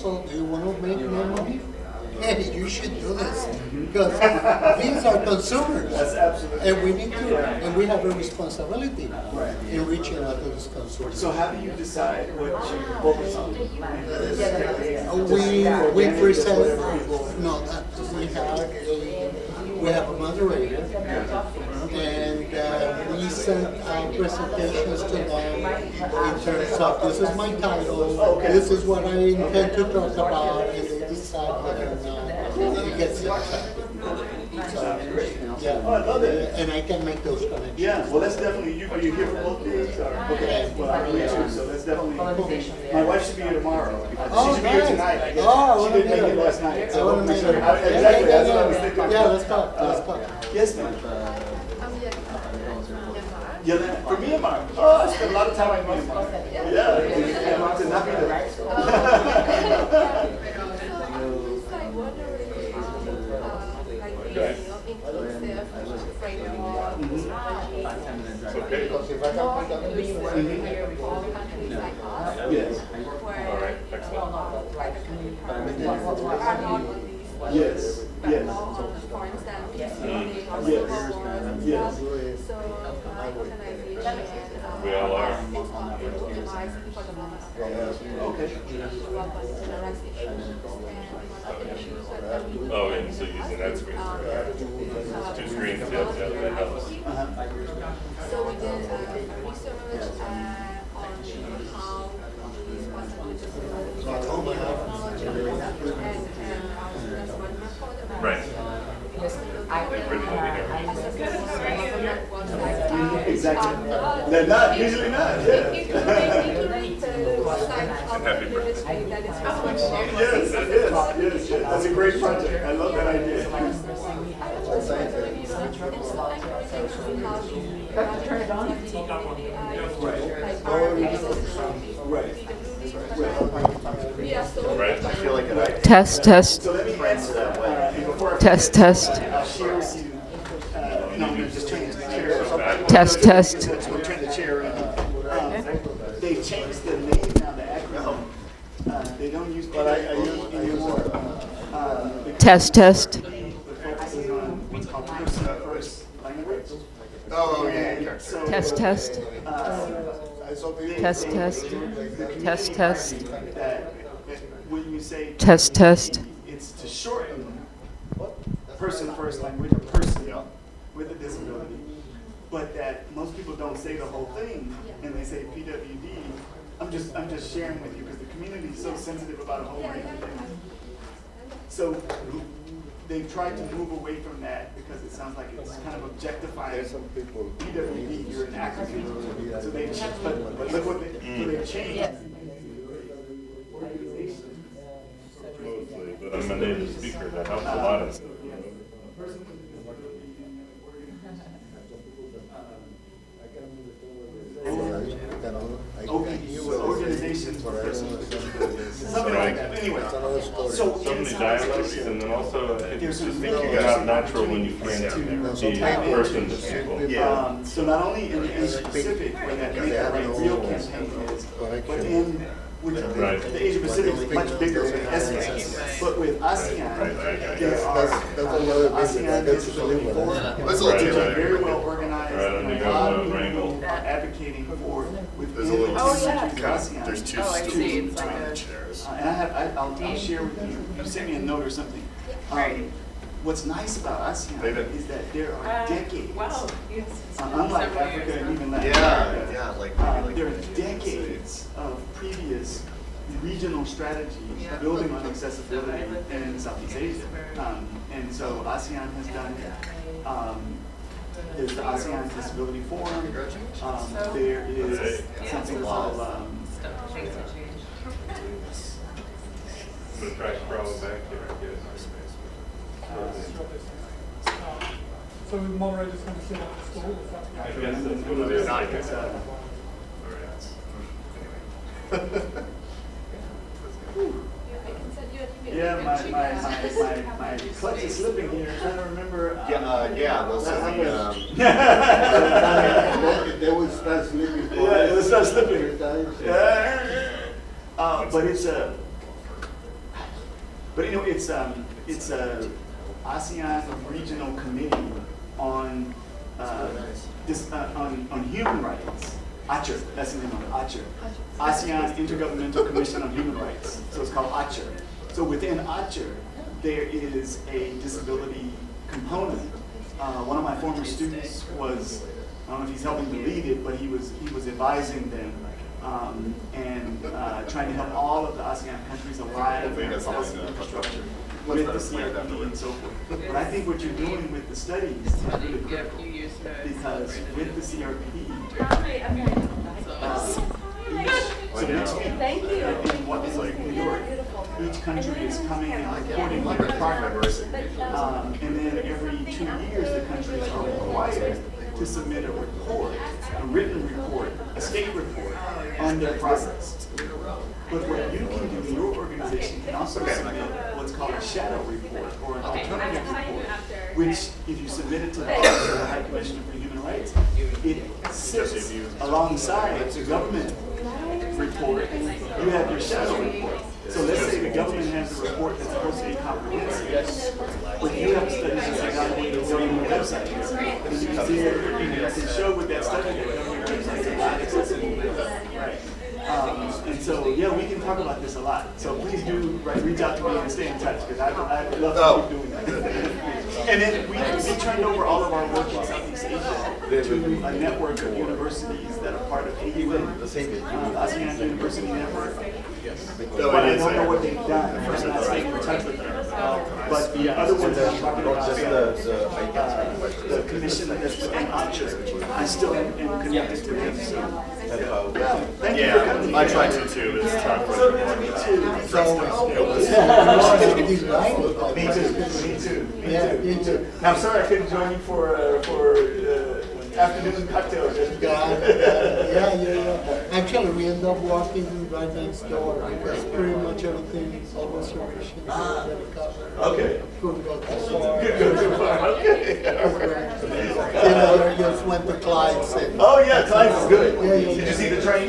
proposal. Do you want to make more money? Hey, you should do this because these are consumers. That's absolutely. And we need to, and we have a responsibility in reaching out to these consumers. So how do you decide what you focus on? We present, no, we have a moderator, and we send presentations to them in terms of this is my title, this is what I intend to talk about, and they decide whether or not it gets accepted. So, yeah, Oh, I love it. and I can make those connections. Yeah, well, that's definitely, are you here for both days? Okay, well, I'm really too, so that's definitely, my wife should be here tomorrow. She should be here nice. tonight, I guess. Oh, She didn't make it last night, so. I wanna make it. Exactly, that's what I was thinking. Yeah, let's go, let's go. Yes, ma'am. Yeah, for Myanmar. Oh, I spent a lot of time in Myanmar. Yeah, to not be there. Yes. Yes. Yes. Yes. We all are. Okay. Oh, and so using that screen. Two screens, yeah, that helps. So we did research on how these possibilities technology and Right. Exactly. They're not, usually not, yeah. Happy birthday. Yes, it is. Yes, yes. That's a great project. I love that idea. Right. I feel like it. Test, test, So let me answer that way. Before I test, test, I'll share with you. No, I'm just changing the chair. test, test. We'll turn the chair around. They changed the name now, the acronym. They don't use PWD anymore. Test, test. It focuses on what's called person first language. Oh, yeah. So, Test, test. Test, test. Test, test. that when you say Test, test. it's to shorten person first language or person with a disability, but that most people don't say the whole thing and they say PWD. I'm just sharing with you because the community is so sensitive about a whole range of things. So they've tried to move away from that because it sounds like it's kind of objectifying PWD. You're an acronym. So they but look what they've changed. Mostly, but I'm a native speaker, that helps a lot. Organizations for persons with disabilities. Something like that. Anyway, so So many dialects, and then also, I there's just some think real you're not natural when you can't be a person to people. So not only in Asia Pacific, where that Make the Right Real campaign is, but in which the Asia Pacific is much bigger than ASEAN. But with ASEAN, there are ASEAN Disability Forum, which are very well organized, and a lot of people are advocating for within the countries of ASEAN. There's two stools between the chairs. And I'll share with you. You sent me a note or something. What's nice about ASEAN is that there are decades. Wow, yes. Unlike Africa and even Latin Yeah, America, yeah, like there are decades of previous regional strategies building on accessibility in Southeast Asia. And so ASEAN has done it. There's the ASEAN Disability Forum. There is something called The trash problem back here, I guess. So the moderator's going to sit on the stool, is that? I guess that's what it is. Not good. yeah, my clutch is slipping here. I'm trying to remember. Yeah, those are They will start sleeping. Yeah, it will start slipping. But it's But anyway, it's a ASEAN Regional Committee on on human rights. ACHR, that's the name of it, ACHR. ASEAN Intergovernmental Commission on Human Rights. So it's called ACHR. So within ACHR, there is a disability component. One of my former students was, I don't know if he's helping to lead it, but he was advising them and trying to help all of the ASEAN countries align their policy infrastructure with the CRP and so forth. But I think what you're doing with the studies is really critical, because with the CRP, Thank you. what is like New York, each country is coming and reporting on their progress. And then every 2 years, the countries are required to submit a report, a written report, a state report on their progress. But what you can do, your organization can also submit what's called a shadow report or an alternative report, which if you submit it to the Office of the High Commissioner for Human Rights, it sits alongside the government report. You have your shadow report. So let's say the government has a report that's supposed to be comprehensive, but you have a study that's evaluating government websites. And you can show with that study that government websites are not accessible. Right. And so, yeah, we can talk about this a lot. So please do reach out to me and stay in touch, because I would love to keep doing that. And then we turned over all of our work in Southeast Asia to a network of universities that are part of AUN, the ASEAN University Network. But I don't know what they've done. I'm not staying in touch with them. But the other ones that I'm talking about, the commission that's within ACHR, I still am connected to them. So, thank you for coming. I try to too. It's tough for everyone. Me too. Now, I'm sorry I couldn't join you for afternoon cocktail. Yeah. Actually, we end up walking right next door because pretty much everything is all reservations is already covered. Okay. Couldn't go too far. Good. Okay. Just went to Clyde's and. Oh yeah, Clyde's is good. Yeah. Did you see the train?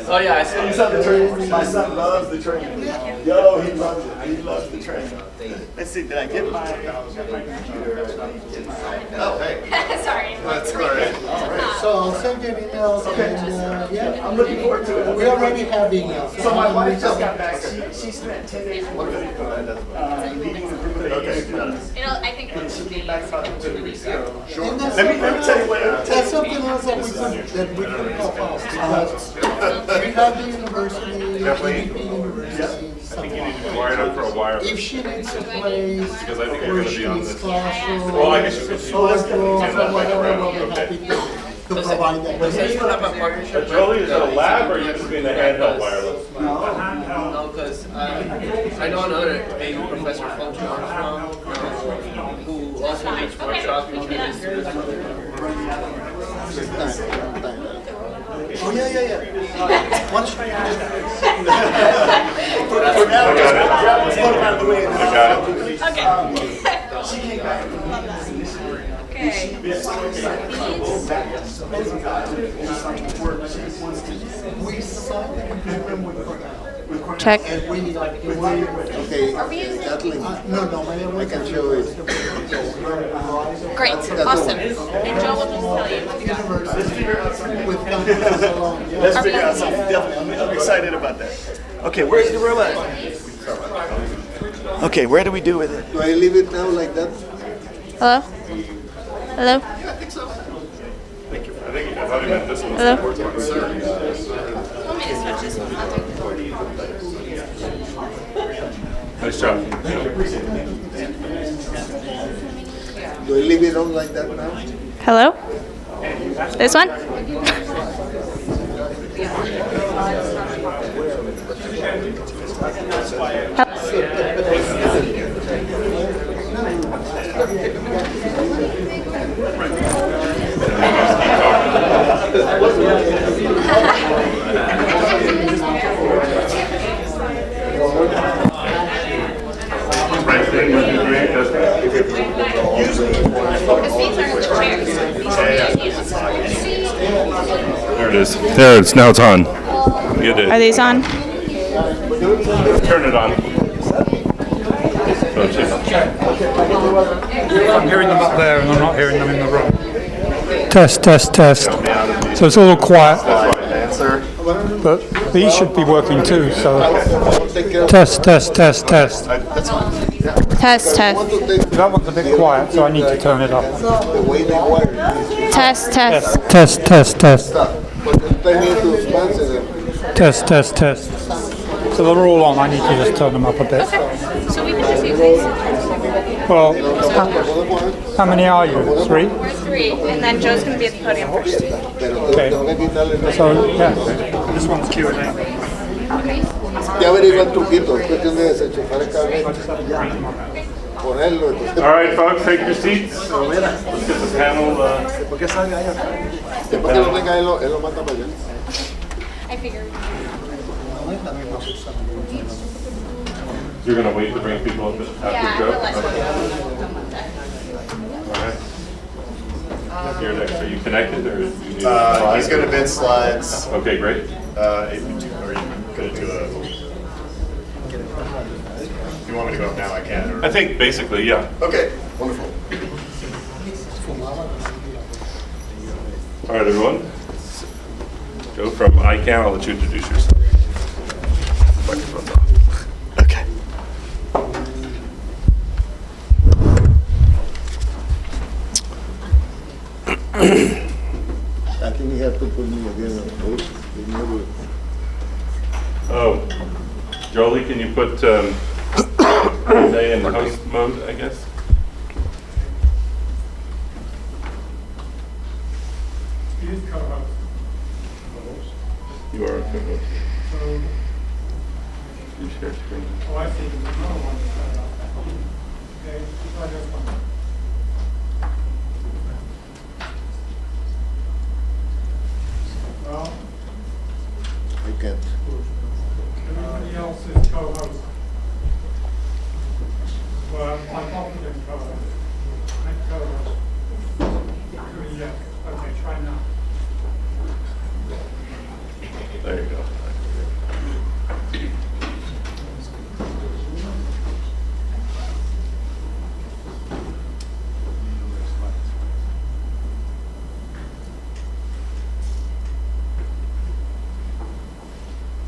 Oh yeah, I saw You saw the train? My son loves the train. Yo, he loves it. He loves the train. Let's see, did I get my computer? Oh, hey. Sorry. That's all right. So I'll send you an email and, yeah. I'm looking forward to it. We already have emails. So my wife just got back. She spent 10 days in Florida, meeting with a group of Okay, students. I think And she came back about 2 weeks ago. And that's Let me tell you what. That's something else that we could help out, because we have the university, IDPP University, Wired up for a wire. if she needs a place Because I think you're where gonna she be on needs this. classrooms, Well, I guess you could- sports rooms, or whatever, we'll be Okay. happy to provide that. Does anyone have a partnership? Jolie, is it a lab or are you just doing the handheld wireless? No, because I know another maybe Professor Fulton Armstrong, who also leads workshops with students. Oh, yeah. Why don't you- For now, just put them out of the way. I got it. She came back from this initiative. Okay. She's so excited to go back and do some work she wants to do. We signed an agreement with Cornell. Check. And we, Okay, that link. no, I can show it. Great, awesome. And Joe will just tell you what you got. with campuses along. Let's figure out something, definitely. I'm excited about that. Okay, where's the robot? Okay, where do we do with it? Do I leave it now like that? Hello? Hello? I thought you meant this one. Hello? Want me to switch this one? Nice job. Do I leave it on like that now? Hello? This one? Because these are the chairs. There it is. There, now it's on. Get Are it. these on? Turn it on. I'm hearing them up there and I'm not hearing them in the room. Test, test, test. So it's a little quiet. But these should be working too, so. Test, test, test, test. Test, test. That one's a bit quiet, so I need to turn it up. Test, test. Test, test, test. Test. Test, test, test. So they're all on, I need to just turn them up a bit. So we can just use these. Well, how many are you? 3? We're 3, and then Joe's going to be at the podium first. Okay. So, yeah. This one's Q&A. Ya averigua el truquito, es cuestión de desenchufar el cable, ponerlo. All right, folks, take your seats. Let's get the panel. Después que lo tenga, él lo manda para allá. I figured. You're gonna wait to bring people up after Joe? All right. You're next. Are you connected or? You need He's going to bid slides. Okay, great. Are you going to do a? If you want me to go up now, I can. Or, I think basically, yeah. okay, wonderful. All right, everyone. Joe from ICANN, I'll let you introduce yourself. Microphone's off. Okay. I think you have to put me again on host. Oh, Jolie, can you put Jose in host mode, I guess? He is co-host. You are a co-host. So, You share screen. oh, I see. There's another one. Okay, try this one. Well, I can't. everybody else is co-host. Well, I'm confident co-host. I'm co-host. Yes, okay, try now. There you go.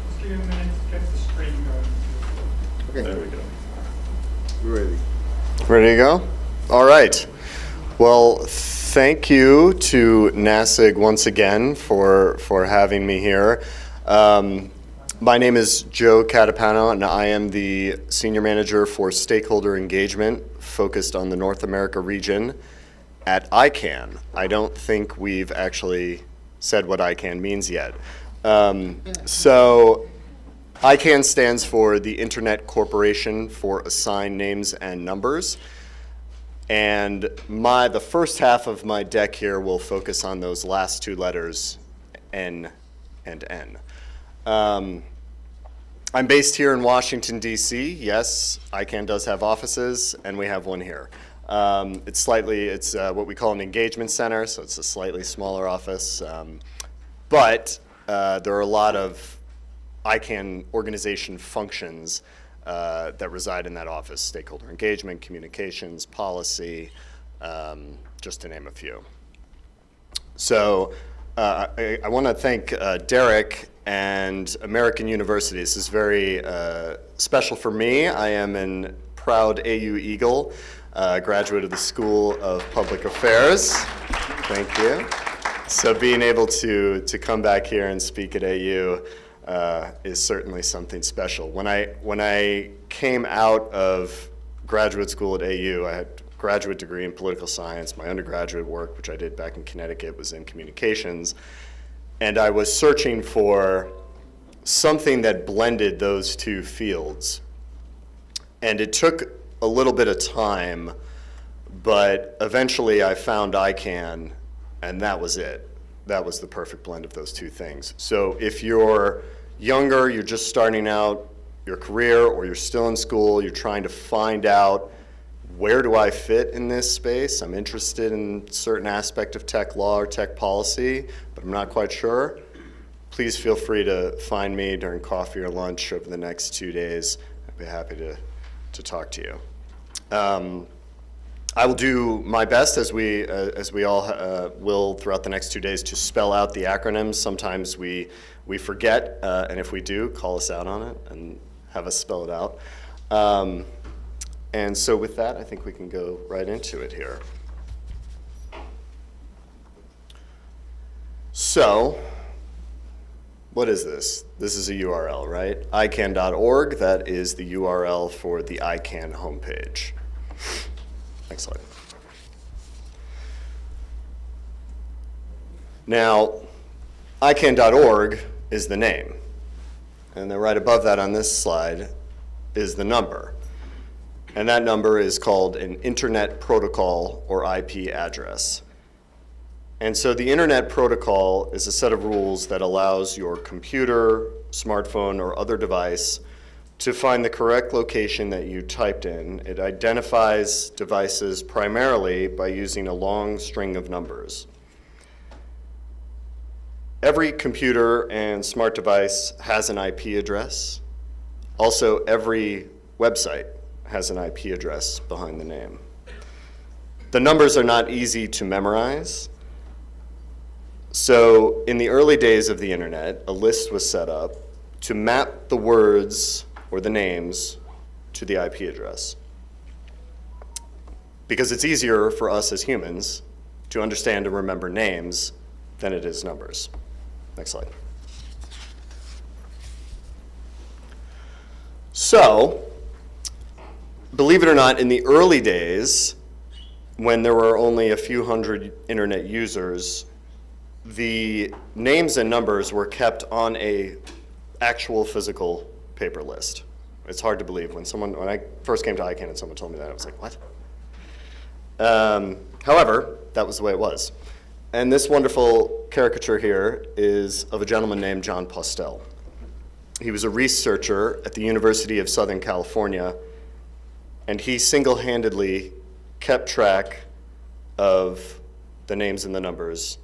Just give him a minute to get the screen going. There we go. We're ready. Ready to go? All right. Well, thank you to Nasig once again for having me here. My name is Joe Catapano, and I am the Senior Manager for Stakeholder Engagement focused on the North America region at ICANN. I don't think we've actually said what ICANN means yet. So ICANN stands for the Internet Corporation for Assigned Names and Numbers. And the first half of my deck here will focus on those last 2 letters, N and N. I'm based here in Washington, D.C. Yes, ICANN does have offices, and we have one here. It's what we call an engagement center, so it's a slightly smaller office. But there are a lot of ICANN organization functions that reside in that office: stakeholder engagement, communications, policy, just to name a few. So I want to thank Derek and American University. This is very special for me. I am a proud AU Eagle, graduate of the School of Public Affairs. Thank you. So being able to come back here and speak at AU is certainly something special. When I came out of graduate school at AU, I had a graduate degree in political science. My undergraduate work, which I did back in Connecticut, was in communications. And I was searching for something that blended those 2 fields. And it took a little bit of time, but eventually I found ICANN, and that was it. That was the perfect blend of those 2 things. So if you're younger, you're just starting out your career, or you're still in school, you're trying to find out, where do I fit in this space? I'm interested in a certain aspect of tech law or tech policy, but I'm not quite sure. Please feel free to find me during coffee or lunch over the next 2 days. I'd be happy to talk to you. I will do my best, as we all will throughout the next 2 days, to spell out the acronyms. Sometimes we forget, and if we do, call us out on it and have us spell it out. And so with that, I think we can go right into it here. So, what is this? This is a URL, right? ICANN.org, that is the URL for the ICANN homepage. Next slide. Now, ICANN.org is the name. And then right above that on this slide is the number. And that number is called an Internet Protocol or IP address. And so the Internet Protocol is a set of rules that allows your computer, smartphone, or other device to find the correct location that you typed in. It identifies devices primarily by using a long string of numbers. Every computer and smart device has an IP address. Also, every website has an IP address behind the name. The numbers are not easy to memorize. So in the early days of the internet, a list was set up to map the words or the names to the IP address. Because it's easier for us as humans to understand and remember names than it is numbers. Next slide. So, believe it or not, in the early days, when there were only a few hundred internet users, the names and numbers were kept on a actual physical paper list. It's hard to believe. When I first came to ICANN and someone told me that, I was like, what? However, that was the way it was. And this wonderful caricature here is of a gentleman named John Postel. He was a researcher at the University of Southern California, and he single-handedly kept track of the names and the numbers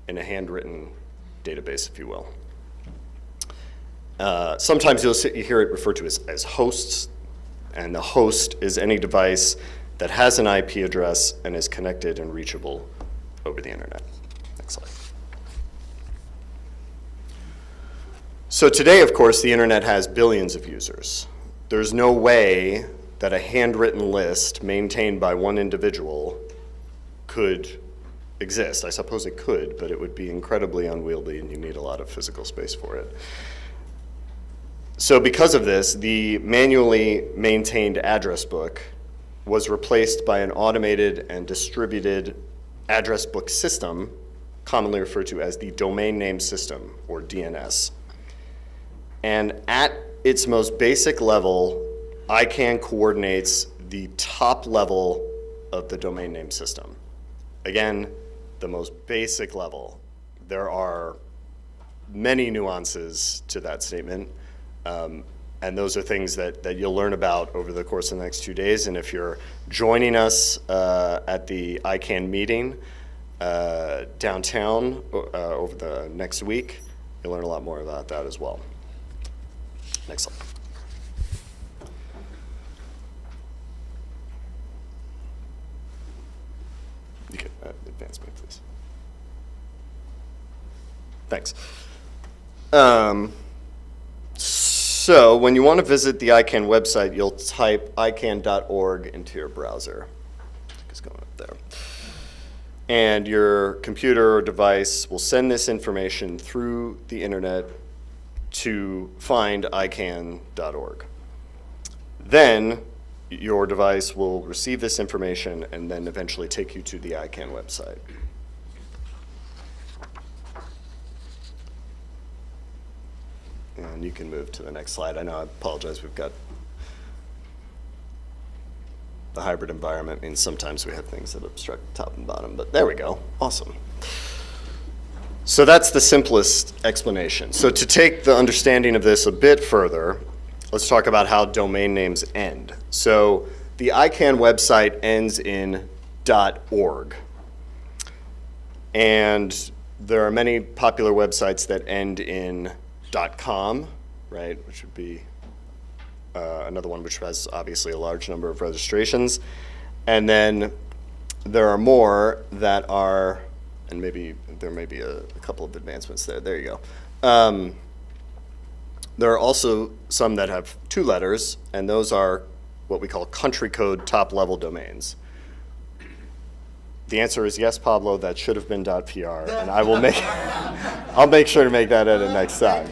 in a handwritten database, if you will. Sometimes you hear it referred to as hosts, and the host is any device that has an IP address and is connected and reachable over the internet. Next slide. So today, of course, the internet has billions of users. There's no way that a handwritten list maintained by one individual could exist. I suppose it could, but it would be incredibly unwieldy and you need a lot of physical space for it. So because of this, the manually maintained address book was replaced by an automated and distributed address book system, commonly referred to as the domain name system, or DNS. And at its most basic level, ICANN coordinates the top level of the domain name system. Again, the most basic level. There are many nuances to that statement, and those are things that you'll learn about over the course of the next 2 days. And if you're joining us at the ICANN meeting downtown over the next week, you'll learn a lot more about that as well. Next slide. You can advance me, please. Thanks. So when you want to visit the ICANN website, you'll type icann.org into your browser. It's going up there. And your computer or device will send this information through the internet to find icann.org. Then your device will receive this information and then eventually take you to the ICANN website. And you can move to the next slide. I know, I apologize, we've got the hybrid environment means sometimes we have things that obstruct top and bottom, but there we go, awesome. So that's the simplest explanation. So to take the understanding of this a bit further, let's talk about how domain names end. So the ICANN website ends in .org. And there are many popular websites that end in .com, right, which would be another one which has obviously a large number of registrations. And then there are more that are, and maybe there may be a couple of advancements there. There you go. There are also some that have 2 letters, and those are what we call country code top-level domains. The answer is yes, Pablo, that should have been .pr, and I will I'll make sure to make that edit next time.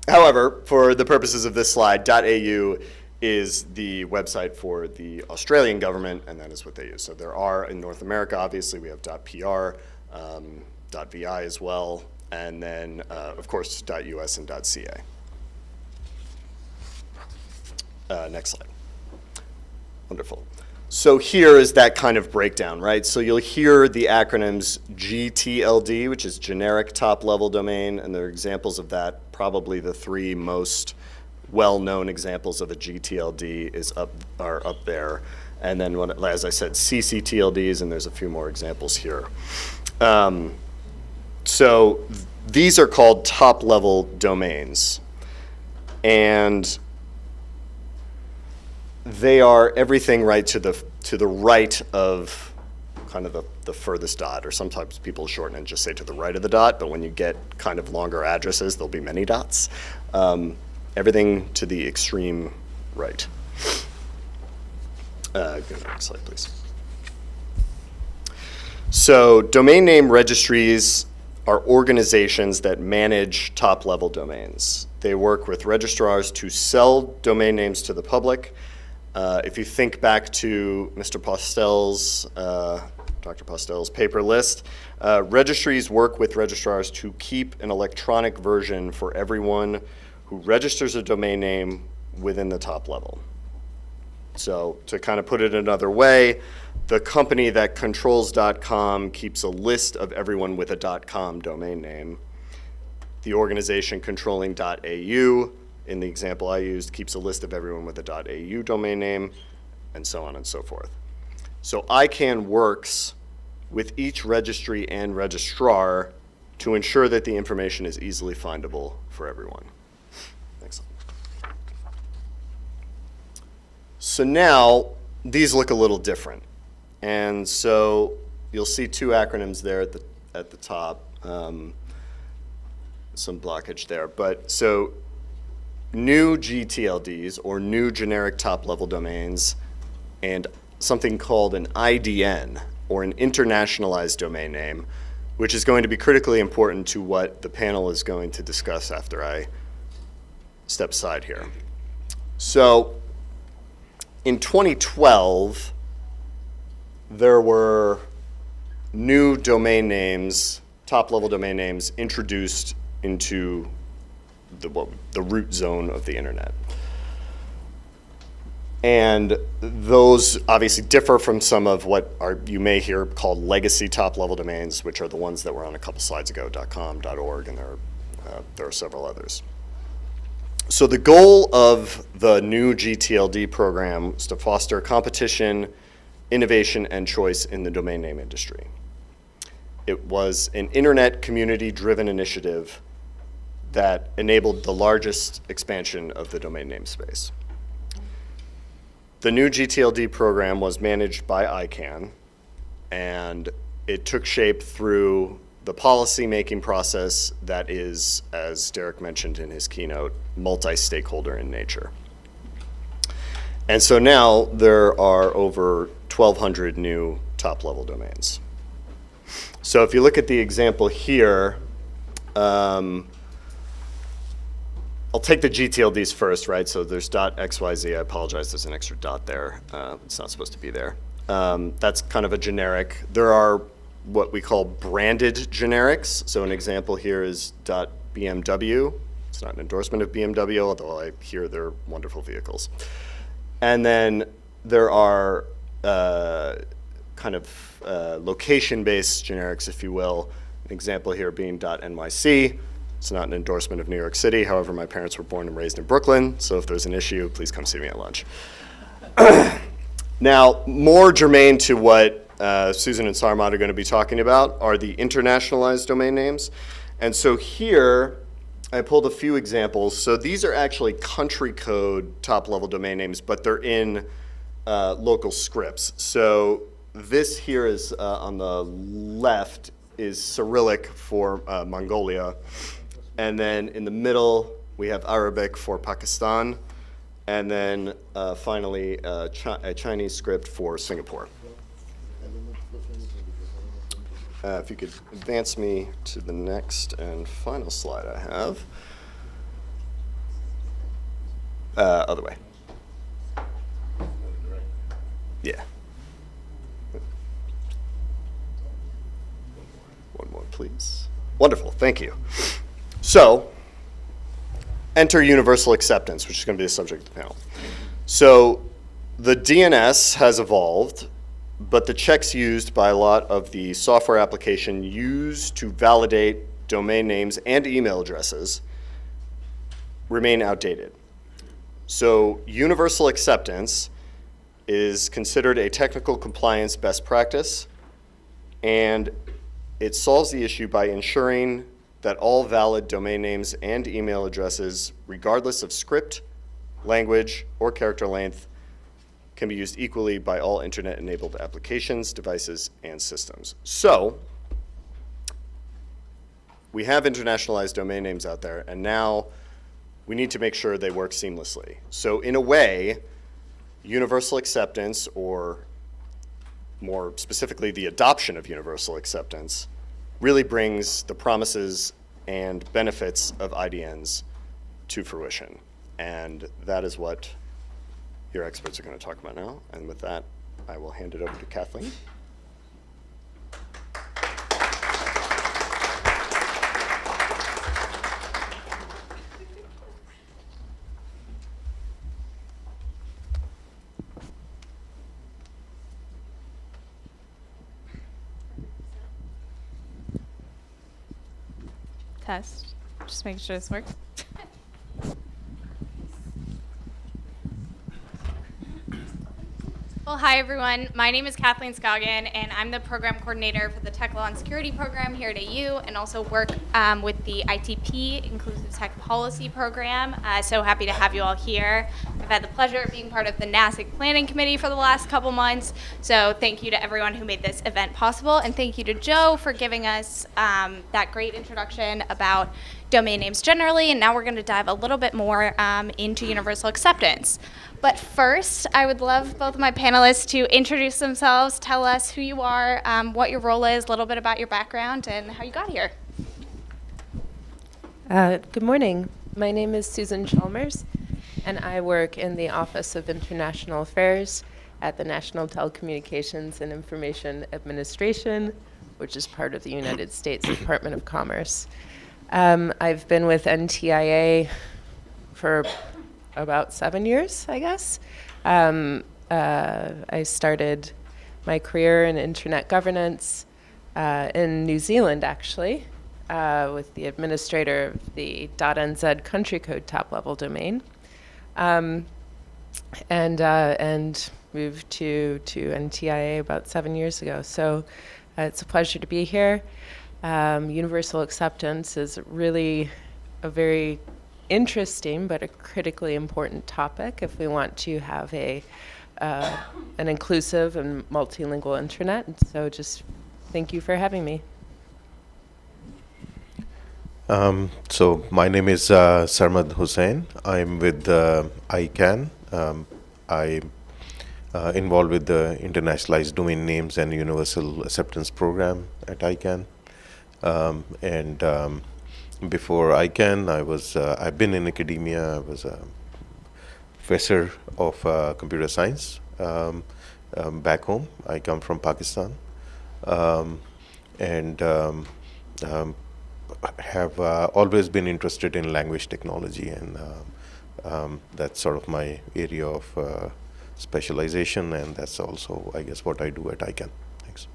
However, for the purposes of this slide, .au is the website for the Australian government, and that is what they use. So there are, in North America, obviously, we have .pr, .vi as well, and then, of course, .us and .ca. Next slide. Wonderful. So here is that kind of breakdown, right? So you'll hear the acronyms GTLD, which is Generic Top Level Domain, and there are examples of that. Probably the 3 most well-known examples of a GTLD are up there. And then, as I said, CCTLDs, and there's a few more examples here. So these are called top-level domains. And they are everything right to the right of kind of the furthest dot, or sometimes people shorten and just say to the right of the dot, but when you get kind of longer addresses, there'll be many dots. Everything to the extreme right. Go to the next slide, please. So domain name registries are organizations that manage top-level domains. They work with registrars to sell domain names to the public. If you think back to Mr. Postel's, Dr. Postel's paper list, registries work with registrars to keep an electronic version for everyone who registers a domain name within the top level. So to kind of put it another way, the company that controls .com keeps a list of everyone with a .com domain name. The organization controlling .au, in the example I used, keeps a list of everyone with a .au domain name, and so on and so forth. So ICANN works with each registry and registrar to ensure that the information is easily findable for everyone. Next slide. So now, these look a little different. And so you'll see 2 acronyms there at the top. Some blockage there. But so new GTLDs, or new generic top-level domains, and something called an IDN, or an internationalized domain name, which is going to be critically important to what the panel is going to discuss after I step aside here. So in 2012, there were new domain names, top-level domain names, introduced into the root zone of the internet. And those obviously differ from some of what you may hear called legacy top-level domains, which are the ones that were on a couple slides ago, .com, .org, and there are several others. So the goal of the new GTLD program is to foster competition, innovation, and choice in the domain name industry. It was an internet community-driven initiative that enabled the largest expansion of the domain name space. The new GTLD program was managed by ICANN, and it took shape through the policy-making process that is, as Derek mentioned in his keynote, multi-stakeholder in nature. And so now there are over 1,200 new top-level domains. So if you look at the example here, I'll take the GTLDs first, right? So there's .xyz. I apologize, there's an extra dot there. It's not supposed to be there. That's kind of a generic. There are what we call branded generics. So an example here is .bmw. It's not an endorsement of BMW, although I hear they're wonderful vehicles. And then there are kind of location-based generics, if you will. An example here being .nyc. It's not an endorsement of New York City. However, my parents were born and raised in Brooklyn, so if there's an issue, please come see me at lunch. Now, more germane to what Susan and Sarmad are going to be talking about are the internationalized domain names. And so here, I pulled a few examples. So these are actually country code top-level domain names, but they're in local scripts. So this here is on the left is Cyrillic for Mongolia. And then in the middle, we have Arabic for Pakistan. And then finally, a Chinese script for Singapore. If you could advance me to the next and final slide I have. Other way. Yeah. One more, please. Wonderful, thank you. So, enter universal acceptance, which is going to be the subject of the panel. So, the DNS has evolved, but the checks used by a lot of the software application used to validate domain names and email addresses remain outdated. So, universal acceptance is considered a technical compliance best practice, and it solves the issue by ensuring that all valid domain names and email addresses, regardless of script, language, or character length, can be used equally by all internet-enabled applications, devices, and systems. So, we have internationalized domain names out there, and now we need to make sure they work seamlessly. So in a way, universal acceptance, or more specifically the adoption of universal acceptance, really brings the promises and benefits of IDNs to fruition. And that is what your experts are going to talk about now. And with that, I will hand it over to Kathleen. Test. Just making sure this works. Well, hi everyone. My name is Kathleen Scoggin, and I'm the program coordinator for the Tech Law and Security program here at AU, and also work with the IDPP, Inclusive Tech Policy Program. So happy to have you all here. I've had the pleasure of being part of the Nasig Planning Committee for the last couple months. So thank you to everyone who made this event possible, and thank you to Joe for giving us that great introduction about domain names generally, and now we're going to dive a little bit more into universal acceptance. But first, I would love both of my panelists to introduce themselves, tell us who you are, what your role is, a little bit about your background, and how you got here. Good morning. My name is Susan Chalmers, and I work in the Office of International Affairs at the National Telecommunications and Information Administration, which is part of the United States Department of Commerce. I've been with NTIA for about 7 years, I guess. I started my career in internet governance in New Zealand, actually, with the administrator of the .nz country code top-level domain, and moved to NTIA about 7 years ago. So it's a pleasure to be here. Universal acceptance is really a very interesting but a critically important topic if we want to have an inclusive and multilingual internet. And so just thank you for having me. So my name is Sarmad Hussain. I'm with ICANN. I'm involved with the Internationalized Domain Names and Universal Acceptance Program at ICANN. Before ICANN, I've been in academia. I was a professor of computer science back home. I come from Pakistan, and have always been interested in language technology, and that's sort of my area of specialization, and that's also, I guess, what I do at ICANN. Thanks.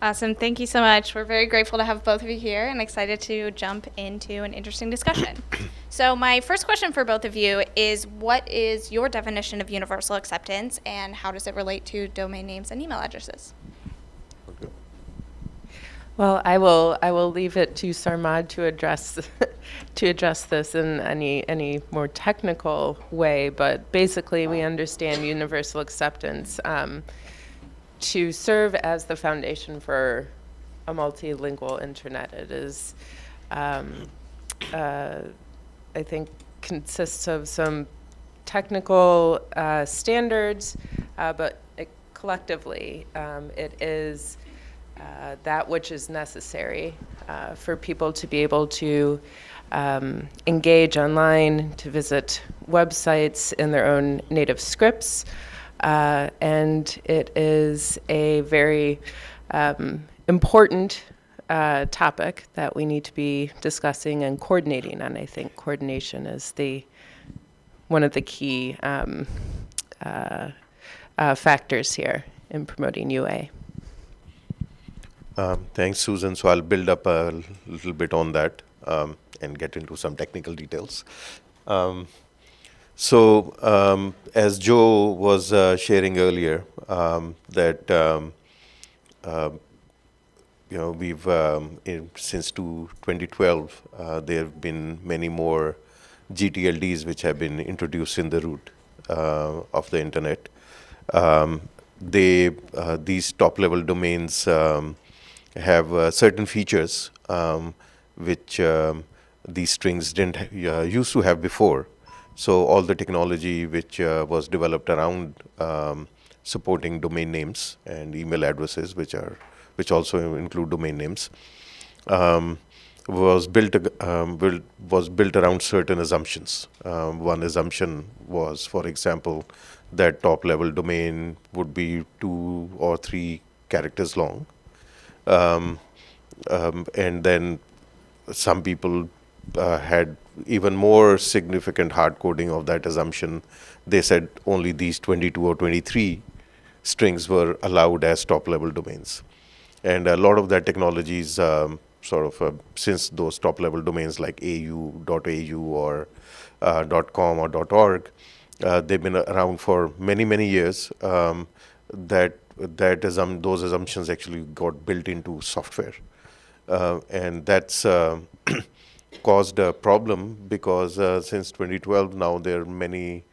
Awesome. Thank you so much. We're very grateful to have both of you here and excited to jump into an interesting discussion. So my first question for both of you is, what is your definition of universal acceptance, and how does it relate to domain names and email addresses? Well, I will leave it to Sarmad to address to address this in any more technical way. But basically, we understand universal acceptance to serve as the foundation for a multilingual internet. It is, I think, consists of some technical standards, but collectively, it is that which is necessary for people to be able to engage online, to visit websites in their own native scripts. And it is a very important topic that we need to be discussing and coordinating. And I think coordination is one of the key factors here in promoting UA. Thanks, Susan. So I'll build up a little bit on that and get into some technical details. As Joe was sharing earlier, that we've since 2012 there have been many more GTLDs which have been introduced in the root of the internet. These top-level domains have certain features which these strings didn't used to have before. So all the technology which was developed around supporting domain names and email addresses, which also include domain names, was built around certain assumptions. One assumption was, for example, that top-level domain would be 2 or 3 characters long. And then some people had even more significant hard coding of that assumption. They said only these 22 or 23 strings were allowed as top-level domains. And a lot of that technology is since those top-level domains like .au or .com or .org, they've been around for many, many years. Those assumptions actually got built into software. And that's caused a problem because since 2012 now there are many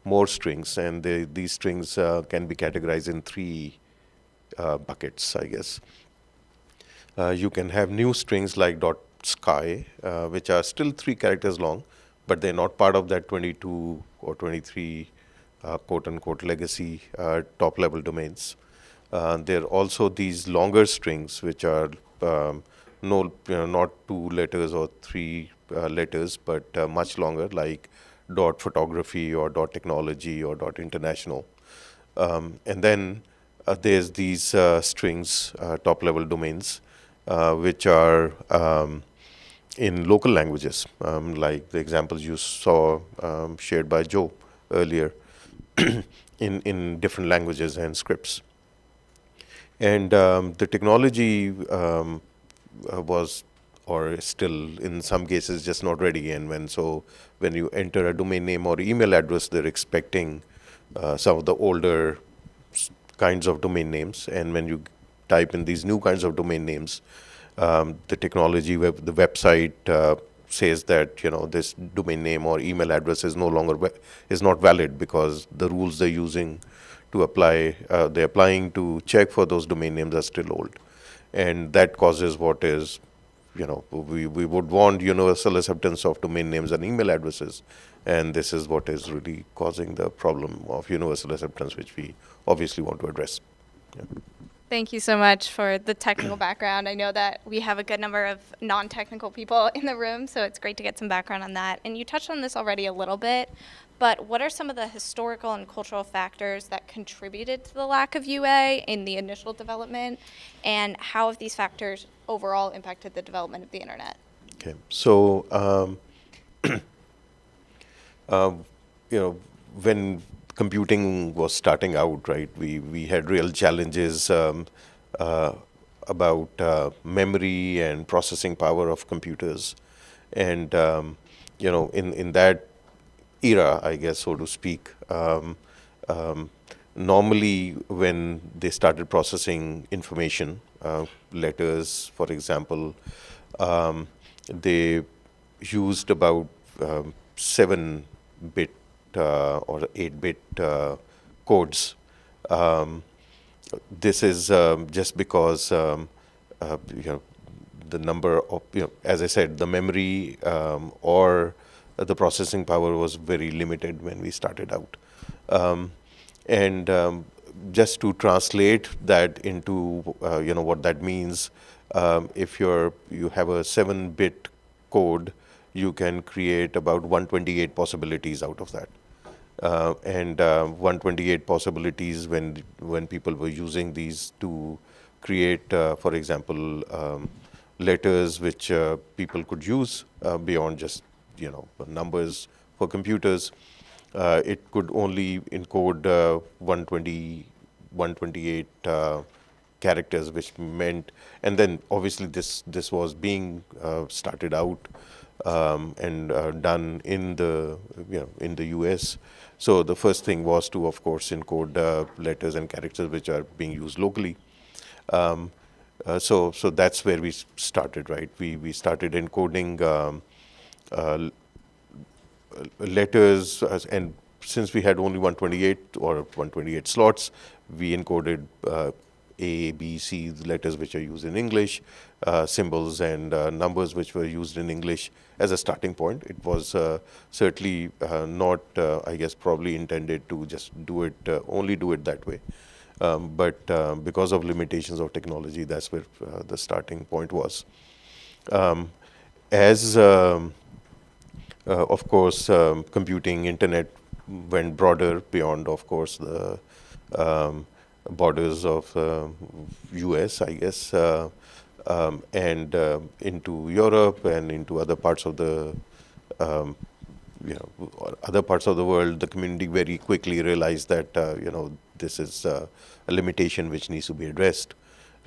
more strings, and these strings can be categorized in 3 buckets, I guess. You can have new strings like .sky, which are still 3 characters long, but they're not part of that 22 or 23 quote-unquote legacy top-level domains. There are also these longer strings which are not 2 letters or 3 letters, but much longer, like .photography or .technology or .international. And then there's these strings, top-level domains, which are in local languages, like the examples you saw shared by Joe earlier, in different languages and scripts. And the technology was, or still in some cases, just not ready. And when you enter a domain name or email address, they're expecting some of the older kinds of domain names. And when you type in these new kinds of domain names, the technology, the website says that this domain name or email address is is not valid because the rules they're using to apply, they're applying to check for those domain names are still old. And that causes what is, we would want universal acceptance of domain names and email addresses. And this is what is really causing the problem of universal acceptance, which we obviously want to address. Yeah. Thank you so much for the technical background. I know that we have a good number of non-technical people in the room, so it's great to get some background on that. And you touched on this already a little bit, but what are some of the historical and cultural factors that contributed to the lack of UA in the initial development, and how have these factors overall impacted the development of the internet? Okay, so when computing was starting out, right, we had real challenges about memory and processing power of computers. And, in that era, I guess, so to speak, normally when they started processing information, letters, for example. They used about 7-bit or 8-bit codes. This is just because the number of, as I said, the memory or the processing power was very limited when we started out. And just to translate that into, what that means, if you have a 7-bit code, you can create about 128 possibilities out of that. And 128 possibilities when people were using these to create, for example, letters which people could use beyond just numbers for computers. It could only encode 128 characters, which meant, and then obviously this was being started out and done in the US. So the first thing was to, of course, encode letters and characters which are being used locally. So that's where we started, right? We started encoding letters, and since we had only 128 or 128 slots, we encoded A, B, C letters which are used in English, symbols and numbers which were used in English as a starting point. It was certainly not, I guess, probably intended to just only do it that way. But because of limitations of technology, that's where the starting point was. Of course, computing, internet went broader beyond, of course, the borders of US, I guess, and into Europe and into other parts of the world. The community very quickly realized that this is a limitation which needs to be addressed,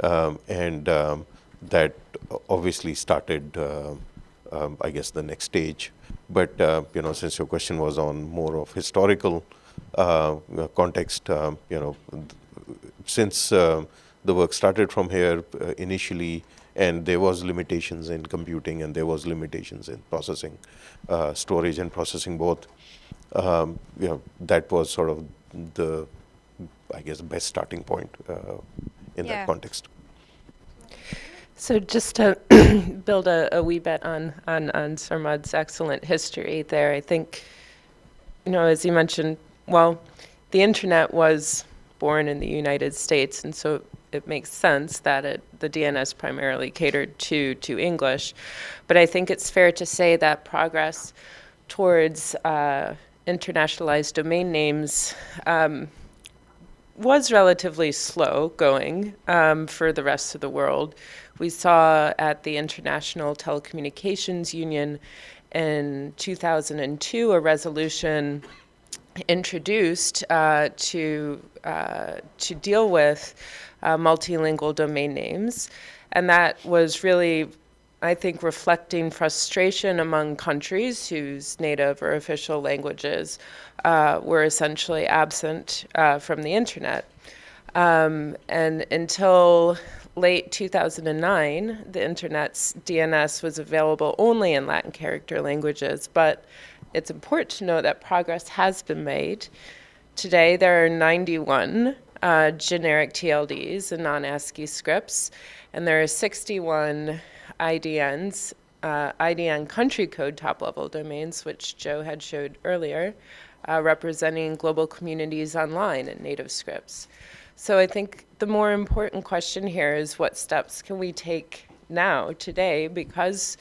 and that obviously started, I guess, the next stage. But since your question was on more of historical context, since the work started from here initially, and there was limitations in computing and there was limitations in processing, storage and processing both. That was sort of the, I guess, best starting point in that context. So just to build a wee bit on Sarmad's excellent history there, I think, as you mentioned, well, the internet was born in the United States, and so it makes sense that the DNS primarily catered to English. But I think it's fair to say that progress towards internationalized domain names was relatively slow going for the rest of the world. We saw at the International Telecommunications Union in 2002 a resolution introduced to deal with multilingual domain names, and that was really, I think, reflecting frustration among countries whose native or official languages were essentially absent from the internet. And until late 2009, the internet's DNS was available only in Latin character languages, but it's important to note that progress has been made. Today, there are 91 generic TLDs and non-ASCII scripts, and there are 61 IDNs, IDN country code top-level domains, which Joe had showed earlier, representing global communities online in native scripts. So I think the more important question here is what steps can we take now, today, because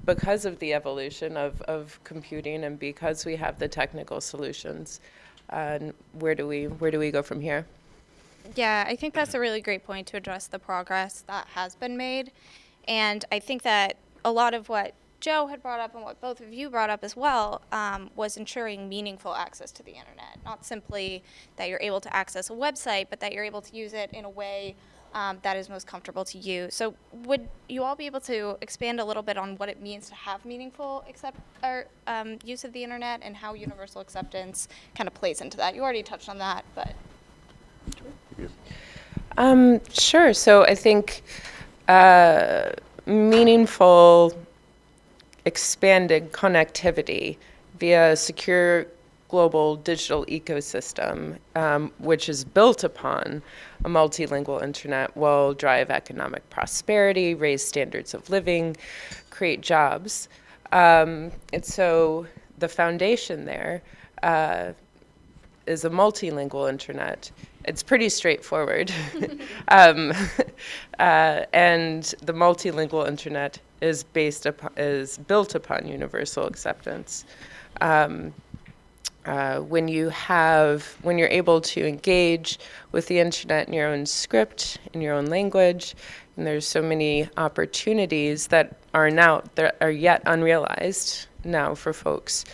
of the evolution of computing and because we have the technical solutions. Where do we go from here? Yeah, I think that's a really great point to address the progress that has been made. And I think that a lot of what Joe had brought up and what both of you brought up as well was ensuring meaningful access to the internet. Not simply that you're able to access a website, but that you're able to use it in a way that is most comfortable to you. So would you all be able to expand a little bit on what it means to have meaningful use of the internet and how universal acceptance kind of plays into that? You already touched on that, but... Sure. So I think meaningful expanded connectivity via a secure global digital ecosystem, which is built upon a multilingual internet, will drive economic prosperity, raise standards of living, create jobs. And so the foundation there is a multilingual internet. It's pretty straightforward. And the multilingual internet is built upon universal acceptance. When you're able to engage with the internet in your own script, in your own language, and there's so many opportunities that are yet unrealized now for folks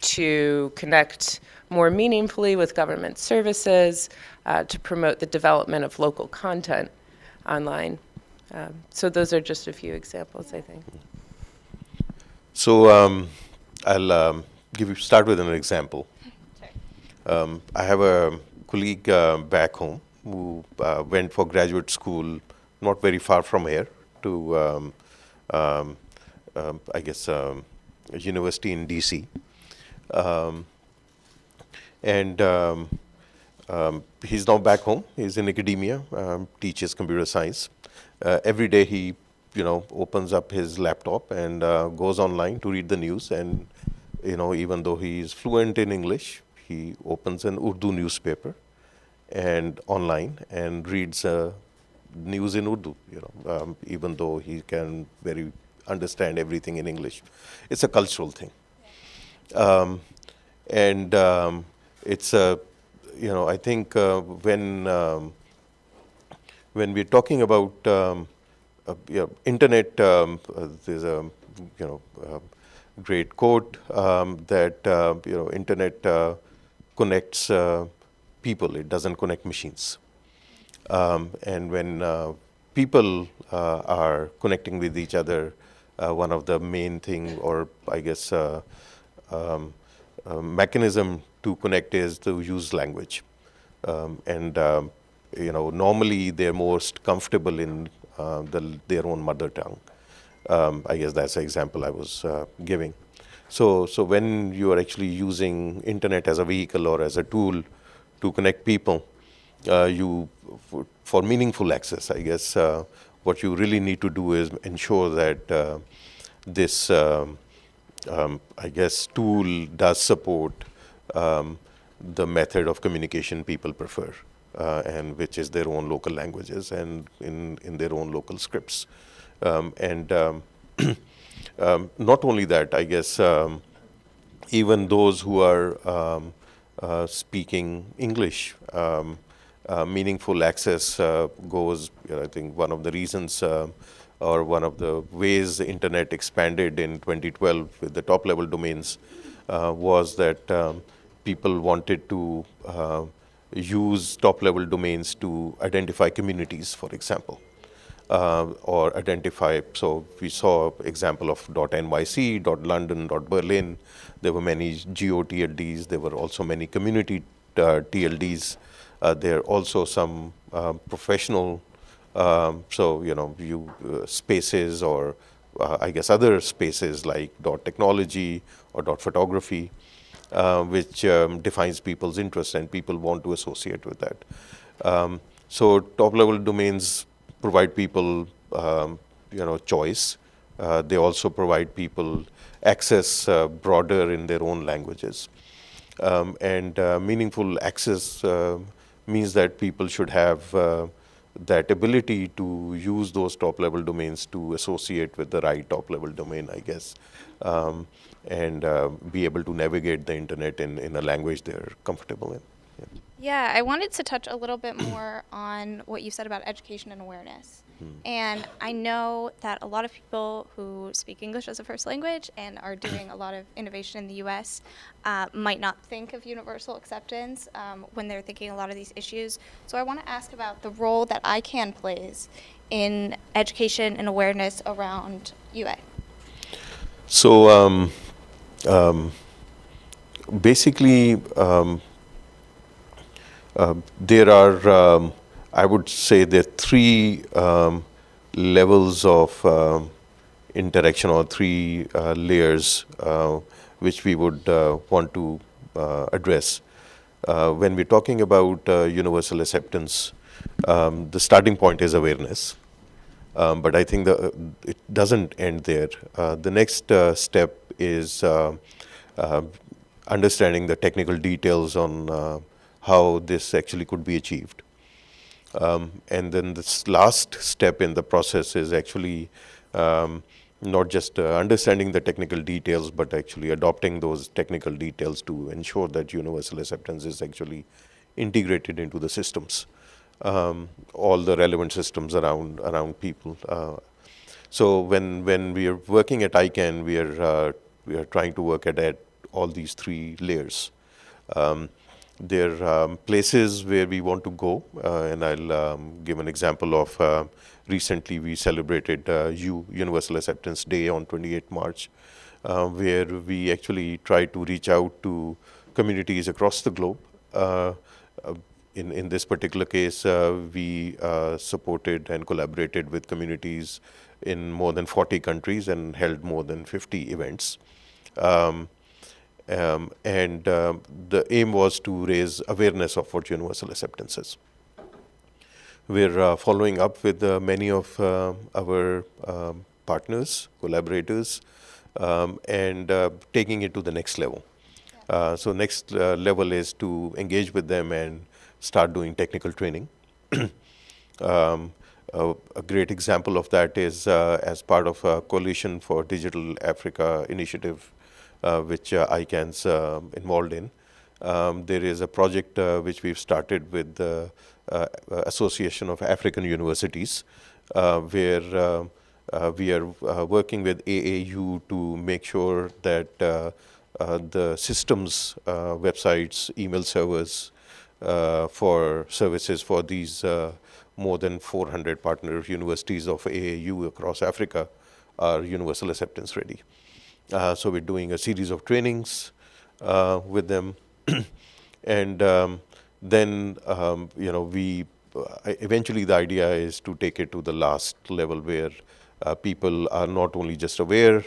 to connect more meaningfully with government services, to promote the development of local content online. So those are just a few examples, I think. So I'll start with an example. I have a colleague back home who went for graduate school not very far from here to, I guess, a university in DC. He's now back home. He's in academia, teaches computer science. Every day he, opens up his laptop and goes online to read the news. And, even though he is fluent in English, he opens an Urdu newspaper and online and reads news in Urdu, even though he can understand everything in English. It's a cultural thing. It's a, I think when we're talking about internet, there's a great quote that internet connects people. It doesn't connect machines. And when people are connecting with each other, one of the main thing, or I guess mechanism to connect is to use language. Normally they're most comfortable in their own mother tongue. I guess that's the example I was giving. So when you are actually using internet as a vehicle or as a tool to connect people, for meaningful access, I guess what you really need to do is ensure that this I guess tool does support the method of communication people prefer, and which is their own local languages and in their own local scripts. Not only that, I guess even those who are speaking English, meaningful access goes, I think one of the reasons or one of the ways the internet expanded in 2012 with the top-level domains was that people wanted to use top-level domains to identify communities, for example, or identify. So we saw example of .nyc, .london, .berlin. There were many geo-TLDs. There were also many community TLDs. There are also some professional spaces or I guess other spaces like .technology or .photography, which defines people's interests and people want to associate with that. So top-level domains provide people, choice. They also provide people access broader in their own languages. Meaningful access means that people should have that ability to use those top-level domains to associate with the right top-level domain, I guess, and be able to navigate the internet in a language they're comfortable in. Yeah, I wanted to touch a little bit more on what you said about education and awareness. And I know that a lot of people who speak English as a first language and are doing a lot of innovation in the U.S. Might not think of universal acceptance when they're thinking a lot of these issues. So I want to ask about the role that ICANN plays in education and awareness around UA. So basically, there are, I would say, there are three levels of interaction, or three layers which we would want to address. When we're talking about universal acceptance, the starting point is awareness. But I think it doesn't end there. The next step is understanding the technical details on how this actually could be achieved. And then this last step in the process is actually not just understanding the technical details, but actually adopting those technical details to ensure that universal acceptance is actually integrated into the systems, all the relevant systems around people. So when we are working at ICANN, we are trying to work at all these three layers. There are places where we want to go, and I'll give an example of recently we celebrated Universal Acceptance Day on 28th March, where we actually try to reach out to communities across the globe. In this particular case, we supported and collaborated with communities in more than 40 countries and held more than 50 events. And the aim was to raise awareness of what universal acceptance is. We're following up with many of our partners, collaborators, and taking it to the next level. So next level is to engage with them and start doing technical training. A great example of that is as part of a Coalition for Digital Africa initiative, which ICANN's involved in. There is a project which we've started with the Association of African Universities, where we are working with AAU to make sure that the systems, websites, email servers for services for these more than 400 partner universities of AAU across Africa are universal acceptance ready. So we're doing a series of trainings with them, and then we eventually the idea is to take it to the last level where people are not only just aware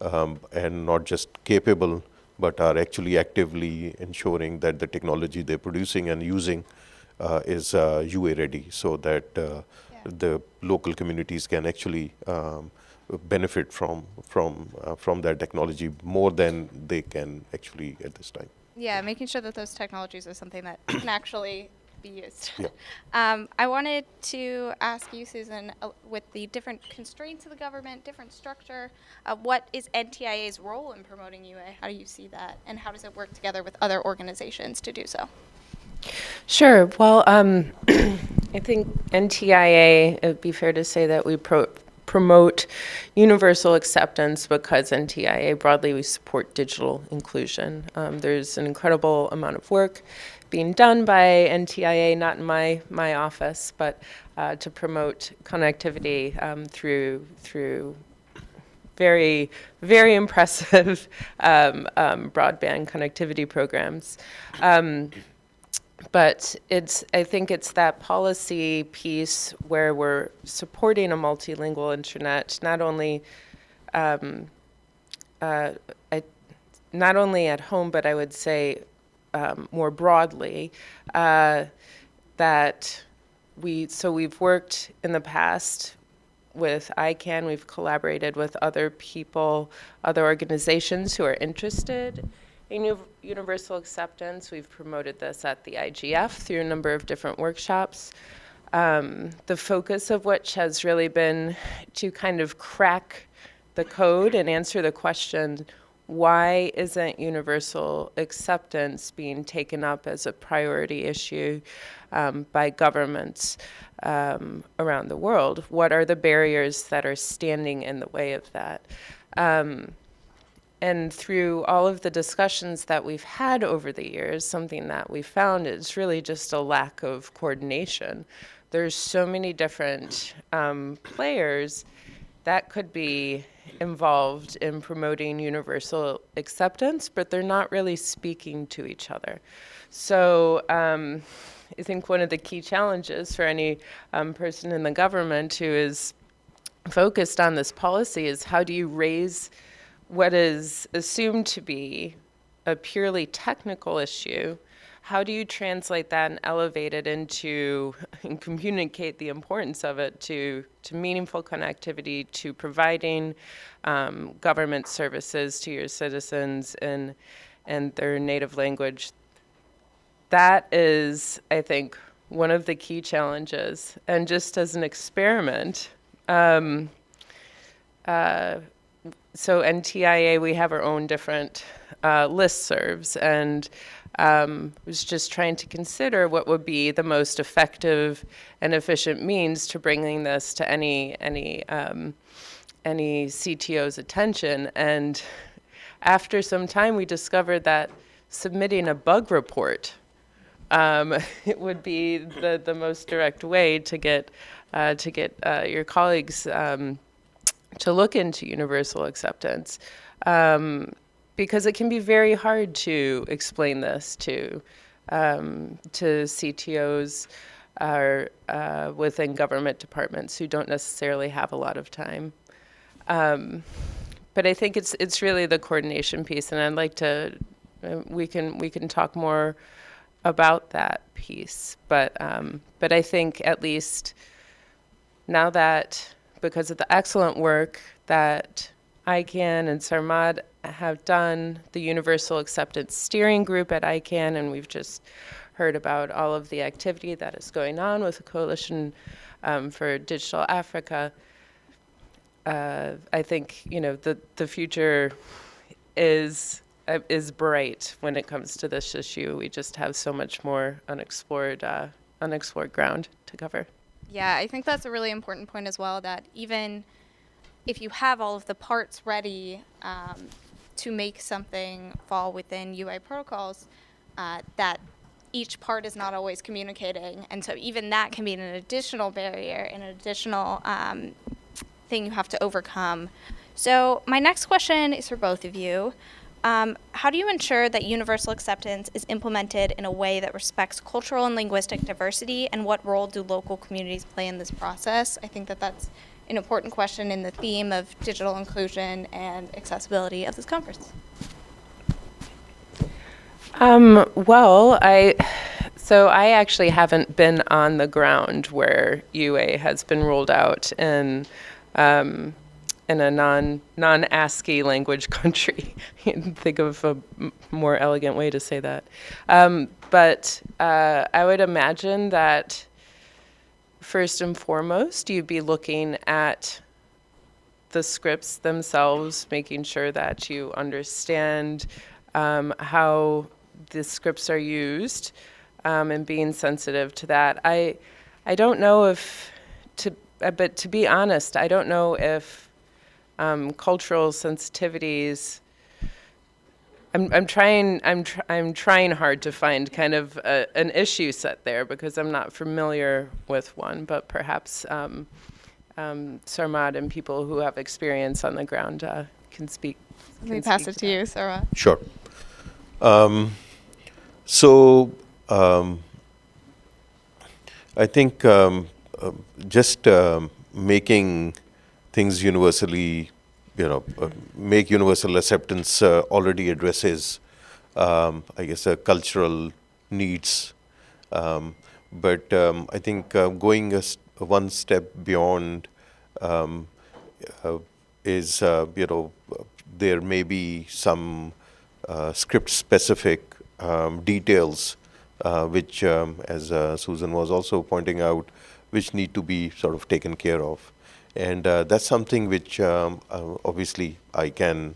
and not just capable, but are actually actively ensuring that the technology they're producing and using is UA ready, so that the local communities can actually benefit from that technology more than they can actually at this time. Yeah, making sure that those technologies are something that can actually be used. Yeah. I wanted to ask you, Susan, with the different constraints of the government, different structure, what is NTIA's role in promoting UA? How do you see that? And how does it work together with other organizations to do so? Sure. Well, I think NTIA, it would be fair to say that we promote universal acceptance because NTIA broadly we support digital inclusion. There's an incredible amount of work being done by NTIA, not in my office, but to promote connectivity through very, very impressive broadband connectivity programs. But I think it's that policy piece where we're supporting a multilingual internet, not only at home, but I would say more broadly, that we've worked in the past with ICANN. We've collaborated with other people, other organizations who are interested in universal acceptance. We've promoted this at the IGF through a number of different workshops, the focus of which has really been to kind of crack the code and answer the question, why isn't universal acceptance being taken up as a priority issue by governments around the world? What are the barriers that are standing in the way of that? And through all of the discussions that we've had over the years, something that we found is really just a lack of coordination. There's so many different players that could be involved in promoting universal acceptance, but they're not really speaking to each other. So I think one of the key challenges for any person in the government who is focused on this policy is how do you raise what is assumed to be a purely technical issue? How do you translate that and elevate it into and communicate the importance of it to meaningful connectivity, to providing government services to your citizens in their native language? That is, I think, one of the key challenges. And just as an experiment, so NTIA, we have our own different listservs, and was just trying to consider what would be the most effective and efficient means to bringing this to any CTO's attention. And after some time, we discovered that submitting a bug report it would be the most direct way to get your colleagues to look into universal acceptance, because it can be very hard to explain this to CTOs or within government departments who don't necessarily have a lot of time. But I think it's really the coordination piece, and I'd like to we can talk more about that piece. But I think at least now that, because of the excellent work that ICANN and Sarmad have done, the Universal Acceptance Steering Group at ICANN, and we've just heard about all of the activity that is going on with the Coalition for Digital Africa, I think the future is bright when it comes to this issue. We just have so much more unexplored ground to cover. Yeah, I think that's a really important point as well, that even if you have all of the parts ready to make something fall within UI protocols, that each part is not always communicating. And so even that can be an additional barrier, an additional thing you have to overcome. So my next question is for both of you. How do you ensure that universal acceptance is implemented in a way that respects cultural and linguistic diversity, and what role do local communities play in this process? I think that that's an important question in the theme of digital inclusion and accessibility of this conference. Well, I actually haven't been on the ground where UA has been rolled out in a non-ASCII language country. Think of a more elegant way to say that. But I would imagine that first and foremost, you'd be looking at the scripts themselves, making sure that you understand how the scripts are used, and being sensitive to that. I don't know but to be honest, I don't know if cultural sensitivities. I'm trying hard to find kind of an issue set there, because I'm not familiar with one. But perhaps Sarmad and people who have experience on the ground can speak. Let me pass it to you, Sarmad. Sure. I think just making things universally, make universal acceptance already addresses, I guess, cultural needs. But I think going one step beyond is, there may be some script-specific details which, as Susan was also pointing out, which need to be sort of taken care of. And that's something which obviously ICANN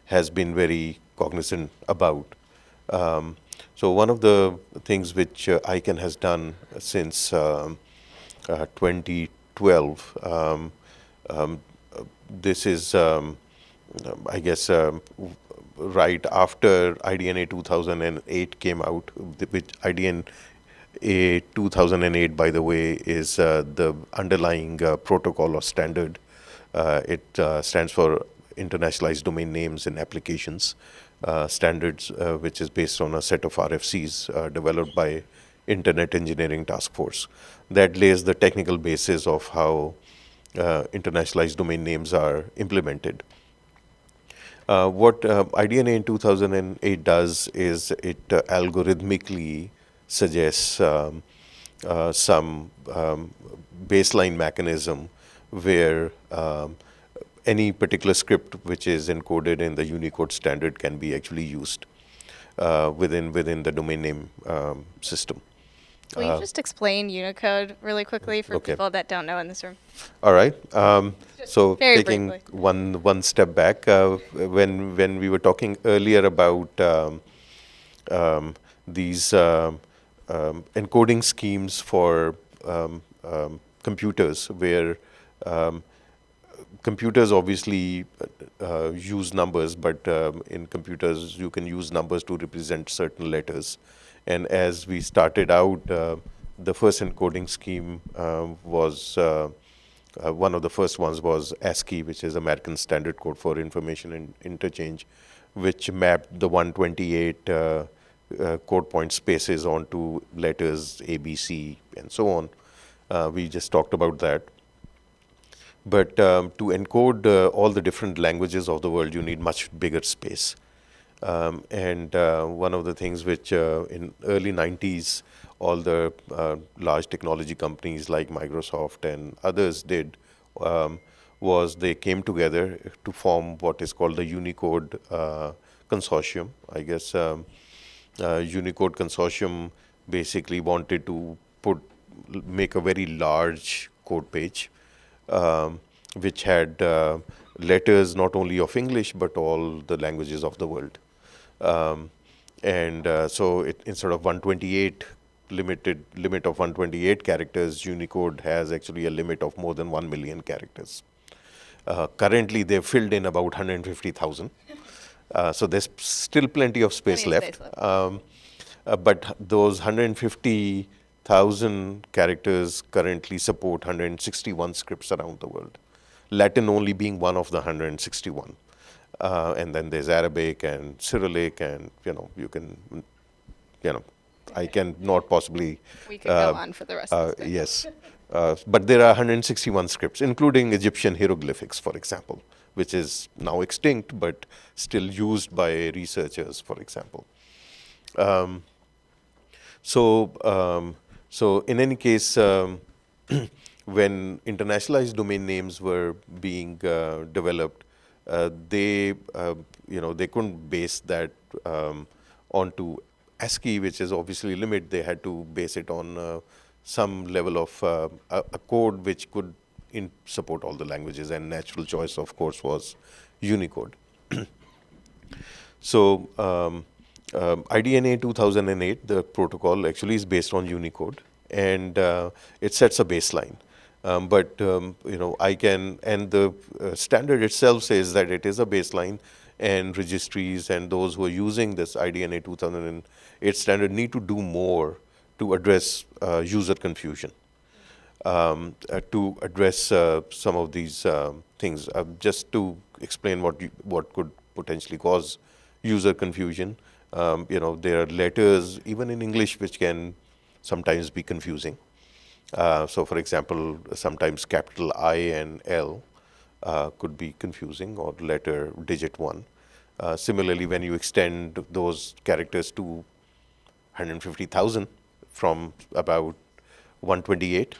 has been very cognizant about. So one of the things which ICANN has done since 2012, this is, I guess, right after IDNA 2008 came out, which IDNA 2008, by the way, is the underlying protocol or standard It stands for Internationalized Domain Names and Applications Standards, which is based on a set of RFCs developed by Internet Engineering Task Force. That lays the technical basis of how internationalized domain names are implemented. What IDNA in 2008 does is it algorithmically suggests some baseline mechanism where any particular script which is encoded in the Unicode standard can be actually used within the domain name system. Will you just explain Unicode really quickly for Okay. people that don't know in this room? All right. So very taking briefly. one step back, when we were talking earlier about these encoding schemes for computers, where computers obviously use numbers, but in computers you can use numbers to represent certain letters. And as we started out, the first encoding scheme was one of the first ones was ASCII, which is American Standard Code for Information and Interchange, which mapped the 128 code point spaces onto letters A, B, C, and so on. We just talked about that. But to encode all the different languages of the world, you need much bigger space. And one of the things which in early 90s, all the large technology companies like Microsoft and others did was they came together to form what is called the Unicode Consortium. I guess Unicode Consortium basically wanted to make a very large code page which had letters not only of English but all the languages of the world. So instead of 128 limit of 128 characters, Unicode has actually a limit of more than 1 million characters. Currently, they've filled in about 150,000. So there's still plenty of space left. But those 150,000 characters currently support 161 scripts around the world. Latin only being one of the 161. And then there's Arabic and Cyrillic, and I can not possibly. We could go on for the rest of the day. Yes, but there are 161 scripts, including Egyptian hieroglyphics, for example, which is now extinct but still used by researchers, for example. So in any case, when internationalized domain names were being developed, they couldn't base that onto ASCII, which is obviously limit. They had to base it on some level of a code which could support all the languages, and natural choice, of course, was Unicode. So IDNA 2008, the protocol actually is based on Unicode, and it sets a baseline. But ICANN and the standard itself says that it is a baseline, and registries and those who are using this IDNA 2008 standard need to do more to address user confusion, to address some of these things. Just to explain what could potentially cause user confusion, there are letters, even in English, which can sometimes be confusing. So, for example, sometimes capital I and L could be confusing, or letter digit 1. Similarly, when you extend those characters to 150,000 from about 128,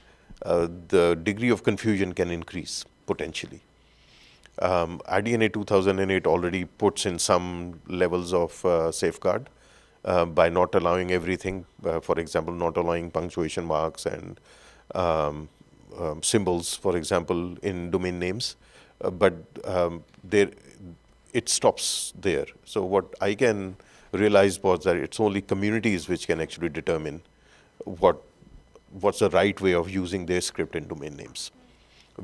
the degree of confusion can increase potentially. IDNA 2008 already puts in some levels of safeguard by not allowing everything, for example, not allowing punctuation marks and symbols, for example, in domain names, but it stops there. So what I can realize was that it's only communities which can actually determine what's the right way of using their script in domain names.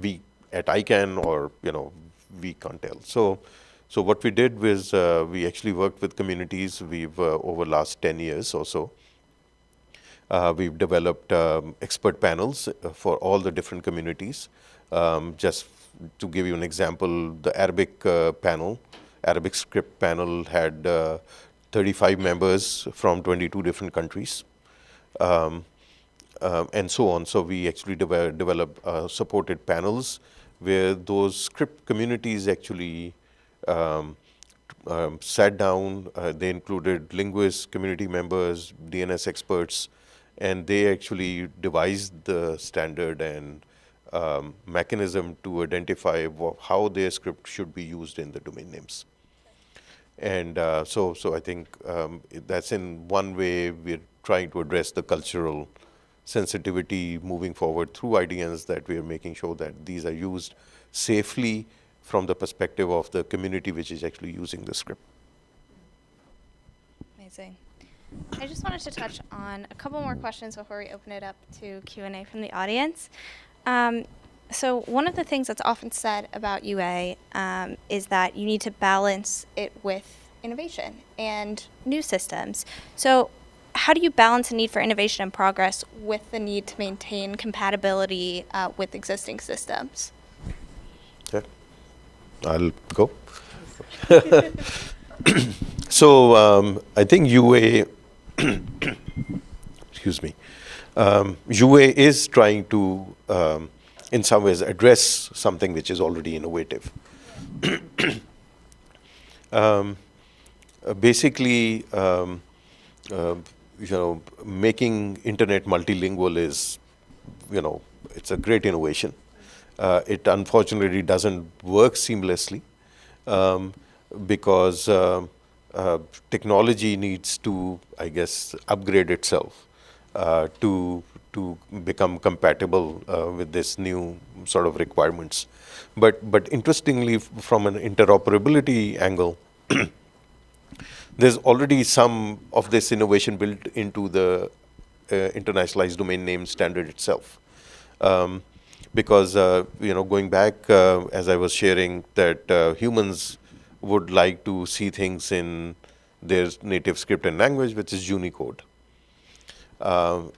We at ICANN, or we can't tell. So what we did was we actually worked with communities. We've over the last 10 years or so, we've developed expert panels for all the different communities, just to give you an example, the Arabic script panel had 35 members from 22 different countries, and so on. So we actually develop supported panels where those script communities actually sat down. They included linguists, community members, DNS experts, and they actually devised the standard and mechanism to identify how their script should be used in the domain names. And so I think that's in one way we're trying to address the cultural sensitivity moving forward through IDNs, that we are making sure that these are used safely from the perspective of the community which is actually using the script. Amazing. I just wanted to touch on a couple more questions before we open it up to Q&A from the audience. So one of the things that's often said about UA is that you need to balance it with innovation and new systems. So how do you balance the need for innovation and progress with the need to maintain compatibility with existing systems? Okay, I'll go. So I think UA, excuse me, UA is trying to, in some ways, address something which is already innovative. Basically, making internet multilingual is, it's a great innovation. It unfortunately doesn't work seamlessly because technology needs to, I guess, upgrade itself to become compatible with this new sort of requirements. But interestingly, from an interoperability angle, there's already some of this innovation built into the internationalized domain name standard itself. Because, going back, as I was sharing, that humans would like to see things in their native script and language, which is Unicode.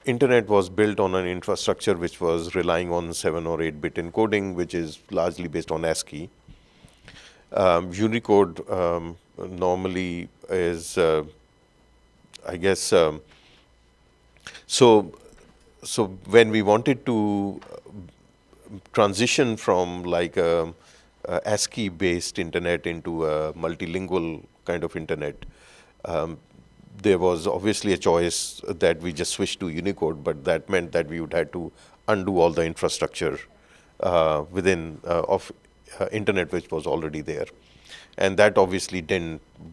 Internet was built on an infrastructure which was relying on 7 or 8-bit encoding, which is largely based on ASCII. Unicode normally is, I guess, so when we wanted to transition from like a ASCII-based internet into a multilingual kind of internet, there was obviously a choice that we just switched to Unicode, but that meant that we would have to undo all the infrastructure within of internet which was already there. And that obviously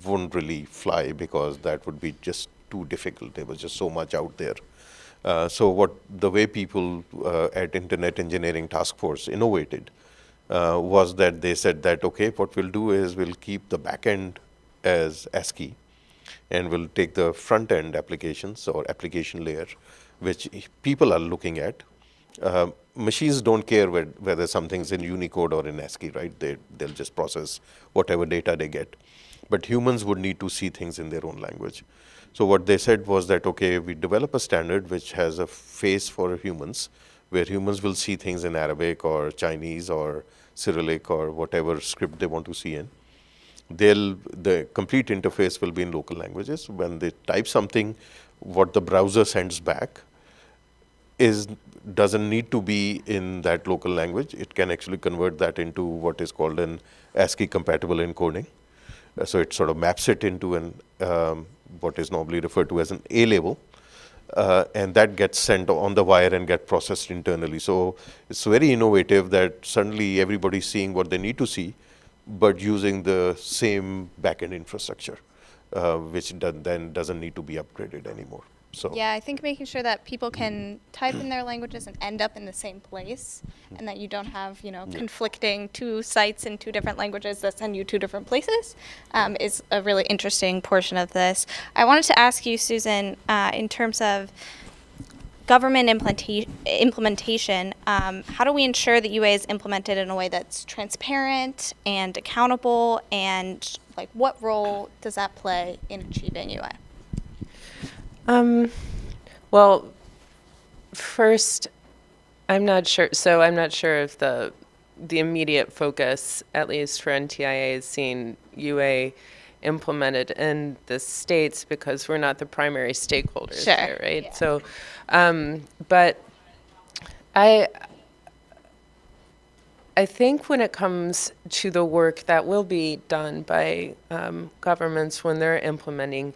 wouldn't really fly because that would be just too difficult. There was just so much out there. So the way people at Internet Engineering Task Force innovated was that they said that, okay, what we'll do is we'll keep the back end as ASCII, and we'll take the front end applications or application layer, which people are looking at. Machines don't care whether something's in Unicode or in ASCII, right? They'll just process whatever data they get. But humans would need to see things in their own language. So what they said was that, okay, we develop a standard which has a face for humans, where humans will see things in Arabic or Chinese or Cyrillic or whatever script they want to see in. The complete interface will be in local languages. When they type something, what the browser sends back doesn't need to be in that local language. It can actually convert that into what is called an ASCII compatible encoding. So it sort of maps it into what is normally referred to as an A label, and that gets sent on the wire and get processed internally. So it's very innovative that suddenly everybody's seeing what they need to see, but using the same backend infrastructure, which then doesn't need to be upgraded anymore. So yeah, I think making sure that people can type in their languages and end up in the same place, and that you don't have, conflicting 2 sites in 2 different languages that send you 2 different places, is a really interesting portion of this. I wanted to ask you, Susan, in terms of government implementation, how do we ensure that UA is implemented in a way that's transparent and accountable, and what role does that play in achieving UA? Well, first, I'm not sure. So I'm not sure if the the immediate focus, at least for NTIA, is seeing UA implemented in the states because we're not the primary stakeholders Sure. there, right? Yeah. So, but I think when it comes to the work that will be done by governments when they're implementing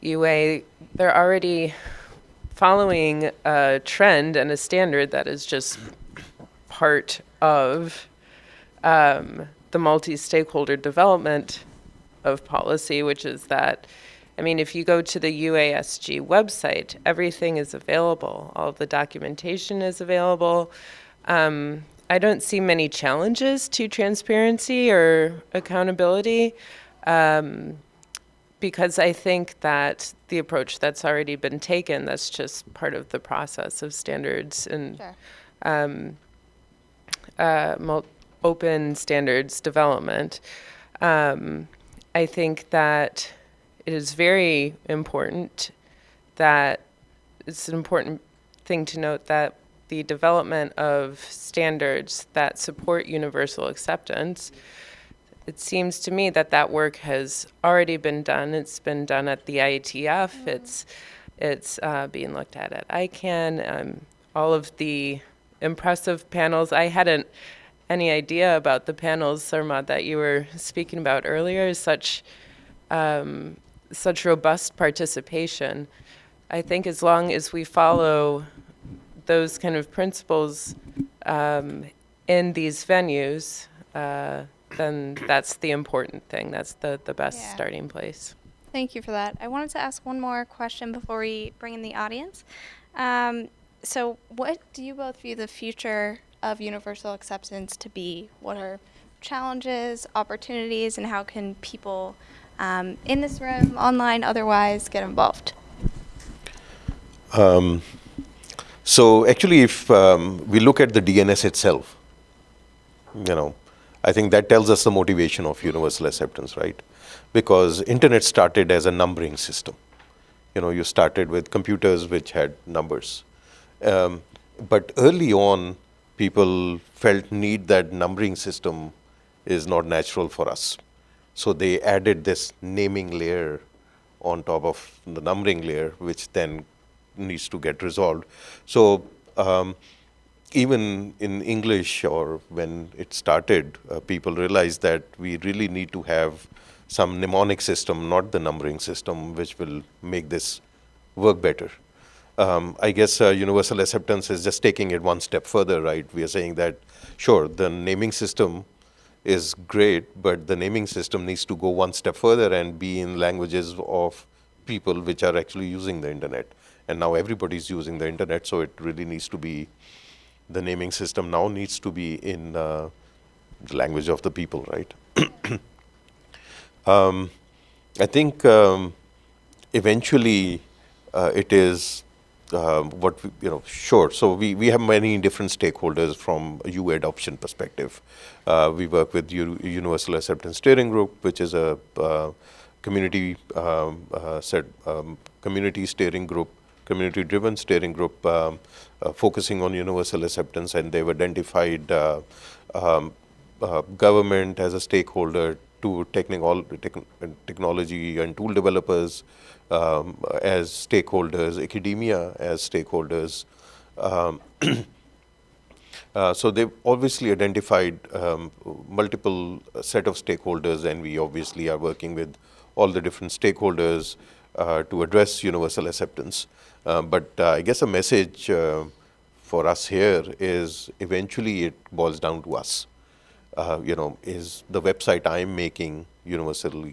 UA, they're already following a trend and a standard that is just part of the multi-stakeholder development of policy, which is that, I mean, if you go to the UASG website, everything is available. All of the documentation is available. I don't see many challenges to transparency or accountability because I think that the approach that's already been taken, that's just part of the process of standards and open standards development. I think that it is very important that it's an important thing to note that the development of standards that support universal acceptance, it seems to me that that work has already been done. It's been done at the IETF. It's being looked at ICANN. All of the impressive panels. I hadn't any idea about the panels, Sarmad, that you were speaking about earlier. Such robust participation. I think as long as we follow those kind of principles in these venues, then that's the important thing. That's the best starting place. Thank you for that. I wanted to ask one more question before we bring in the audience. So what do you both view the future of universal acceptance to be? What are challenges, opportunities, and how can people in this room, online, otherwise, get involved? So actually, if we look at the DNS itself, I think that tells us the motivation of universal acceptance, right? Because internet started as a numbering system. You started with computers which had numbers. But early on, people felt need that numbering system is not natural for us. So they added this naming layer on top of the numbering layer, which then needs to get resolved. So even in English, or when it started, people realized that we really need to have some mnemonic system, not the numbering system, which will make this work better. I guess universal acceptance is just taking it one step further, right? We are saying that, sure, the naming system is great, but the naming system needs to go one step further and be in languages of people which are actually using the internet. And now everybody's using the internet, so it really needs to be, the naming system now needs to be in the language of the people, right? I think eventually it is what sure. So we have many different stakeholders from a UA adoption perspective. We work with Universal Acceptance Steering Group, which is a community steering group, community-driven steering group, focusing on universal acceptance, and they've identified government as a stakeholder, to technology and tool developers as stakeholders, academia as stakeholders. So they've obviously identified multiple set of stakeholders, and we obviously are working with all the different stakeholders to address universal acceptance. But I guess a message for us here is eventually it boils down to us. Is the website I'm making universal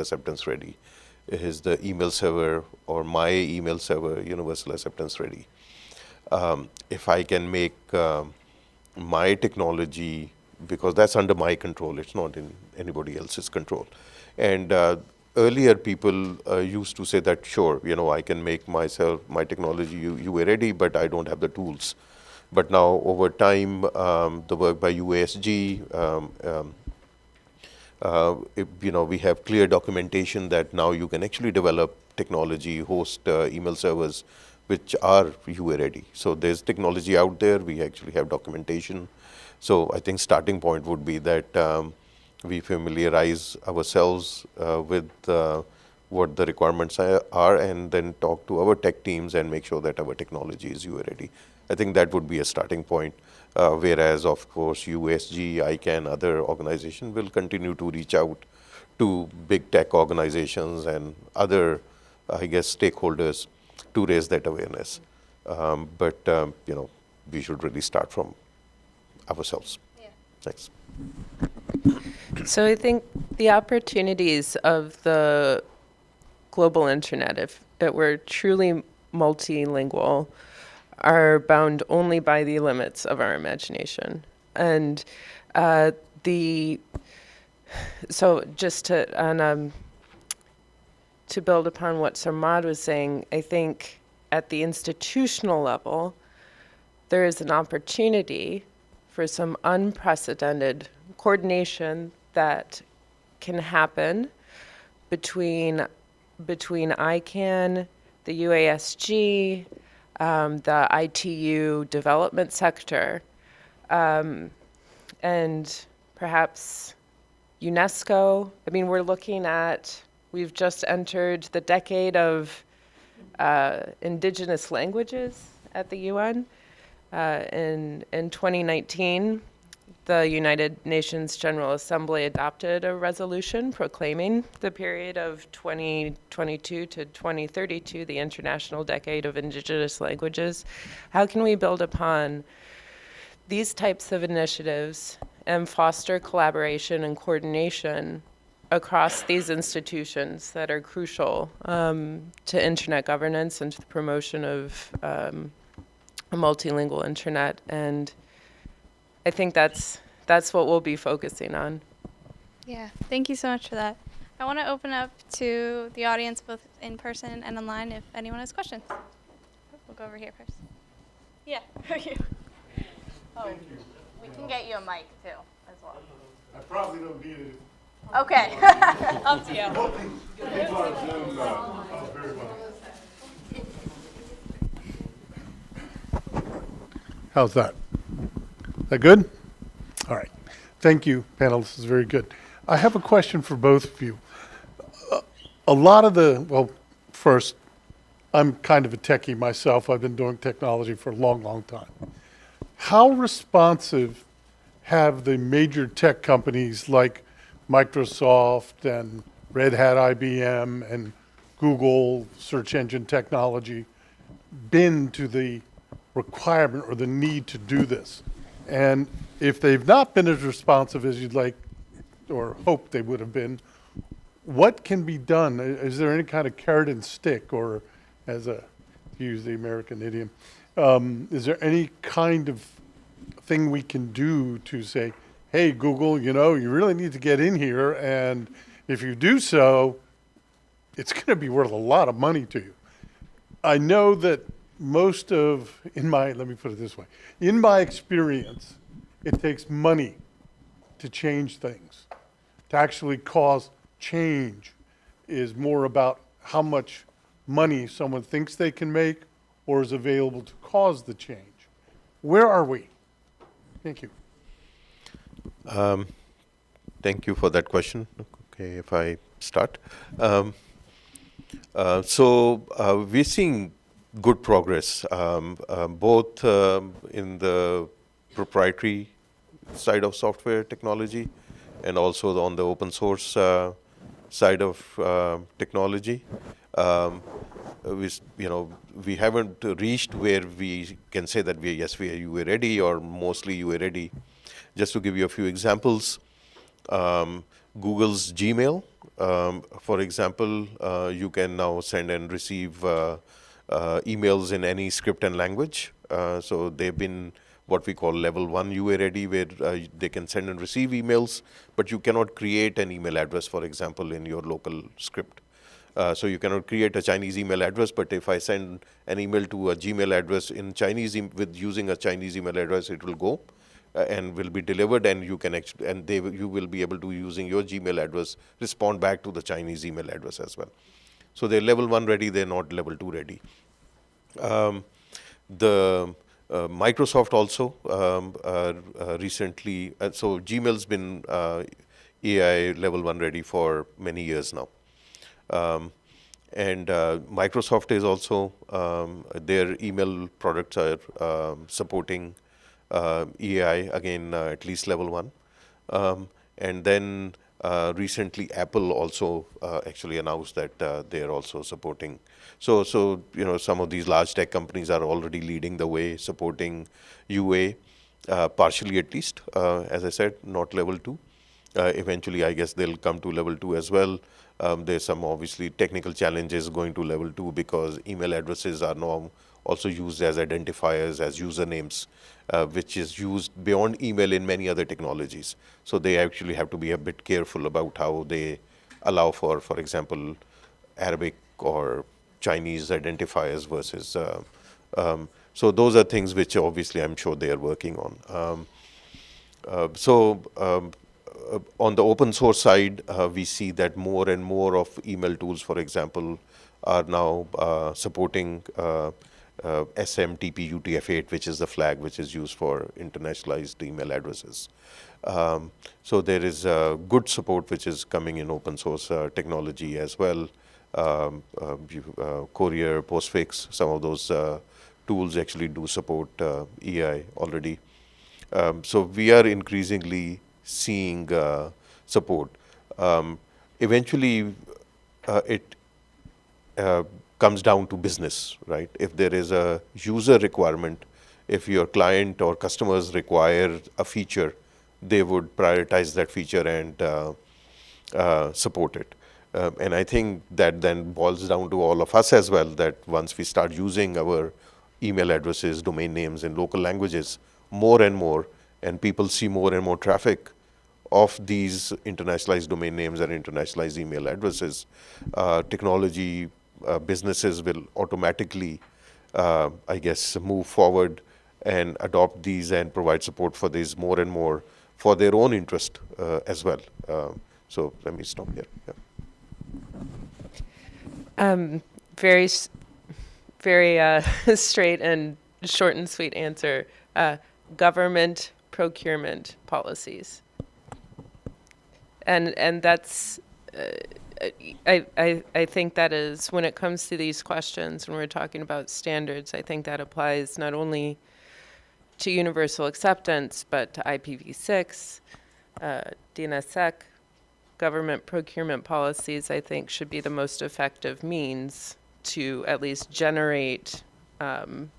acceptance ready? Is the email server or my email server universal acceptance ready? If I can make my technology, because that's under my control, it's not in anybody else's control. And earlier people used to say that, sure, I can make my technology UA ready, but I don't have the tools. But now, over time, the work by UASG, we have clear documentation that now you can actually develop technology, host email servers, which are UA ready. So there's technology out there. We actually have documentation. So I think starting point would be that we familiarize ourselves with what the requirements are, and then talk to our tech teams and make sure that our technology is UA ready. I think that would be a starting point. Whereas, of course, USG, ICANN, other organizations will continue to reach out to big tech organizations and other, I guess, stakeholders to raise that awareness. But we should really start from ourselves. Yeah. Thanks. So I think the opportunities of the global internet, if it were truly multilingual, are bound only by the limits of our imagination. And so just to build upon what Sarmad was saying, I think at the institutional level, there is an opportunity for some unprecedented coordination that can happen between ICANN, the UASG, the ITU development sector, and perhaps UNESCO. I mean, we've just entered the decade of indigenous languages at the UN. In 2019, the United Nations General Assembly adopted a resolution proclaiming the period of 2022 to 2032, the International Decade of Indigenous Languages. How can we build upon these types of initiatives and foster collaboration and coordination across these institutions that are crucial to internet governance and to the promotion of a multilingual internet? And I think that's what we'll be focusing on. Yeah, thank you so much for that. I want to open up to the audience, both in person and online, if anyone has questions. We'll go over here first. Yeah, you. Oh, we can get you a mic too, as well. I probably don't need it. Okay, up to you. People are Zoom, very well. How's that? Is that good? All right. Thank you, panel. This is very good. I have a question for both of you. First, I'm kind of a techie myself. I've been doing technology for a long, long time. How responsive have the major tech companies like Microsoft and Red Hat IBM and Google search engine technology been to the requirement or the need to do this? And if they've not been as responsive as you'd like or hope they would have been, what can be done? Is there any kind of carrot and stick, or to use the American idiom, is there any kind of thing we can do to say, hey, Google, you really need to get in here, and if you do so, it's going to be worth a lot of money to you. I know that let me put it this way, in my experience, it takes money to change things. To actually cause change is more about how much money someone thinks they can make or is available to cause the change. Where are we? Thank you. Thank you for that question. Okay, if I start. We're seeing good progress, both in the proprietary side of software technology and also on the open source side of technology. We haven't reached where we can say that we are UA ready or mostly UA ready. Just to give you a few examples, Google's Gmail, for example, you can now send and receive emails in any script and language. So they've been what we call level 1 UA ready, where they can send and receive emails, but you cannot create an email address, for example, in your local script. So you cannot create a Chinese email address, but if I send an email to a Gmail address in Chinese using a Chinese email address, it will go and will be delivered, and you can you will be able to, using your Gmail address, respond back to the Chinese email address as well. So they're level 1 ready, they're not level 2 ready. The Microsoft also recently, so Gmail's been AI level 1 ready for many years now. And Microsoft is also, their email products are supporting AI, again, at least level 1. And then recently Apple also actually announced that they are also supporting. So some of these large tech companies are already leading the way, supporting UA, partially at least, as I said, not level 2. Eventually, I guess they'll come to level 2 as well. There's some obviously technical challenges going to level 2 because email addresses are now also used as identifiers, as usernames, which is used beyond email in many other technologies. So they actually have to be a bit careful about how they allow for example, Arabic or Chinese identifiers versus. So those are things which obviously I'm sure they are working on. On the open source side, we see that more and more of email tools, for example, are now supporting SMTP UTF-8, which is the flag which is used for internationalized email addresses. So there is good support which is coming in open source technology as well. Courier, Postfix, some of those tools actually do support EI already. So we are increasingly seeing support. Eventually, it comes down to business, right? If there is a user requirement, if your client or customers require a feature, they would prioritize that feature and support it. And I think that then boils down to all of us as well, that once we start using our email addresses, domain names in local languages more and more, and people see more and more traffic of these internationalized domain names and internationalized email addresses, technology businesses will automatically, I guess, move forward and adopt these and provide support for these more and more for their own interest as well. So let me stop here. Yeah. Very straight and short and sweet answer. Government procurement policies. And that's, I think that is, when it comes to these questions, when we're talking about standards, I think that applies not only to universal acceptance, but to IPv6, DNSSEC. Government procurement policies, I think, should be the most effective means to at least generate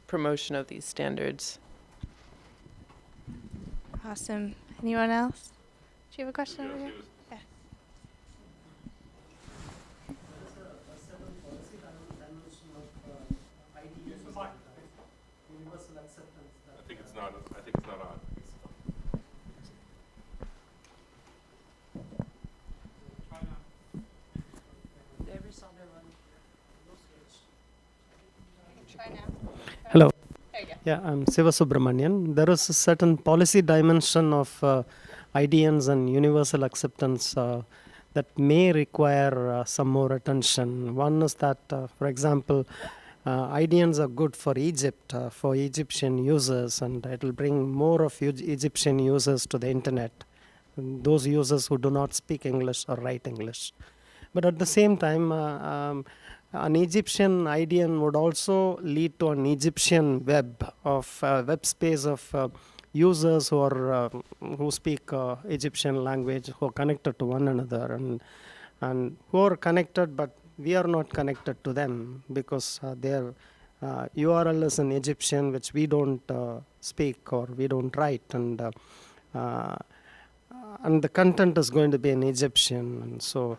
promotion of these standards. Awesome. Anyone else? Do you have a question over here? Yeah. I think it's not on. Hello. Yeah, I'm Siva Subramanian. There is a certain policy dimension of IDNs and universal acceptance that may require some more attention. One is that, for example, IDNs are good for Egypt, for Egyptian users, and it will bring more of Egyptian users to the internet, those users who do not speak English or write English. But at the same time, an Egyptian IDN would also lead to an Egyptian web space of users who are who speak Egyptian language, who are connected to one another, and who are connected, but we are not connected to them because their URL is in Egyptian, which we don't speak or we don't write, and the content is going to be in Egyptian, and so.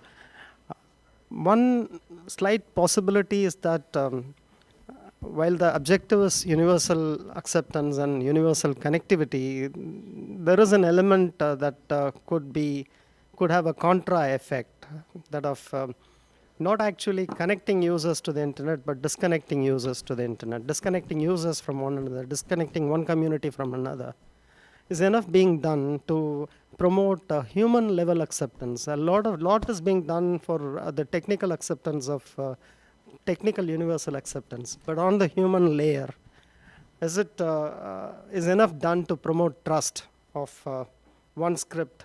One slight possibility is that while the objective is universal acceptance and universal connectivity, there is an element that could have a contra effect, that of not actually connecting users to the internet, but disconnecting users to the internet, disconnecting users from one another, disconnecting one community from another. Is enough being done to promote human level acceptance. A lot is being done for the technical acceptance of technical universal acceptance, but on the human layer, is enough done to promote trust of one script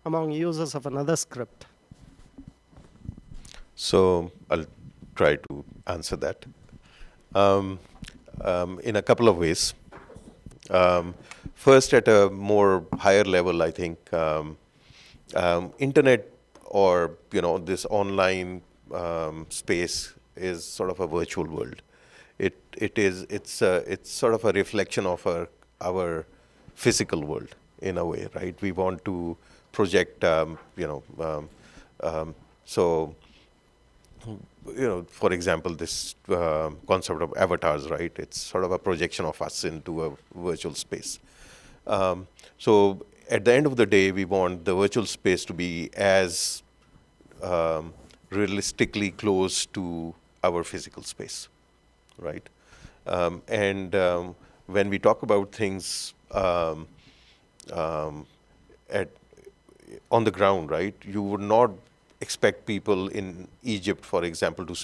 among users of another script? So I'll try to answer that in a couple of ways. First, at a more higher level, I think internet or this online space is sort of a virtual world. It's sort of a reflection of our physical world in a way, right? We want to project, so. For example, this concept of avatars, right? It's sort of a projection of us into a virtual space. So at the end of the day, we want the virtual space to be as realistically close to our physical space, right? When we talk about things on the ground, right? You would not expect people in Egypt, for example, to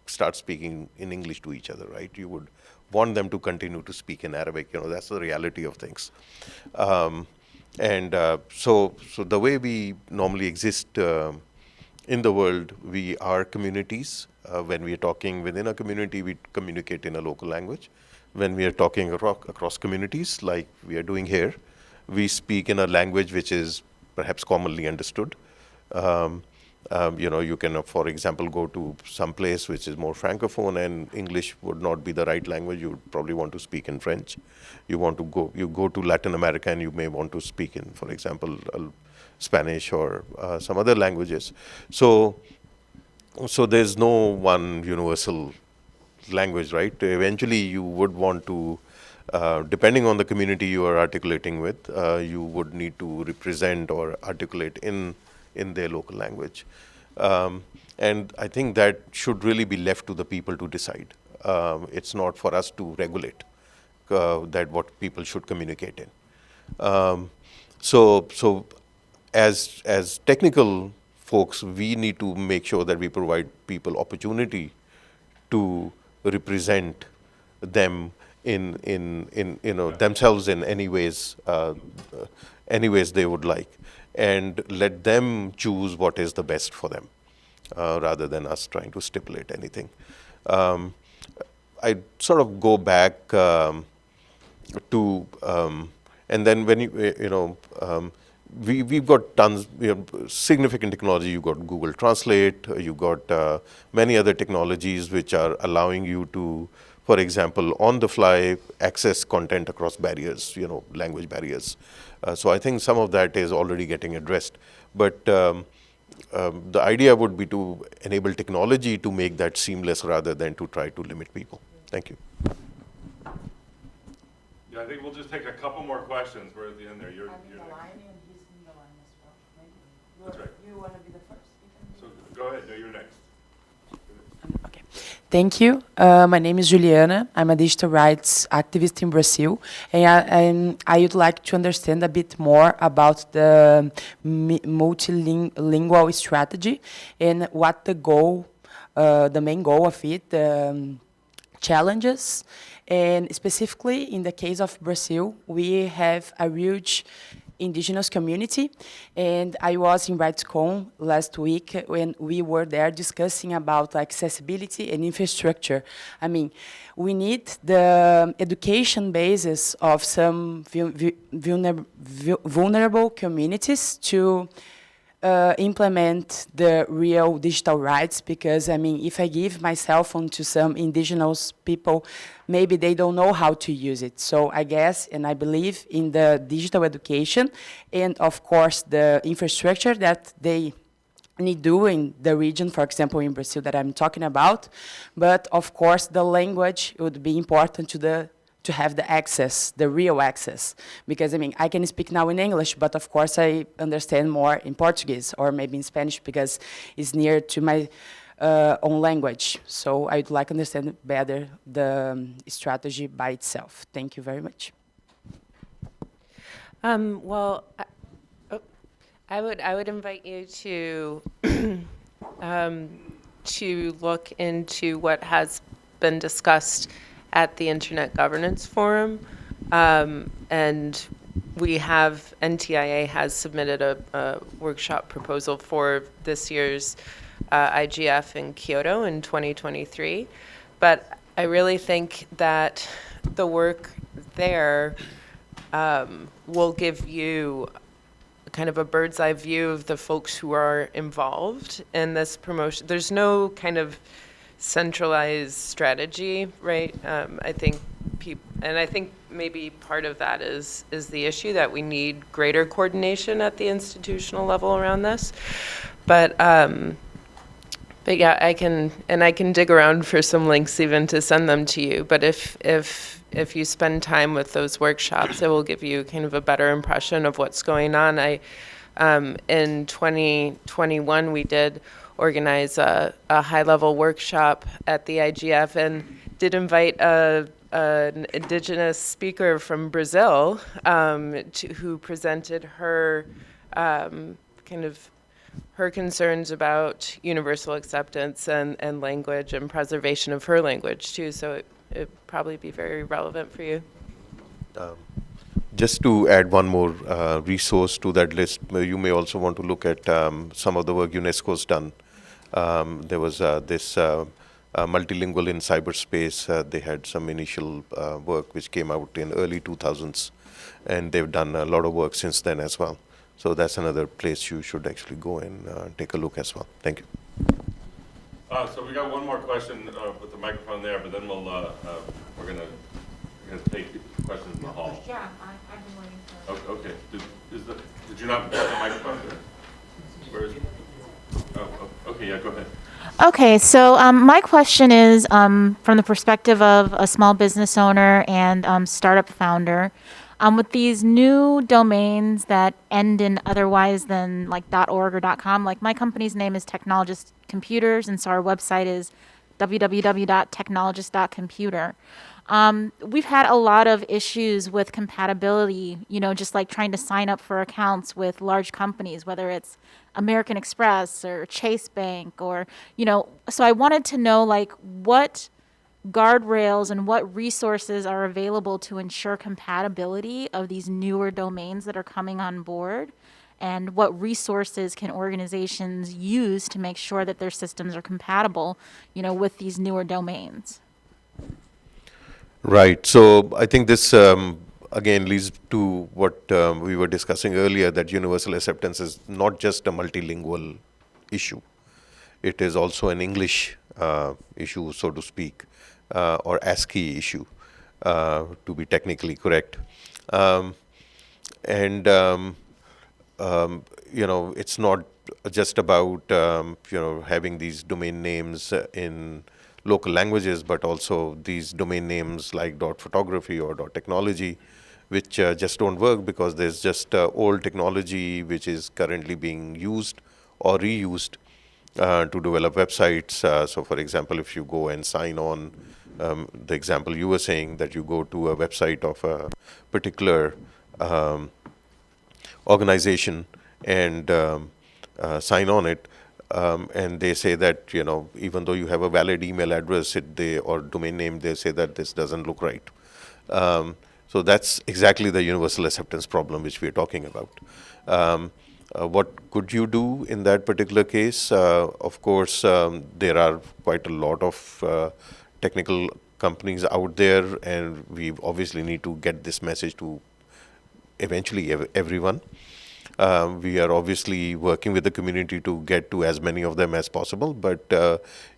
start speaking in English to each other, right? You would want them to continue to speak in Arabic. That's the reality of things. So the way we normally exist in the world, we are communities. When we are talking within a community, we communicate in a local language. When we are talking across communities, like we are doing here, we speak in a language which is perhaps commonly understood. You can, for example, go to some place which is more francophone and English would not be the right language. You would probably want to speak in French. You go to Latin America and you may want to speak in, for example, Spanish or some other languages. So there's no one universal language, right? Eventually you would want to, depending on the community you are articulating with, you would need to represent or articulate in their local language. And I think that should really be left to the people to decide. It's not for us to regulate that what people should communicate in. So as technical folks, we need to make sure that we provide people opportunity to represent them in themselves in any ways they would like, and let them choose what is the best for them, rather than us trying to stipulate anything. I sort of go back to, and then when we've got tons, significant technology. You've got Google Translate, you've got many other technologies which are allowing you to, for example, on the fly, access content across barriers, language barriers. So I think some of that is already getting addressed. But the idea would be to enable technology to make that seamless rather than to try to limit people. Thank you. Yeah, I think we'll just take a couple more questions. We're at the end there. You're I'm in the line and he's in the line as well. Maybe. That's right. You want to be the first? So go ahead. No, you're next. Okay. Thank you. My name is Juliana. I'm a digital rights activist in Brazil, and I would like to understand a bit more about the multilingual strategy and what the goal, the main goal of it, challenges, and specifically in the case of Brazil, we have a huge indigenous community, and I was in RightsCon last week when we were there discussing about accessibility and infrastructure. I mean, we need the education basis of some vulnerable communities to implement the real digital rights, because I mean, if I give my cell phone to some indigenous people, maybe they don't know how to use it. So I guess, and I believe in the digital education and of course the infrastructure that they need do in the region, for example, in Brazil that I'm talking about. But of course the language would be important to have the access, the real access. Because I mean, I can speak now in English, but of course I understand more in Portuguese or maybe in Spanish because it's near to my own language. So I'd like to understand better the strategy by itself. Thank you very much. Well, I would invite you to to look into what has been discussed at the Internet Governance Forum. And NTIA has submitted a workshop proposal for this year's IGF in Kyoto in 2023. But I really think that the work there will give you kind of a bird's eye view of the folks who are involved in this promotion. There's no kind of centralized strategy, right? I think maybe part of that is the issue that we need greater coordination at the institutional level around this. But yeah, I can dig around for some links even to send them to you. But if you spend time with those workshops, it will give you kind of a better impression of what's going on. In 2021, we did organize a high-level workshop at the IGF and did invite an indigenous speaker from Brazil who presented her her concerns about universal acceptance and language and preservation of her language too. So it'd probably be very relevant for you. Just to add one more resource to that list, you may also want to look at some of the work UNESCO's done. There was this multilingual in cyberspace. They had some initial work which came out in early 2000s, and they've done a lot of work since then as well. So that's another place you should actually go and take a look as well. Thank you. So we got one more question with the microphone there, but then we're gonna take questions in the hall. Yeah, I've been waiting for. Okay. Did you not get the microphone there? Where is it? Oh, okay. Yeah, go ahead. Okay, so my question is from the perspective of a small business owner and startup founder. With these new domains that end in otherwise than like .org or .com, like my company's name is Technologist Computers, and so our website is www.technologist.computer. We've had a lot of issues with compatibility, just like trying to sign up for accounts with large companies, whether it's American Express or Chase Bank or, so I wanted to know like what guardrails and what resources are available to ensure compatibility of these newer domains that are coming on board, and what resources can organizations use to make sure that their systems are compatible, with these newer domains. Right. So I think this again leads to what we were discussing earlier, that universal acceptance is not just a multilingual issue. It is also an English issue, so to speak, or ASCII issue, to be technically correct. It's not just about having these domain names in local languages, but also these domain names like .photography or .technology, which just don't work because there's just old technology which is currently being used or reused to develop websites. So for example, if you go and sign on, the example you were saying, that you go to a website of a particular organization and sign on it, and they say that, even though you have a valid email address or domain name, they say that this doesn't look right. So that's exactly the universal acceptance problem which we're talking about. What could you do in that particular case? Of course, there are quite a lot of technical companies out there, and we obviously need to get this message to eventually everyone. We are obviously working with the community to get to as many of them as possible, but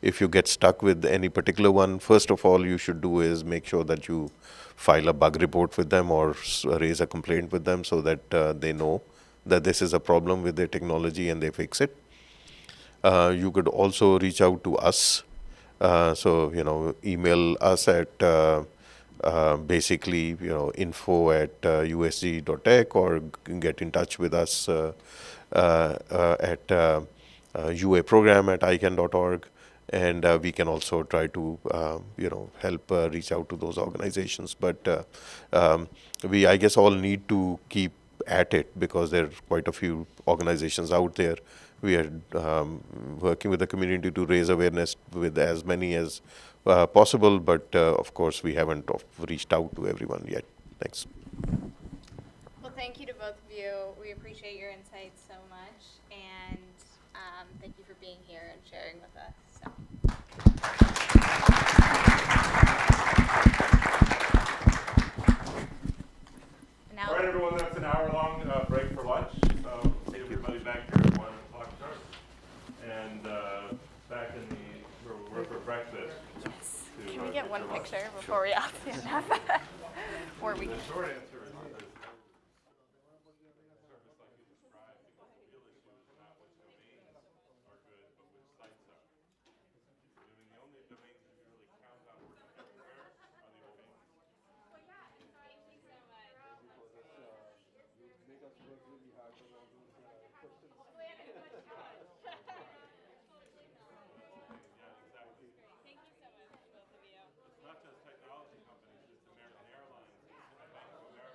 if you get stuck with any particular one, first of all, you should do is make sure that you file a bug report with them or raise a complaint with them so that they know that this is a problem with their technology and they fix it. You could also reach out to us. Email us at basically, info@usg.tech, or get in touch with us at UA program@ican.org, and we can also try to, help reach out to those organizations. But we, I guess, all need to keep at it because there are quite a few organizations out there. We are working with the community to raise awareness with as many as possible, but of course we haven't reached out to everyone yet. Thanks. Well, thank you to both of you. We appreciate your insights so much, and thank you for being here and sharing with us. So. All right, everyone, that's an hour-long break for lunch. See everybody back here at 1 o'clock sharp. And back in we're for breakfast. Yes. Can we get one picture before we all stand up? Or we The can. short answer is not just technology companies, it's American Airlines, it's Bank of America.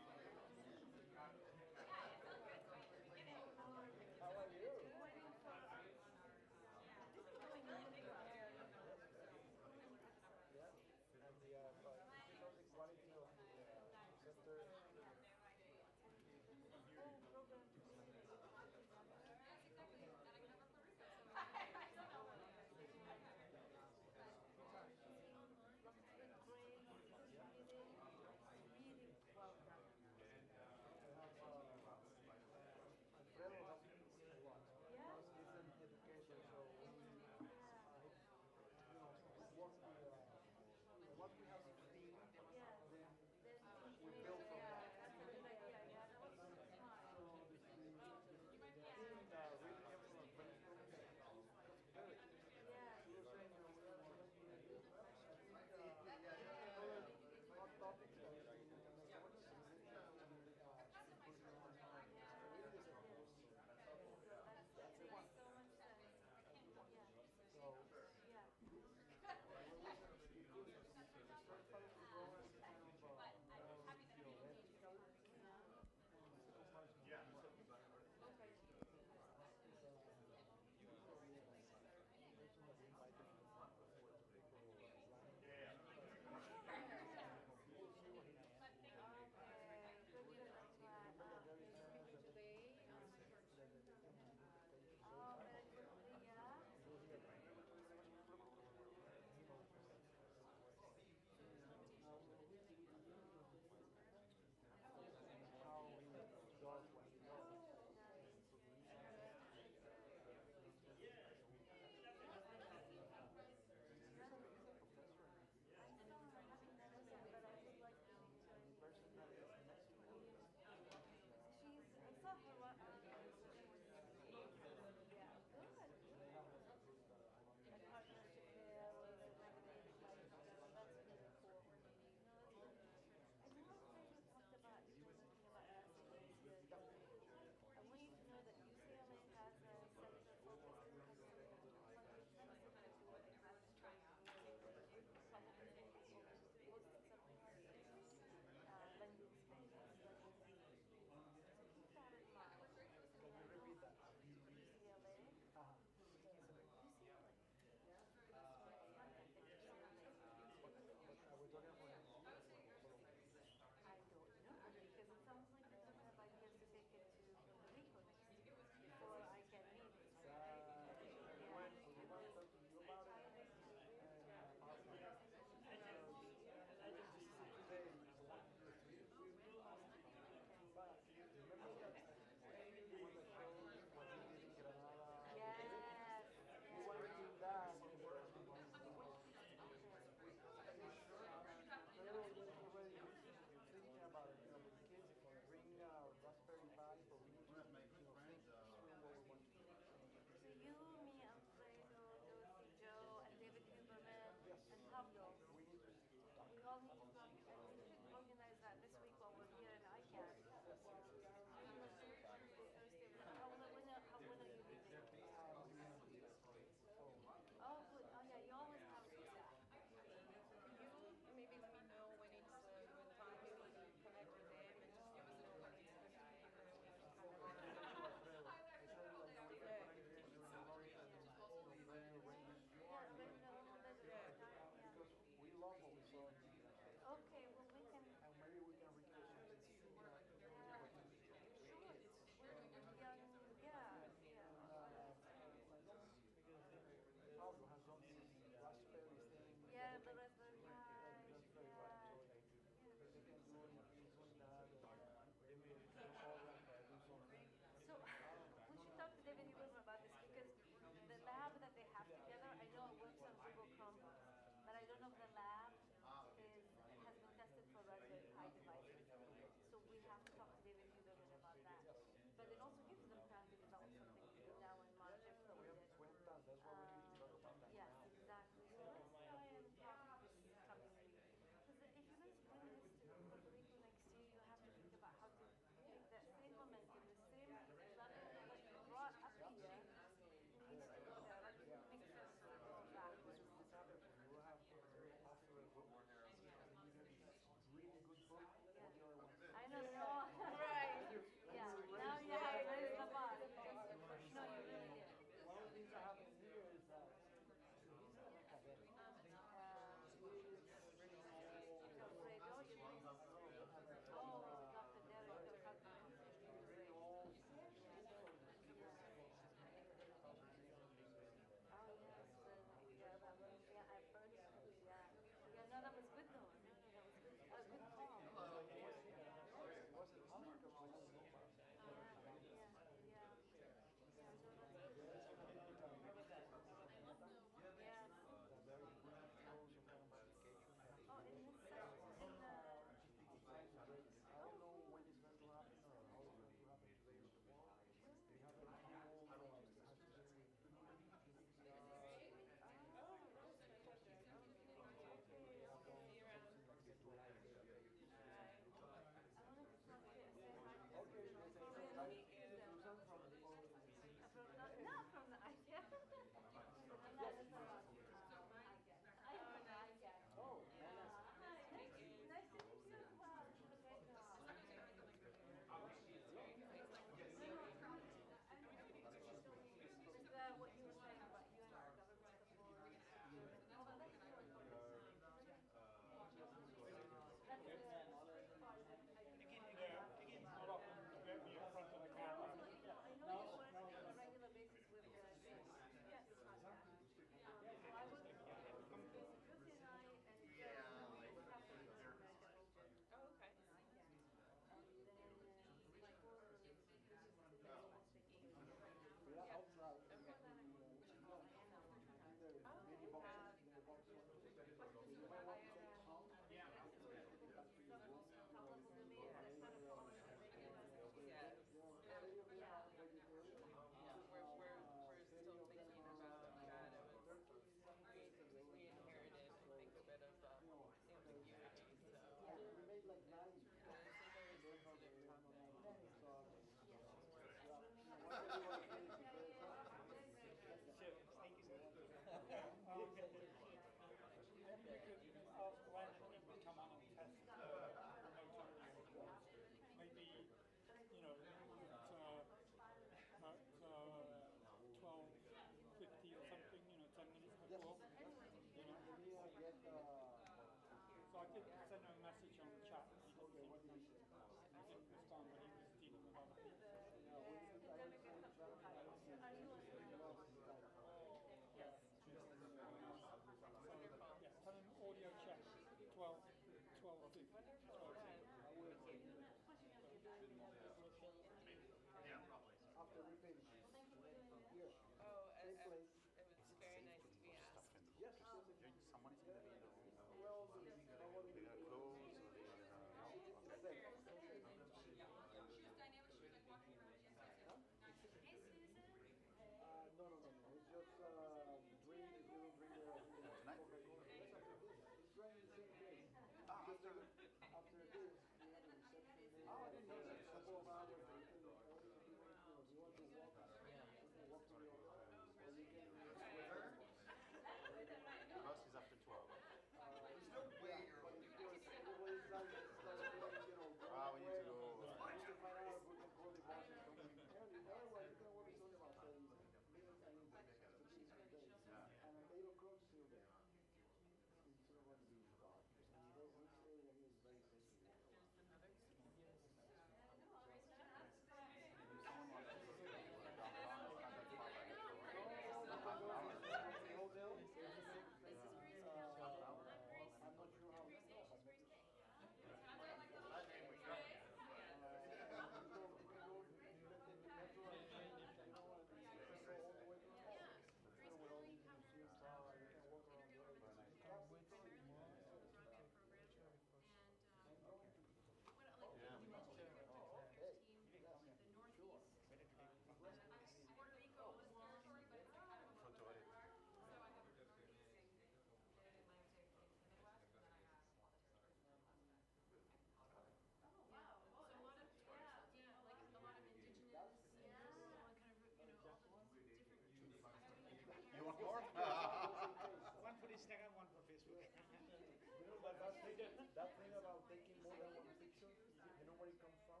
that thing about taking more than one picture, you know where it comes from?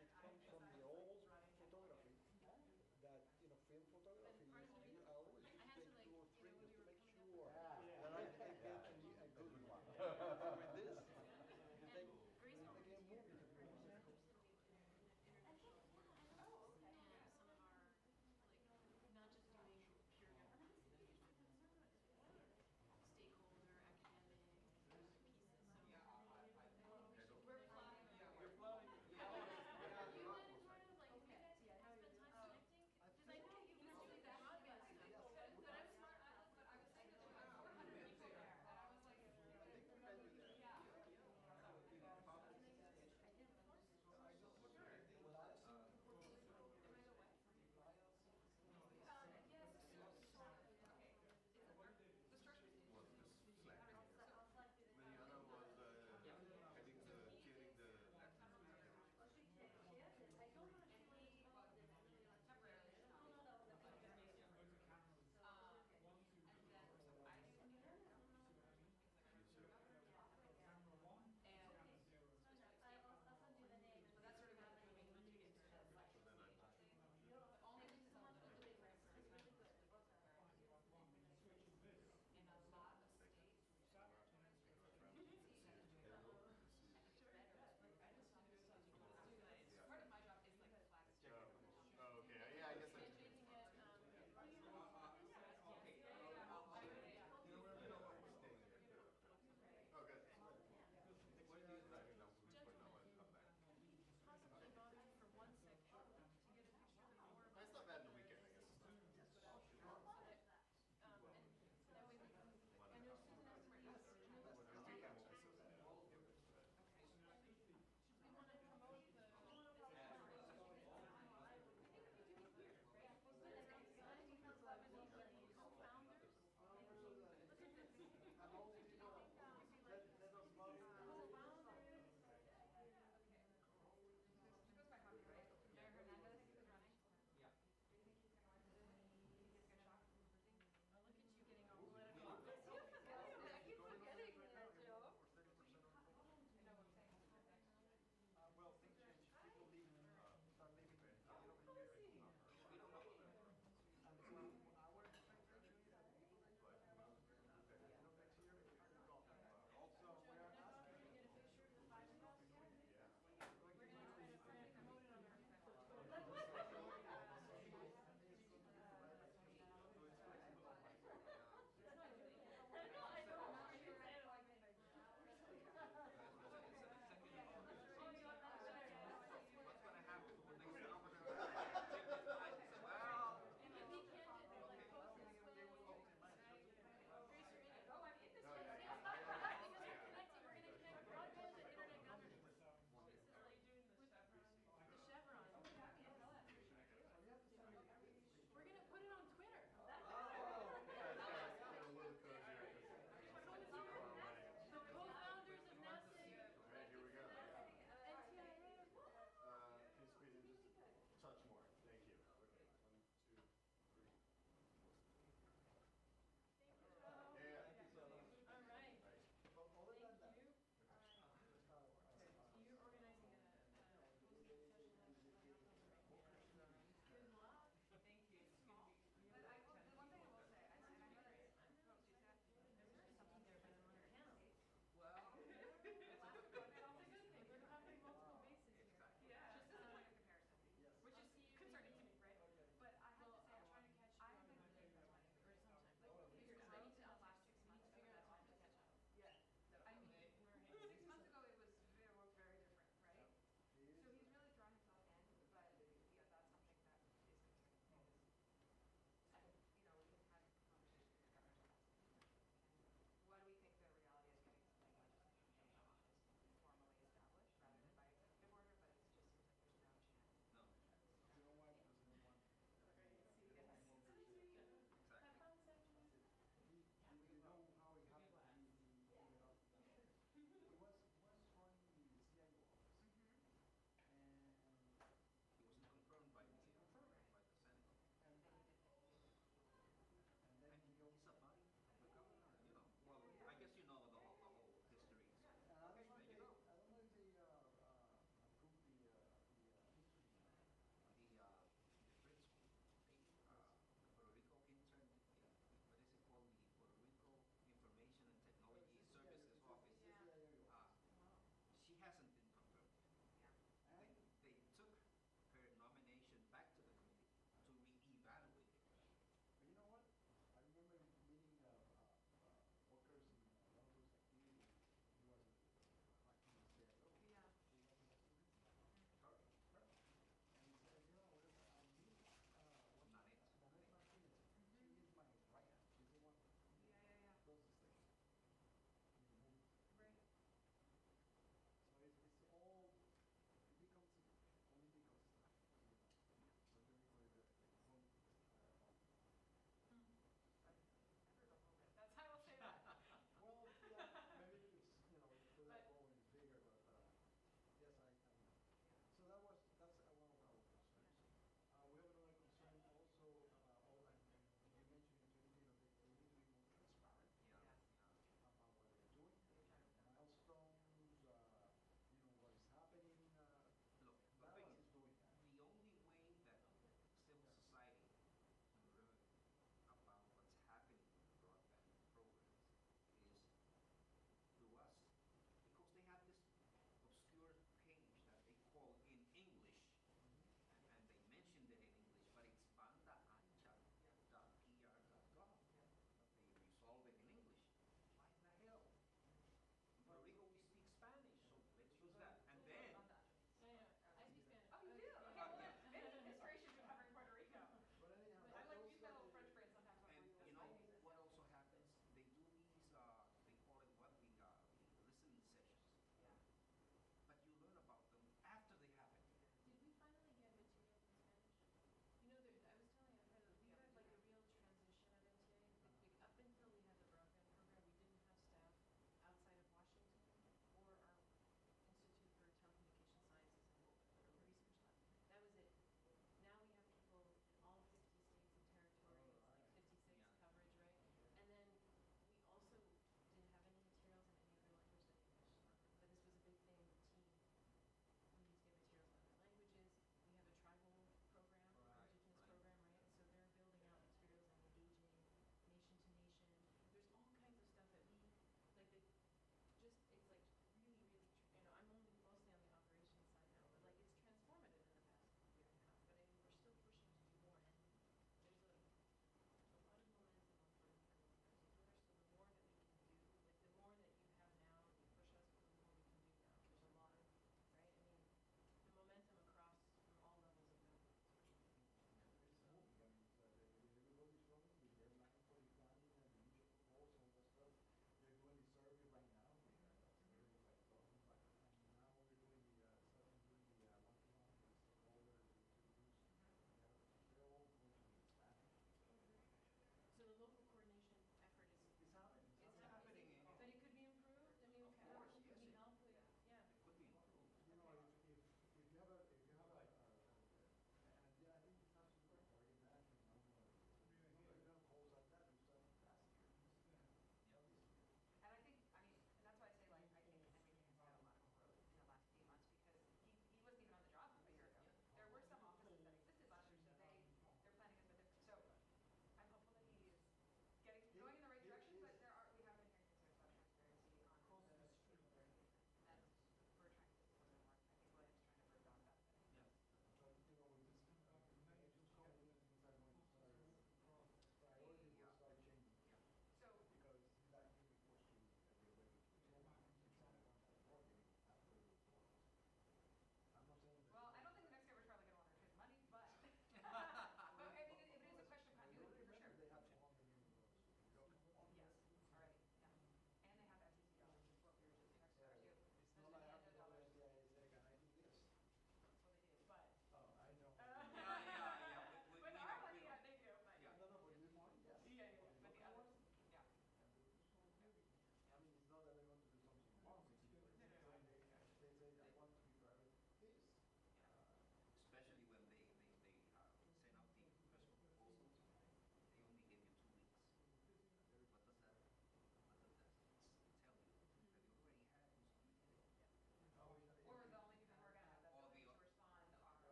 It comes from the old photography. That, film photography used to be, I always used to take 2 or 3 just to make sure that I could get a good one. With this, you take a movie. Some are like not just doing pure government, stakeholder, academic pieces. So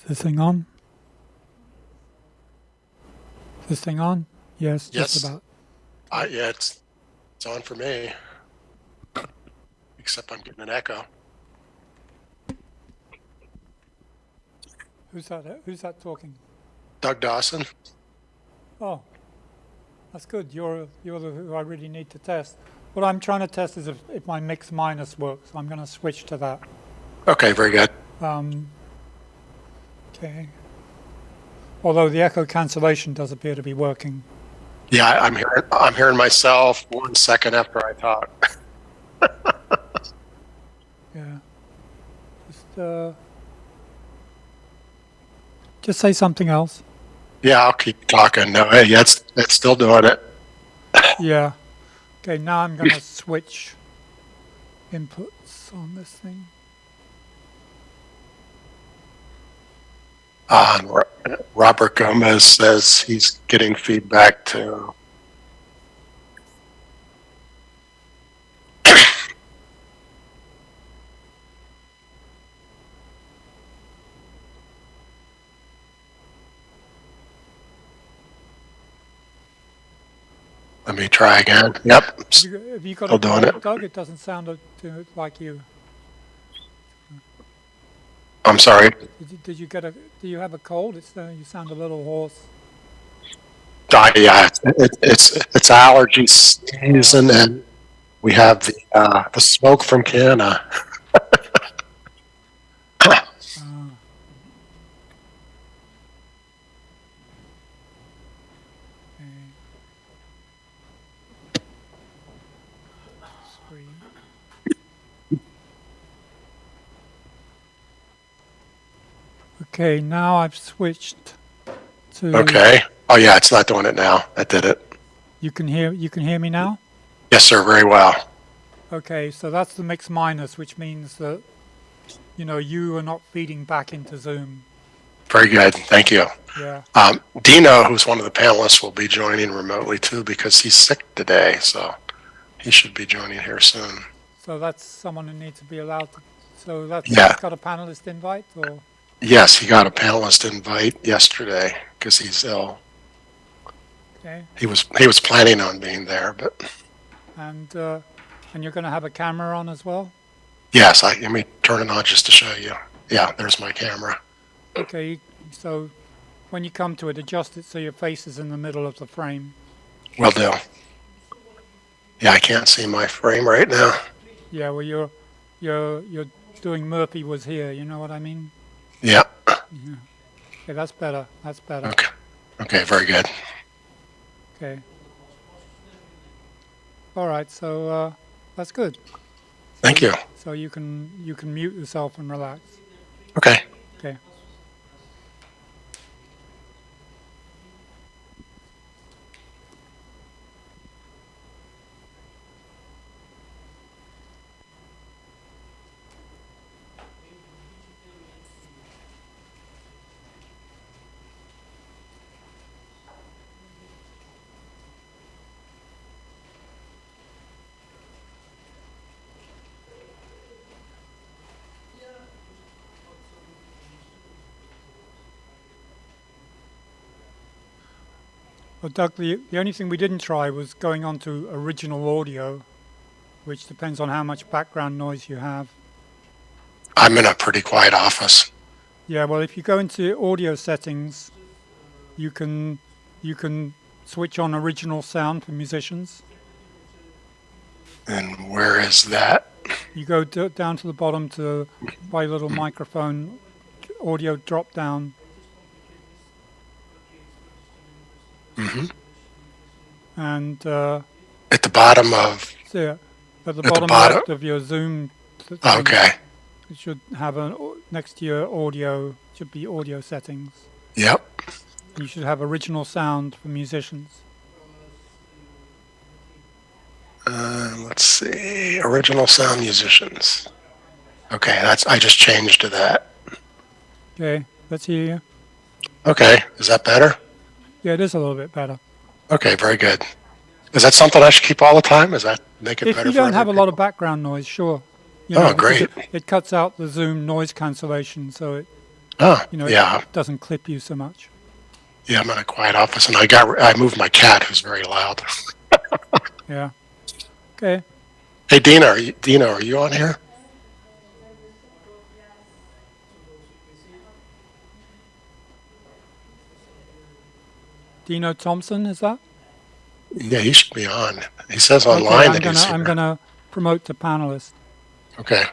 this thing on? Is this thing on? Yes, Yes. just about. Yeah, it's on for me. Except I'm getting an echo. Who's that? Who's that talking? Doug Dawson. Oh, that's good. You're the who I really need to test. What I'm trying to test is if my mix minus works. I'm going to switch to that. Okay, very good. Okay. Although the echo cancellation does appear to be working. Yeah, I'm hearing myself 1 second after I talk. Yeah. Just say something else. Yeah, I'll keep talking. No, hey, yeah, it's still doing it. Yeah. Okay, now I'm going to switch inputs on this thing. Robert Gomez says he's getting feedback too. Let me try again. Yep. Have you got Still a doing cold, it. Doug? It doesn't sound like you. I'm sorry. Did you get a? Do you have a cold? You sound a little hoarse. Yeah, it's allergy season, and we have the smoke from Canada. Okay, now I've switched to. Okay. Oh yeah, it's not doing it now. That did it. You can hear me now? Yes, sir. Very well. Okay, so that's the mix minus, which means that you are not feeding back into Zoom. Very good. Thank you. Yeah. Dino, who's one of the panelists, will be joining remotely too because he's sick today, so he should be joining here soon. So that's someone who needs to be allowed to. So that's Yeah. got a panelist invite, or? Yes, he got a panelist invite yesterday because he's ill. Okay. He was planning on being there, but And you're going to have a camera on as well? yes, let me turn it on just to show you. Yeah, there's my camera. Okay, so when you come to it, adjust it so your face is in the middle of the frame. Will do. Yeah, I can't see my frame right now. Yeah, well, you're doing Murphy was here. You know what I mean? Yeah. Yeah. Okay, that's better. That's better. Okay. Okay, very good. Okay. All right, so that's good. Thank you. So you can mute yourself and relax. Okay. Okay. Well, Doug, the only thing we didn't try was going on to original audio, which depends on how much background noise you have. I'm in a pretty quiet office. Yeah, well, if you go into audio settings, you can switch on original sound for musicians. And where is that? You go down to the bottom to by little microphone, audio drop down. Mm-hmm. And at the bottom of. Yeah, at the At the bottom bottom? left of your Zoom. Thing, Okay. it should have next to your audio should be audio settings. Yep. You should have original sound for musicians. Let's see. Original sound musicians. Okay, I just changed to that. Okay, let's hear you. Okay, is that better? Yeah, it is a little bit better. Okay, very good. Is that something I should keep all the time? Does that make it If better you for don't have a everybody? lot of background noise, sure. Oh, because great. It cuts out the Zoom noise cancellation, so Oh, You know, yeah. it doesn't clip you so much. Yeah, I'm in a quiet office, and I moved my cat, who's very loud. Yeah. Okay. Hey, Dina, are you on here? Dino Thompson, is that? Yeah, he should be on. He says Okay, online that he's here. I'm gonna promote to panelist. Okay.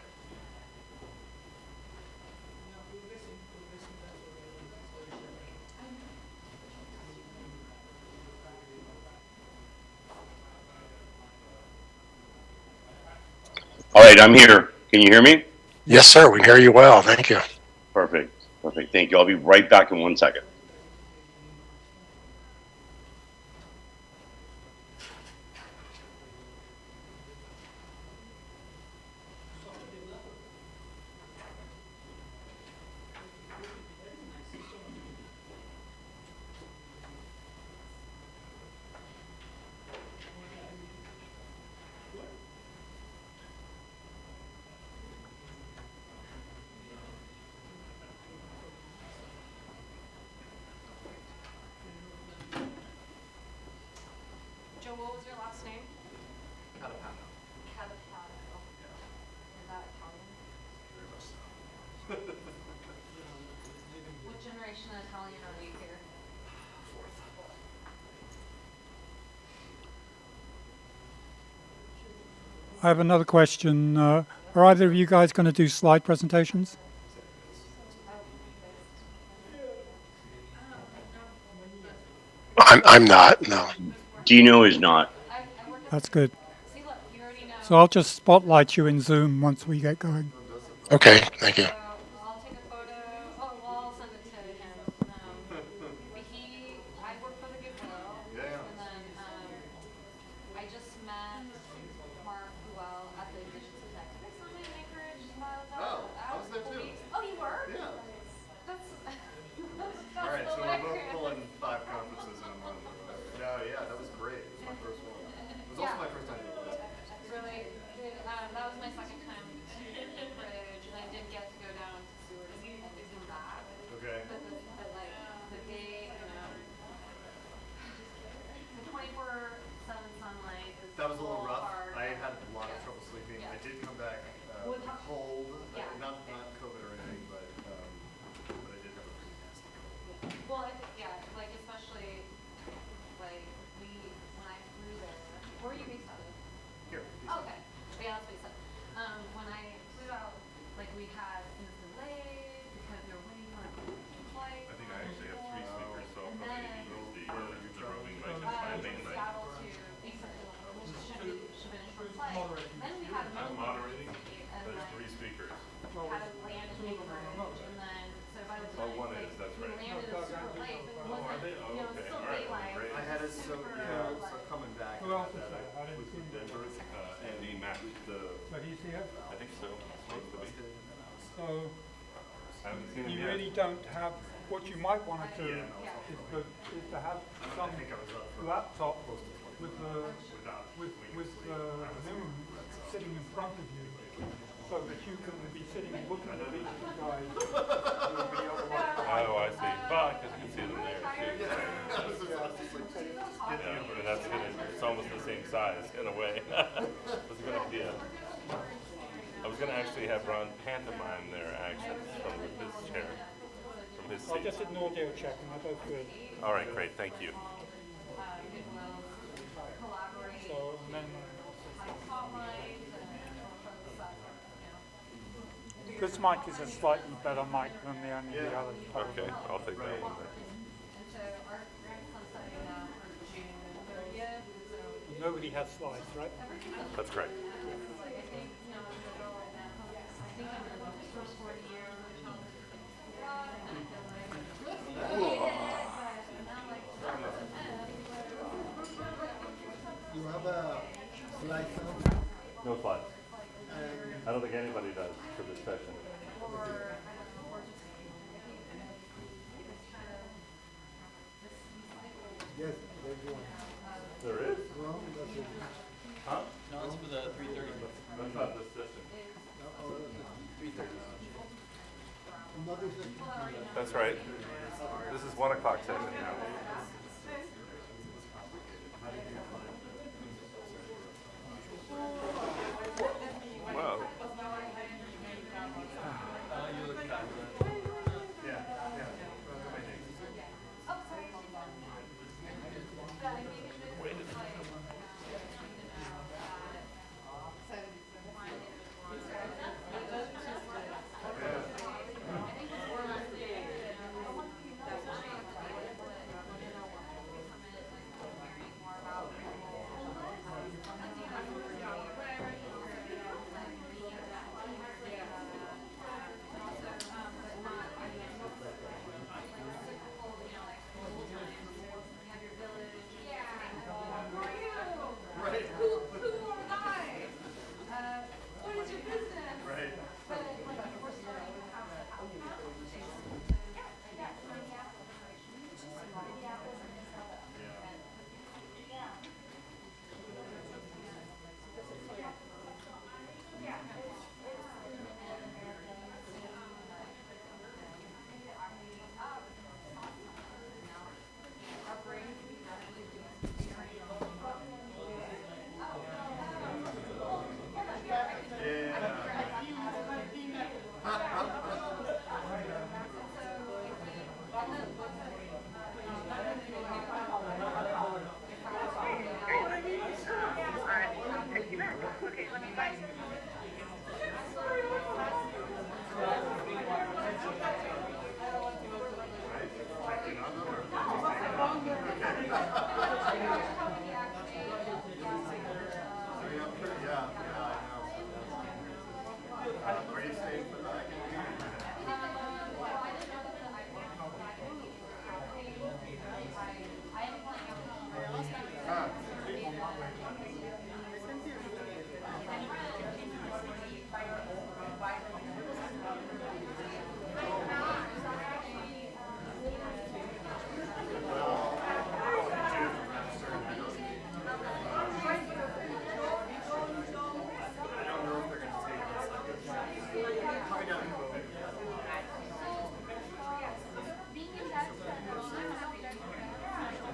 All right, I'm here. Can you hear me? Yes, sir. We hear you well. Thank you. Perfect. Perfect. Thank you. I'll be right back in 1 second. Joe, what was your last name? Calipano. Calipano. Is that Italian? What generation of Italian are you here? Fourth. I have another question. Are either of you guys going to do slide presentations? I'm not, no. Dino is not. That's good. So I'll just spotlight you in Zoom once we get going. Okay, thank you. I'll take a photo. Oh, well, I'll send it to him. I work for the Goodwill. Yeah. And then I just met Mark Well at the Efficiency Tech Summit in Anchorage. Oh, I was there too. Oh, you were? Yeah. That's All right, so we're both pulling 5 conferences in one. No, yeah, that was great. It was my first one. It was also my first time doing this. really good. That was my second time to Anchorage, and I did get to go down to Seward and back. Okay. But like the day, the 24/7 sunlight is That was a little rough. hard. I had a lot of trouble sleeping. I did come back cold, not COVID or anything, but I did have a pretty nasty cold. Well, like especially like when I flew there. Where are you based out of? Here. Oh, okay. Yeah, that's what he said. When I flew out, like we had instant delay because we were waiting on a flight. I think I actually have 3 speakers, so I'll And probably then use the roving mic as my main mic. Seattle to Anchorage, should finish one flight. Then we had I'm moderating. and There's then 3 speakers. had to land in Anchorage, and then so by the time one is, that's we right. landed, it was super late, but it wasn't, they? Oh, you know, it's okay. still All right, daylight. great. I had it so, so coming back. Who else is that there? I didn't see him. Denver, Andy matched the. So he's here? I think so. Supposed to be. So I haven't seen him you yet. really don't have, what you might want to do is to have some laptop with the Zoom sitting in front of you, so that you can be sitting and looking at each of the guys. You'll be able to watch. Oh, I see. But because you can see them there too. Yeah, but that's it's almost the same size in a way. I was gonna actually have Ron pantomime their actions from his chair, from his I'll seat. just an audio check and they're both good. All right, great, thank you. So, and then this mic is a slightly better mic than the other. Okay, I'll take that one then. Nobody has slides, right? That's correct. You have a slide now? No slides. I don't think anybody does for this session. Yes, there's one. There is? No, that's it. Huh? No, it's for the 3:30. That's not this session. 3:30. That's right. This is 1 o'clock session now. Whoa.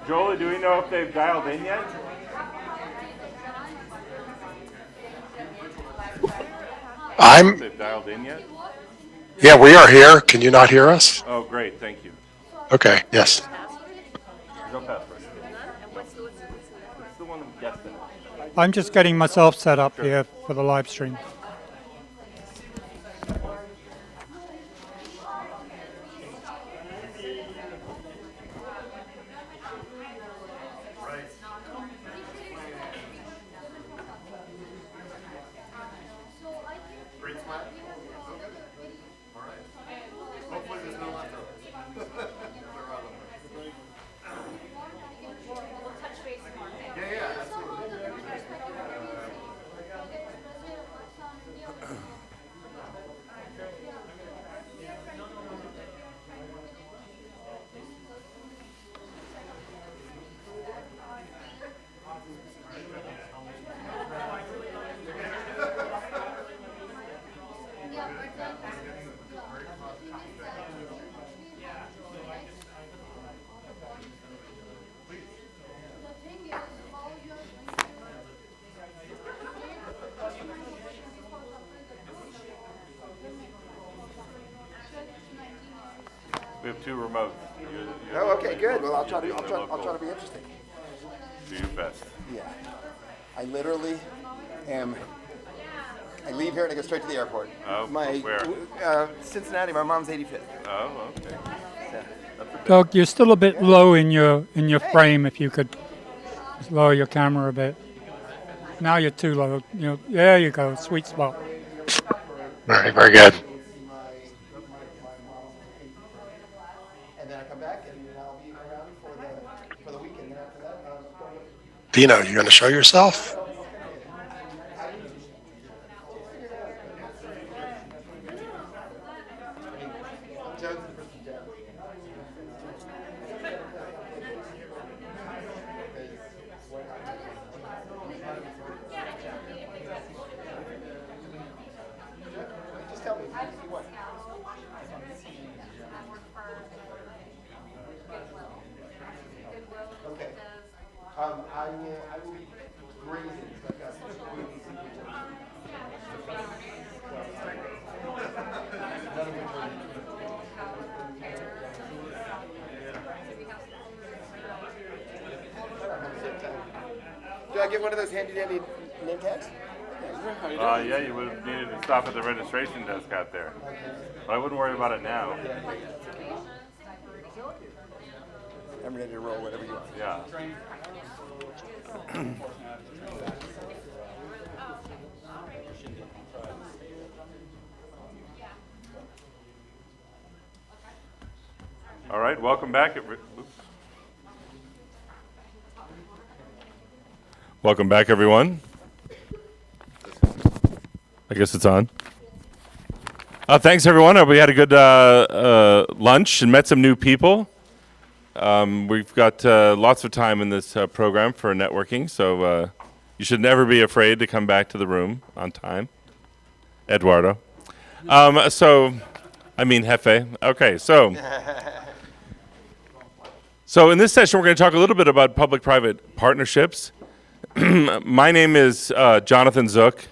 Jolie, do we know if they've dialed in yet? I'm. They've dialed in yet? Yeah, we are here. Can you not hear us? Oh, great. Thank you. Okay. Yes. No password. What's the one with guest in it? I'm just getting myself set up here for the live stream. We have 2 remotes. Oh, okay, good. Well, I'll try to be interesting. Do your best. Yeah. I literally am. I leave here and I go straight to the airport. Oh, where? Cincinnati. My mom's 85th. Oh, okay. Yeah. Doug, you're still a bit low in your frame. If you could just lower your camera a bit. Now you're too low. There you go. Sweet spot. All right. Very good. And then I come back and I'll be around for the weekend. And after that, Dino, you going to show yourself? Just tell me if you want. I will bring it, so I got some screens. Do I get one of those handy dandy name tags? Yeah, you would have needed to stop at the registration desk out there. But I wouldn't worry about it now. I'm ready to roll whatever you want. Yeah. All right, welcome back. Welcome back, everyone. I guess it's on. Thanks, everyone. We had a good lunch and met some new people. We've got lots of time in this program for networking, so you should never be afraid to come back to the room on time. Eduardo. Jefe. Okay, so in this session, we're going to talk a little bit about public-private partnerships. My name is Jonathan Zook,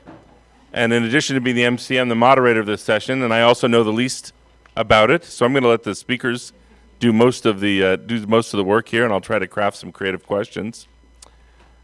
and in addition to being the MC, I'm the moderator of this session, and I also know the least about it. So I'm going to let the speakers do most of the work here, and I'll try to craft some creative questions.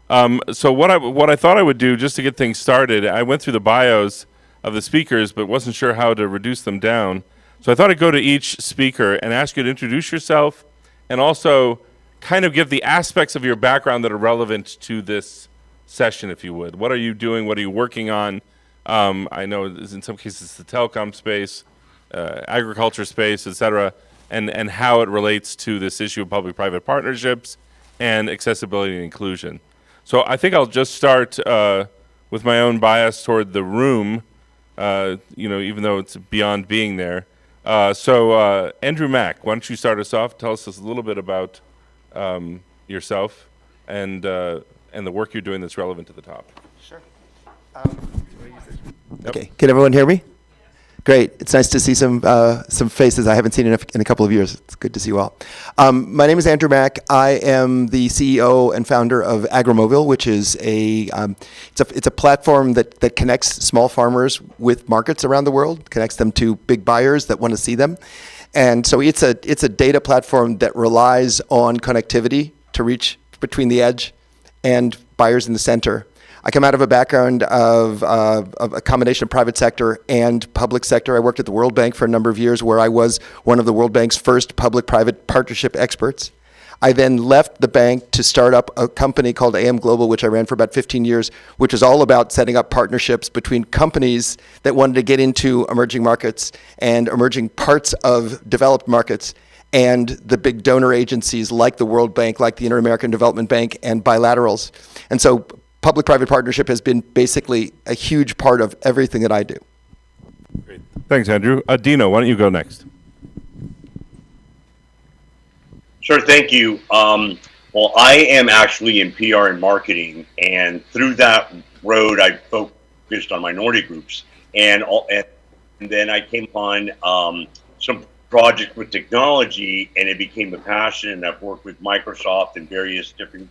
So what I thought I would do, just to get things started, I went through the bios of the speakers, but wasn't sure how to reduce them down. So I thought I'd go to each speaker and ask you to introduce yourself, and also kind of give the aspects of your background that are relevant to this session, if you would. What are you doing? What are you working on? I know in some cases it's the telecom space, agriculture space, et cetera, and how it relates to this issue of public-private partnerships and accessibility and inclusion. So I think I'll just start with my own bias toward the room, even though it's beyond being there. So Andrew Mack, why don't you start us off? Tell us a little bit about yourself and the work you're doing that's relevant to the top. Sure. Yep. Okay, can everyone hear me? Great. It's nice to see some faces I haven't seen in a couple of years. It's good to see you all. My name is Andrew Mack. I am the CEO and founder of AgroMobile, which is it's a platform that connects small farmers with markets around the world, connects them to big buyers that want to see them. And so it's a data platform that relies on connectivity to reach between the edge and buyers in the center. I come out of a background of a combination of private sector and public sector. I worked at the World Bank for a number of years, where I was one of the World Bank's first public-private partnership experts. I then left the bank to start up a company called AM Global, which I ran for about 15 years, which is all about setting up partnerships between companies that wanted to get into emerging markets and emerging parts of developed markets, and the big donor agencies like the World Bank, like the Inter-American Development Bank, and bilaterals. And so public-private partnership has been basically a huge part of everything that I do. Great. Thanks, Andrew. Dino, why don't you go next? Sure, thank you. Well, I am actually in PR and marketing, and through that road, I focused on minority groups, and then I came upon some projects with technology, and it became a passion, and I've worked with Microsoft and various different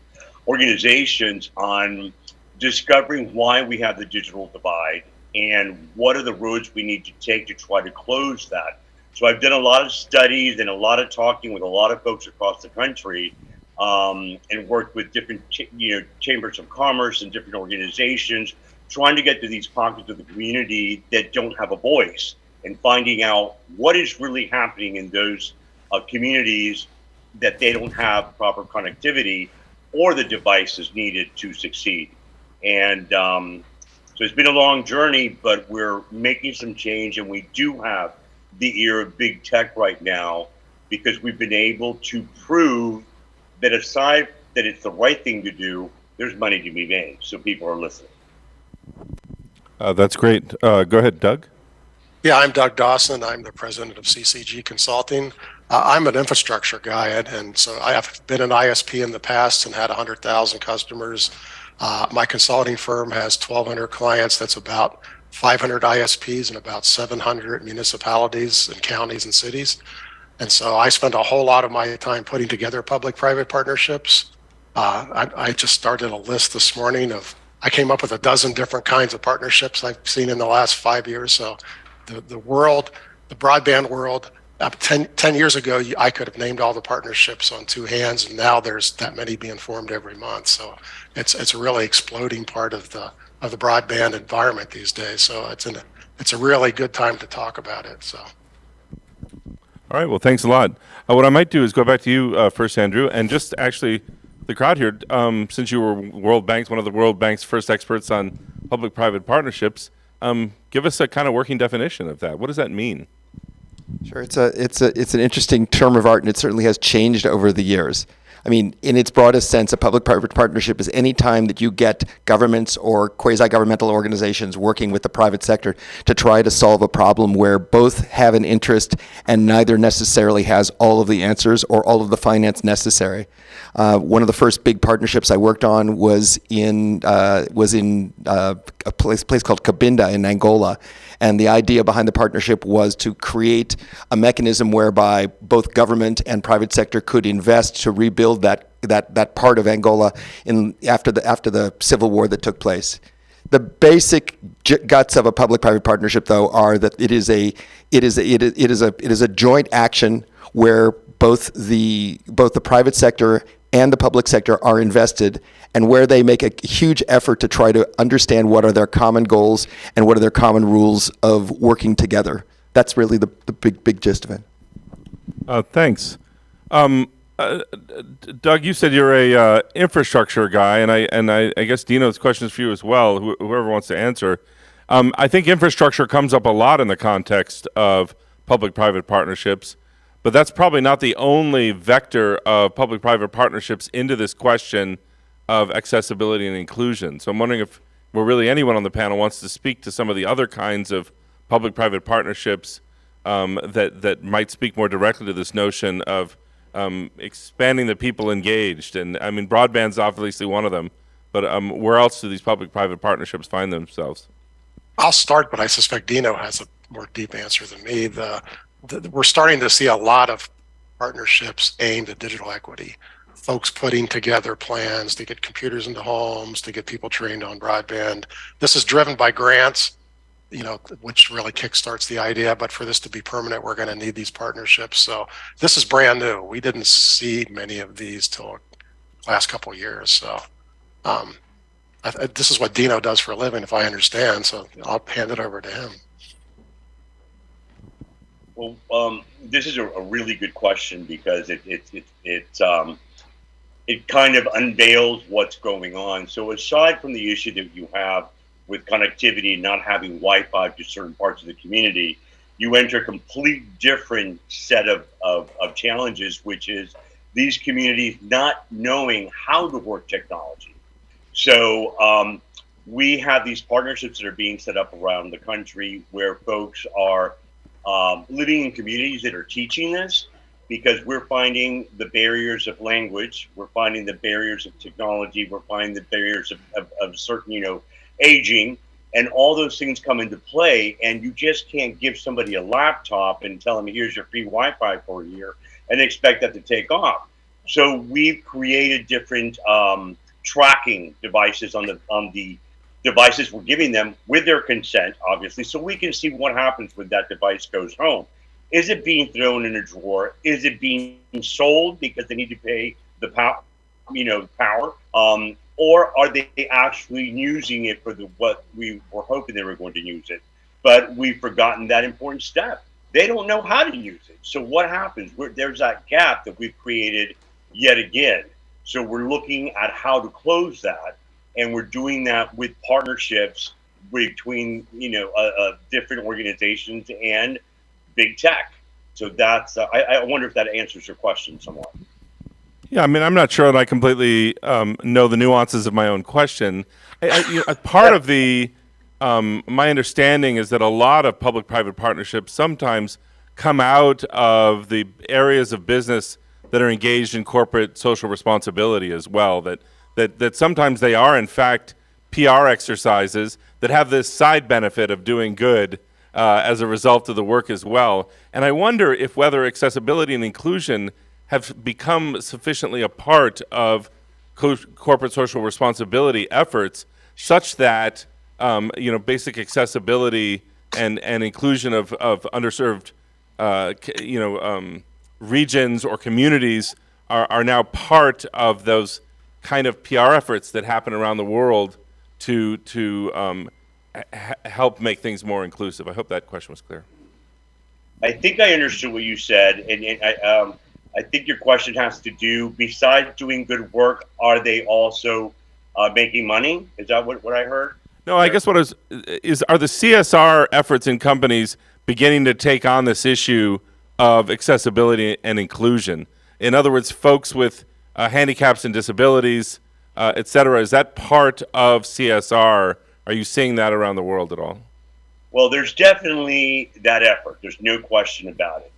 organizations on discovering why we have the digital divide and what are the roads we need to take to try to close that. So I've done a lot of studies and a lot of talking with a lot of folks across the country, and worked with different chambers of commerce and different organizations, trying to get to these pockets of the community that don't have a voice, and finding out what is really happening in those communities that they don't have proper connectivity or the devices needed to succeed. And so it's been a long journey, but we're making some change, and we do have the ear of big tech right now, because we've been able to prove that aside that it's the right thing to do, there's money to be made, so people are listening. That's great. Go ahead, Doug. Yeah, I'm Doug Dawson. I'm the president of CCG Consulting. I'm an infrastructure guy, and so I have been an ISP in the past and had 100,000 customers. My consulting firm has 1,200 clients. That's about 500 ISPs and about 700 municipalities and counties and cities. And so I spend a whole lot of my time putting together public-private partnerships. I just started a list this morning I came up with a dozen different kinds of partnerships I've seen in the last 5 years. So the broadband world, 10 years ago, I could have named all the partnerships on two hands, and now there's that many being formed every month. So it's a really exploding part of the broadband environment these days. So it's a really good time to talk about it. So. All right. Well, thanks a lot. What I might do is go back to you first, Andrew, and just actually the crowd here, since you were one of the World Bank's first experts on public-private partnerships, give us a kind of working definition of that. What does that mean? Sure, it's an interesting term of art, and it certainly has changed over the years. I mean, in its broadest sense, a public-private partnership is any time that you get governments or quasi-governmental organizations working with the private sector to try to solve a problem where both have an interest and neither necessarily has all of the answers or all of the finance necessary. One of the first big partnerships I worked on was in a place called Cabinda in Angola. And the idea behind the partnership was to create a mechanism whereby both government and private sector could invest to rebuild that part of Angola after the civil war that took place. The basic guts of a public-private partnership, though, are that it is a joint action where both the private sector and the public sector are invested, and where they make a huge effort to try to understand what are their common goals and what are their common rules of working together. That's really the big gist of it. Thanks. Doug, you said you're a infrastructure guy, and I guess Dino's question is for you as well, whoever wants to answer. I think infrastructure comes up a lot in the context of public-private partnerships, but that's probably not the only vector of public-private partnerships into this question of accessibility and inclusion. So I'm wondering if really anyone on the panel wants to speak to some of the other kinds of public-private partnerships that might speak more directly to this notion of expanding the people engaged. And I mean, broadband's obviously one of them, but where else do these public-private partnerships find themselves? I'll start, but I suspect Dino has a more deep answer than me. We're starting to see a lot of partnerships aimed at digital equity. Folks putting together plans to get computers into homes, to get people trained on broadband. This is driven by grants, which really kickstarts the idea. But for this to be permanent, we're going to need these partnerships. So this is brand new. We didn't see many of these till the last couple of years. So this is what Dino does for a living, if I understand. So I'll hand it over to him. Well, this is a really good question because it kind of unveils what's going on. So aside from the issue that you have with connectivity and not having Wi-Fi to certain parts of the community, you enter a complete different set of challenges, which is these communities not knowing how to work technology. So we have these partnerships that are being set up around the country where folks are living in communities that are teaching this, because we're finding the barriers of language, we're finding the barriers of technology, we're finding the barriers of certain, aging, and all those things come into play, and you just can't give somebody a laptop and tell them, here's your free Wi-Fi for a year, and expect that to take off. So we've created different tracking devices on the devices we're giving them with their consent, obviously, so we can see what happens when that device goes home. Is it being thrown in a drawer? Is it being sold because they need to pay the power, or are they actually using it for what we were hoping they were going to use it? But we've forgotten that important step. They don't know how to use it. So what happens? There's that gap that we've created yet again. So we're looking at how to close that, and we're doing that with partnerships between different organizations and big tech. So that's I wonder if that answers your question somewhat. Yeah, I mean, I'm not sure that I completely know the nuances of my own question. Part of my understanding is that a lot of public-private partnerships sometimes come out of the areas of business that are engaged in corporate social responsibility as well. That sometimes they are, in fact, PR exercises that have this side benefit of doing good as a result of the work as well. And I wonder whether accessibility and inclusion have become sufficiently a part of corporate social responsibility efforts, such that basic accessibility and inclusion of underserved regions or communities are now part of those kind of PR efforts that happen around the world to help make things more inclusive. I hope that question was clear. I think I understood what you said, and I think your question has to do, besides doing good work, are they also making money? Is that what I heard? No, I guess what are the CSR efforts in companies beginning to take on this issue of accessibility and inclusion? In other words, folks with handicaps and disabilities, et cetera, is that part of CSR? Are you seeing that around the world at all? Well, there's definitely that effort. There's no question about it.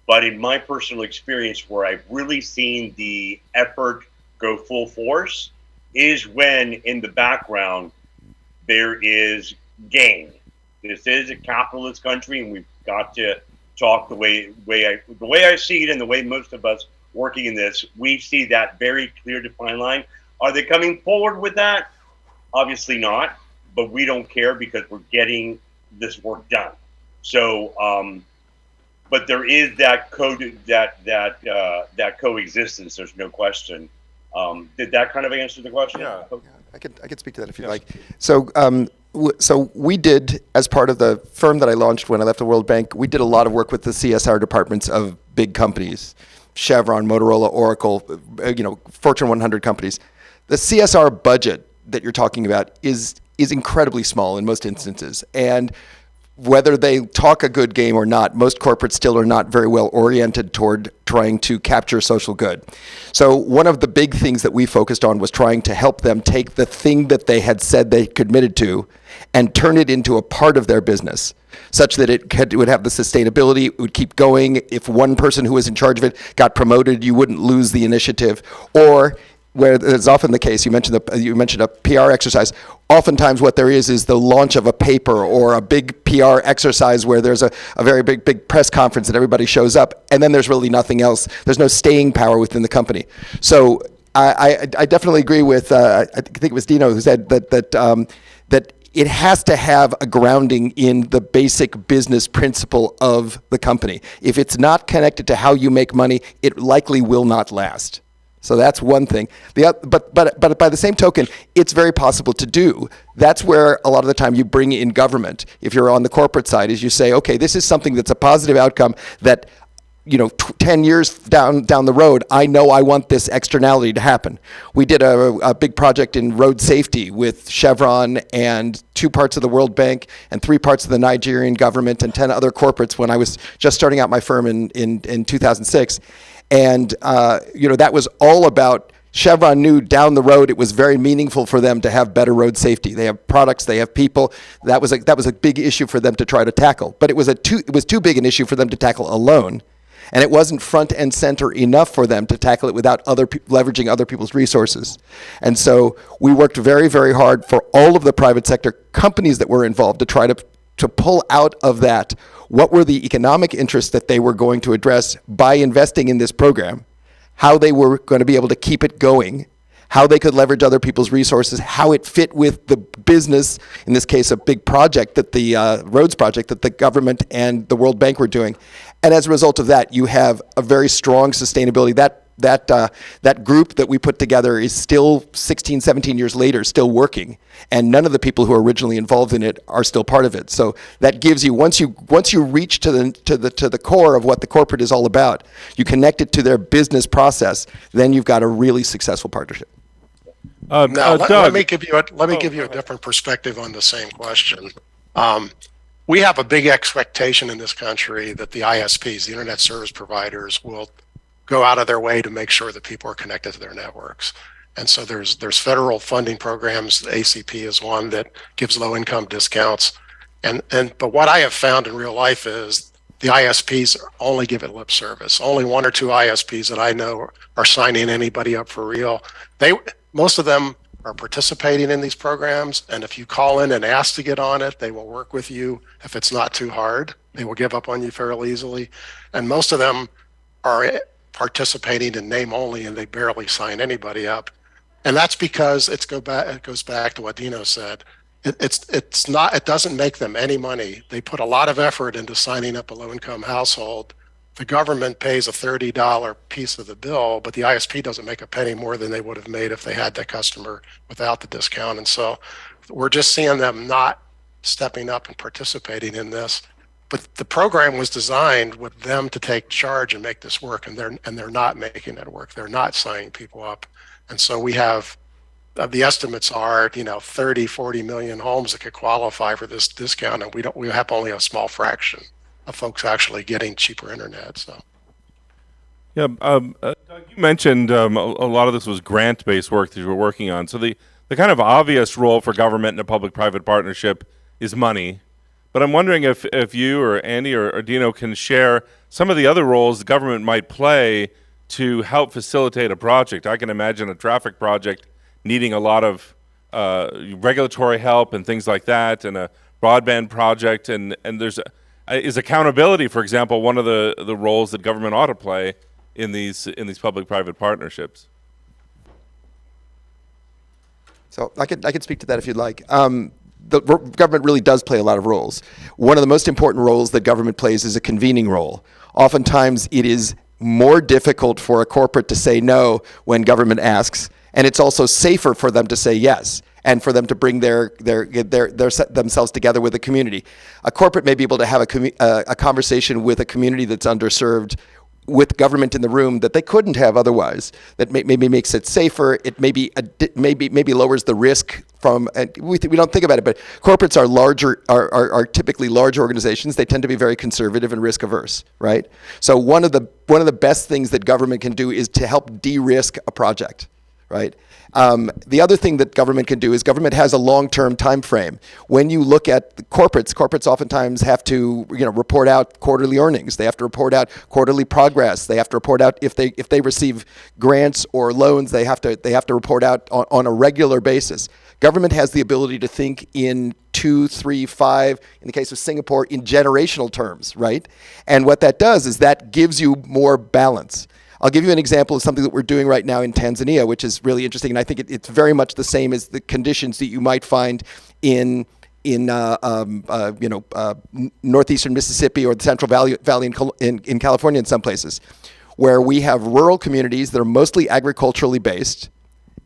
But in my personal experience, where I've really seen the effort go full force is when in the background there is gain. This is a capitalist country, and we've got to talk the way I see it, and the way most of us working in this, we see that very clear defined line. Are they coming forward with that? Obviously not, but we don't care because we're getting this work done. So, but there is that that coexistence. There's no question. Did that kind of answer the question? Yeah, I could speak to that if you like. So, so we did, as part of the firm that I launched when I left the World Bank, we did a lot of work with the CSR departments of big companies, Chevron, Motorola, Oracle, Fortune 100 companies. The CSR budget that you're talking about is incredibly small in most instances, and whether they talk a good game or not, most corporates still are not very well oriented toward trying to capture social good. So one of the big things that we focused on was trying to help them take the thing that they had said they committed to and turn it into a part of their business, such that it would have the sustainability, it would keep going. If one person who was in charge of it got promoted, you wouldn't lose the initiative. Or where it's often the case, you mentioned a PR exercise. Oftentimes what there is the launch of a paper or a big PR exercise where there's a very big press conference and everybody shows up, and then there's really nothing else. There's no staying power within the company. So I definitely agree with, I think it was Dino who said that it has to have a grounding in the basic business principle of the company. If it's not connected to how you make money, it likely will not last. So that's one thing. But by the same token, it's very possible to do. That's where a lot of the time you bring in government. If you're on the corporate side, is you say, okay, this is something that's a positive outcome that 10 years down the road, I know I want this externality to happen. We did a big project in road safety with Chevron and 2 parts of the World Bank and 3 parts of the Nigerian government and 10 other corporates when I was just starting out my firm in 2006. And that was all about Chevron knew down the road it was very meaningful for them to have better road safety. They have products, they have people. That was a big issue for them to try to tackle. But it was too big an issue for them to tackle alone. And it wasn't front and center enough for them to tackle it without leveraging other people's resources. And so we worked very, very hard for all of the private sector companies that were involved to try to pull out of that what were the economic interests that they were going to address by investing in this program, how they were going to be able to keep it going, how they could leverage other people's resources, how it fit with the business, in this case a big project that the roads project that the government and the World Bank were doing. And as a result of that, you have a very strong sustainability. That group that we put together is still 16, 17 years later still working, and none of the people who are originally involved in it are still part of it. So that gives you, once you reach to the core of what the corporate is all about, you connect it to their business process, then you've got a really successful partnership. Let me give you a different perspective on the same question. We have a big expectation in this country that the ISPs, the internet service providers, will go out of their way to make sure that people are connected to their networks. And so there's federal funding programs. The ACP is one that gives low income discounts. But what I have found in real life is the ISPs only give it lip service. Only 1 or 2 ISPs that I know are signing anybody up for real. Most of them are participating in these programs, and if you call in and ask to get on it, they will work with you. If it's not too hard, they will give up on you fairly easily. And most of them are participating in name only, and they barely sign anybody up. And that's because it goes back to what Dino said. It doesn't make them any money. They put a lot of effort into signing up a low-income household. The government pays a $30 piece of the bill, but the ISP doesn't make a penny more than they would have made if they had that customer without the discount. And so we're just seeing them not stepping up and participating in this. But the program was designed with them to take charge and make this work, and they're not making it work. They're not signing people up. And so we have, the estimates are, 30, 40 million homes that could qualify for this discount, and we have only a small fraction of folks actually getting cheaper internet. So. Yeah, Doug, you mentioned a lot of this was grant-based work that you were working on. So the kind of obvious role for government in a public-private partnership is money. But I'm wondering if you or Andy or Dino can share some of the other roles the government might play to help facilitate a project. I can imagine a traffic project needing a lot of regulatory help and things like that, and a broadband project, and is accountability, for example, one of the roles that government ought to play in these public-private partnerships? So I could speak to that if you'd like. The government really does play a lot of roles. One of the most important roles that government plays is a convening role. Oftentimes it is more difficult for a corporate to say no when government asks, and it's also safer for them to say yes, and for them to bring themselves together with the community. A corporate may be able to have a conversation with a community that's underserved with government in the room that they couldn't have otherwise. That maybe makes it safer. It maybe lowers the risk from. And we don't think about it, but corporates are larger, are typically large organizations. They tend to be very conservative and risk averse, right? So one of the best things that government can do is to help de-risk a project, right? The other thing that government can do is government has a long-term time frame. When you look at the corporates oftentimes have to report out quarterly earnings. They have to report out quarterly progress. They have to report out if they receive grants or loans. They have to report out on a regular basis. Government has the ability to think in 2, 3, 5, in the case of Singapore, in generational terms, right? And what that does is that gives you more balance. I'll give you an example of something that we're doing right now in Tanzania, which is really interesting, and I think it's very much the same as the conditions that you might find in northeastern Mississippi or the Central Valley in California in some places, where we have rural communities that are mostly agriculturally based,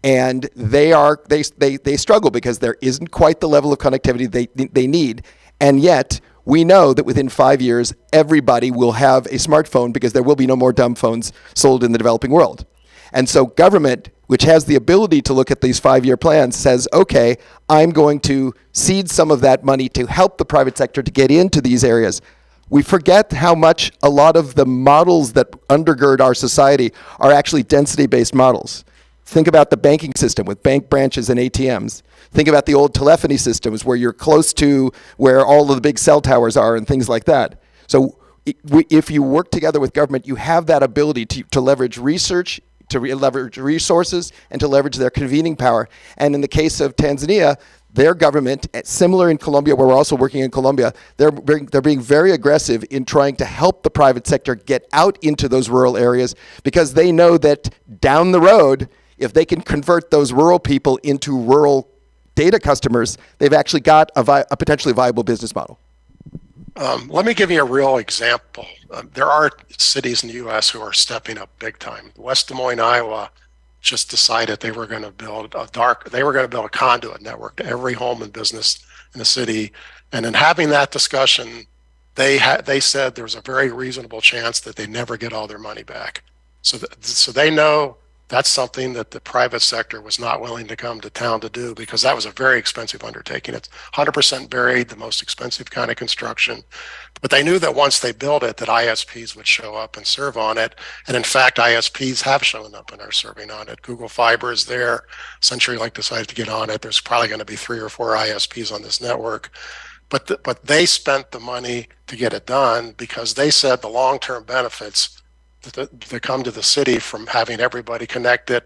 and they struggle because there isn't quite the level of connectivity they need, and yet we know that within 5 years, everybody will have a smartphone because there will be no more dumb phones sold in the developing world. And so government, which has the ability to look at these 5-year plans, says, okay, I'm going to seed some of that money to help the private sector to get into these areas. We forget how much a lot of the models that undergird our society are actually density-based models. Think about the banking system with bank branches and ATMs. Think about the old telephony systems where you're close to where all of the big cell towers are and things like that. So if you work together with government, you have that ability to leverage research, to leverage resources, and to leverage their convening power. And in the case of Tanzania, their government, similar in Colombia, where we're also working in Colombia, they're being very aggressive in trying to help the private sector get out into those rural areas because they know that down the road, if they can convert those rural people into rural data customers, they've actually got a potentially viable business model. Let me give you a real example. There are cities in the U.S. who are stepping up big time. West Des Moines, Iowa, just decided they were going to build a conduit network to every home and business in the city. And in having that discussion, they said there's a very reasonable chance that they never get all their money back. So they know that's something that the private sector was not willing to come to town to do because that was a very expensive undertaking. It's 100% buried, the most expensive kind of construction. But they knew that once they built it, that ISPs would show up and serve on it. And in fact, ISPs have shown up and are serving on it. Google Fiber is there. CenturyLink decided to get on it. There's probably going to be 3 or 4 ISPs on this network. But they spent the money to get it done because they said the long-term benefits that come to the city from having everybody connected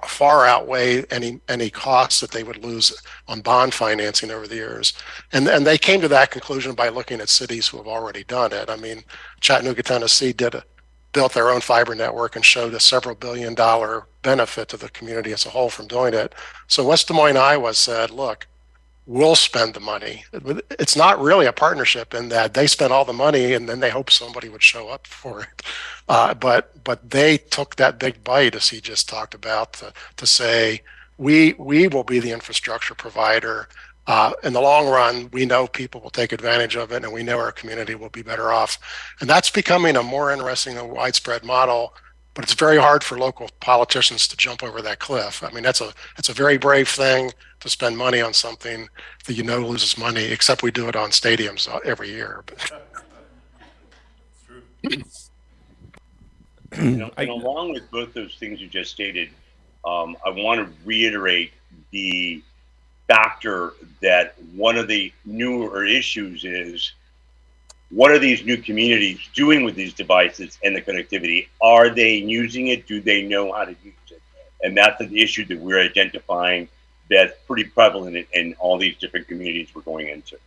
far outweigh any costs that they would lose on bond financing over the years. And they came to that conclusion by looking at cities who have already done it. I mean, Chattanooga, Tennessee did built their own fiber network and showed a several $billion benefit to the community as a whole from doing it. So West Des Moines, Iowa said, look, we'll spend the money. It's not really a partnership in that they spent all the money and then they hope somebody would show up for it. But they took that big bite, as he just talked about, to say, we will be the infrastructure provider. In the long run, we know people will take advantage of it, and we know our community will be better off. And that's becoming a more interesting and widespread model, but it's very hard for local politicians to jump over that cliff. I mean, it's a very brave thing to spend money on something that you know loses money, except we do it on stadiums every year. And along with both those things you just stated, I want to reiterate the factor that one of the newer issues is, what are these new communities doing with these devices and the connectivity? Are they using it? Do they know how to use it? And that's an issue that we're identifying that's pretty prevalent in all these different communities we're going into.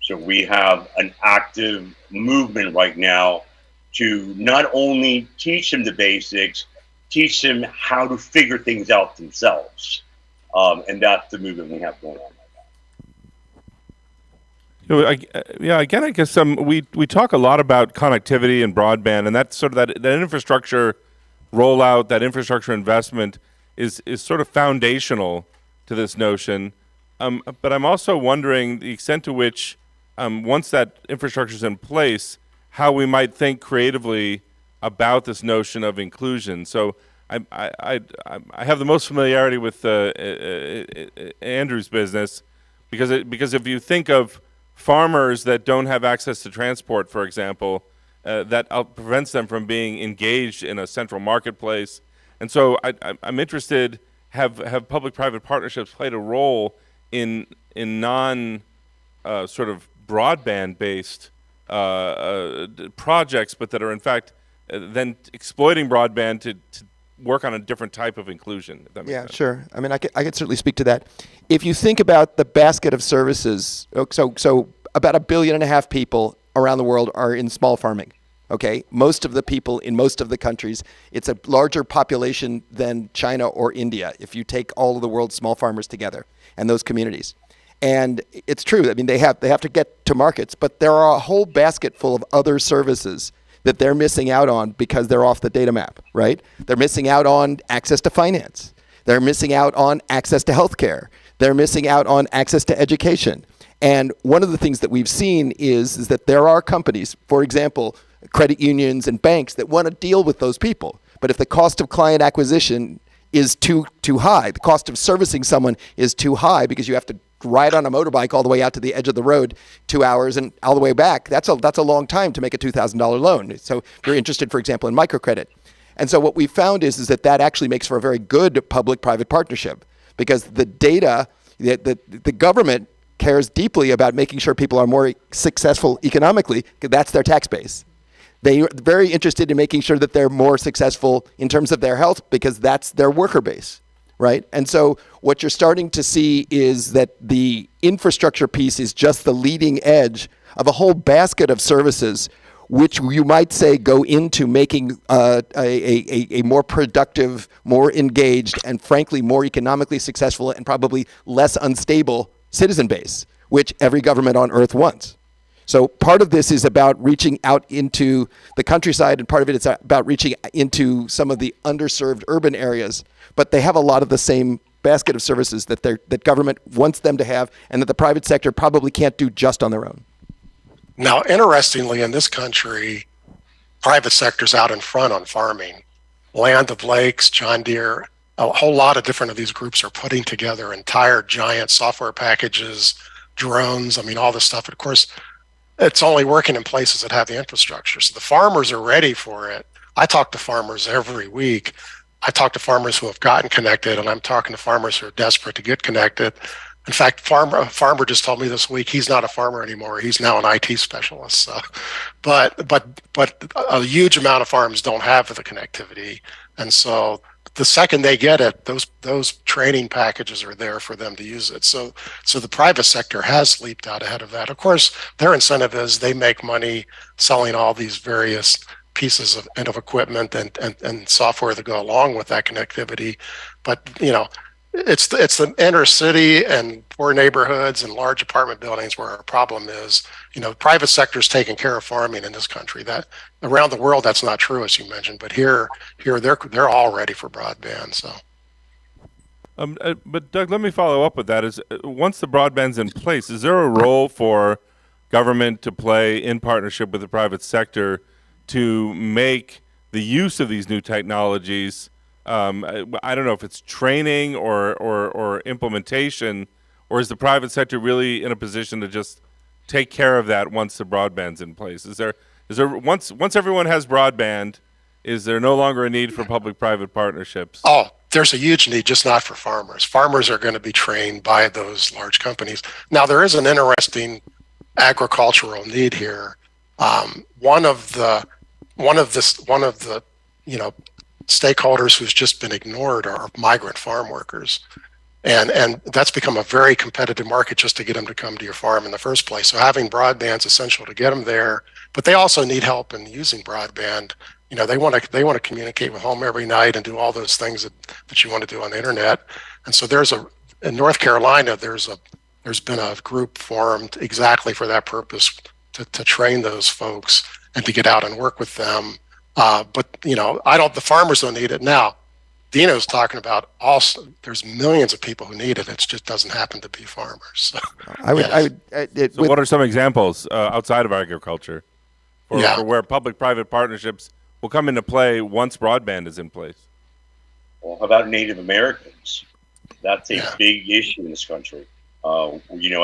So we have an active movement right now to not only teach them the basics, teach them how to figure things out themselves. And that's the movement we have going on. Again, I guess we talk a lot about connectivity and broadband, and that's sort of that infrastructure rollout, that infrastructure investment is sort of foundational to this notion. But I'm also wondering the extent to which, once that infrastructure is in place, how we might think creatively about this notion of inclusion. So I have the most familiarity with Andrew's business because if you think of farmers that don't have access to transport, for example, that prevents them from being engaged in a central marketplace. And so I'm interested, have public-private partnerships played a role in non sort of broadband-based projects, but that are in fact then exploiting broadband to work on a different type of inclusion, if that makes sense. Sure. I mean, I could certainly speak to that. If you think about the basket of services, so about 1.5 billion people around the world are in small farming. Okay, most of the people in most of the countries, it's a larger population than China or India if you take all of the world's small farmers together and those communities. And it's true. I mean, they have to get to markets, but there are a whole basket full of other services that they're missing out on because they're off the data map, right? They're missing out on access to finance. They're missing out on access to healthcare. They're missing out on access to education. And one of the things that we've seen is that there are companies, for example, credit unions and banks that want to deal with those people. But if the cost of client acquisition is too high, the cost of servicing someone is too high because you have to ride on a motorbike all the way out to the edge of the road 2 hours and all the way back, that's a long time to make a $2,000 loan. So if you're interested, for example, in microcredit. And so what we found is that actually makes for a very good public-private partnership because the data, the government cares deeply about making sure people are more successful economically, because that's their tax base. They're very interested in making sure that they're more successful in terms of their health because that's their worker base, right? And so what you're starting to see is that the infrastructure piece is just the leading edge of a whole basket of services which you might say go into making a more productive, more engaged, and frankly more economically successful and probably less unstable citizen base, which every government on earth wants. So part of this is about reaching out into the countryside, and part of it is about reaching into some of the underserved urban areas. But they have a lot of the same basket of services that government wants them to have, and that the private sector probably can't do just on their own. Now, interestingly, in this country, private sector's out in front on farming. Land of Lakes, John Deere, a whole lot of different of these groups are putting together entire giant software packages, drones, I mean, all this stuff. And of course, it's only working in places that have the infrastructure. So the farmers are ready for it. I talk to farmers every week. I talk to farmers who have gotten connected, and I'm talking to farmers who are desperate to get connected. In fact, a farmer just told me this week he's not a farmer anymore. He's now an IT specialist. So, but a huge amount of farms don't have the connectivity, and so the second they get it, those training packages are there for them to use it. So the private sector has leaped out ahead of that. Of course, their incentive is they make money selling all these various pieces of equipment and software that go along with that connectivity. But, it's the inner city and poor neighborhoods and large apartment buildings where our problem is. The private sector is taking care of farming in this country. That around the world, that's not true, as you mentioned. But here they're all ready for broadband. So. But Doug, let me follow up with that. Once the broadband's in place, is there a role for government to play in partnership with the private sector to make the use of these new technologies? I don't know if it's training or implementation, or is the private sector really in a position to just take care of that once the broadband's in place? Is there once everyone has broadband, is there no longer a need for public-private partnerships? Oh, there's a huge need, just not for farmers. Farmers are going to be trained by those large companies. Now, there is an interesting agricultural need here. One of the stakeholders who's just been ignored are migrant farm workers. And that's become a very competitive market just to get them to come to your farm in the first place. So having broadband is essential to get them there, but they also need help in using broadband. They want to communicate with home every night and do all those things that you want to do on the internet. And so in North Carolina, there's been a group formed exactly for that purpose to train those folks and to get out and work with them. But the farmers don't need it now. Dino's talking about also there's millions of people who need it. It just doesn't happen to be farmers. So, So what are some examples outside of agriculture for where public-private partnerships will come into play once broadband is in place? Well, how about Native Americans? That's a big issue in this country. I do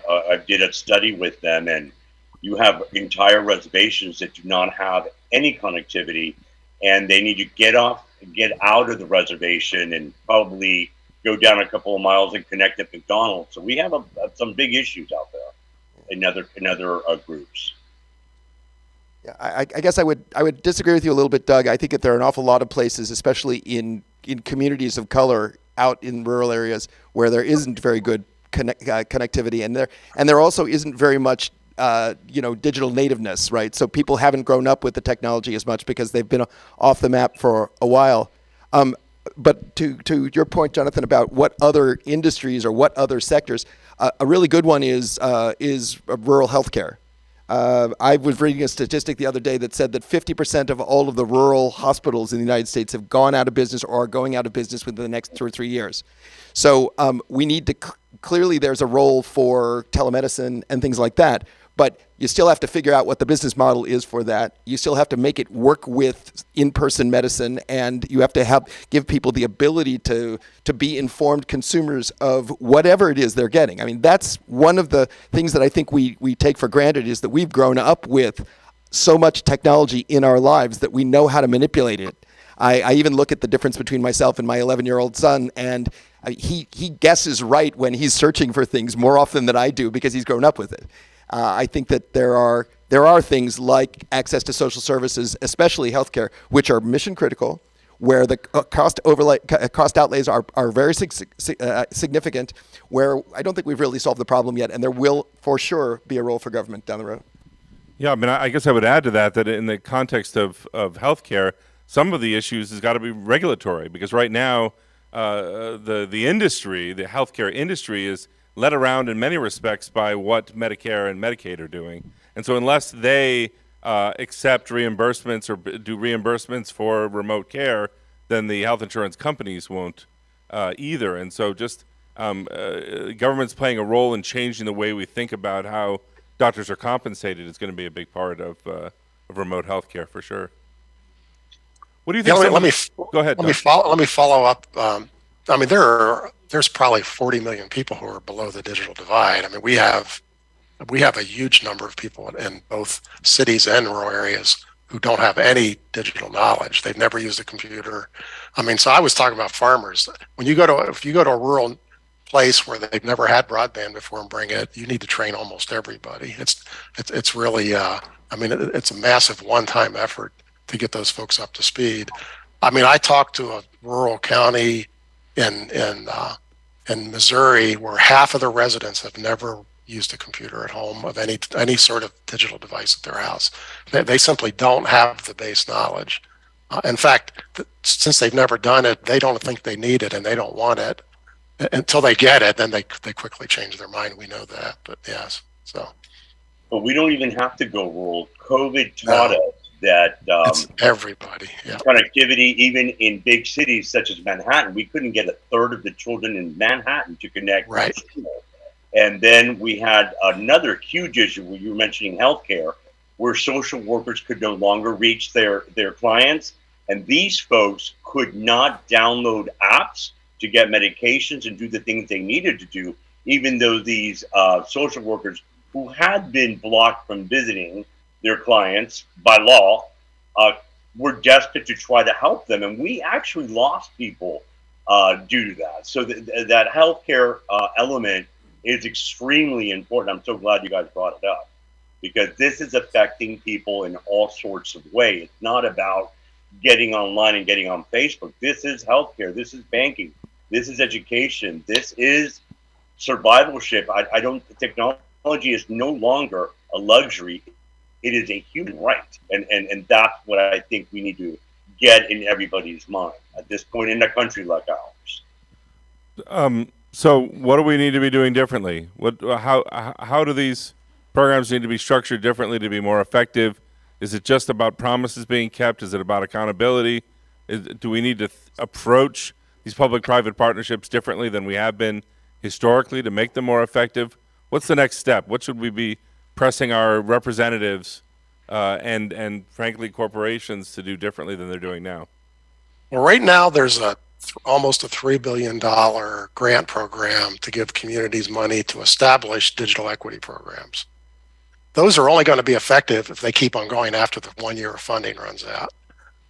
I did a study with them, and you have entire reservations that do not have any connectivity, and they need to get out of the reservation and probably go down a couple of miles and connect at McDonald's. So we have some big issues out there in other groups. Yeah, I guess I would disagree with you a little bit, Doug. I think that there are an awful lot of places, especially in communities of color out in rural areas, where there isn't very good connectivity, and there also isn't very much digital nativeness, right? So people haven't grown up with the technology as much because they've been off the map for a while. But to your point, Jonathan, about what other industries or what other sectors, a really good one is rural healthcare. I was reading a statistic the other day that said that 50% of all of the rural hospitals in the United States have gone out of business or are going out of business within the next 2 or 3 years. So we need to clearly there's a role for telemedicine and things like that, but you still have to figure out what the business model is for that. You still have to make it work with in-person medicine, and you have to give people the ability to be informed consumers of whatever it is they're getting. I mean, that's one of the things that I think we take for granted, is that we've grown up with so much technology in our lives that we know how to manipulate it. I even look at the difference between myself and my 11-year-old son, and he guesses right when he's searching for things more often than I do because he's grown up with it. I think that there are things like access to social services, especially healthcare, which are mission critical, where the cost outlays are very significant, where I don't think we've really solved the problem yet, and there will for sure be a role for government down the road. Yeah, I mean, I guess I would add to that in the context of healthcare, some of the issues has got to be regulatory, because right now the industry, the healthcare industry, is led around in many respects by what Medicare and Medicaid are doing. And so unless they accept reimbursements or do reimbursements for remote care, then the health insurance companies won't either. And so just government's playing a role in changing the way we think about how doctors are compensated is going to be a big part of remote health care for sure. What do you think? Go ahead. Let me follow up. I mean, there's probably 40 million people who are below the digital divide. I mean, we have a huge number of people in both cities and rural areas who don't have any digital knowledge. They've never used a computer. I mean, so I was talking about farmers. If you go to a rural place where they've never had broadband before and bring it, you need to train almost everybody. It's really it's a massive one-time effort to get those folks up to speed. I mean, I talked to a rural county in Missouri where half of the residents have never used a computer at home of any sort of digital device at their house. They simply don't have the base knowledge. In fact, since they've never done it, they don't think they need it and they don't want it. Until they get it, then they quickly change their mind. We know that, but yes, so. But we don't even have to go rural. COVID taught us that it's everybody. Yeah. Connectivity, even in big cities such as Manhattan, we couldn't get a third of the children in Manhattan to connect. Right. To school. And then we had another huge issue where you were mentioning healthcare, where social workers could no longer reach their clients. And these folks could not download apps to get medications and do the things they needed to do, even though these social workers who had been blocked from visiting their clients by law were desperate to try to help them. And we actually lost people due to that. So that healthcare element is extremely important. I'm so glad you guys brought it up, because this is affecting people in all sorts of ways. It's not about getting online and getting on Facebook. This is healthcare. This is banking. This is education. This is survivalship. Technology is no longer a luxury. It is a human right. And that's what I think we need to get in everybody's mind at this point in a country like ours. So what do we need to be doing differently? How do these programs need to be structured differently to be more effective? Is it just about promises being kept? Is it about accountability? Do we need to approach these public-private partnerships differently than we have been historically to make them more effective? What's the next step? What should we be pressing our representatives and frankly corporations to do differently than they're doing now? Well, right now there's almost a $3 billion grant program to give communities money to establish digital equity programs. Those are only going to be effective if they keep on going after the 1 year of funding runs out.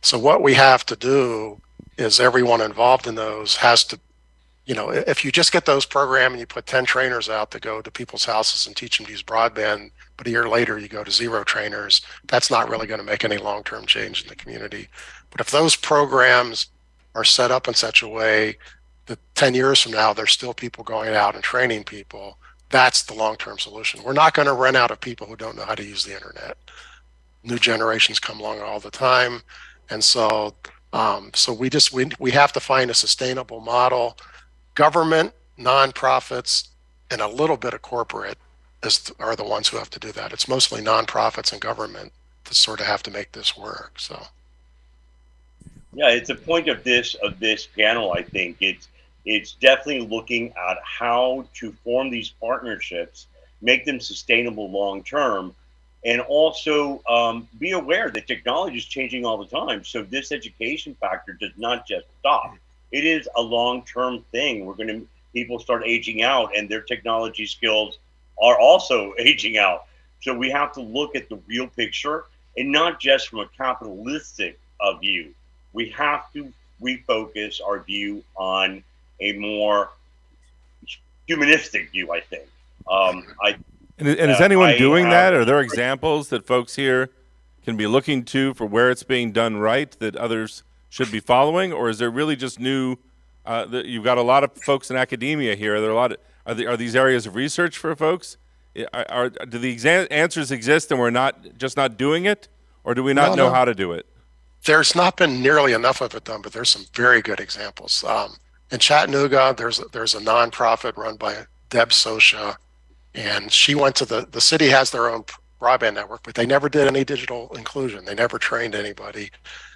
So what we have to do is everyone involved in those has to, if you just get those programs and you put 10 trainers out to go to people's houses and teach them to use broadband, but a year later you go to 0 trainers, that's not really going to make any long-term change in the community. But if those programs are set up in such a way that 10 years from now, there's still people going out and training people, that's the long-term solution. We're not going to run out of people who don't know how to use the internet. New generations come along all the time. And so we have to find a sustainable model. Government, nonprofits, and a little bit of corporate are the ones who have to do that. It's mostly nonprofits and government that sort of have to make this work. So, yeah, it's a point of this panel. I think it's definitely looking at how to form these partnerships, make them sustainable long term, and also be aware that technology is changing all the time. So this education factor does not just stop. It is a long-term thing. People start aging out, and their technology skills are also aging out. So we have to look at the real picture, and not just from a capitalistic view. We have to refocus our view on a more humanistic view, I think. And is anyone doing that? Are there examples that folks here can be looking to for where it's being done right that others should be following? Or is there really just new, you've got a lot of folks in academia here. Are these areas of research for folks? Do the answers exist and we're not doing it? Or do we not know how to do it? There's not been nearly enough of it done, but there's some very good examples. In Chattanooga, there's a nonprofit run by Deb Sosha, and she went to the city has their own broadband network, but they never did any digital inclusion. They never trained anybody.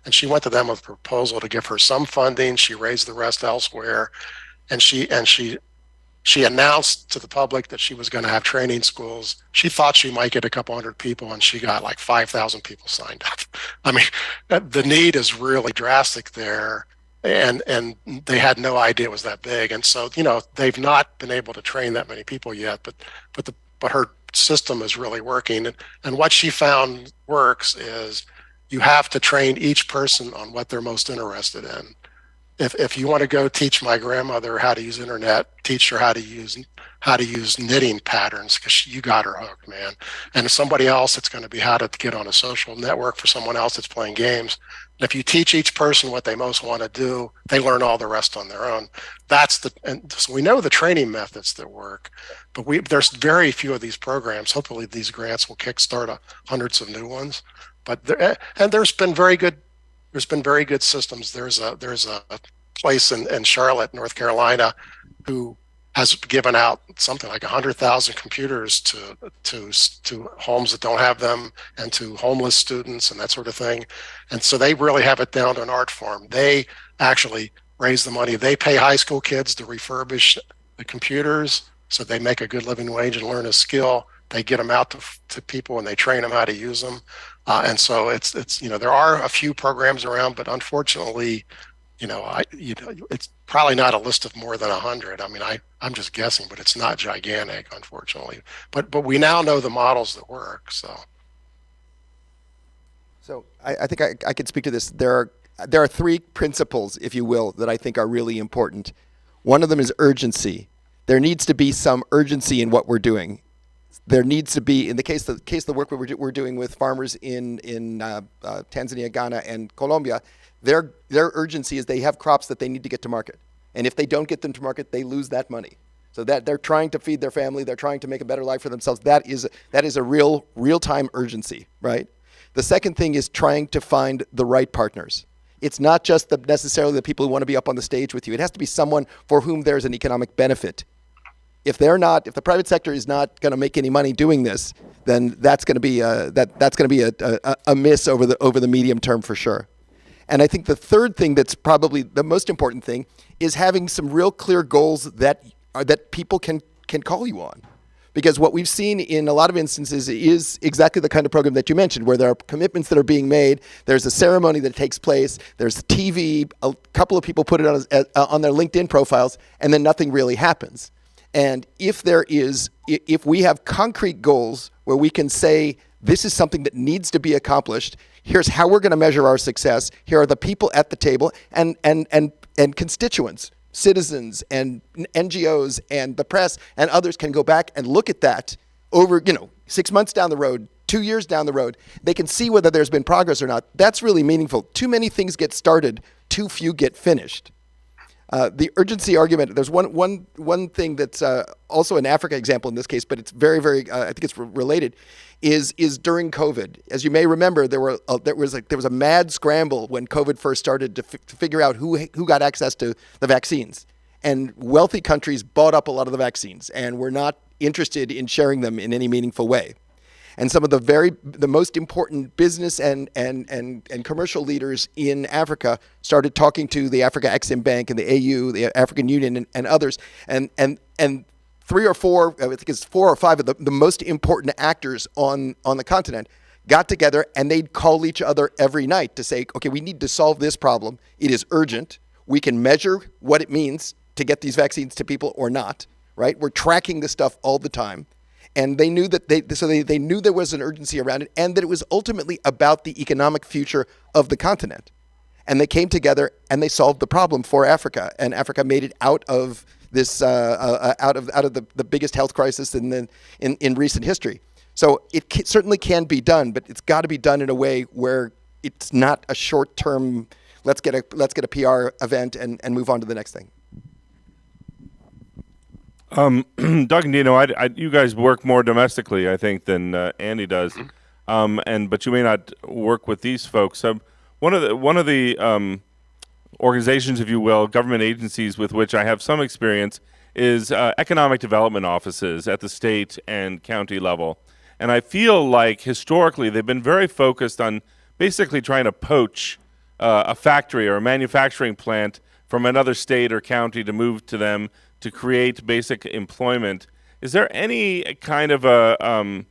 And she went to them with a proposal to give her some funding. She raised the rest elsewhere. And she announced to the public that she was going to have training schools. She thought she might get a couple hundred people, and she got like 5,000 people signed up. I mean, the need is really drastic there. And they had no idea it was that big. And so, they've not been able to train that many people yet, but her system is really working. And what she found works is you have to train each person on what they're most interested in. If you want to go teach my grandmother how to use internet, teach her how to use how to use knitting patterns because you got her hooked, man. And if somebody else, it's going to be how to get on a social network for someone else that's playing games. And if you teach each person what they most want to do, they learn all the rest on their own. And so we know the training methods that work, but there's very few of these programs. Hopefully these grants will kickstart hundreds of new ones. But there's been very good systems. There's a place in Charlotte, North Carolina, who has given out something like 100,000 computers to homes that don't have them and to homeless students and that sort of thing. And so they really have it down to an art form. They actually raise the money. They pay high school kids to refurbish the computers so they make a good living wage and learn a skill. They get them out to people and they train them how to use them. And so it's there are a few programs around, but unfortunately, it's probably not a list of more than 100. I mean, I'm just guessing, but it's not gigantic, unfortunately. But we now know the models that work. So I think I could speak to this. There are three principles, if you will, that I think are really important. One of them is urgency. There needs to be some urgency in what we're doing. There needs to be, in the case of the work we're doing with farmers in Tanzania, Ghana, and Colombia, their urgency is they have crops that they need to get to market. And if they don't get them to market, they lose that money. So that they're trying to feed their family, they're trying to make a better life for themselves. That is a real-time urgency, right? The second thing is trying to find the right partners. It's not just necessarily the people who want to be up on the stage with you. It has to be someone for whom there's an economic benefit. If the private sector is not going to make any money doing this, then that's going to be a miss over the medium term for sure. And I think the third thing that's probably the most important thing is having some real clear goals that people can call you on. Because what we've seen in a lot of instances is exactly the kind of program that you mentioned, where there are commitments that are being made, there's a ceremony that takes place, there's TV, a couple of people put it on their LinkedIn profiles, and then nothing really happens. And if we have concrete goals where we can say, this is something that needs to be accomplished, here's how we're going to measure our success, here are the people at the table, and constituents, citizens and NGOs and the press and others can go back and look at that over 6 months down the road, 2 years down the road. They can see whether there's been progress or not. That's really meaningful. Too many things get started, too few get finished. The urgency argument, there's one thing that's also an Africa example in this case, but it's very, very, I think it's related, is during COVID. As you may remember, there was a mad scramble when COVID first started to figure out who got access to the vaccines. And wealthy countries bought up a lot of the vaccines and were not interested in sharing them in any meaningful way. And some of the most important business and commercial leaders in Africa started talking to the Africa Exim Bank and the AU, the African Union, and others. And 3 or 4, I think it's 4 or 5 of the most important actors on the continent got together, and they'd call each other every night to say, okay, we need to solve this problem. It is urgent. We can measure what it means to get these vaccines to people or not, right? We're tracking this stuff all the time. And they knew that they knew there was an urgency around it, and that it was ultimately about the economic future of the continent. And they came together and they solved the problem for Africa, and Africa made it out of this out of the biggest health crisis in recent history. So it certainly can be done, but it's got to be done in a way where it's not a short-term. Let's get a PR event and move on to the next thing. Doug and Dino, you guys work more domestically, I think, than Andy does, but you may not work with these folks. One of the organizations, if you will, government agencies with which I have some experience is economic development offices at the state and county level, and I feel like historically they've been very focused on basically trying to poach a factory or a manufacturing plant from another state or county to move to them to create basic employment. Is there any kind of a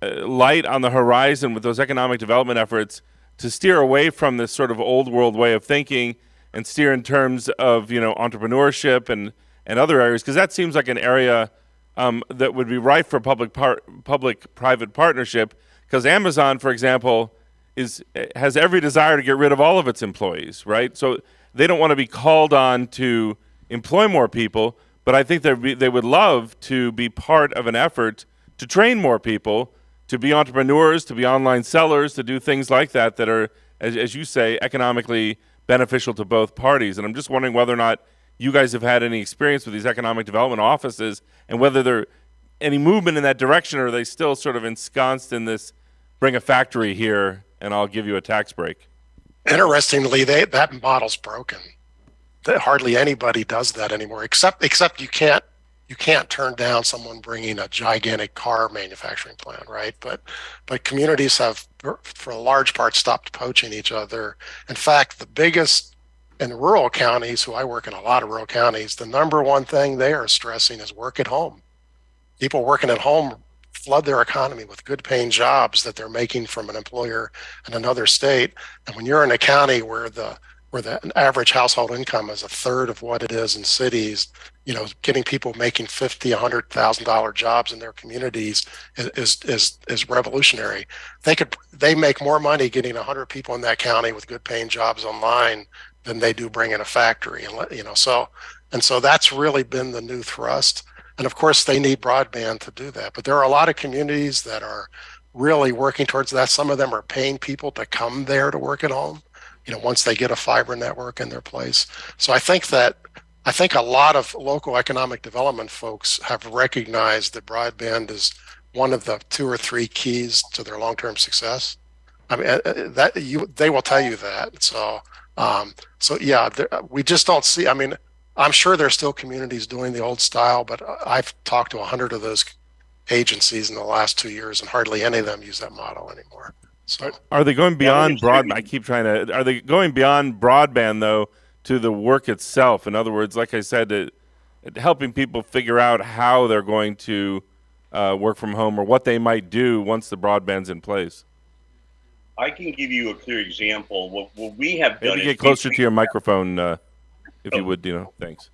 light on the horizon with those economic development efforts to steer away from this sort of old world way of thinking and steer in terms of entrepreneurship and other areas? Because that seems like an area that would be ripe for public-private partnership. Because Amazon, for example, has every desire to get rid of all of its employees, right? So they don't want to be called on to employ more people, but I think they would love to be part of an effort to train more people to be entrepreneurs, to be online sellers, to do things like that that are, as you say, economically beneficial to both parties. And I'm just wondering whether or not you guys have had any experience with these economic development offices and whether there any movement in that direction, or are they still sort of ensconced in this, bring a factory here and I'll give you a tax break? Interestingly, that model's broken. Hardly anybody does that anymore, except you can't turn down someone bringing a gigantic car manufacturing plant, right? But communities have, for a large part, stopped poaching each other. In fact, the biggest in rural counties, who I work in a lot of rural counties, the number one thing they are stressing is work at home. People working at home flood their economy with good paying jobs that they're making from an employer in another state. And when you're in a county where the average household income is a third of what it is in cities, getting people making $50,000, $100,000 jobs in their communities is revolutionary. They make more money getting 100 people in that county with good paying jobs online than they do bringing a factory. And so that's really been the new thrust. And of course, they need broadband to do that. But there are a lot of communities that are really working towards that. Some of them are paying people to come there to work at home, once they get a fiber network in their place. So I think a lot of local economic development folks have recognized that broadband is one of the 2 or 3 keys to their long-term success. I mean, they will tell you that. So yeah, we just don't see. I mean, I'm sure there's still communities doing the old style, but I've talked to 100 of those agencies in the last 2 years, and hardly any of them use that model anymore. So, are they going beyond broadband? Are they going beyond broadband though to the work itself? In other words, like I said, helping people figure out how they're going to work from home or what they might do once the broadband's in place. I can give you a clear example. What we have done. Maybe get closer to your microphone. If you would, thanks.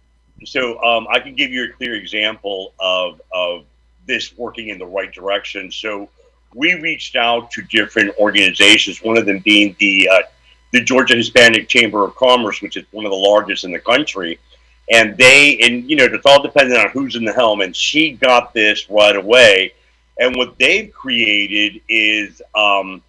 So I can give you a clear example of this working in the right direction. So we reached out to different organizations, one of them being the Georgia Hispanic Chamber of Commerce, which is one of the largest in the country. And it's all dependent on who's in the helm. And she got this right away. And what they've created is a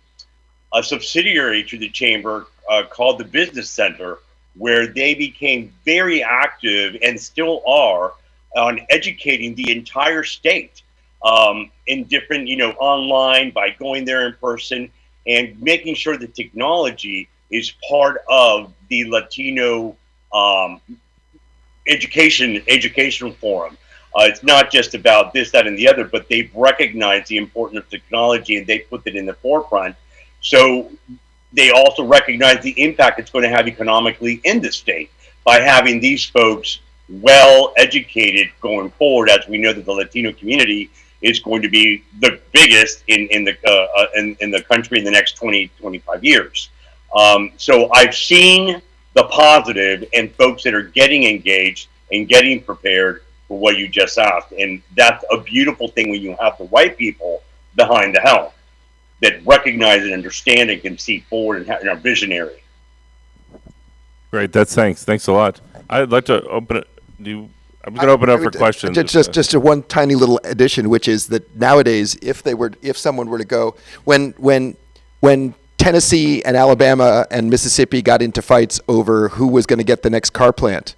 subsidiary to the chamber called the Business Center, where they became very active and still are on educating the entire state in different, online, by going there in person and making sure that technology is part of the Latino educational forum. It's not just about this, that, and the other, but they've recognized the importance of technology and they put it in the forefront. So they also recognize the impact it's going to have economically in the state by having these folks well educated going forward, as we know that the Latino community is going to be the biggest in the country in the next 20-25 years. So I've seen the positive in folks that are getting engaged and getting prepared for what you just asked, and that's a beautiful thing when you have the right people behind the helm that recognize and understand and can see forward and are visionary. Great, thanks a lot. I'd like to open it. I'm going to open up for questions. Just a one tiny little addition, which is that nowadays, if someone were to go, when Tennessee and Alabama and Mississippi got into fights over who was going to get the next car plant,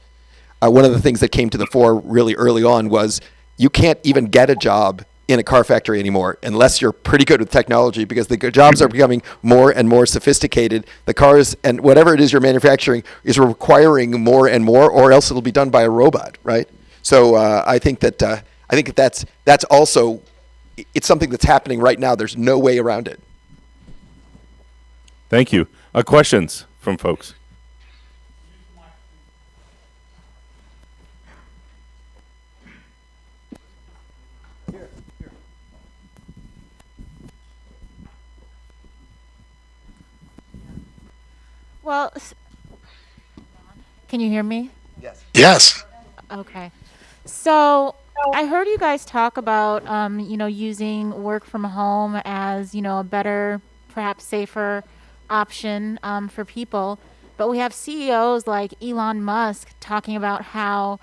one of the things that came to the fore really early on was you can't even get a job in a car factory anymore unless you're pretty good with technology, because the jobs are becoming more and more sophisticated. The cars and whatever it is you're manufacturing is requiring more and more, or else it'll be done by a robot, right? So I think that's also, it's something that's happening right now. There's no way around it. Thank you. Questions from folks? Well, can you hear me? Yes. Yes. Okay. So I heard you guys talk about, using work from home as, a better, perhaps safer option for people. But we have CEOs like Elon Musk talking about how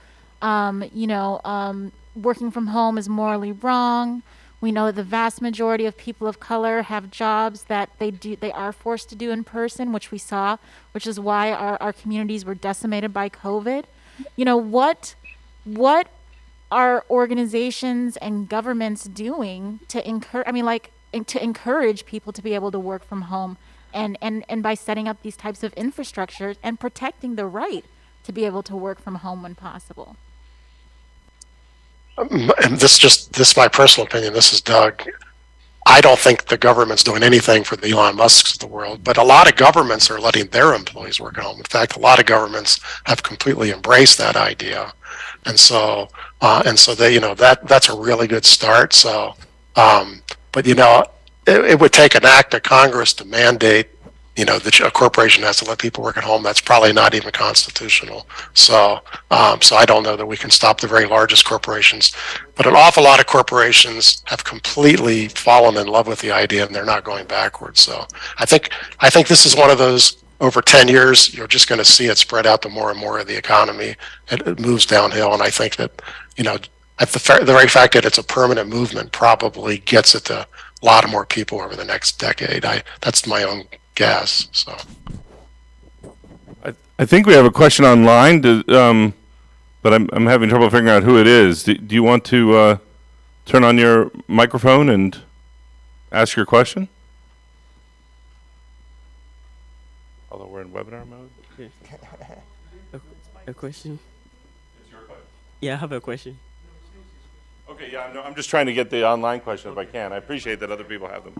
working from home is morally wrong. We know that the vast majority of people of color have jobs that they are forced to do in person, which we saw, which is why our communities were decimated by COVID. What are organizations and governments doing to encourage people to be able to work from home, and by setting up these types of infrastructures and protecting the right to be able to work from home when possible? And this is my personal opinion. This is Doug. I don't think the government's doing anything for the Elon Musks of the world, but a lot of governments are letting their employees work at home. In fact, a lot of governments have completely embraced that idea, and so they, that's a really good start. So, but it would take an act of Congress to mandate, that a corporation has to let people work at home. That's probably not even constitutional. So I don't know that we can stop the very largest corporations, but an awful lot of corporations have completely fallen in love with the idea, and they're not going backwards. So I think this is one of those, over 10 years, you're just going to see it spread out to more and more of the economy. It moves downhill, and I think that, the very fact that it's a permanent movement probably gets it to a lot of more people over the next decade. That's my own guess. So I think we have a question online, but I'm having trouble figuring out who it is. Do you want to turn on your microphone and ask your question? Although we're in webinar mode. A question? Yeah, I have a question. Okay, yeah, no, I'm just trying to get the online question if I can. I appreciate that other people have them.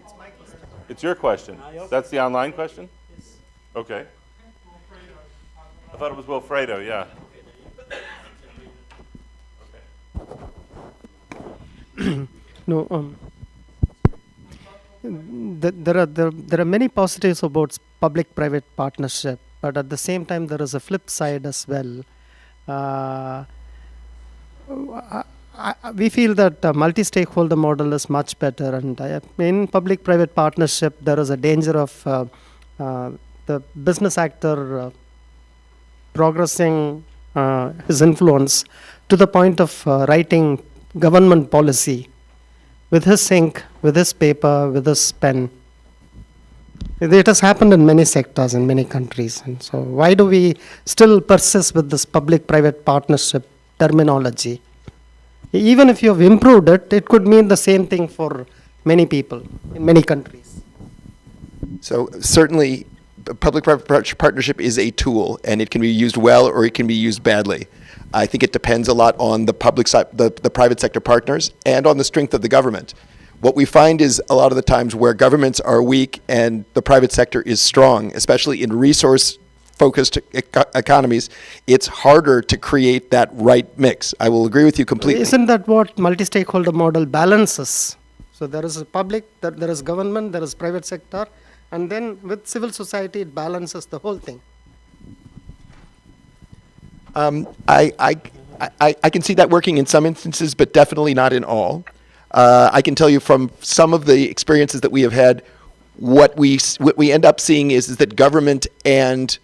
It's your question. That's the online question? Yes. Okay. I thought it was Wilfredo, yeah. No, there are many positives about public-private partnership, but at the same time there is a flip side as well. We feel that multi-stakeholder model is much better, and in public-private partnership there is a danger of the business actor progressing his influence to the point of writing government policy with his ink, with his paper, with his pen. It has happened in many sectors in many countries, and so why do we still persist with this public-private partnership terminology? Even if you have improved it, it could mean the same thing for many people in many countries. So certainly, public-private partnership is a tool, and it can be used well or it can be used badly. I think it depends a lot on the public side, the private sector partners, and on the strength of the government. What we find is a lot of the times where governments are weak and the private sector is strong, especially in resource-focused economies, it's harder to create that right mix. I will agree with you completely. Isn't that what multi-stakeholder model balances? So there is a public, there is government, there is private sector, and then with civil society, it balances the whole thing. I can see that working in some instances, but definitely not in all. I can tell you from some of the experiences that we have had, what we end up seeing is that government and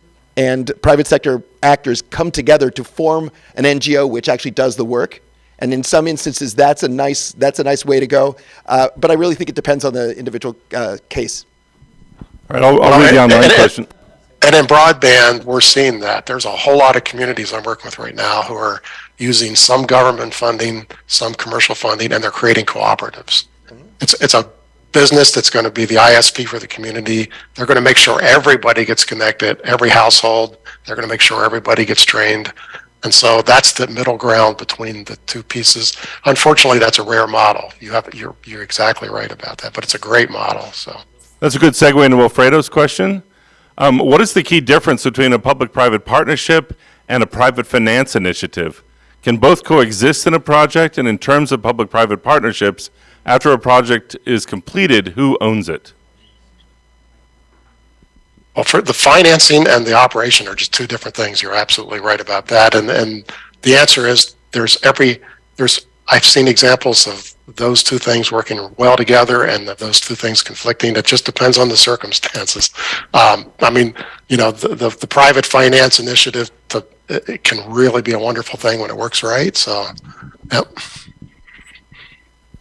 private sector actors come together to form an NGO which actually does the work. And in some instances, that's a nice way to go. But I really think it depends on the individual case. All right, I'll read the online question. And in broadband, we're seeing that. There's a whole lot of communities I'm working with right now who are using some government funding, some commercial funding, and they're creating cooperatives. It's a business that's going to be the ISP for the community. They're going to make sure everybody gets connected, every household. They're going to make sure everybody gets trained. And so that's the middle ground between the two pieces. Unfortunately, that's a rare model. You're exactly right about that, but it's a great model. So that's a good segue into Wilfredo's question. What is the key difference between a public-private partnership and a private finance initiative? Can both coexist in a project? And in terms of public-private partnerships, after a project is completed, who owns it? Well, for the financing and the operation are just two different things. You're absolutely right about that. And the answer is I've seen examples of those two things working well together and those two things conflicting. It just depends on the circumstances. The private finance initiative it can really be a wonderful thing when it works right. So, yep.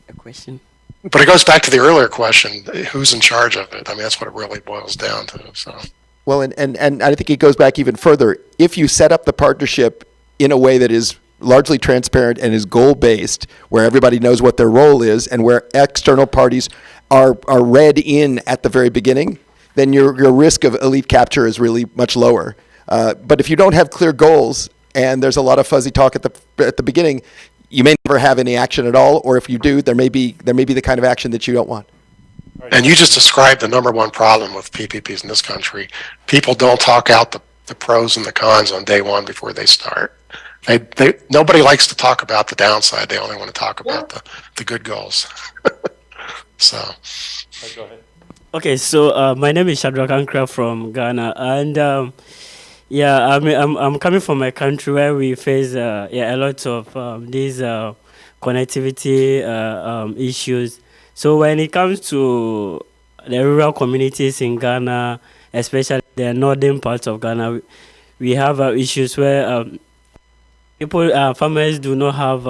A question. But it goes back to the earlier question, who's in charge of it? I mean, that's what it really boils down to. So. Well, and I think it goes back even further. If you set up the partnership in a way that is largely transparent and is goal-based, where everybody knows what their role is and where external parties are read in at the very beginning, then your risk of elite capture is really much lower. But if you don't have clear goals and there's a lot of fuzzy talk at the beginning, you may never have any action at all, or if you do, there may be the kind of action that you don't want. And you just described the number one problem with PPPs in this country. People don't talk out the pros and the cons on day one before they start. Nobody likes to talk about the downside. They only want to talk about the good goals. So. Go ahead. Okay, so my name is Shadrach Ankra from Ghana, and I'm coming from a country where we face a lot of these connectivity issues. So when it comes to the rural communities in Ghana, especially the northern parts of Ghana, we have issues where farmers do not have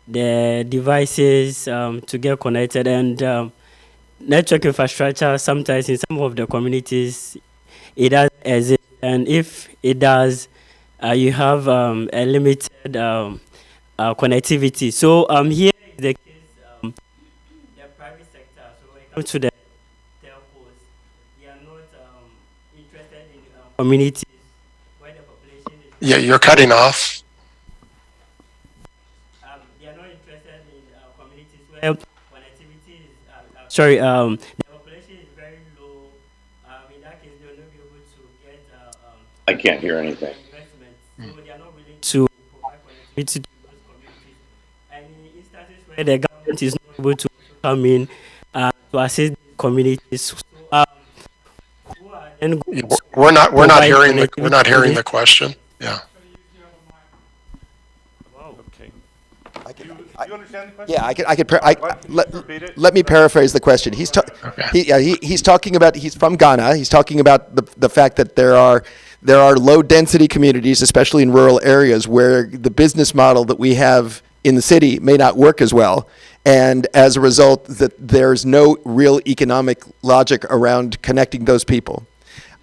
the devices to get connected, and network infrastructure sometimes in some of the communities it does exist, and if it does, you have a limited connectivity. So here is the case, the private sector. So when it comes to the telcos, they are not interested in communities where the population is. Yeah, you're cutting off. They are not interested in communities where connectivity is. Sorry, the population is very low. In that case, they will not be able to get. I can't hear anything. Investment. So they are not willing to provide connectivity to those communities. And in instances where the government is not able to come in to assist communities, so, who are then going to We're not provide hearing connectivity? the question. Yeah. You understand the question? Yeah, let me paraphrase the question. He's talking about, he's from Ghana. He's talking about the fact that there are low density communities, especially in rural areas, where the business model that we have in the city may not work as well, and as a result, that there's no real economic logic around connecting those people.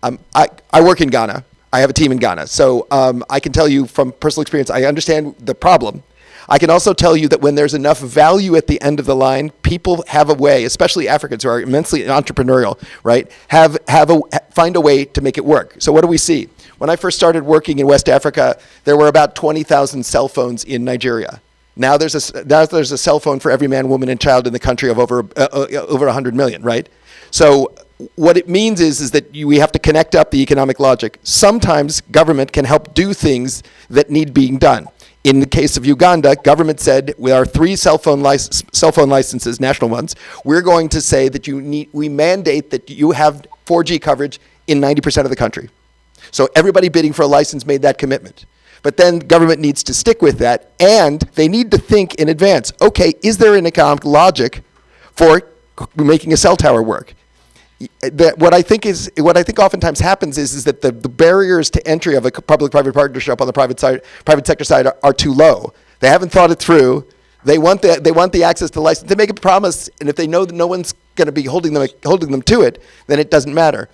I work in Ghana. I have a team in Ghana, so I can tell you from personal experience, I understand the problem. I can also tell you that when there's enough value at the end of the line, people have a way, especially Africans who are immensely entrepreneurial, right? Find a way to make it work. So what do we see? When I first started working in West Africa, there were about 20,000 cell phones in Nigeria. Now there's a cell phone for every man, woman, and child in the country of over 100 million, right? So what it means is that we have to connect up the economic logic. Sometimes government can help do things that need being done. In the case of Uganda, government said with our 3 cell phone licenses, national ones, we're going to say that we mandate that you have 4G coverage in 90% of the country. So everybody bidding for a license made that commitment. But then government needs to stick with that, and they need to think in advance. Okay, is there an economic logic for making a cell tower work? What I think oftentimes happens is that the barriers to entry of a public-private partnership on the private sector side are too low. They haven't thought it through. They want the access to the license. They make a promise, and if they know that no one's going to be holding them to it, then it doesn't matter.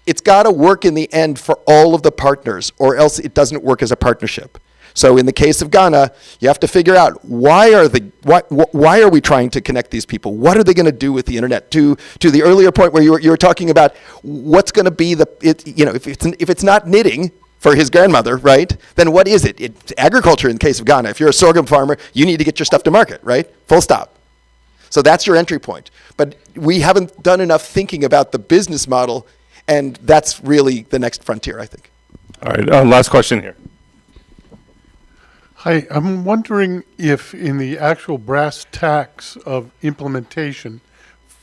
It's got to work in the end for all of the partners, or else it doesn't work as a partnership. So in the case of Ghana, you have to figure out why are we trying to connect these people? What are they going to do with the internet? To the earlier point where you were talking about what's going to be if it's not knitting for his grandmother, right? Then what is it? It's agriculture in the case of Ghana. If you're a sorghum farmer, you need to get your stuff to market, right? Full stop. So that's your entry point. But we haven't done enough thinking about the business model, and that's really the next frontier, I think. All right, last question here. Hi, I'm wondering if in the actual brass tacks of implementation,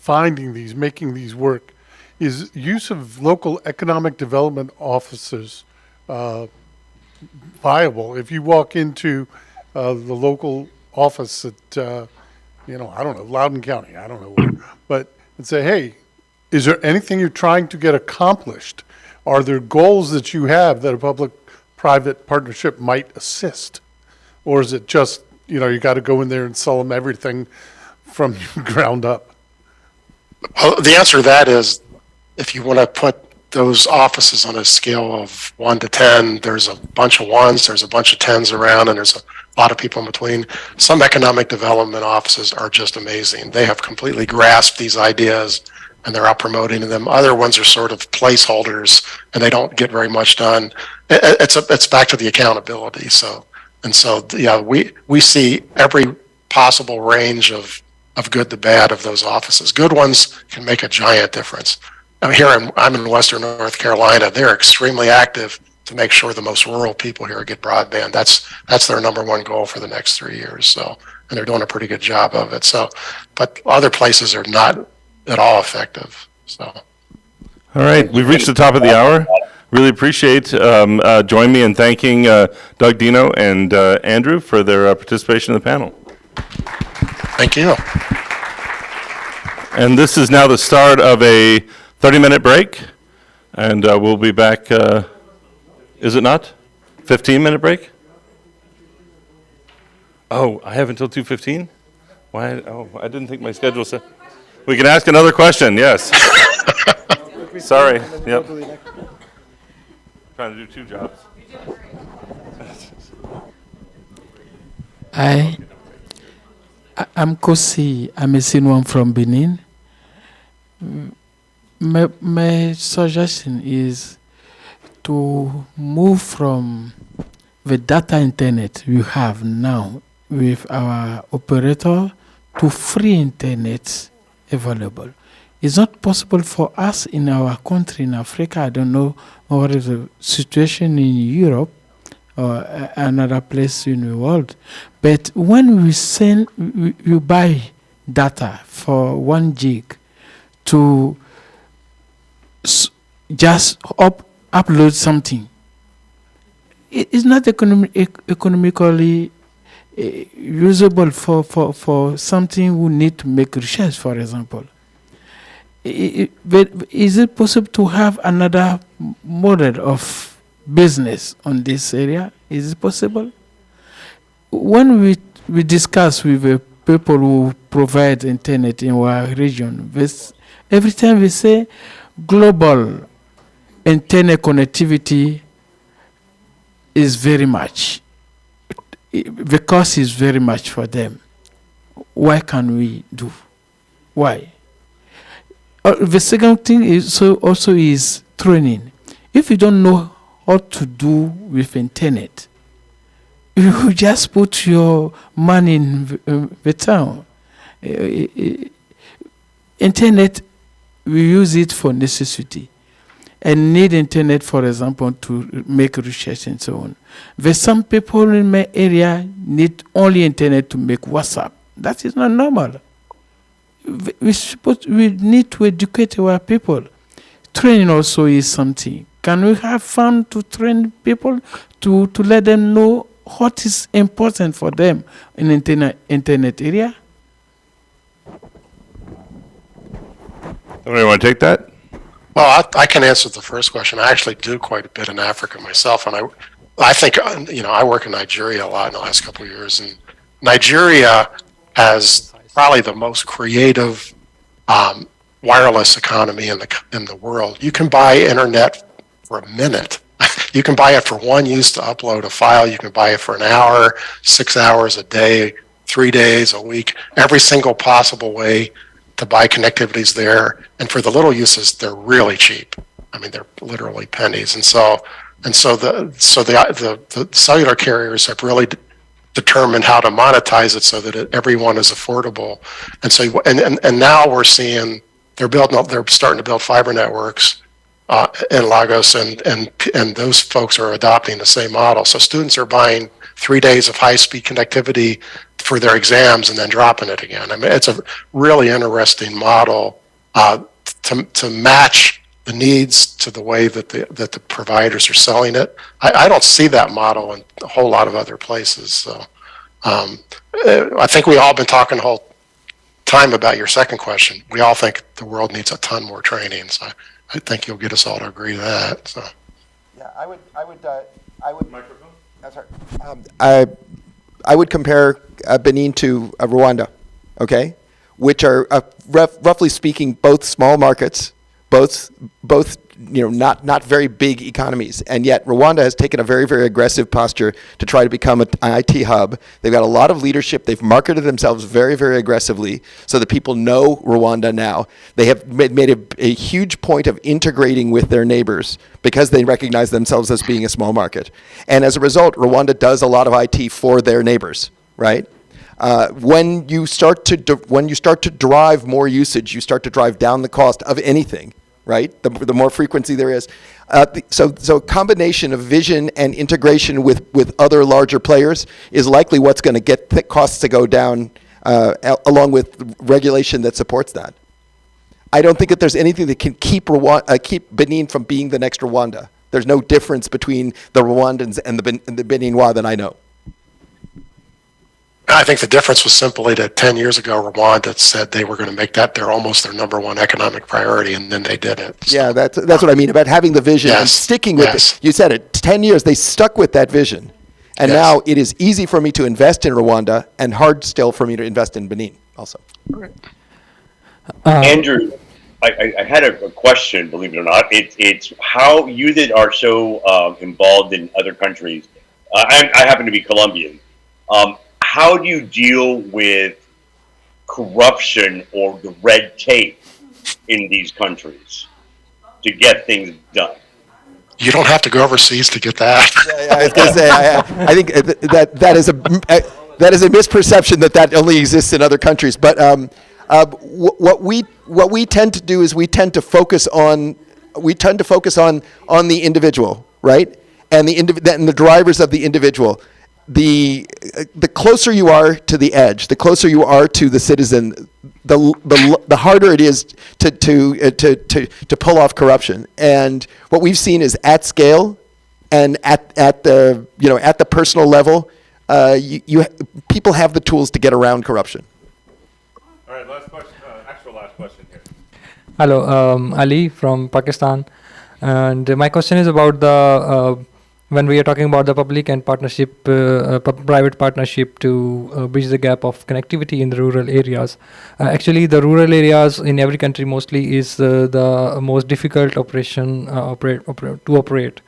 making these work, is use of local economic development officers viable? If you walk into the local office at, I don't know, Loudoun County, I don't know where, but and say, hey, is there anything you're trying to get accomplished? Are there goals that you have that a public public-private partnership might assist? Or is it just, you got to go in there and sell them everything from ground up? Well, the answer to that is, if you want to put those offices on a scale of 1 to 10, there's a bunch of 1s, there's a bunch of 10s around, and there's a lot of people in between. Some economic development offices are just amazing. They have completely grasped these ideas and they're out promoting them. Other ones are sort of placeholders and they don't get very much done. It's back to the accountability. So yeah, we see every possible range of good to bad of those offices. Good ones can make a giant difference. I'm in Western North Carolina. They're extremely active to make sure the most rural people here get broadband. That's their number one goal for the next 3 years. So, and they're doing a pretty good job of it. So, but other places are not at all effective. So. All right, we've reached the top of the hour. Really appreciate join me in thanking Doug Dino and Andrew for their participation in the panel. Thank you. And this is now the start of a 30-minute break, and we'll be back, is it not? 15-minute break? Oh, I have until 2:15? Why? Oh, I didn't think my schedule said. We can ask another question, yes. Sorry, yep. Trying to do 2 jobs. I'm Kosi. I'm a Sinwan from Benin. My suggestion is to move from the data internet we have now with our operator to free internet available. It's not possible for us in our country, in Africa. I don't know what is the situation in Europe or another place in the world. But when you buy data for 1 gig to just upload something, it's not economically usable for something we need to make research, for example. But is it possible to have another model of business on this area? Is it possible? When we discuss with the people who provide internet in our region, every time we say global internet connectivity is very much. The cost is very much for them. Why can we do? Why? The second thing is also is training. If you don't know what to do with internet, you just put your money in the town. Internet, we use it for necessity. And need internet, for example, to make research and so on. There's some people in my area need only internet to make WhatsApp. That is not normal. We need to educate our people. Training also is something. Can we have fun to train people to let them know what is important for them in internet area? Somebody want to take that? Well, I can answer the first question. I actually do quite a bit in Africa myself, and I think I work in Nigeria a lot in the last couple of years, and Nigeria has probably the most creative wireless economy in the world. You can buy internet for a minute. You can buy it for 1 use to upload a file. You can buy it for an hour, 6 hours a day, 3 days a week. Every single possible way to buy connectivities there, and for the little uses, they're really cheap. I mean, they're literally pennies. And so the cellular carriers have really determined how to monetize it so that everyone is affordable. And so and now we're seeing they're starting to build fiber networks in Lagos, and those folks are adopting the same model. So students are buying 3 days of high-speed connectivity for their exams and then dropping it again. I mean, it's a really interesting model to match the needs to the way that the providers are selling it. I don't see that model in a whole lot of other places. So I think we all been talking the whole time about your second question. We all think the world needs a ton more training. So I think you'll get us all to agree to that. So. Yeah, Microphone? Sorry. I would compare Benin to Rwanda, okay, which are roughly speaking both small markets, both not very big economies, and yet Rwanda has taken a very, very aggressive posture to try to become an IT hub. They've got a lot of leadership. They've marketed themselves very, very aggressively so that people know Rwanda now. They have made a huge point of integrating with their neighbors because they recognize themselves as being a small market. And as a result, Rwanda does a lot of IT for their neighbors, right? When you start to drive more usage, you start to drive down the cost of anything, right? The more frequency there is. So a combination of vision and integration with other larger players is likely what's going to get the costs to go down, along with regulation that supports that. I don't think that there's anything that can keep Benin from being the next Rwanda. There's no difference between the Rwandans and the Beninois that I know. I think the difference was simply that 10 years ago, Rwanda said they were going to make that their number one economic priority, and then they did it. So, yeah, that's what I mean about having the vision and sticking with it. You said it. 10 years, they stuck with that vision. And now it is easy for me to invest in Rwanda and hard still for me to invest in Benin also. Andrew, I had a question, believe it or not. It's how you that are so involved in other countries. I happen to be Colombian. How do you deal with corruption or the red tape in these countries to get things done? You don't have to go overseas to get that. I was going to say, I think that is a misperception that only exists in other countries. But what we tend to do is we tend to focus on the individual, right? And the drivers of the individual. The closer you are to the edge, the closer you are to the citizen, the harder it is to pull off corruption. And what we've seen is at scale and at the personal level, people have the tools to get around corruption. All right, last question. Actual last question here. Hello, Ali from Pakistan, and my question is about the. When we are talking about the public and private partnership to bridge the gap of connectivity in the rural areas. Actually, the rural areas in every country mostly is the most difficult operation to operate,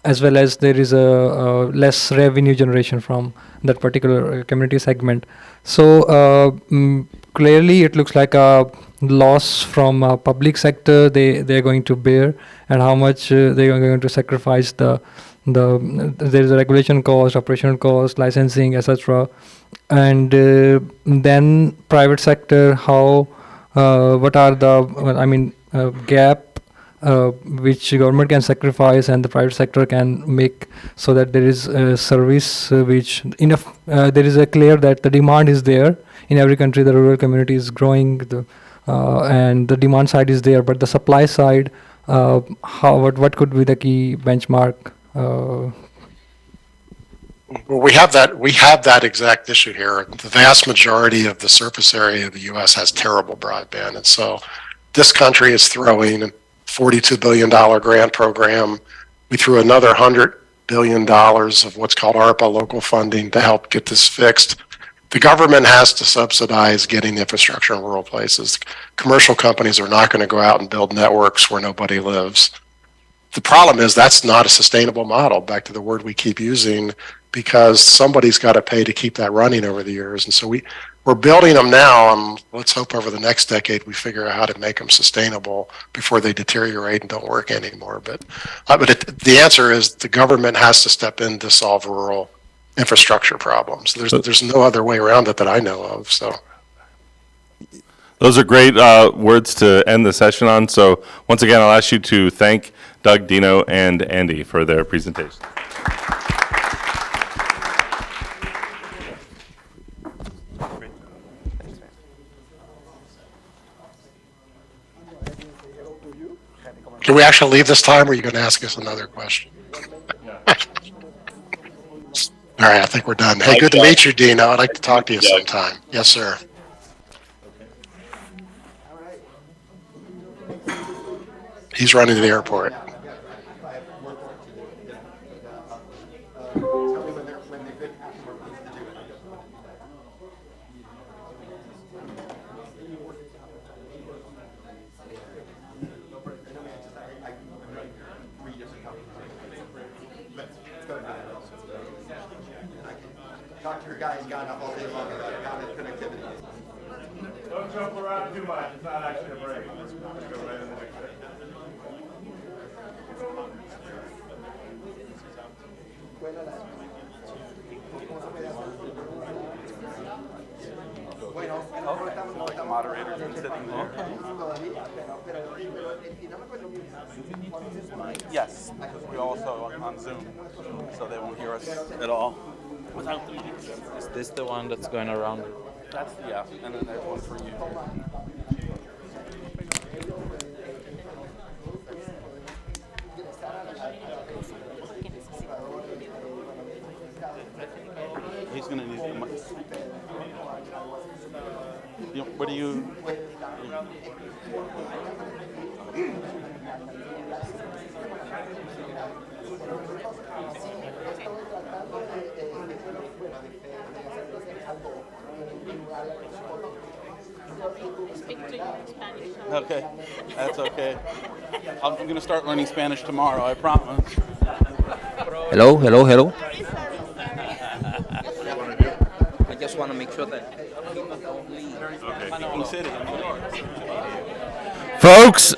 as well as there is a less revenue generation from that particular community segment. So clearly, it looks like a loss from public sector they're going to bear, and how much they are going to sacrifice there is a regulation cost, operational cost, licensing, etc. And then private sector, what are the gap which government can sacrifice and the private sector can make, so that there is a service which there is a clear that the demand is there in every country. The rural community is growing, and the demand side is there, but the supply side, what could be the key benchmark? Well, we have that exact issue here. The vast majority of the surface area of the U.S. has terrible broadband, and so this country is throwing a $42 billion grant program. We threw another $100 billion of what's called ARPA local funding to help get this fixed. The government has to subsidize getting infrastructure in rural places. Commercial companies are not going to go out and build networks where nobody lives. The problem is that's not a sustainable model, back to the word we keep using, because somebody's got to pay to keep that running over the years. And so we're building them now, and let's hope over the next decade we figure out how to make them sustainable before they deteriorate and don't work anymore. But the answer is the government has to step in to solve rural infrastructure problems. There's no other way around it that I know of. So. Those are great words to end the session on. So once again, I'll ask you to thank Doug, Dino, and Andy for their presentation. Can we actually leave this time, or are you going to ask us another question? All right, I think we're done. Hey, good to meet you, Dino. I'd like to talk to you sometime. Yes, sir. He's running to the airport. joke around too much. It's not actually a break. Let's go right into the next thing. Like the moderator's been sitting there. Yes, because we also on Zoom, so they won't hear us at all without the mic. Is this the one that's going around? That's, yeah, and then there's one for you. He's going to need the mic. What do you... Okay, that's okay. I'm going to start learning Spanish tomorrow, I promise. Hello, hello, hello. I just want to make sure that Folks,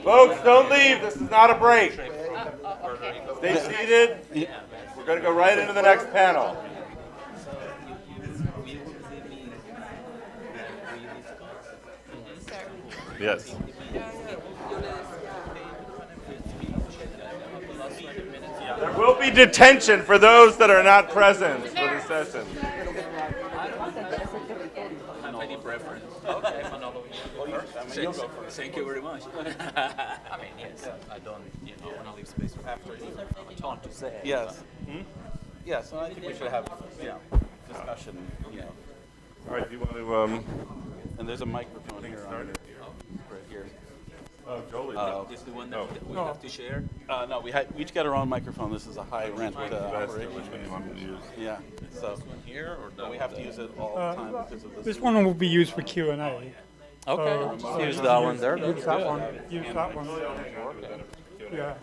Folks, don't leave. This is not a break. Stay seated. We're going to go right into the next panel. Yes. There will be detention for those that are not present for the session. Any preference? Okay, Manolo. Thank you very much. I mean, yes, I don't, want to leave space for after a ton to say. Yes. Yes, and I think we should have, discussion, All right, do you want to... And there's a microphone here. Right here. Oh, Jolie. This is the one that we have to share? No, we each got our own microphone. This is a high rent operation. Which one do you want me to use? Yeah. So here or we have to use it all the time because of This one will be used for Q&A. Okay, use that one there. Use that one. Use that one. Yeah.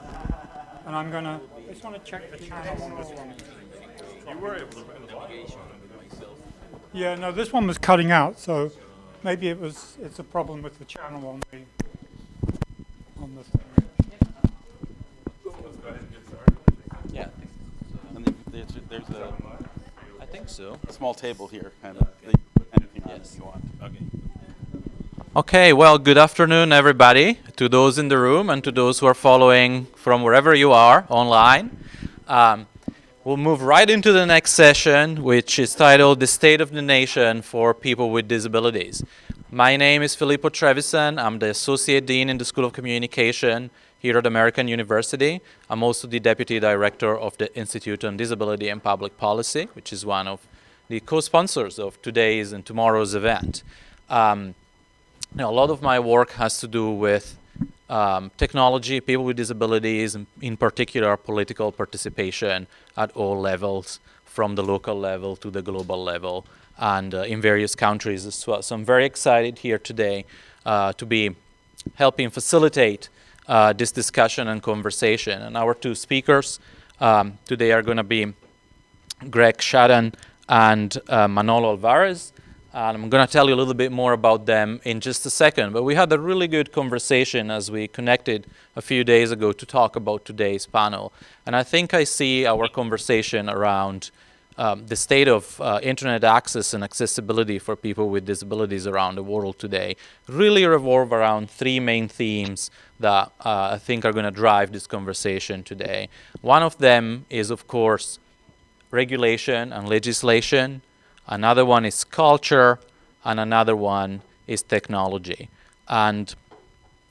And I'm gonna. I just want to check the channel on this one. You were able to... Yeah. No, this one was cutting out, so maybe it's a problem with the channel on the thing. Let's go ahead and get started. Yeah. And there's a, I think so. a small table here, kind of. They put anything on if you want. Okay. Okay, well, good afternoon, everybody, to those in the room and to those who are following from wherever you are online. We'll move right into the next session, which is titled The State of the Nation for People with Disabilities. My name is Filippo Trevisan. I'm the Associate Dean in the School of Communication here at American University. I'm also the Deputy Director of the Institute on Disability and Public Policy, which is one of the co-sponsors of today's and tomorrow's event. A lot of my work has to do with technology, people with disabilities, and in particular political participation at all levels, from the local level to the global level, and in various countries as well. So I'm very excited here today to be helping facilitate this discussion and conversation. And our two speakers today are going to be Greg Shadden and Manolo Alvarez. And I'm going to tell you a little bit more about them in just a second. But we had a really good conversation as we connected a few days ago to talk about today's panel. And I think I see our conversation around the state of internet access and accessibility for people with disabilities around the world today really revolve around three main themes that I think are going to drive this conversation today. One of them is, of course, regulation and legislation. Another one is culture, and another one is technology. And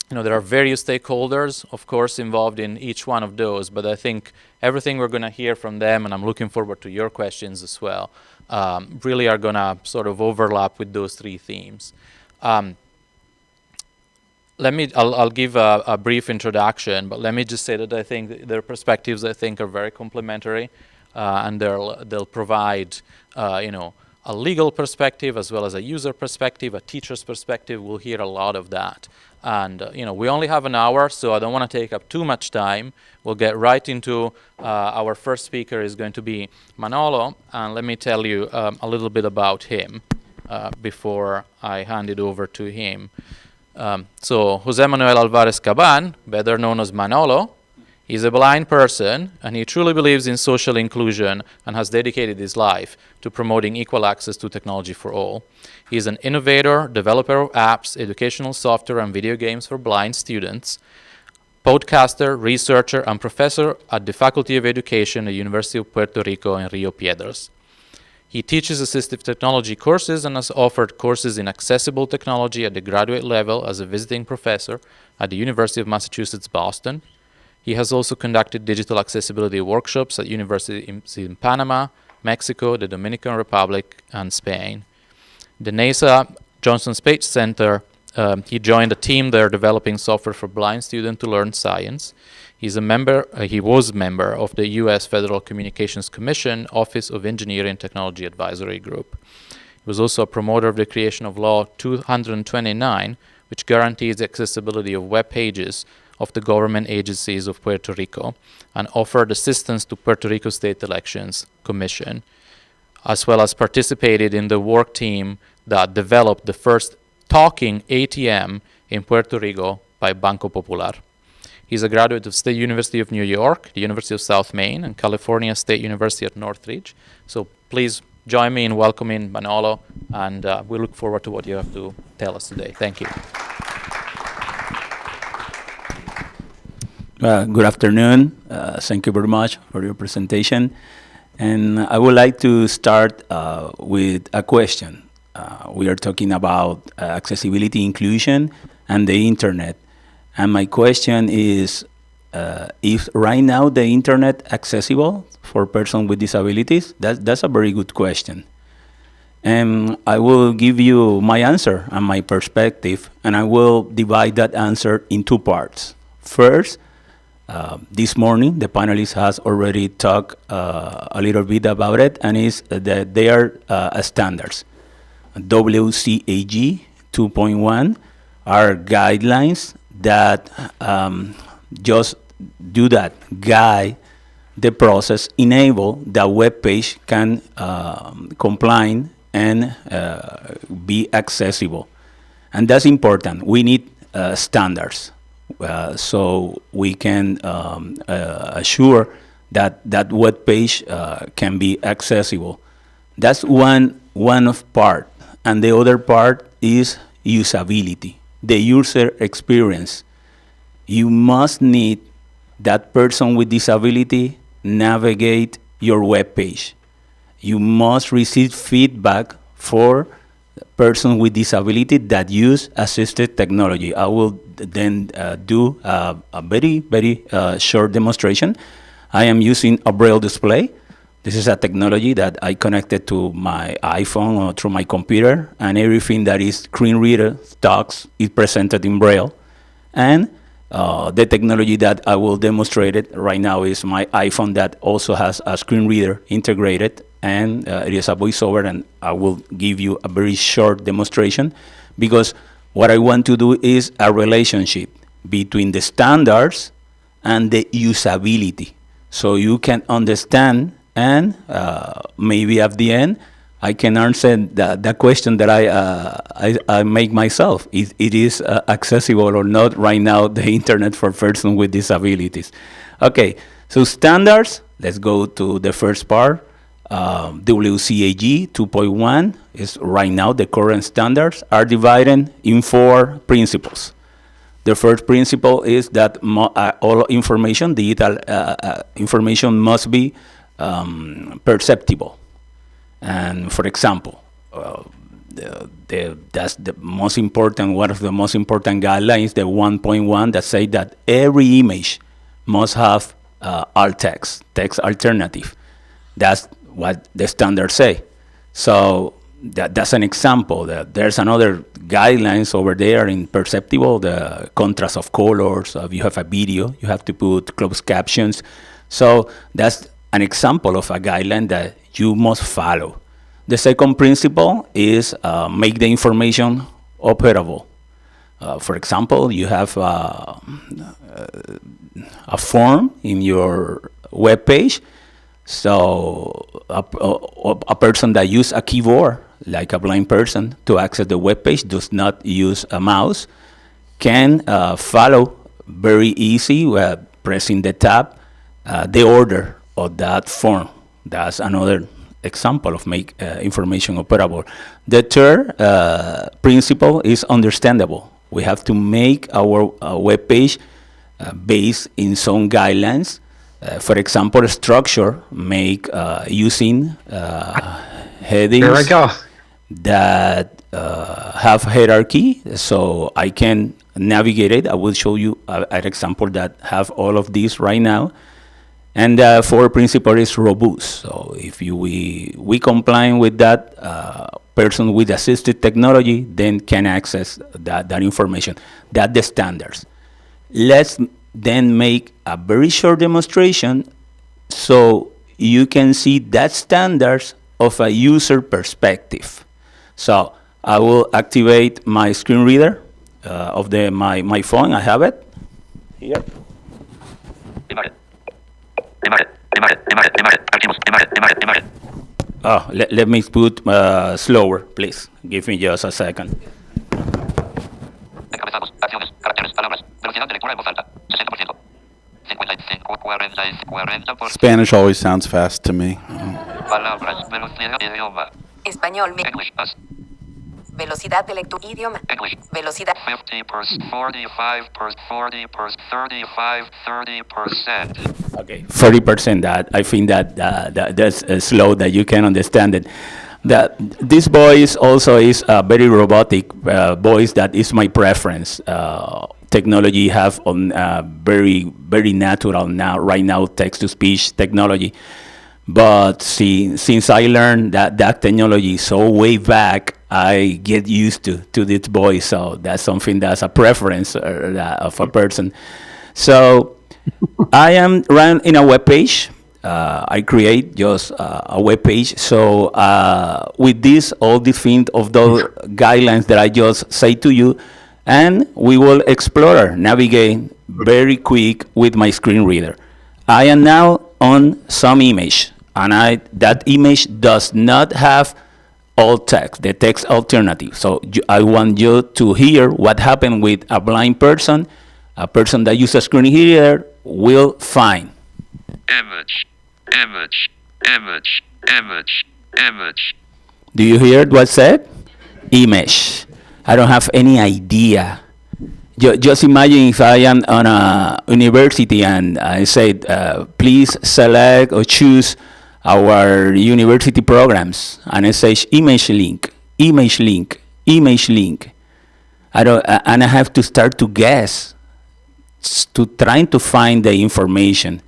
there are various stakeholders, of course, involved in each one of those, but I think everything we're going to hear from them, and I'm looking forward to your questions as well, really are going to sort of overlap with those three themes. I'll give a brief introduction, but let me just say that I think their perspectives, I think, are very complementary, and they'll provide, a legal perspective as well as a user perspective, a teacher's perspective. We'll hear a lot of that. And, we only have an hour, so I don't want to take up too much time. We'll get right into our first speaker is going to be Manolo, and let me tell you a little bit about him. before I hand it over to him. So Jose Manuel Alvarez Caban, better known as Manolo, is a blind person, and he truly believes in social inclusion and has dedicated his life to promoting equal access to technology for all. He is an innovator, developer of apps, educational software, and video games for blind students, podcaster, researcher, and professor at the Faculty of Education at the University of Puerto Rico in Rio Piedras. He teaches assistive technology courses and has offered courses in accessible technology at the graduate level as a visiting professor at the University of Massachusetts, Boston. He has also conducted digital accessibility workshops at universities in Panama, Mexico, the Dominican Republic, and Spain. The NASA Johnson Space Center, he joined a team there developing software for blind students to learn science. He was a member of the U.S. Federal Communications Commission Office of Engineering Technology Advisory Group. He was also a promoter of the creation of Law 229, which guarantees the accessibility of web pages of the government agencies of Puerto Rico, and offered assistance to Puerto Rico State Elections Commission, as well as participated in the work team that developed the first talking ATM in Puerto Rico by Banco Popular. He's a graduate of State University of New York, the University of South Maine, and California State University at Northridge. So please join me in welcoming Manolo, and we look forward to what you have to tell us today. Thank you. Good afternoon. Thank you very much for your presentation. And I would like to start with a question. We are talking about accessibility, inclusion, and the internet. And my question is, if right now the internet accessible for persons with disabilities? That's a very good question. And I will give you my answer and my perspective, and I will divide that answer in two parts. First, this morning, the panelists has already talked a little bit about it, and is that they are standards. WCAG 2.1 are guidelines that just do that, guide the process, enable the web page can comply and be accessible. And that's important. We need standards. So we can assure that that web page can be accessible. That's one of part, and the other part is usability, the user experience. You must need that person with disability navigate your web page. You must receive feedback for person with disability that use assisted technology. I will then do a very, very short demonstration. I am using a Braille display. This is a technology that I connected to my iPhone or through my computer, and everything that is screen reader talks is presented in Braille. And the technology that I will demonstrate it right now is my iPhone that also has a screen reader integrated, and it is a voiceover, and I will give you a very short demonstration because what I want to do is a relationship between the standards and the usability, so you can understand, and maybe at the end I can answer the question that I make myself. It is accessible or not right now, the internet for persons with disabilities. Okay, so standards, let's go to the first part. WCAG 2.1 is right now the current standards are divided in 4 principles. The first principle is that all information, digital information, must be perceptible. And for example, that's the most important, one of the most important guidelines, the 1.1, that say that every image must have alt text alternative. That's what the standards say. So that's an example. There's another guidelines over there in perceptible, the contrast of colors. If you have a video, you have to put closed captions. So that's an example of a guideline that you must follow. The second principle is make the information operable. For example, you have a form in your web page. So a person that use a keyboard like a blind person, to access the web page, does not use a mouse, can follow very easy, pressing the tab, the order of that form. That's another example of make information operable. The third principle is understandable. We have to make our web page based in some guidelines. For example, structure, make using headings Here I go. that have hierarchy, so I can navigate it. I will show you an example that have all of these right now. And the fourth principle is robust. So if we comply with that, person with assistive technology then can access that information. That's the standards. Let's then make a very short demonstration so you can see that standards of a user perspective. So I will activate my screen reader of my phone. I have it here. Oh, let me put slower, please. Give me just a second. Spanish always sounds fast to me. Español. Velocidad de lectura. Idioma. Velocidad. 50%, 45%, 30%. Okay, 40%. That I think that's slow, that you can understand it. That this voice also is a very robotic voice. That is my preference. Technology have on very natural right now text to speech technology. But since I learned that technology so way back, I get used to this voice. So that's something that's a preference of a person. So I am running in a web page. I create just a web page. So with this, all the things of those guidelines that I just say to you, and we will explore, navigate very quick with my screen reader. I am now on some image, and that image does not have all text, the text alternative. So I want you to hear what happened with a blind person. A person that uses a screen reader will find. Image, image, image, image, image. Do you hear what said? Image. I don't have any idea. Just imagine if I am on a university and I said, please select or choose our university programs, and it says image link, image link, image link. And I have to start to guess, to trying to find the information,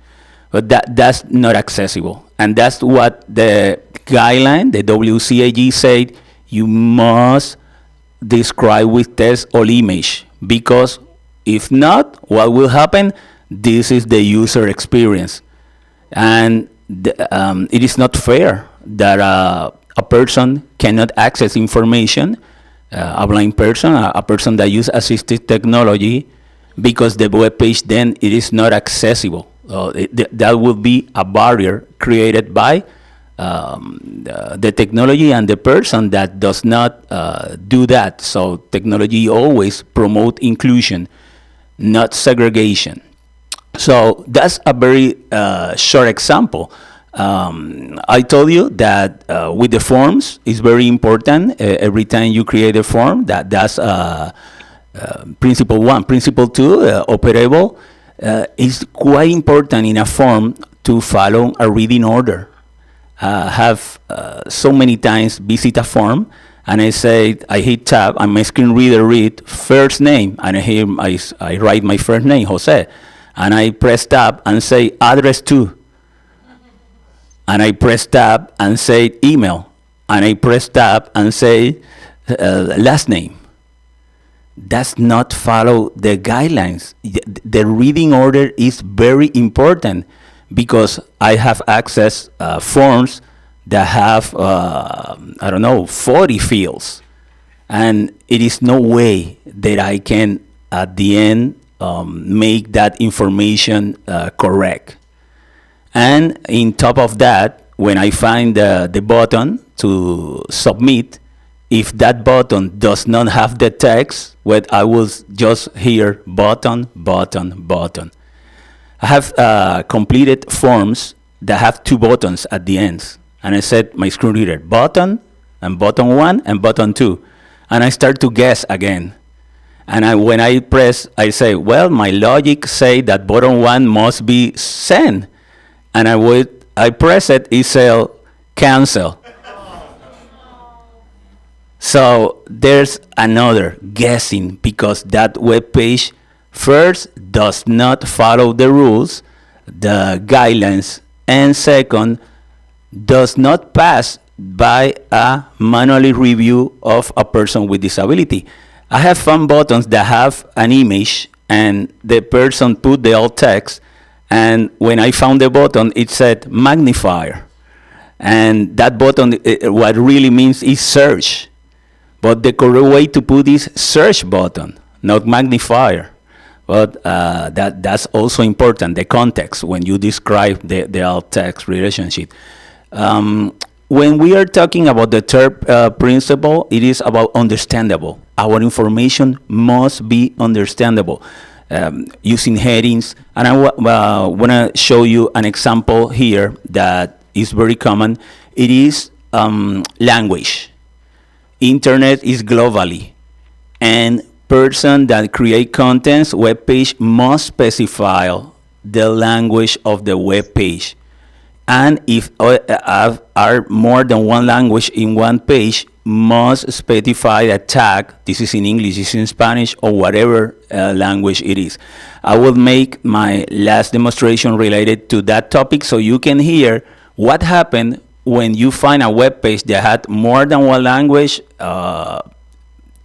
but that's not accessible. And that's what the guideline, the WCAG said, you must describe with text or image, because if not, what will happen? This is the user experience. And it is not fair that a person cannot access information, a blind person, a person that uses assistive technology, because the web page then it is not accessible. That will be a barrier created by the technology and the person that does not do that. So technology always promote inclusion, not segregation. So that's a very short example. I told you that with the forms, it's very important. Every time you create a form, that's principle one. Principle two, operable, is quite important in a form to follow a reading order. Have so many times visit a form, and I say, I hit tab, and my screen reader read first name, and I write my first name, Jose, and I press tab and say address to, and I press tab and say email, and I press tab and say last name. Does not follow the guidelines. The reading order is very important, because I have access forms that have 40 fields, and it is no way that I can at the end make that information correct. And in top of that, when I find the button to submit, if that button does not have the text, well, I will just hear button, button, button. I have completed forms that have 2 buttons at the ends. And I said my screen reader, button, and button 1, and button 2. And I start to guess again. And when I press, I say, well, my logic say that button 1 must be send. And I press it, it says cancel. So there's another guessing because that web page first does not follow the rules, the guidelines, and second, does not pass by a manually review of a person with disability. I have found buttons that have an image and the person put the alt text, and when I found the button, it said magnifier. And that button, what really means is search. But the correct way to put is search button, not magnifier. But that's also important, the context, when you describe the alt text relationship. When we are talking about the third principle, it is about understandable. Our information must be understandable using headings. And I want to show you an example here that is very common. It is language. Internet is globally. And person that create contents, web page must specify the language of the web page. And if are more than one language in one page, must specify a tag. This is in English, this is in Spanish, or whatever language it is. I will make my last demonstration related to that topic so you can hear what happened when you find a web page that had more than one language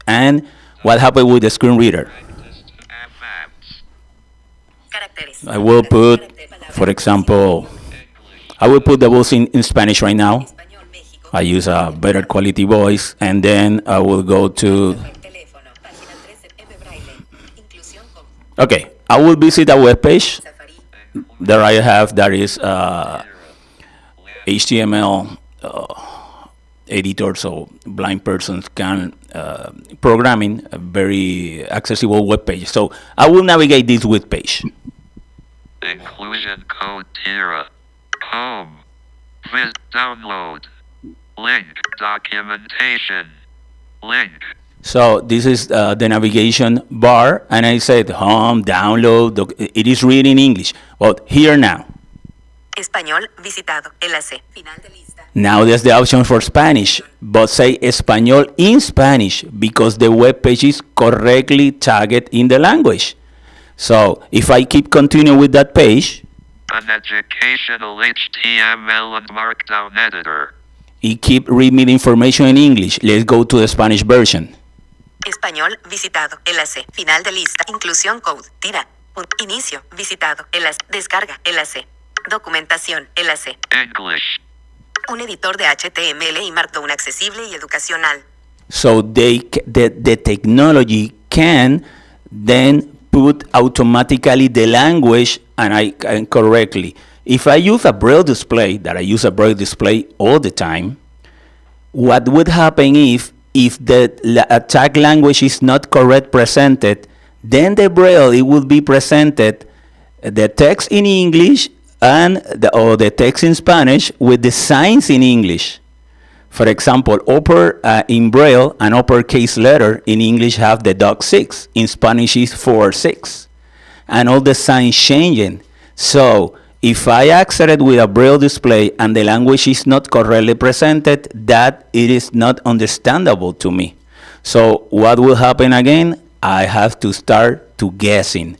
and what happened with the screen reader. I will put, for example, I will put the voice in Spanish right now. I use a better quality voice, and then I will go to... Okay, I will visit a web page. There I have, there is HTML editor, so blind persons can programming a very accessible web page. So I will navigate this web page. Inclusion code Tira. Home. Visit download. Link. Documentation. Link. So this is the navigation bar, and I said home, download. It is reading English. But here now. Español visitado. Enlace. Final de lista. Now there's the option for Spanish, but say Español in Spanish because the web page is correctly tagged in the language. So if I keep continuing with that page, an educational HTML and Markdown editor. It keep reading me the information in English. Let's go to the Spanish version. Español visitado. Enlace. Final de lista. Inclusión code. Tira. Inicio. Visitado. Enlace. Descarga. Enlace. Documentación. Enlace. English. Un editor de HTML y Markdown accesible y educacional. So the technology can then put automatically the language and correctly. If I use a Braille display, that I use a Braille display all the time, what would happen if the tag language is not correct presented, then the Braille, it will be presented the text in English and the text in Spanish with the signs in English. For example, in Braille, an uppercase letter in English have the dog 6. In Spanish is 4-6. And all the signs changing. So if I access with a Braille display and the language is not correctly presented, that it is not understandable to me. So what will happen again? I have to start to guessing.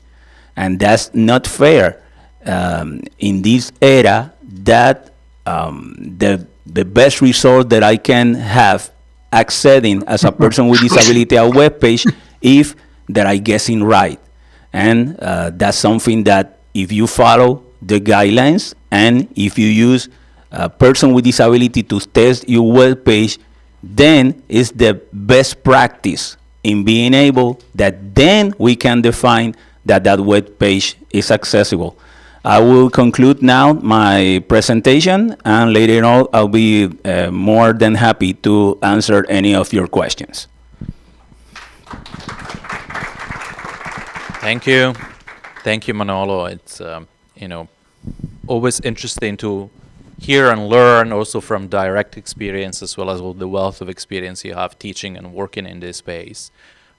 And that's not fair. In this era, that the best result that I can have accessing as a person with disability a web page if that I guessing right. And that's something that if you follow the guidelines and if you use a person with disability to test your web page, then it's the best practice in being able that then we can define that web page is accessible. I will conclude now my presentation, and later on I'll be more than happy to answer any of your questions. Thank you. Thank you, Manolo. It's, always interesting to hear and learn also from direct experience, as well as all the wealth of experience you have teaching and working in this space.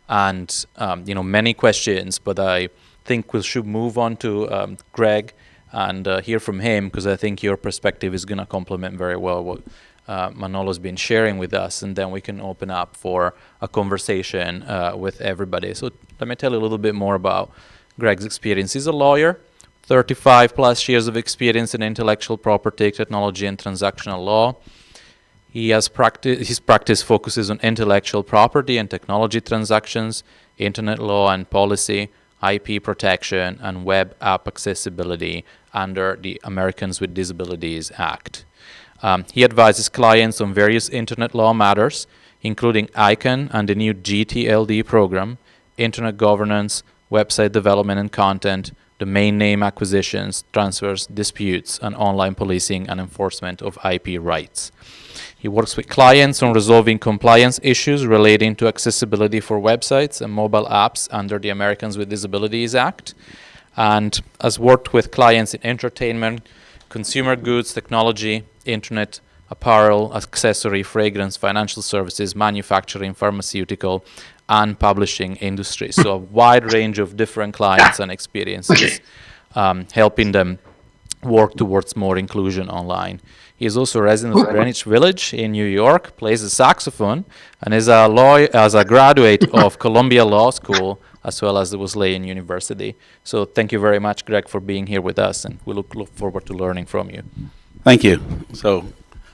And, many questions, but I think we should move on to Greg and hear from him, because I think your perspective is going to complement very well what Manolo's been sharing with us, and then we can open up for a conversation with everybody. So let me tell you a little bit more about Greg's experience. He's a lawyer, 35 plus years of experience in intellectual property, technology, and transactional law. His practice focuses on intellectual property and technology transactions, internet law and policy, IP protection, and web app accessibility under the Americans with Disabilities Act. He advises clients on various internet law matters, including ICANN and the new GTLD program, internet governance, website development and content, domain name acquisitions, transfers, disputes, and online policing and enforcement of IP rights. He works with clients on resolving compliance issues relating to accessibility for websites and mobile apps under the Americans with Disabilities Act, and has worked with clients in entertainment, consumer goods, technology, internet, apparel, accessory, fragrance, financial services, manufacturing, pharmaceutical, and publishing industries. So a wide range of different clients and experiences, helping them work towards more inclusion online. He is also a resident of Greenwich Village in New York, plays the saxophone, and is a graduate of Columbia Law School, as well as the Wesleyan University. So thank you very much, Greg, for being here with us, and we look forward to learning from you. Thank you. So,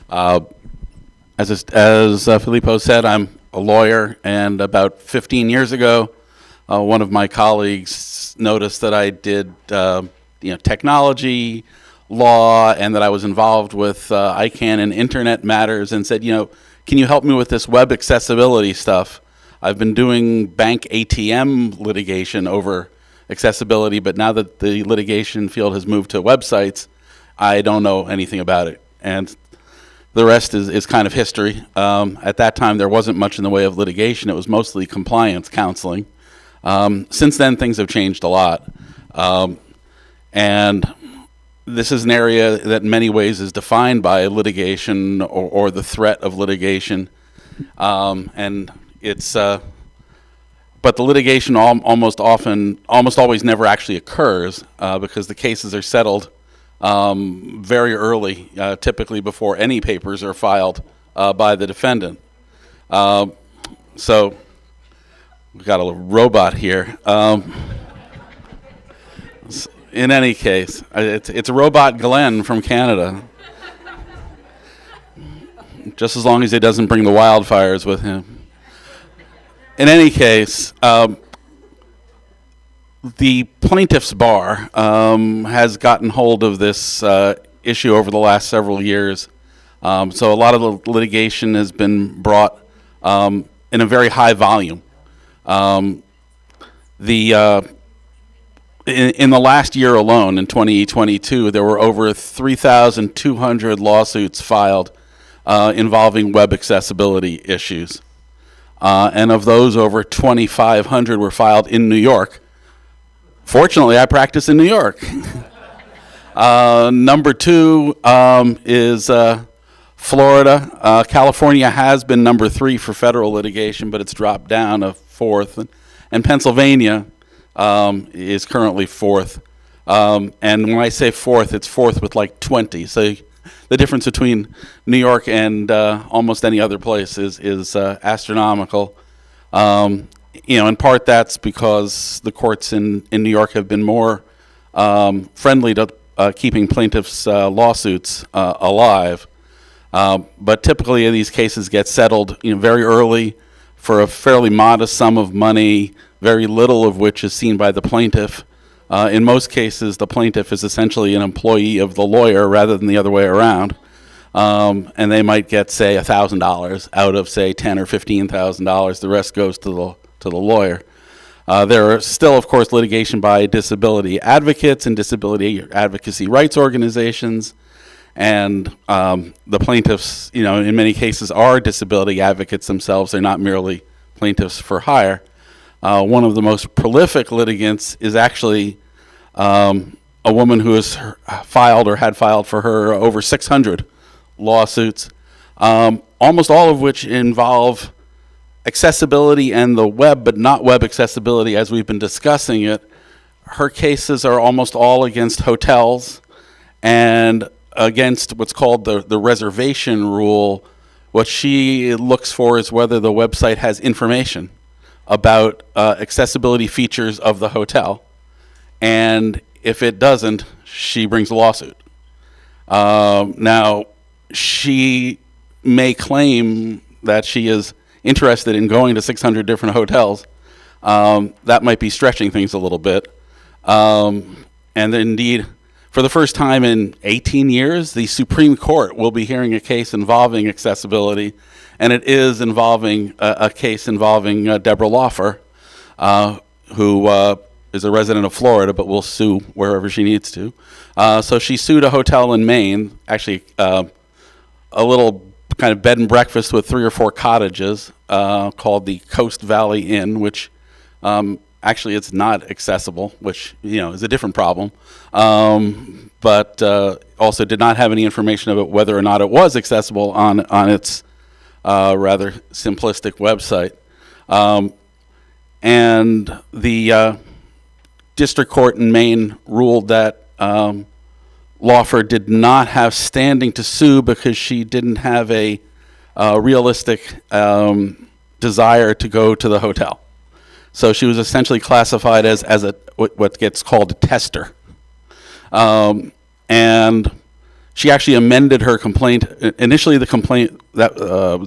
as Filippo said, I'm a lawyer, and about 15 years ago, one of my colleagues noticed that I did, technology, law, and that I was involved with ICANN and internet matters, and said, can you help me with this web accessibility stuff? I've been doing bank ATM litigation over accessibility, but now that the litigation field has moved to websites, I don't know anything about it. And the rest is kind of history. At that time, there wasn't much in the way of litigation. It was mostly compliance counseling. Since then, things have changed a lot. And this is an area that in many ways is defined by litigation or the threat of litigation. And it's, but the litigation almost always never actually occurs because the cases are settled very early, typically before any papers are filed by the defendant. So we've got a little robot here. In any case, it's a robot Glenn from Canada. Just as long as he doesn't bring the wildfires with him. In any case, the plaintiff's bar has gotten hold of this issue over the last several years. So a lot of the litigation has been brought in a very high volume. In the last year alone, in 2022, there were over 3,200 lawsuits filed involving web accessibility issues. And of those, over 2,500 were filed in New York. Fortunately, I practice in New York. Number two is Florida. California has been number 3 for federal litigation, but it's dropped down to 4th. And Pennsylvania is currently 4th. And when I say 4th, it's 4th with like 20. So the difference between New York and almost any other place is astronomical. In part that's because the courts in New York have been more friendly to keeping plaintiffs' lawsuits alive. But typically these cases get settled very early for a fairly modest sum of money, very little of which is seen by the plaintiff. In most cases, the plaintiff is essentially an employee of the lawyer rather than the other way around. And they might get, say, $1,000 out of, say, $10,000 or $15,000. The rest goes to the lawyer. There are still, of course, litigation by disability advocates and disability advocacy rights organizations. And the plaintiffs, in many cases are disability advocates themselves. They're not merely plaintiffs for hire. One of the most prolific litigants is actually a woman who has filed or had filed for her over 600 lawsuits, almost all of which involve accessibility and the web, but not web accessibility as we've been discussing it. Her cases are almost all against hotels and against what's called the reservation rule. What she looks for is whether the website has information about accessibility features of the hotel. And if it doesn't, she brings a lawsuit. Now, she may claim that she is interested in going to 600 different hotels. That might be stretching things a little bit. And indeed, for the first time in 18 years, the Supreme Court will be hearing a case involving accessibility, and it is involving a case involving Deborah Lawfer, who is a resident of Florida, but will sue wherever she needs to. So she sued a hotel in Maine, actually a little kind of bed and breakfast with 3 or 4 cottages called the Coast Valley Inn, which actually it's not accessible, which is a different problem, but also did not have any information about whether or not it was accessible on its rather simplistic website. And the district court in Maine ruled that Lawfer did not have standing to sue because she didn't have a realistic desire to go to the hotel. So she was essentially classified as what gets called a tester. And she actually amended her complaint. Initially, the complaint, that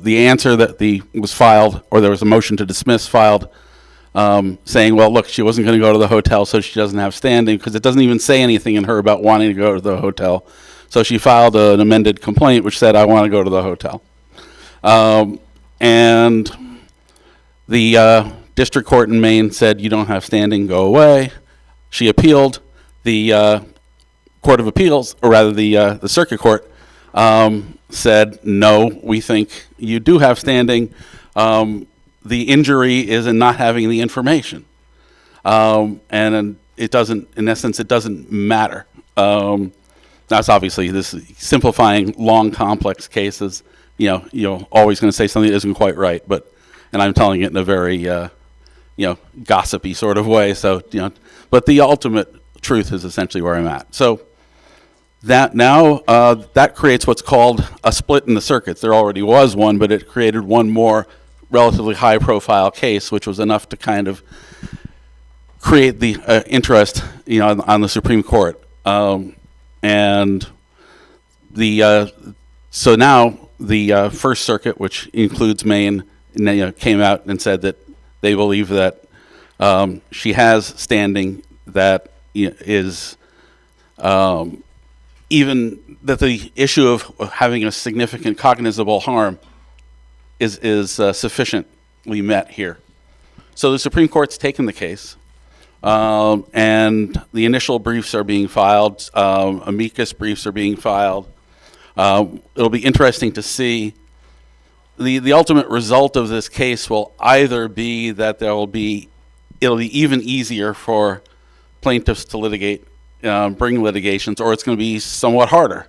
the answer that was filed, or there was a motion to dismiss filed, saying, well, look, she wasn't going to go to the hotel, so she doesn't have standing, because it doesn't even say anything in her about wanting to go to the hotel. So she filed an amended complaint which said, I want to go to the hotel. And the district court in Maine said, you don't have standing, go away. She appealed. The Court of Appeals, or rather the circuit court, said, no, we think you do have standing. The injury is in not having the information. And it doesn't, in essence, it doesn't matter. That's obviously, this is simplifying long, complex cases. You're always going to say something that isn't quite right, and I'm telling it in a very, gossipy sort of way. So, but the ultimate truth is essentially where I'm at. So that now, that creates what's called a split in the circuits. There already was one, but it created one more relatively high-profile case, which was enough to kind of create the interest, on the Supreme Court. And so now the First Circuit, which includes Maine, came out and said that they believe that she has standing, that is even that the issue of having a significant cognizable harm is sufficiently met here. So the Supreme Court's taken the case, and the initial briefs are being filed, amicus briefs are being filed. It'll be interesting to see. The ultimate result of this case will either be that it'll be even easier for plaintiffs to litigate, bring litigations, or it's going to be somewhat harder.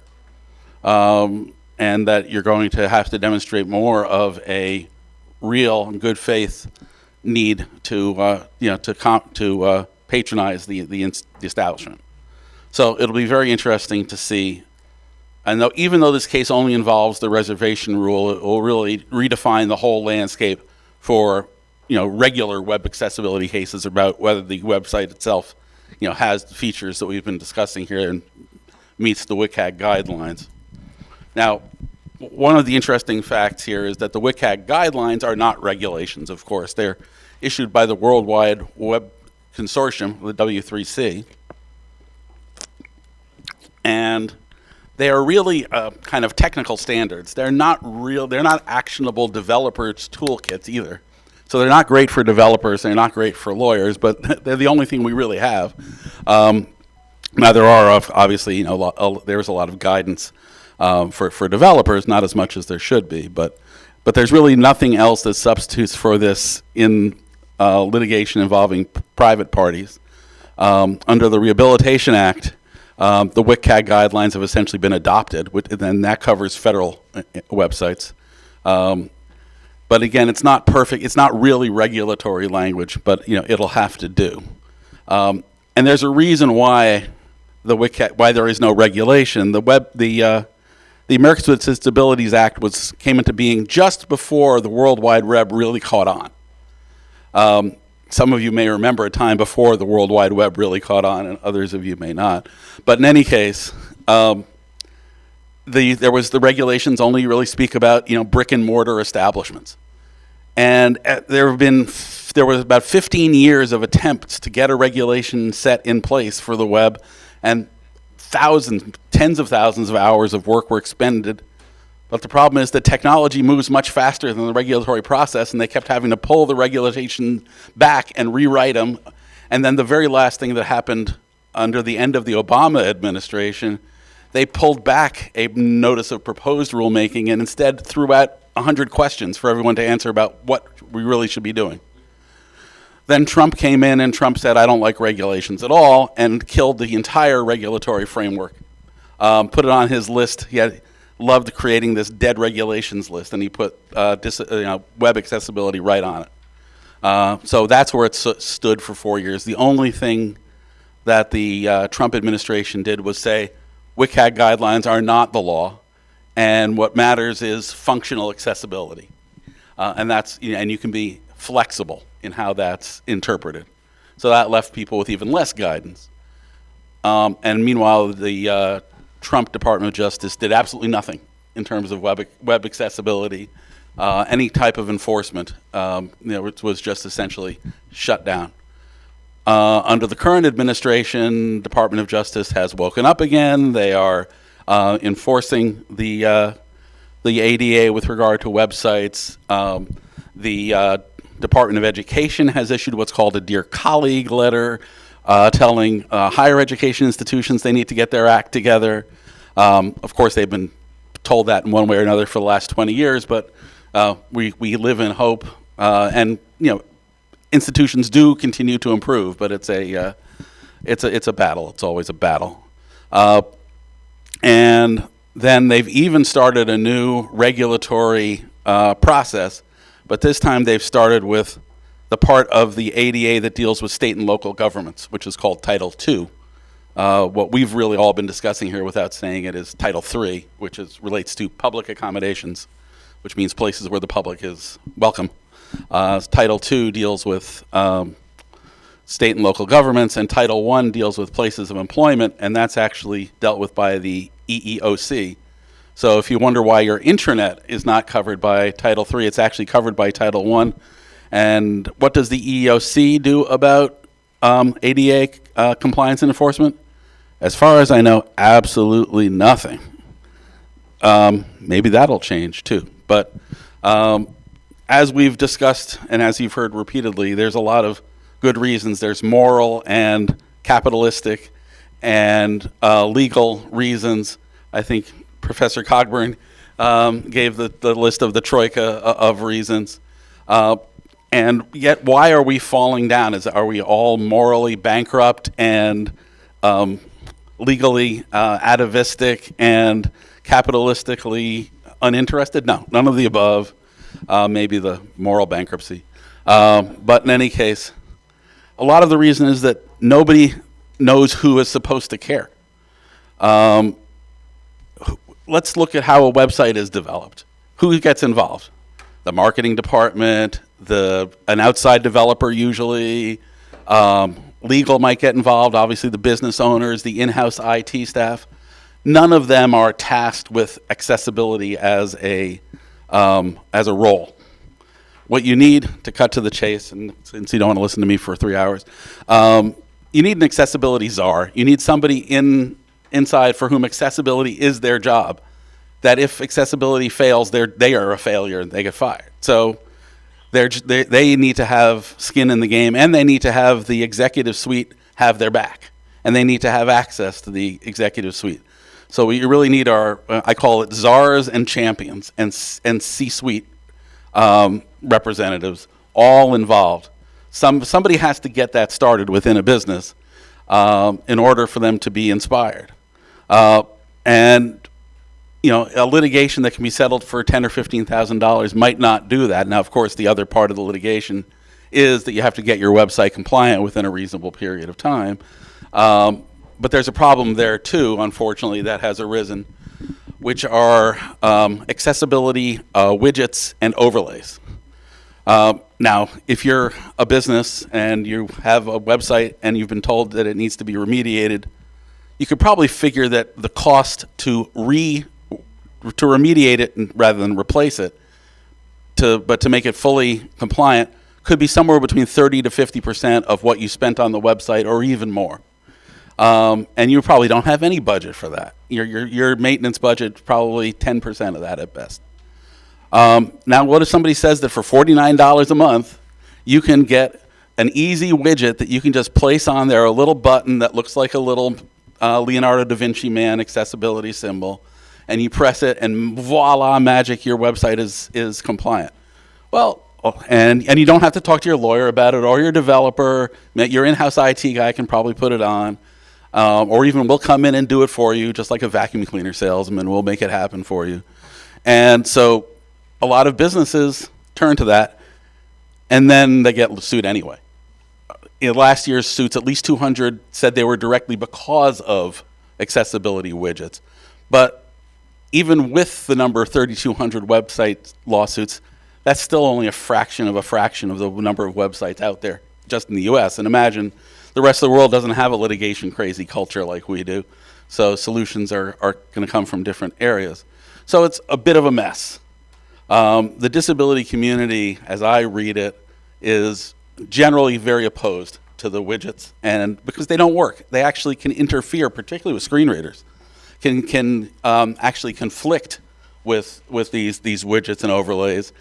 And that you're going to have to demonstrate more of a real and good faith need to patronize the establishment. So it'll be very interesting to see. And even though this case only involves the reservation rule, it will really redefine the whole landscape for regular web accessibility cases about whether the website itself has the features that we've been discussing here and meets the WCAG guidelines. Now, one of the interesting facts here is that the WCAG guidelines are not regulations, of course. They're issued by the Worldwide Web Consortium, the W3C. And they are really kind of technical standards. They're not actionable developers' toolkits either. So they're not great for developers, they're not great for lawyers, but they're the only thing we really have. Now there are obviously, there's a lot of guidance for developers, not as much as there should be, but there's really nothing else that substitutes for this in litigation involving private parties. Under the Rehabilitation Act, the WCAG guidelines have essentially been adopted, and that covers federal websites. But again, it's not perfect. It's not really regulatory language, but it'll have to do. And there's a reason why why there is no regulation. The Americans with Disabilities Act came into being just before the World Wide Web really caught on. Some of you may remember a time before the World Wide Web really caught on, and others of you may not. But in any case, there was the regulations only really speak about brick and mortar establishments, and there was about 15 years of attempts to get a regulation set in place for the web, and tens of thousands of hours of work were expended. But the problem is that technology moves much faster than the regulatory process, and they kept having to pull the regulation back and rewrite them. And then the very last thing that happened under the end of the Obama administration, they pulled back a notice of proposed rulemaking and instead threw out 100 questions for everyone to answer about what we really should be doing. Then Trump came in and Trump said, I don't like regulations at all, and killed the entire regulatory framework. Put it on his list. He loved creating this dead regulations list, and he put web accessibility right on it. So that's where it stood for 4 years. The only thing that the Trump administration did was say, WCAG guidelines are not the law, and what matters is functional accessibility. And that's, and you can be flexible in how that's interpreted. So that left people with even less guidance. And meanwhile, the Trump Department of Justice did absolutely nothing in terms of web accessibility, any type of enforcement. It was just essentially shut down. Under the current administration, Department of Justice has woken up again. They are enforcing the ADA with regard to websites. The Department of Education has issued what's called a Dear Colleague letter, telling higher education institutions they need to get their act together. Of course, they've been told that in one way or another for the last 20 years, but we live in hope, and institutions do continue to improve, but it's a battle. It's always a battle. And then they've even started a new regulatory process, but this time they've started with the part of the ADA that deals with state and local governments, which is called Title II. What we've really all been discussing here without saying it is Title III, which relates to public accommodations, which means places where the public is welcome. Title II deals with state and local governments, and Title I deals with places of employment, and that's actually dealt with by the EEOC. So if you wonder why your intranet is not covered by Title III, it's actually covered by Title I. And what does the EEOC do about ADA compliance and enforcement? As far as I know, absolutely nothing. Maybe that'll change too. But as we've discussed and as you've heard repeatedly, there's a lot of good reasons. There's moral and capitalistic and legal reasons. I think Professor Cogburn gave the list of the troika of reasons. And yet, why are we falling down? Are we all morally bankrupt and legally atavistic and capitalistically uninterested? No, none of the above. Maybe the moral bankruptcy. But in any case, a lot of the reason is that nobody knows who is supposed to care. Let's look at how a website is developed. Who gets involved? The marketing department, an outside developer usually, legal might get involved, obviously the business owners, the in-house IT staff. None of them are tasked with accessibility as a role. What you need, to cut to the chase, and since you don't want to listen to me for 3 hours, you need an accessibility czar. You need somebody inside for whom accessibility is their job, that if accessibility fails, they are a failure and they get fired. So They need to have skin in the game, and they need to have the executive suite have their back, and they need to have access to the executive suite. So we really need our, I call it czars and champions and C-suite representatives all involved. Somebody has to get that started within a business in order for them to be inspired. And you know, a litigation that can be settled for $10,000 or $15,000 might not do that. Now, of course, the other part of the litigation is that you have to get your website compliant within a reasonable period of time. But there's a problem there too, unfortunately, that has arisen, which are accessibility widgets and overlays. Now, if you're a business and you have a website and you've been told that it needs to be remediated, you could probably figure that the cost to remediate it rather than replace it, but to make it fully compliant, could be somewhere between 30 to 50% of what you spent on the website, or even more. And you probably don't have any budget for that. Your maintenance budget is probably 10% of that at best. Now, what if somebody says that for $49 a month, you can get an easy widget that you can just place on there, a little button that looks like a little Leonardo da Vinci man accessibility symbol, and you press it, and voila, magic, your website is compliant. Well, and you don't have to talk to your lawyer about it, or your developer. Your in-house IT guy can probably put it on, or even we'll come in and do it for you, just like a vacuum cleaner salesman. We'll make it happen for you. And so a lot of businesses turn to that, and then they get sued anyway. In last year's suits, at least 200 said they were directly because of accessibility widgets. But even with the number of 3,200 website lawsuits, that's still only a fraction of the number of websites out there just in the US. And imagine the rest of the world doesn't have a litigation crazy culture like we do. So solutions are going to come from different areas. So it's a bit of a mess. The disability community, as I read it, is generally very opposed to the widgets, and because they don't work. They actually can interfere, particularly with screen readers, can actually conflict with these widgets and overlays,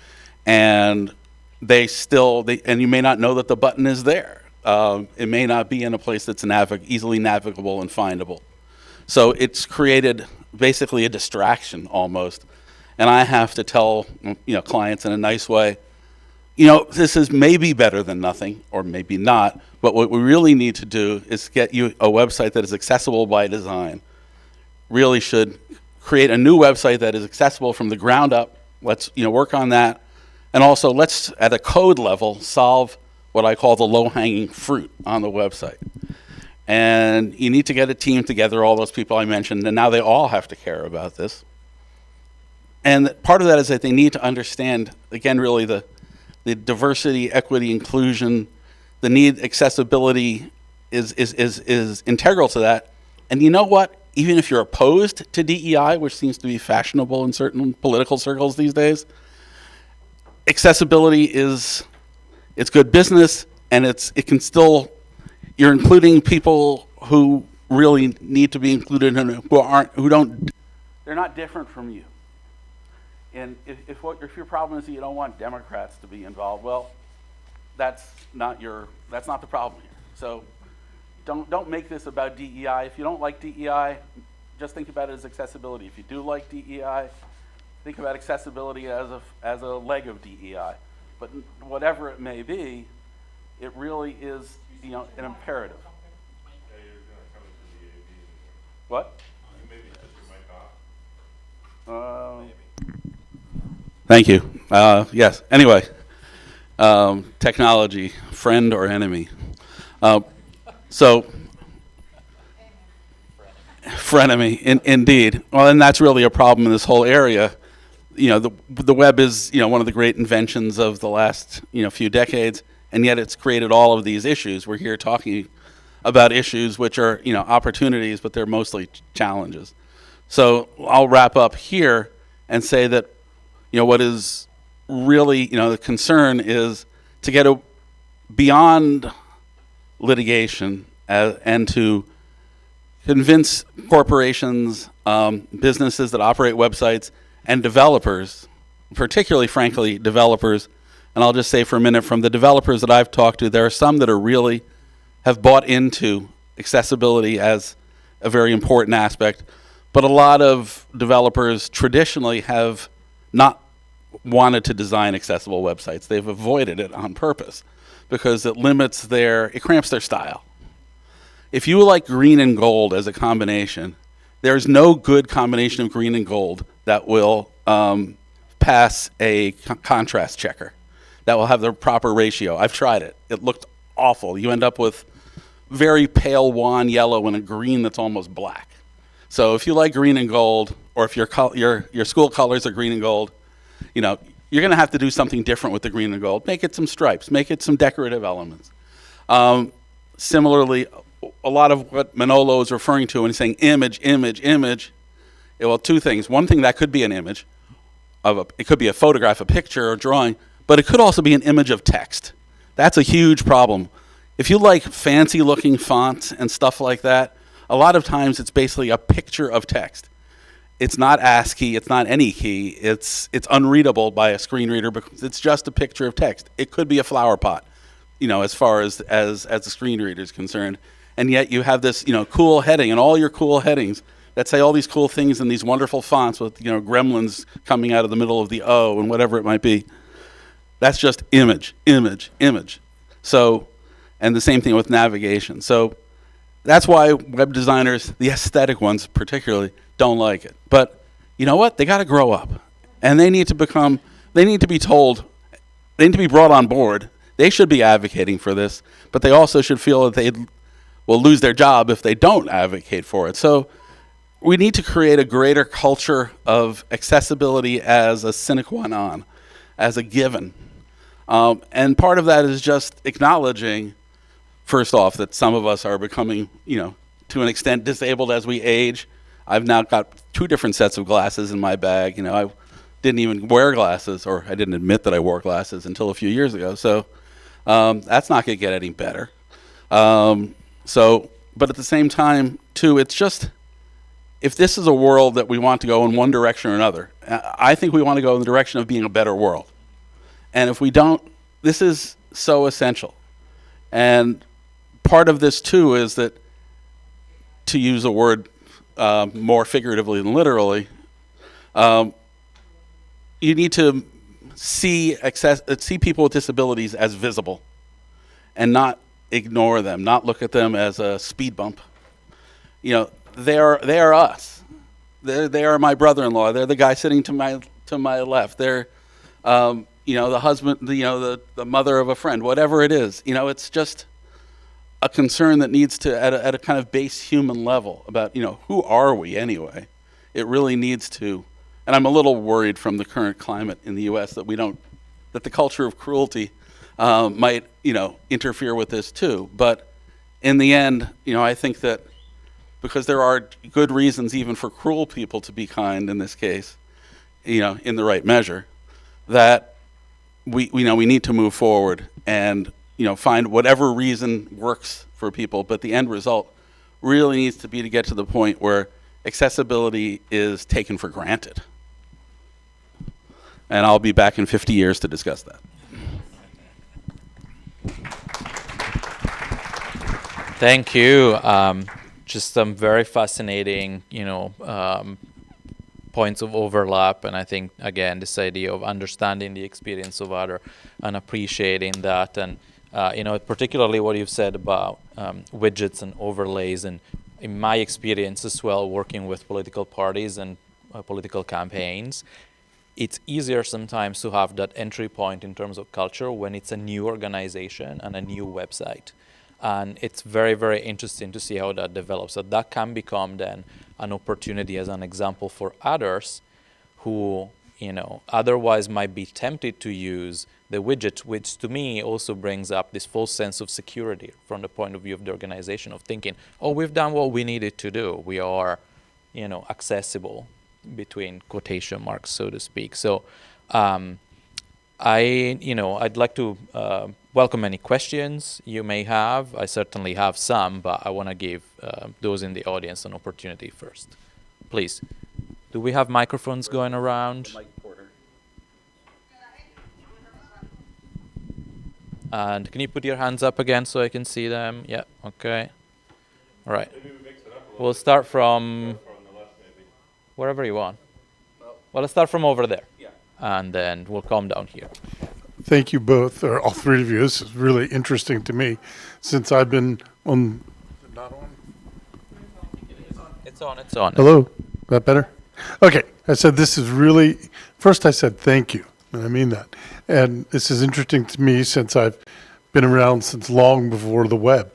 and and you may not know that the button is there. It may not be in a place that's easily navigable and findable. So it's created basically a distraction almost. And I have to tell clients in a nice way, this is maybe better than nothing, or maybe not, but what we really need to do is get you a website that is accessible by design. Really should create a new website that is accessible from the ground up. Let's work on that. And also let's, at a code level, solve what I call the low-hanging fruit on the website. And you need to get a team together, all those people I mentioned, and now they all have to care about this. And part of that is that they need to understand, again, really the diversity, equity, inclusion, the need, accessibility is integral to that. And you know what? Even if you're opposed to DEI, which seems to be fashionable in certain political circles these days, accessibility it's good business, and you're including people who really need to be included and they're not different from you. And if your problem is that you don't want Democrats to be involved, well, that's not the problem here. So don't make this about DEI. If you don't like DEI, just think about it as accessibility. If you do like DEI, think about accessibility as a leg of DEI. But whatever it may be, it really is an imperative. What? Thank you. Yes. Anyway, technology, friend or enemy? Frenemy, indeed. Well, and that's really a problem in this whole area. The web is one of the great inventions of the last few decades, and yet it's created all of these issues. We're here talking about issues which are opportunities, but they're mostly challenges. So I'll wrap up here and say that what is really the concern is to get beyond litigation and to convince corporations, businesses that operate websites, and developers, particularly, frankly, developers, And I'll just say for a minute, from the developers that I've talked to, there are some that are really have bought into accessibility as a very important aspect. But a lot of developers traditionally have not wanted to design accessible websites. They've avoided it on purpose because it cramps their style. If you like green and gold as a combination, there's no good combination of green and gold that will pass a contrast checker, that will have the proper ratio. I've tried it. It looked awful. You end up with very pale wan yellow and a green that's almost black. So if you like green and gold, or if your school colors are green and gold, you're going to have to do something different with the green and gold. Make it some stripes. Make it some decorative elements. Similarly, a lot of what Manolo is referring to when he's saying image, image, image, well, two things. One thing, that could be an image. It could be a photograph, a picture, or drawing, but it could also be an image of text. That's a huge problem. If you like fancy-looking fonts and stuff like that, a lot of times it's basically a picture of text. It's not ASCII, it's not any key, it's unreadable by a screen reader because it's just a picture of text. It could be a flower pot, as far as the screen reader is concerned. And yet you have this, cool heading, and all your cool headings that say all these cool things in these wonderful fonts with, gremlins coming out of the middle of the O and whatever it might be. That's just image, image, image. So, and the same thing with navigation. So that's why web designers, the aesthetic ones particularly, don't like it. But you know what? They got to grow up. And they need to be told, they need to be brought on board. They should be advocating for this, but they also should feel that they will lose their job if they don't advocate for it. So we need to create a greater culture of accessibility as a sine qua non, as a given. And part of that is just acknowledging, first off, that some of us are becoming, to an extent disabled as we age. I've now got 2 different sets of glasses in my bag. I didn't even wear glasses, or I didn't admit that I wore glasses until a few years ago. So that's not going to get any better. But at the same time, too, it's just, if this is a world that we want to go in one direction or another, I think we want to go in the direction of being a better world. And if we don't, this is so essential. And part of this, too, is that, to use a word more figuratively than literally, you need to see people with disabilities as visible and not ignore them, not look at them as a speed bump. They are us. They are my brother-in-law. They're the guy sitting to my left. They're the husband, the mother of a friend, whatever it is. It's just a concern that needs to, at a kind of base human level, about, who are we anyway? It really needs to, and I'm a little worried from the current climate in the U.S. that the culture of cruelty might, interfere with this too. But in the end, I think that because there are good reasons even for cruel people to be kind in this case, in the right measure, that we need to move forward and, find whatever reason works for people. But the end result really needs to be to get to the point where accessibility is taken for granted. And I'll be back in 50 years to discuss that. Thank you. Just some very fascinating, points of overlap, and I think again this idea of understanding the experience of other and appreciating that, and particularly what you've said about widgets and overlays, and in my experience as well, working with political parties and political campaigns, it's easier sometimes to have that entry point in terms of culture when it's a new organization and a new website. And it's very, very interesting to see how that develops. So that can become then an opportunity as an example for others who, otherwise might be tempted to use the widget, which to me also brings up this false sense of security from the point of view of the organization, of thinking, oh, we've done what we needed to do. We are, accessible, between quotation marks, so to speak. So I'd like to welcome any questions you may have. I certainly have some, but I want to give those in the audience an opportunity first. Please. Do we have microphones going around? And can you put your hands up again so I can see them? Yeah, okay. All right. We'll start from wherever you want. Well, let's start from over there. Yeah. And then we'll come down here. Thank you both, or all three of you. This is really interesting to me since I've been on. Not on? It's on, it's on. Hello? That better? Okay. I said this is really, first I said thank you, and I mean that. And this is interesting to me since I've been around since long before the web.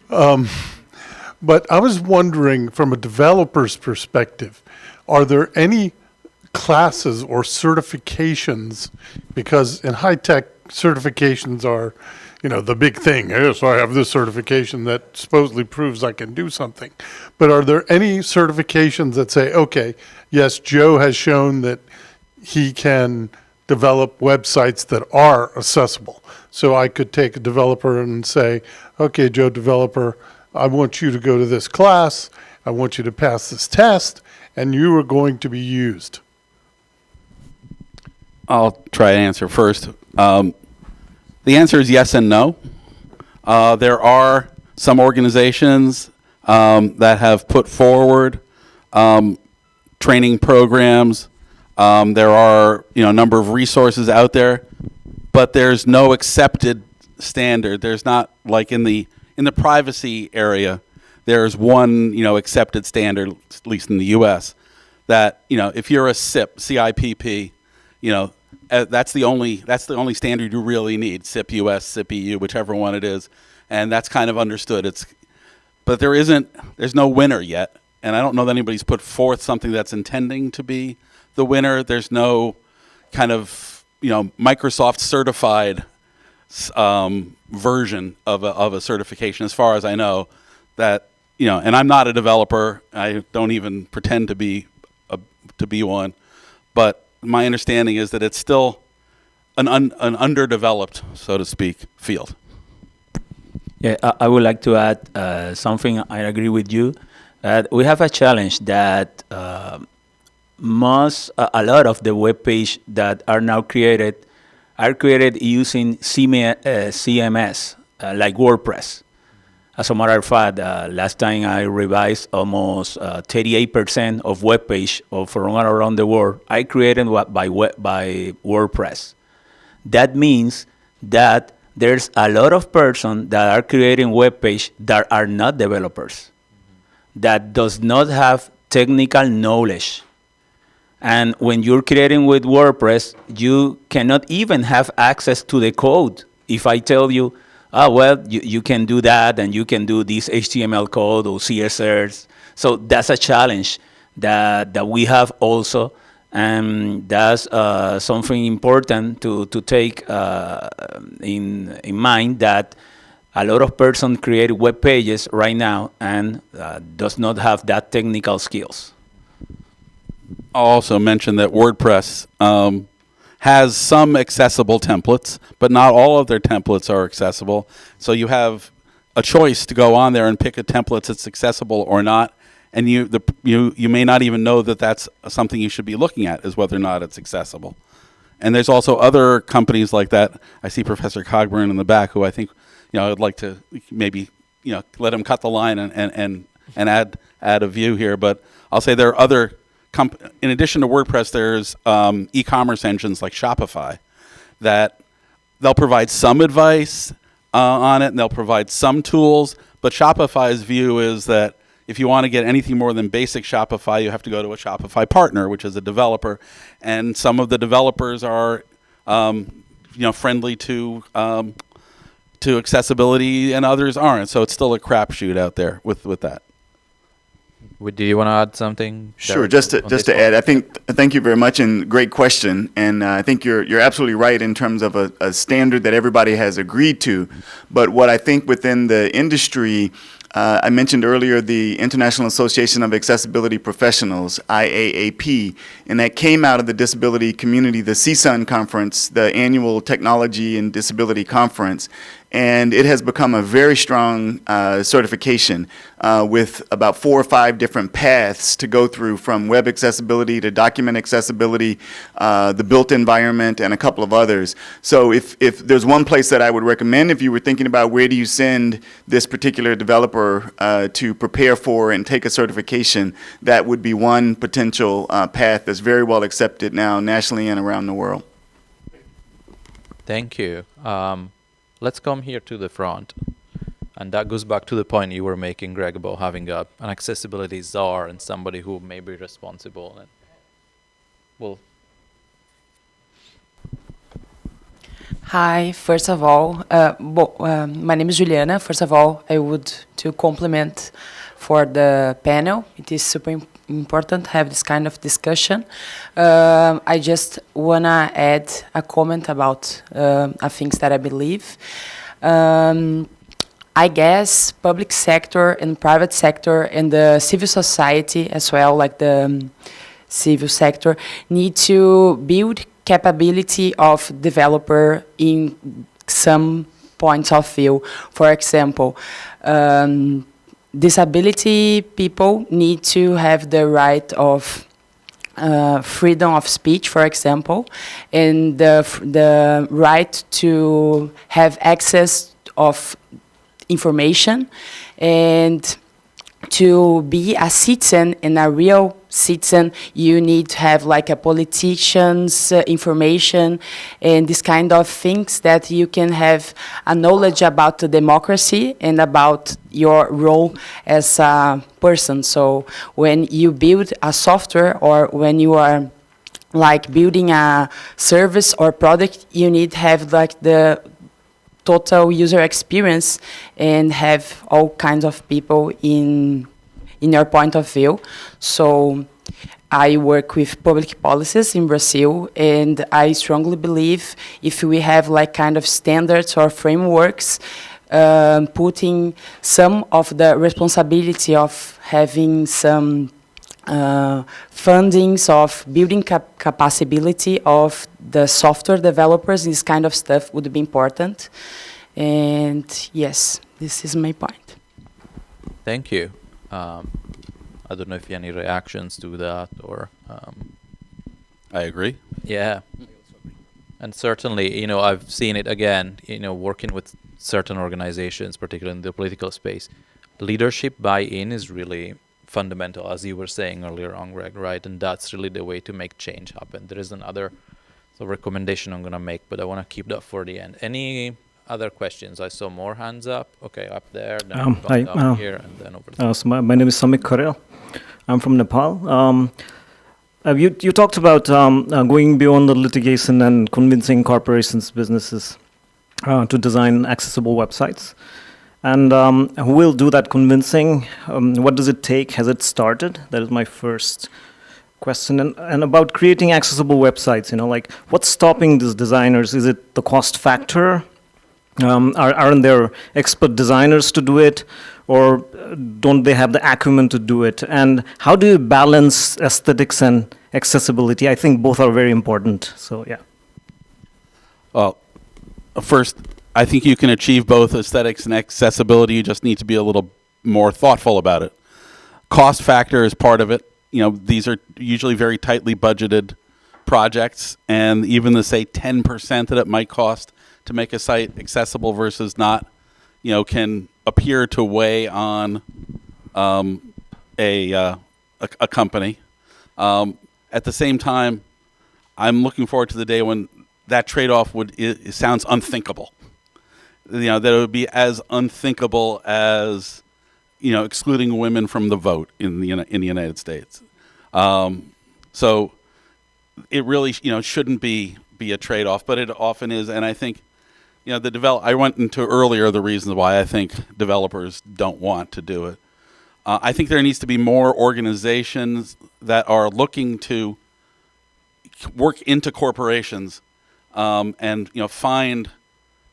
But I was wondering from a developer's perspective, are there any classes or certifications, because in high tech certifications are, you know, the big thing. Yes, I have this certification that supposedly proves I can do something. But are there any certifications that say, okay, yes, Joe has shown that he can develop websites that are accessible. So I could take a developer and say, okay, Joe developer, I want you to go to this class, I want you to pass this test, and you are going to be used. I'll try to answer first. The answer is yes and no. There are some organizations that have put forward training programs. There are a number of resources out there, but there's no accepted standard. There's not like in the privacy area. There's one accepted standard, at least in the U.S. that if you're a CIPP, that's the only standard you really need. CIP US, CIP EU, whichever one it is, and that's kind of understood. But there's no winner yet, and I don't know that anybody's put forth something that's intending to be the winner. There's no kind of Microsoft certified version of a certification, as far as I know. That and I'm not a developer. I don't even pretend to be one, but my understanding is that it's still an underdeveloped, so to speak, field. Yeah, I would like to add something. I agree with you. We have a challenge that a lot of the web page that are now created are created using CMS, like WordPress. As a matter of fact, last time I revised almost 38% of web page from around the world, I created by WordPress. That means that there's a lot of persons that are creating web page that are not developers, that does not have technical knowledge. And when you're creating with WordPress, you cannot even have access to the code. If I tell you, you can do that, and you can do this HTML code or CSS. So that's a challenge that we have also, and that's something important to take in mind, that a lot of persons create web pages right now and does not have that technical skills. I'll also mention that WordPress has some accessible templates, but not all of their templates are accessible. So you have a choice to go on there and pick a template that's accessible or not, and you may not even know that that's something you should be looking at, is whether or not it's accessible. And there's also other companies like that. I see Professor Cogburn in the back, who I think I'd like to maybe let him cut the line and add a view here. But I'll say there are other. In addition to WordPress, there's e-commerce engines like Shopify that they'll provide some advice on it, and they'll provide some tools. But Shopify's view is that if you want to get anything more than basic Shopify, you have to go to a Shopify partner, which is a developer. And some of the developers are, friendly to accessibility, and others aren't. So it's still a crapshoot out there with that. Do you want to add something? Sure. Just to add, thank you very much, and great question. And I think you're absolutely right in terms of a standard that everybody has agreed to. But what I think within the industry, I mentioned earlier the International Association of Accessibility Professionals, IAAP, and that came out of the disability community, the CSUN conference, the annual Technology and Disability Conference. And it has become a very strong certification with about 4 or 5 different paths to go through, from web accessibility to document accessibility, the built environment, and a couple of others. So if there's one place that I would recommend, if you were thinking about where do you send this particular developer to prepare for and take a certification, that would be one potential path that's very well accepted now nationally and around the world. Thank you. Let's come here to the front. And that goes back to the point you were making, Greg, about having an accessibility czar and somebody who may be responsible. And well, Hi, first of all, my name is Juliana. First of all, I would to compliment for the panel. It is super important to have this kind of discussion. I just want to add a comment about things that I believe. I guess public sector and private sector and the civil society as well, like the civil sector, need to build capability of developer in some points of view. For example, disability people need to have the right of freedom of speech, for example, and the right to have access of information, and to be a citizen and a real citizen, you need to have like a politician's information and this kind of things that you can have a knowledge about the democracy and about your role as a person. So when you build a software or when you are like building a service or product, you need to have like the total user experience and have all kinds of people in your point of view. So I work with public policies in Brazil, and I strongly believe if we have like kind of standards or frameworks, putting some of the responsibility of having some fundings of building capacity of the software developers, this kind of stuff would be important. And yes, this is my point. thank you. I don't know if you have any reactions to that or. I agree. Yeah. And certainly, I've seen it again, working with certain organizations, particularly in the political space. Leadership buy-in is really fundamental, as you were saying earlier on, Greg, right? And that's really the way to make change happen. There is another recommendation I'm going to make, but I want to keep that for the end. Any other questions? I saw more hands up. Okay, up there, then Hi, down here, and then over there. So my name is Samik Karel. I'm from Nepal. You talked about going beyond the litigation and convincing corporations, businesses to design accessible websites. And who will do that convincing? What does it take? Has it started? That is my first question. And about creating accessible websites, like what's stopping these designers? Is it the cost factor? Aren't there expert designers to do it? Or don't they have the acumen to do it? And how do you balance aesthetics and accessibility? I think both are very important. So, yeah. Well, first, I think you can achieve both aesthetics and accessibility. You just need to be a little more thoughtful about it. Cost factor is part of it. These are usually very tightly budgeted projects, and even the, say, 10% that it might cost to make a site accessible versus not, can appear to weigh on a company. At the same time, I'm looking forward to the day when that trade-off it sounds unthinkable. That it would be as unthinkable as, excluding women from the vote in the United States. So it really, shouldn't be a trade-off, but it often is. And I think, I went into earlier the reasons why I think developers don't want to do it. I think there needs to be more organizations that are looking to work into corporations and find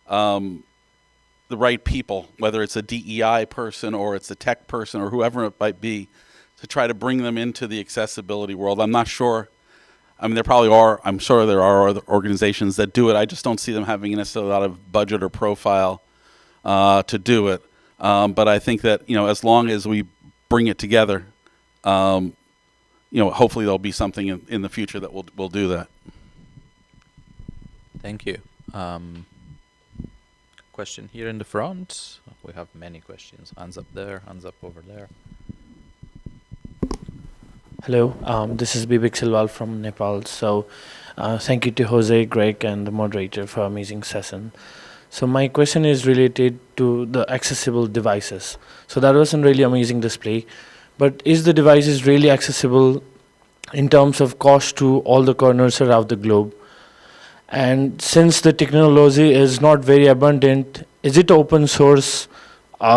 the right people, whether it's a DEI person or it's a tech person or whoever it might be, to try to bring them into the accessibility world. I'm not sure. There probably are. I'm sure there are other organizations that do it. I just don't see them having necessarily a lot of budget or profile to do it. But I think that, as long as we bring it together, hopefully there'll be something in the future that will do that. Thank you. Question here in the front. We have many questions. Hands up there, hands up over there. Hello, this is Bibik Silwal from Nepal. So thank you to Jose, Greg, and the moderator for amazing session. So my question is related to the accessible devices. So that was a really amazing display, but is the devices really accessible in terms of cost to all the corners around the globe? And since the technology is not very abundant, is it open source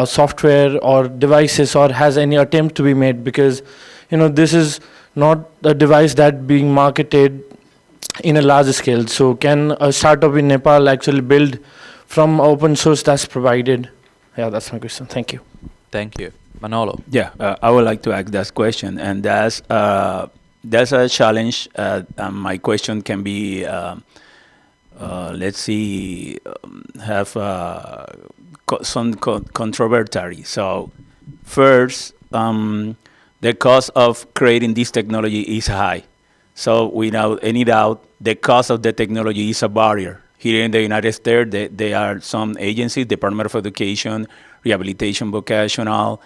software or devices, or has any attempt to be made? Because this is not a device that being marketed in a large scale. So can a startup in Nepal actually build from open source that's provided? Yeah, that's my question. Thank you. Thank you. Manolo. Yeah, I would like to ask that question, and that's a challenge. My question can be, let's see, have some controversy. So first, the cost of creating this technology is high. So without any doubt, the cost of the technology is a barrier. Here in the United States, there are some agencies, Department of Education, Rehabilitation, Vocational,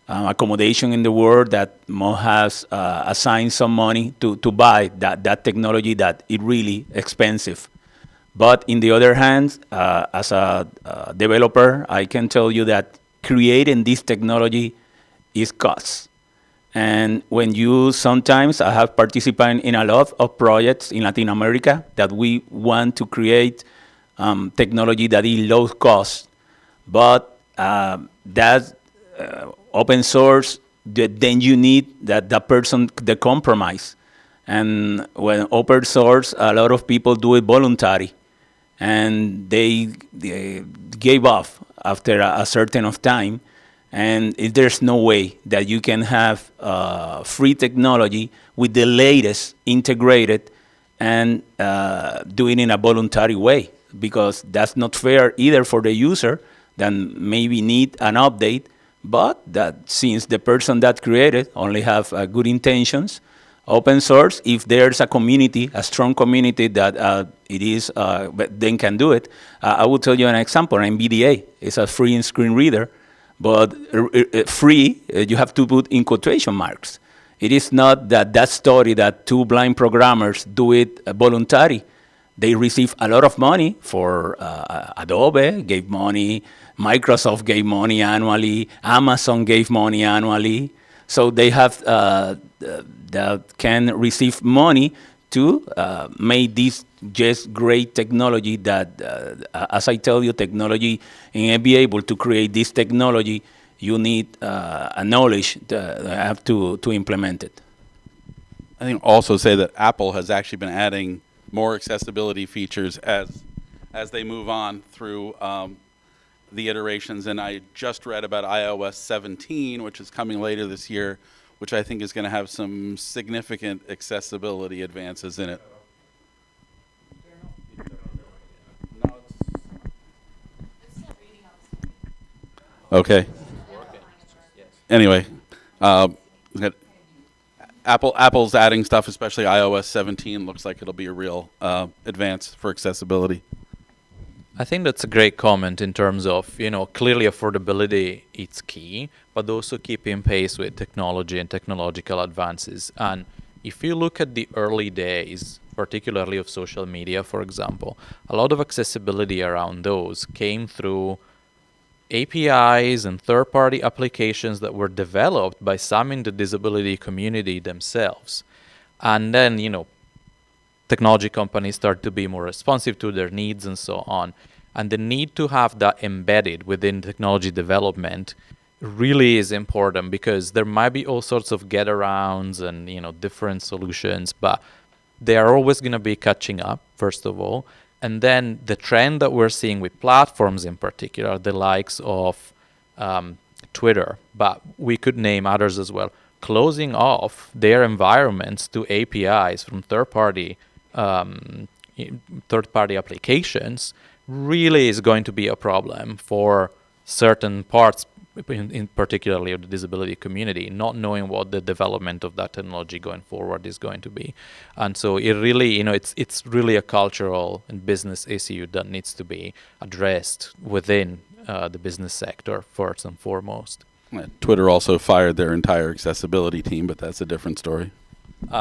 Accommodation in the world that has assigned some money to buy that technology that is really expensive. But in the other hand, as a developer, I can tell you that creating this technology is cost. And when sometimes I have participated in a lot of projects in Latin America that we want to create technology that is low cost, but that open source, then you need the compromise. And when open source, a lot of people do it voluntary, and they gave up after a certain of time. And there's no way that you can have free technology with the latest integrated and doing it in a voluntary way, because that's not fair either for the user that maybe need an update, but that since the person that created only have good intentions, open source, if there's a community, a strong community that then can do it. I will tell you an example. NVDA is a free screen reader. But free, you have to put in quotation marks. It is not that story that two blind programmers do it voluntary. They receive a lot of money for Adobe gave money, Microsoft gave money annually, Amazon gave money annually. So they have that can receive money to make this just great technology that, as I tell you, technology, and be able to create this technology, you need a knowledge to have to implement it. I think also say that Apple has actually been adding more accessibility features as they move on through the iterations. And I just read about iOS 17, which is coming later this year, which I think is going to have some significant accessibility advances in it. Okay. Anyway, Apple's adding stuff, especially iOS 17. Looks like it'll be a real advance for accessibility. I think that's a great comment in terms of, clearly affordability is key, but also keeping pace with technology and technological advances. And if you look at the early days, particularly of social media, for example, a lot of accessibility around those came through APIs and third-party applications that were developed by some in the disability community themselves. And then, technology companies start to be more responsive to their needs and so on. And the need to have that embedded within technology development really is important, because there might be all sorts of get-arounds and, different solutions, but they are always going to be catching up, first of all. And then the trend that we're seeing with platforms in particular, the likes of Twitter, but we could name others as well, closing off their environments to APIs from third-party applications really is going to be a problem for certain parts, in particularly of the disability community, not knowing what the development of that technology going forward is going to be. And so it really, it's really a cultural and business issue that needs to be addressed within the business sector first and foremost. Twitter also fired their entire accessibility team, but that's a different story.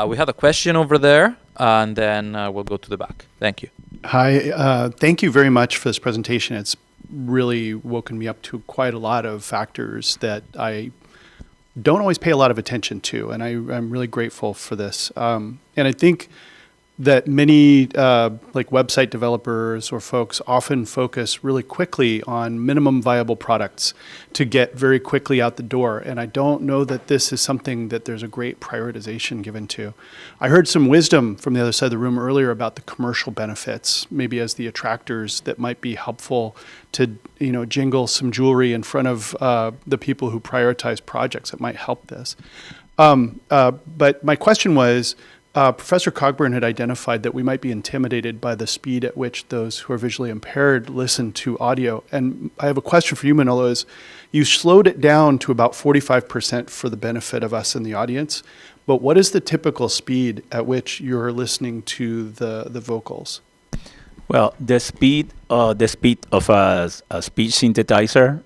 We had a question over there, and then we'll go to the back. Thank you. Hi, thank you very much for this presentation. It's really woken me up to quite a lot of factors that I don't always pay a lot of attention to, and I'm really grateful for this. And I think that many like website developers or folks often focus really quickly on minimum viable products to get very quickly out the door. And I don't know that this is something that there's a great prioritization given to. I heard some wisdom from the other side of the room earlier about the commercial benefits, maybe as the attractors that might be helpful to, jingle some jewelry in front of the people who prioritize projects that might help this. But my question was, Professor Cogburn had identified that we might be intimidated by the speed at which those who are visually impaired listen to audio. And I have a question for you, Manolo, is you slowed it down to about 45% for the benefit of us in the audience, but what is the typical speed at which you're listening to the vocals? Well, the speed of a speech synthesizer,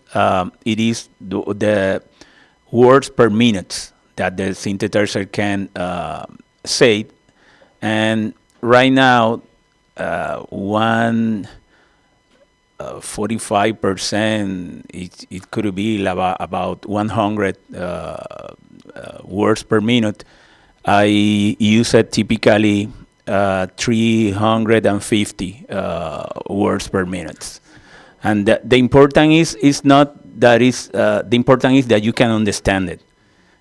it is the words per minute that the synthesizer can say, and right now, 45%, it could be about 100 words per minute. I use it typically 350 words per minute, and the important is not that is the important is that you can understand it.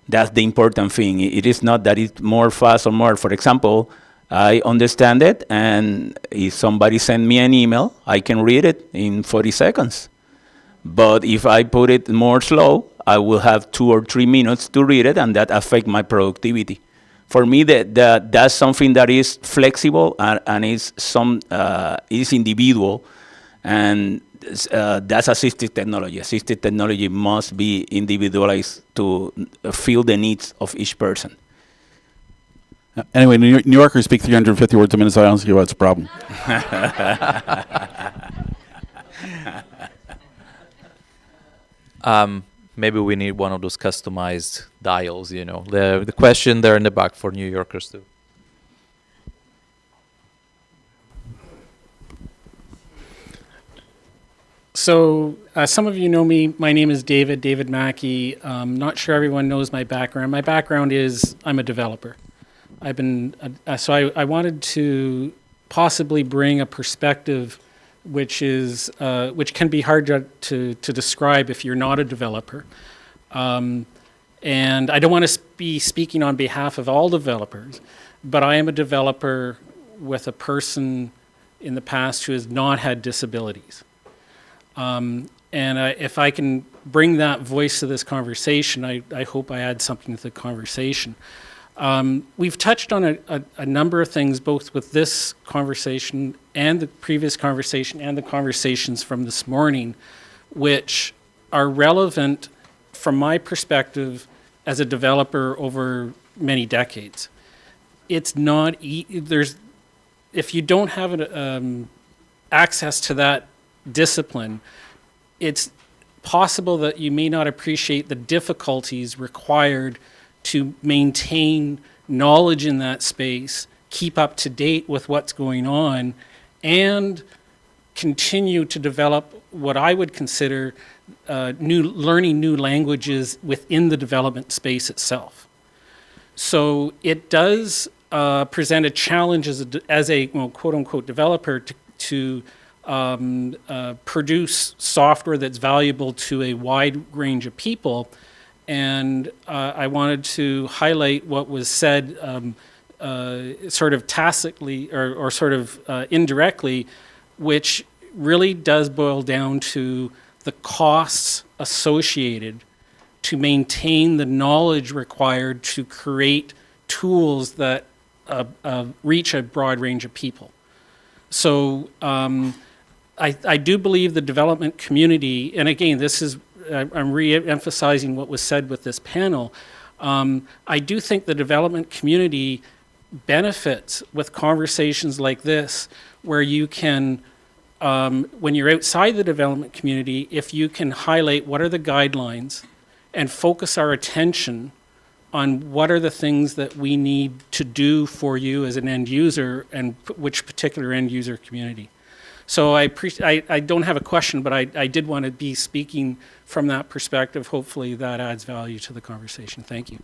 That's the important thing. It is not that it's more fast or more. For example, I understand it, and if somebody send me an email, I can read it in 40 seconds. But if I put it more slow, I will have 2 or 3 minutes to read it, and that affect my productivity. For me, that's something that is flexible and is individual, and that's assistive technology. Assistive technology must be individualized to feel the needs of each person. Anyway, New Yorkers speak 350 words a minute, so I don't see what's the problem. Maybe we need one of those customized dials, The question there in the back for New Yorkers too. So some of you know me. My name is David Mackey. Not sure everyone knows my background. My background is I'm a developer. I've been I wanted to possibly bring a perspective which can be hard to describe if you're not a developer. And I don't want to be speaking on behalf of all developers, but I am a developer with a person in the past who has not had disabilities. And if I can bring that voice to this conversation, I hope I add something to the conversation. We've touched on a number of things, both with this conversation and the previous conversation and the conversations from this morning, which are relevant from my perspective as a developer over many decades. It's not, if you don't have access to that discipline, it's possible that you may not appreciate the difficulties required to maintain knowledge in that space, keep up to date with what's going on, and continue to develop what I would consider learning new languages within the development space itself. So it does present a challenge as a quote-unquote developer to produce software that's valuable to a wide range of people. And I wanted to highlight what was said sort of tacitly or sort of indirectly, which really does boil down to the costs associated to maintain the knowledge required to create tools that reach a broad range of people. So I do believe the development community, and again, this is, I'm re-emphasizing what was said with this panel. I do think the development community benefits with conversations like this, where you can, when you're outside the development community, if you can highlight what are the guidelines and focus our attention on what are the things that we need to do for you as an end user and which particular end user community. So I don't have a question, but I did want to be speaking from that perspective. Hopefully that adds value to the conversation. Thank you.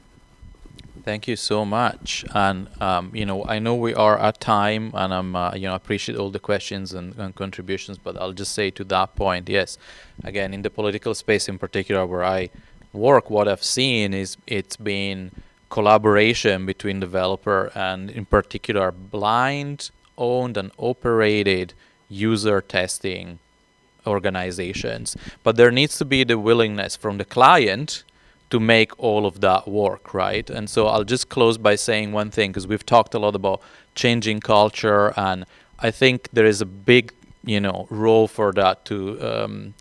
Thank you so much. And, I know we are at time, and I'm, appreciate all the questions and contributions, but I'll just say to that point, yes, again, in the political space in particular where I work, what I've seen is it's been collaboration between developer and, in particular, blind, owned, and operated user testing organizations. But there needs to be the willingness from the client to make all of that work, right? And so I'll just close by saying one thing, because we've talked a lot about changing culture, and I think there is a big, role for that to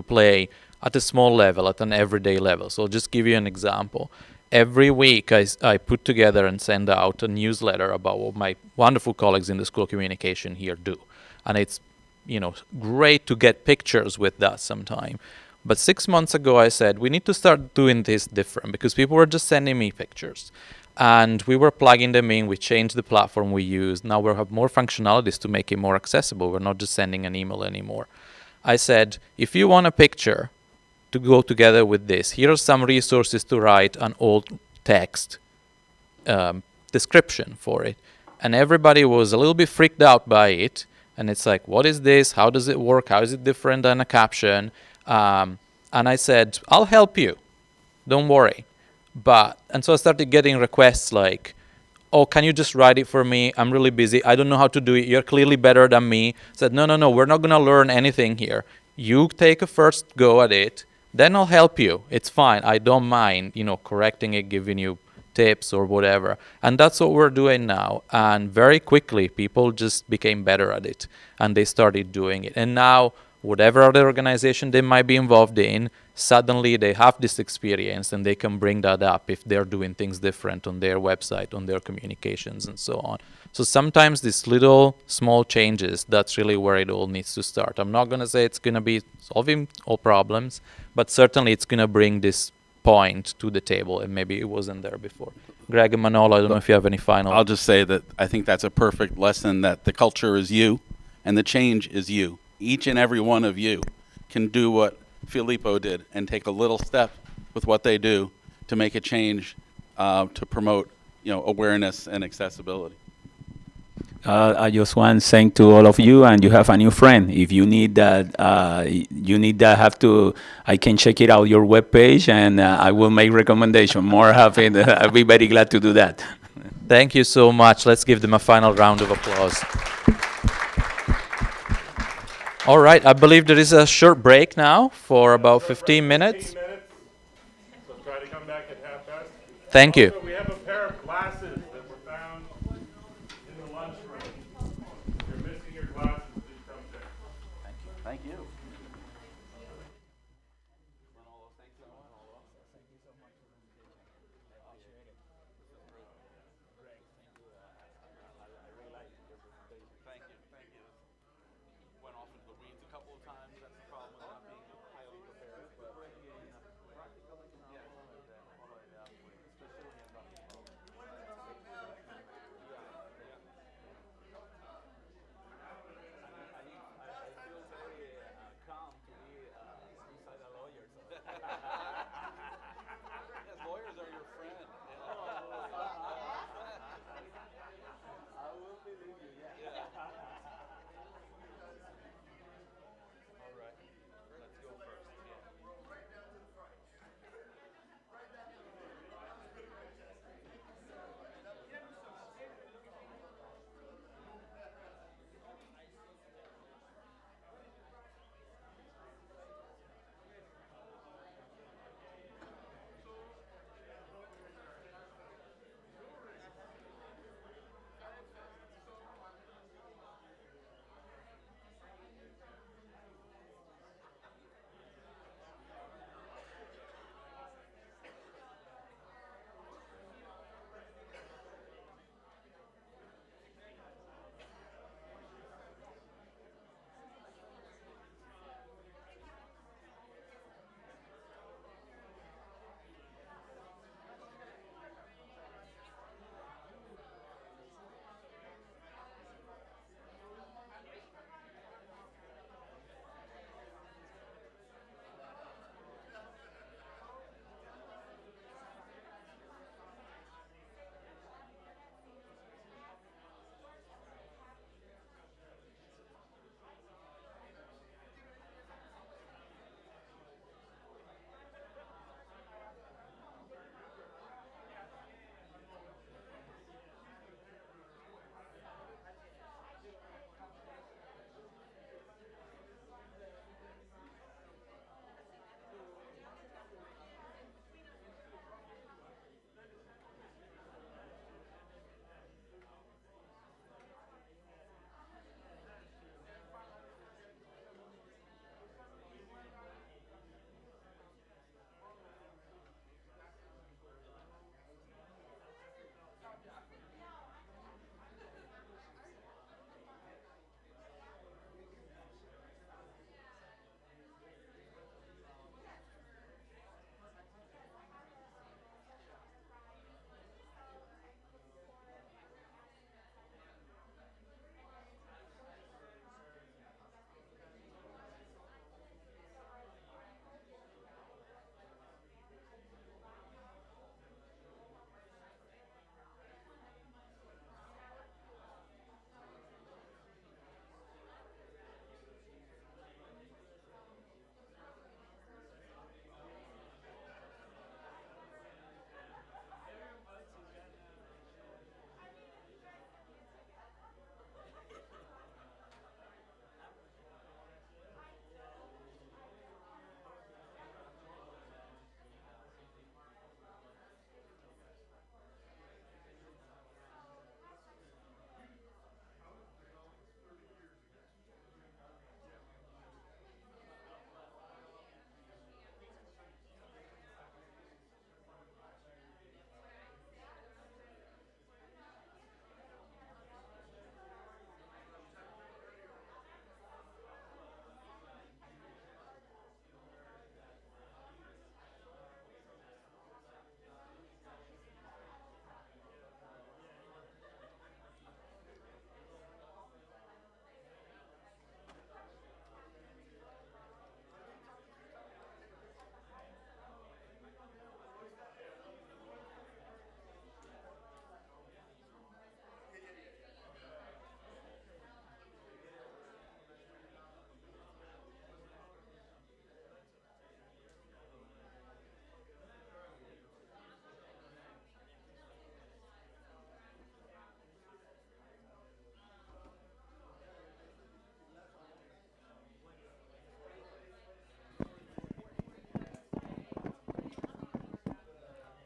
play at a small level, at an everyday level. So I'll just give you an example. Every week I put together and send out a newsletter about what my wonderful colleagues in the School of Communication here do. And it's, great to get pictures with that sometime. But 6 months ago, I said, we need to start doing this different, because people were just sending me pictures. And we were plugging them in. We changed the platform we use. Now we have more functionalities to make it more accessible. We're not just sending an email anymore. I said, if you want a picture to go together with this, here are some resources to write an old text description for it. And everybody was a little bit freaked out by it. And it's like, what is this? How does it work? How is it different than a caption? And I said, I'll help you. Don't worry. And so I started getting requests like, oh, can you just write it for me? I'm really busy. I don't know how to do it. You're clearly better than me. I said, no, we're not going to learn anything here. You take a first go at it. Then I'll help you. It's fine. I don't mind, correcting it, giving you tips or whatever. And that's what we're doing now. And very quickly, people just became better at it. And they started doing it. And now, whatever other organization they might be involved in, suddenly they have this experience and they can bring that up if they're doing things different on their website, on their communications, and so on. So sometimes these little small changes, that's really where it all needs to start. I'm not going to say it's going to be solving all problems, but certainly it's going to bring this point to the table, and maybe it wasn't there before. Greg and Manolo, I don't know if you have any final. I'll just say that I think that's a perfect lesson, that the culture is you and the change is you. Each and every one of you can do what Filippo did and take a little step with what they do to make a change, to promote, awareness and accessibility. I just want to thank to all of you, and you have a new friend. If you need that, I can check it out your webpage, and I will make recommendation. More happy, I'll be very glad to do that. Thank you so much. Let's give them a final round of applause. All right, I believe there is a short break now for about 15 minutes. So try to come back at 5:30. Thank you. Also, we have a pair of glasses that were found in the lunchroom. If you're missing your glasses, please come check. Thank you.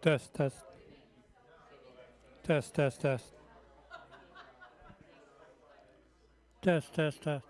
Test, test. Test, test, test. Test, test, test.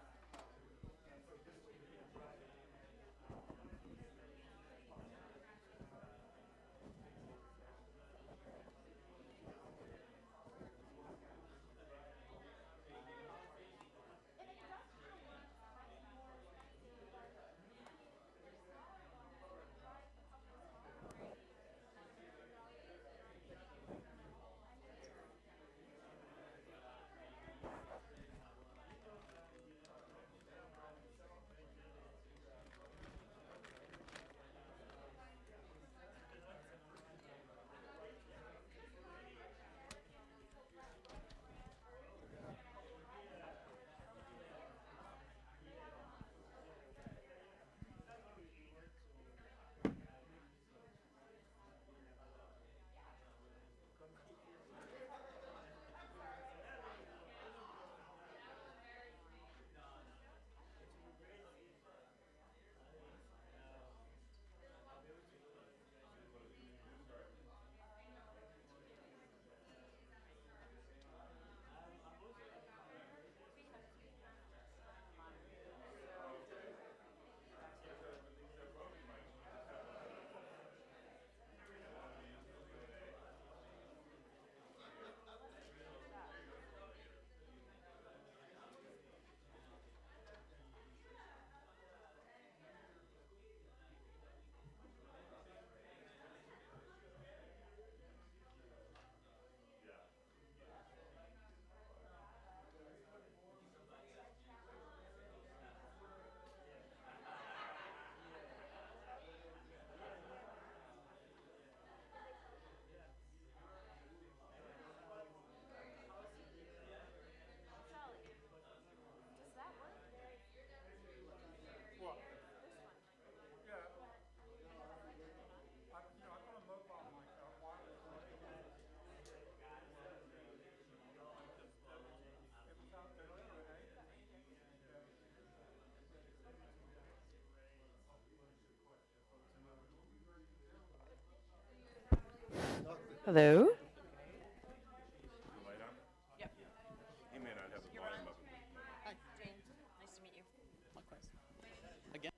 Hello? He may not have the volume up. Hi, Jane. Nice to meet you. Likewise. Again.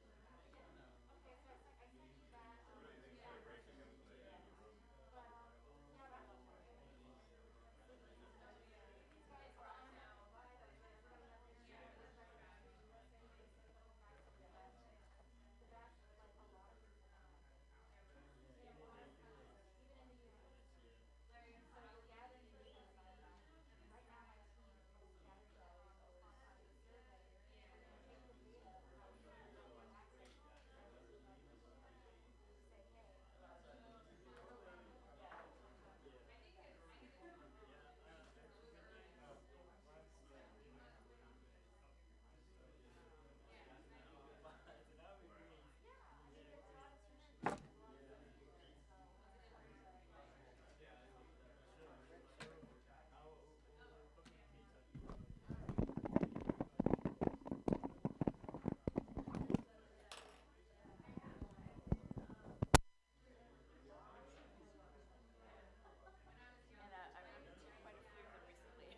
And I worked quite a few of them recently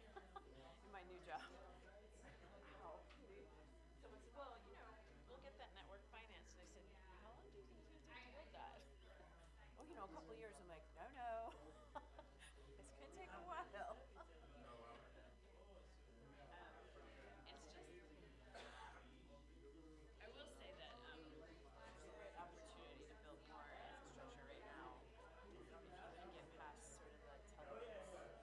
in my new job. Wow. Someone said, well, we'll get that network finance. And I said, how long do you think it's going to take to build that? Oh, a couple of years. I'm like, no. It's going to take a while. It's just, I will say that there's a great opportunity to build more infrastructure right now. If you can get past sort of the telcos,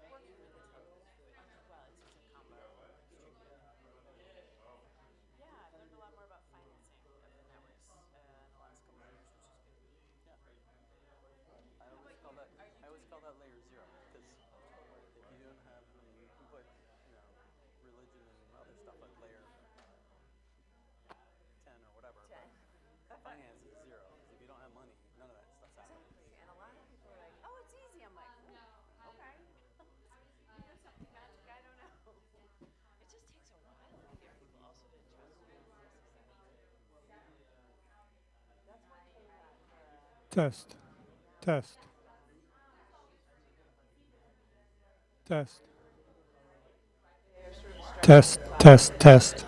working with the telcos well, it's just a combo. Yeah, I've learned a lot more about financing of the networks in the last couple of years, which is good. Yeah. I always call that layer 0 because if you don't have, you can put, religion and other stuff like layer 10 or whatever. 10. But finance is 0 because if you don't have money, none of that stuff's happening. Exactly. And a lot of people are like, oh, it's easy. I'm like, okay. You know something magic I don't know. It just takes a while to get people also to trust you. That's one thing that Test. Test. Test. Test, test, test.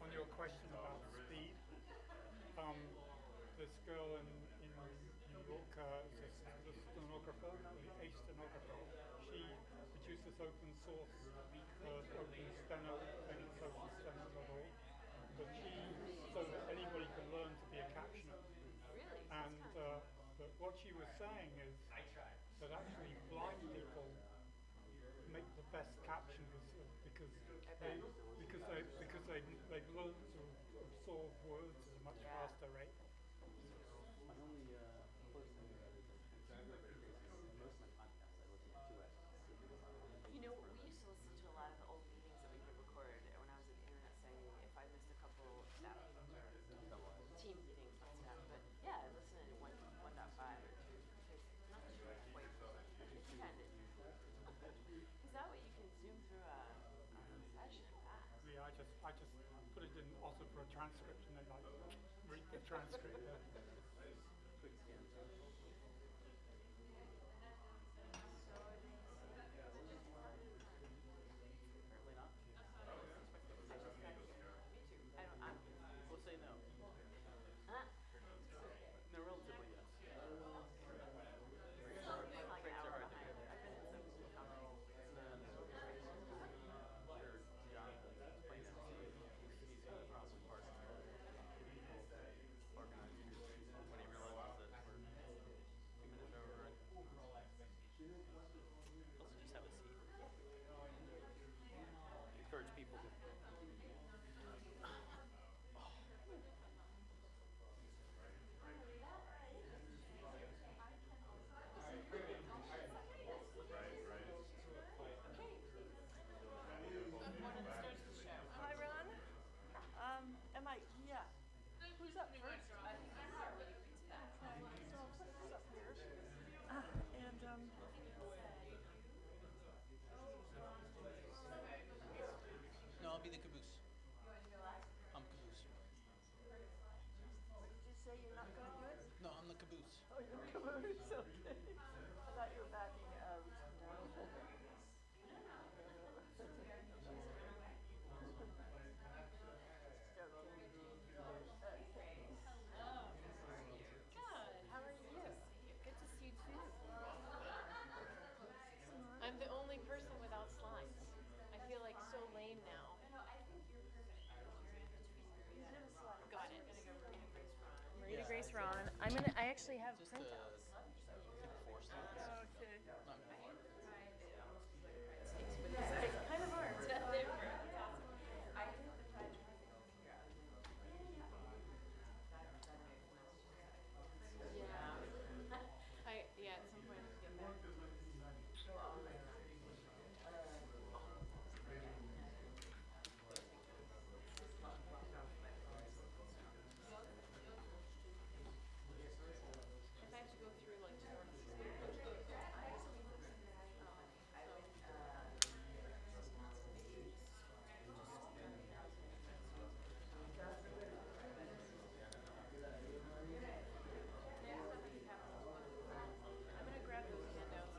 On your question about speed, this girl in New York, the stenographer, a stenographer, she produces open source, open steno, and it's open steno.org, but so that anybody can learn to be a captioner. And but what she was saying is that actually blind people make the best captioners because they've learned to absorb words at a much faster rate. You know, we used to listen to a lot of the old meetings that we would record when I was at the internet site. If I missed a couple staff team meetings, not staff, but yeah, I listened to 1.5 or 2 because not sure quite dependent. Because that way you can zoom through a session fast. Yeah, I just put it in also for a transcript and then I read the transcript. Quick scan. Apparently not. We'll say no. No, relatively yes. Let's just have a seat. Encourage people to. Hi, Ron. Yeah. Who's up first? Okay, so I'll put this up here. No, I'll be the caboose. I'm caboose. What did you say? You're not going to do it? No, I'm the caboose. Oh, you're the caboose. Okay. I thought you were backing out. Good. How are you? Good to see you too. I'm the only person without slides. I feel like so lame now. Got it. Marita Grace Ron. I actually have printouts. Okay. It's kind of hard. Yeah, at some point I have to get back. If I have to go through like I'm gonna grab those handouts.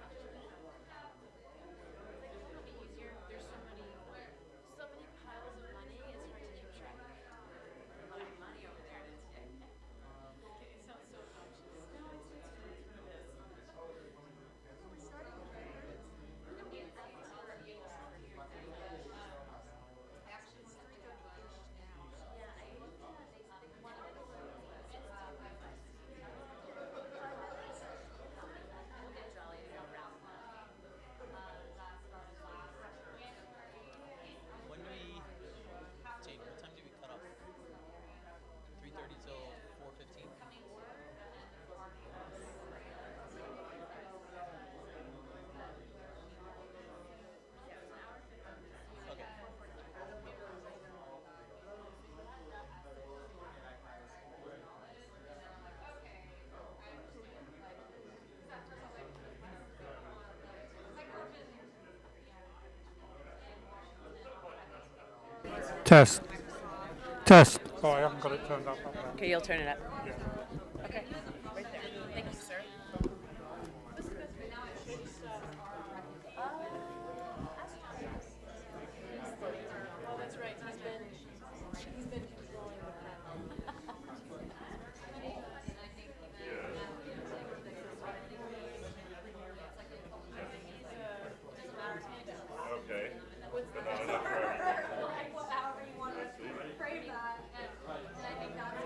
Test. Test. Sorry, I haven't got it turned up. Okay, you'll turn it up. Okay, right there. Thank you, sir. Oh, that's right. He's been controlling the Okay. However you want to frame that, and I think that's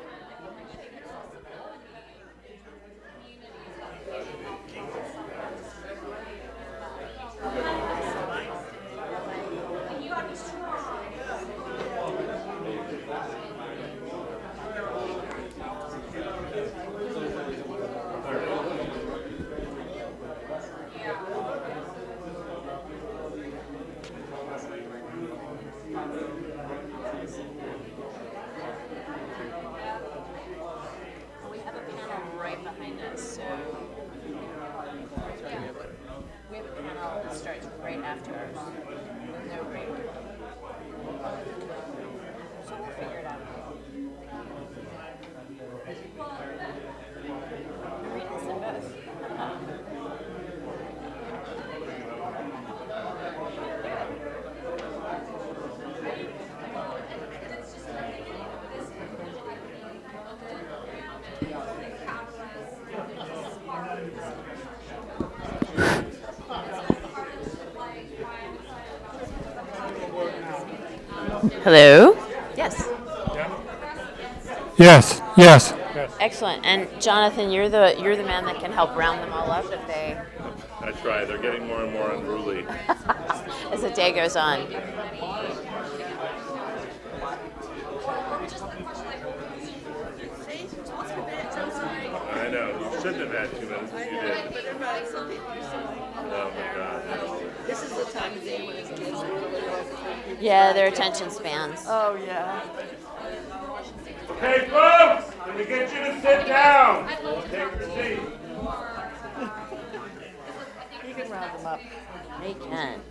we have a panel right behind us, so yeah, we have a panel that starts right after ours with no break. So we'll figure it out. Read us in both. Hello? Yes. Yes, yes. Excellent. And Jonathan, you're the man that can help round them all up if they That's right. They're getting more and more unruly. as the day goes on. I know. You shouldn't have had 2 minutes, but you did. Oh my God. This is the time of day when it's kids yeah, their attention spans. Oh, yeah. Okay, folks, let me get you to sit down. Take your seat. You can round them up. They can.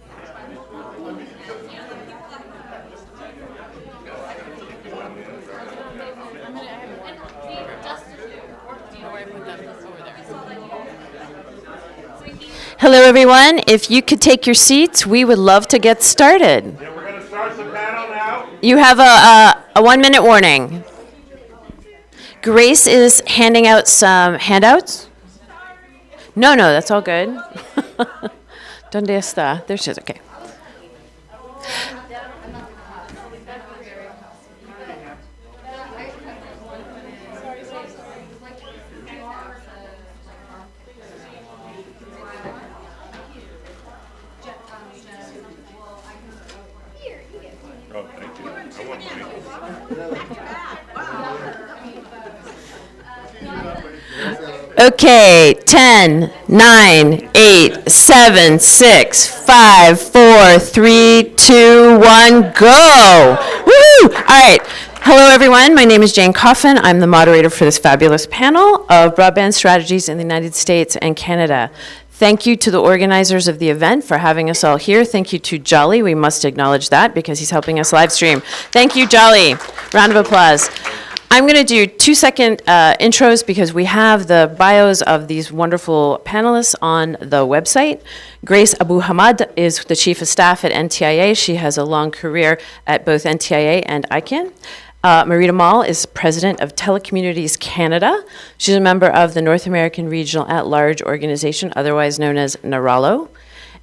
Hello, everyone. If you could take your seats, we would love to get started. Yeah, we're going to start the panel now. You have a 1-minute warning. Grace is handing out some handouts. No, that's all good. ¿Dónde está? There she is. Okay. Oh, thank you. I want mine. Okay, 10, 9, 8, 7, 6, 5, 4, 3, 2, 1, go! Woo! All right. Hello, everyone. My name is Jane Coffin. I'm the moderator for this fabulous panel of broadband strategies in the United States and Canada. Thank you to the organizers of the event for having us all here. Thank you to Jolly. We must acknowledge that because he's helping us live stream. Thank you, Jolly. Round of applause. I'm going to do 2-second intros because we have the bios of these wonderful panelists on the website. Grace Abu Hamad is the Chief of Staff at NTIA. She has a long career at both NTIA and ICANN. Marita Mall is President of Telecommunities Canada. She's a member of the North American Regional At-Large Organization, otherwise known as NARALO.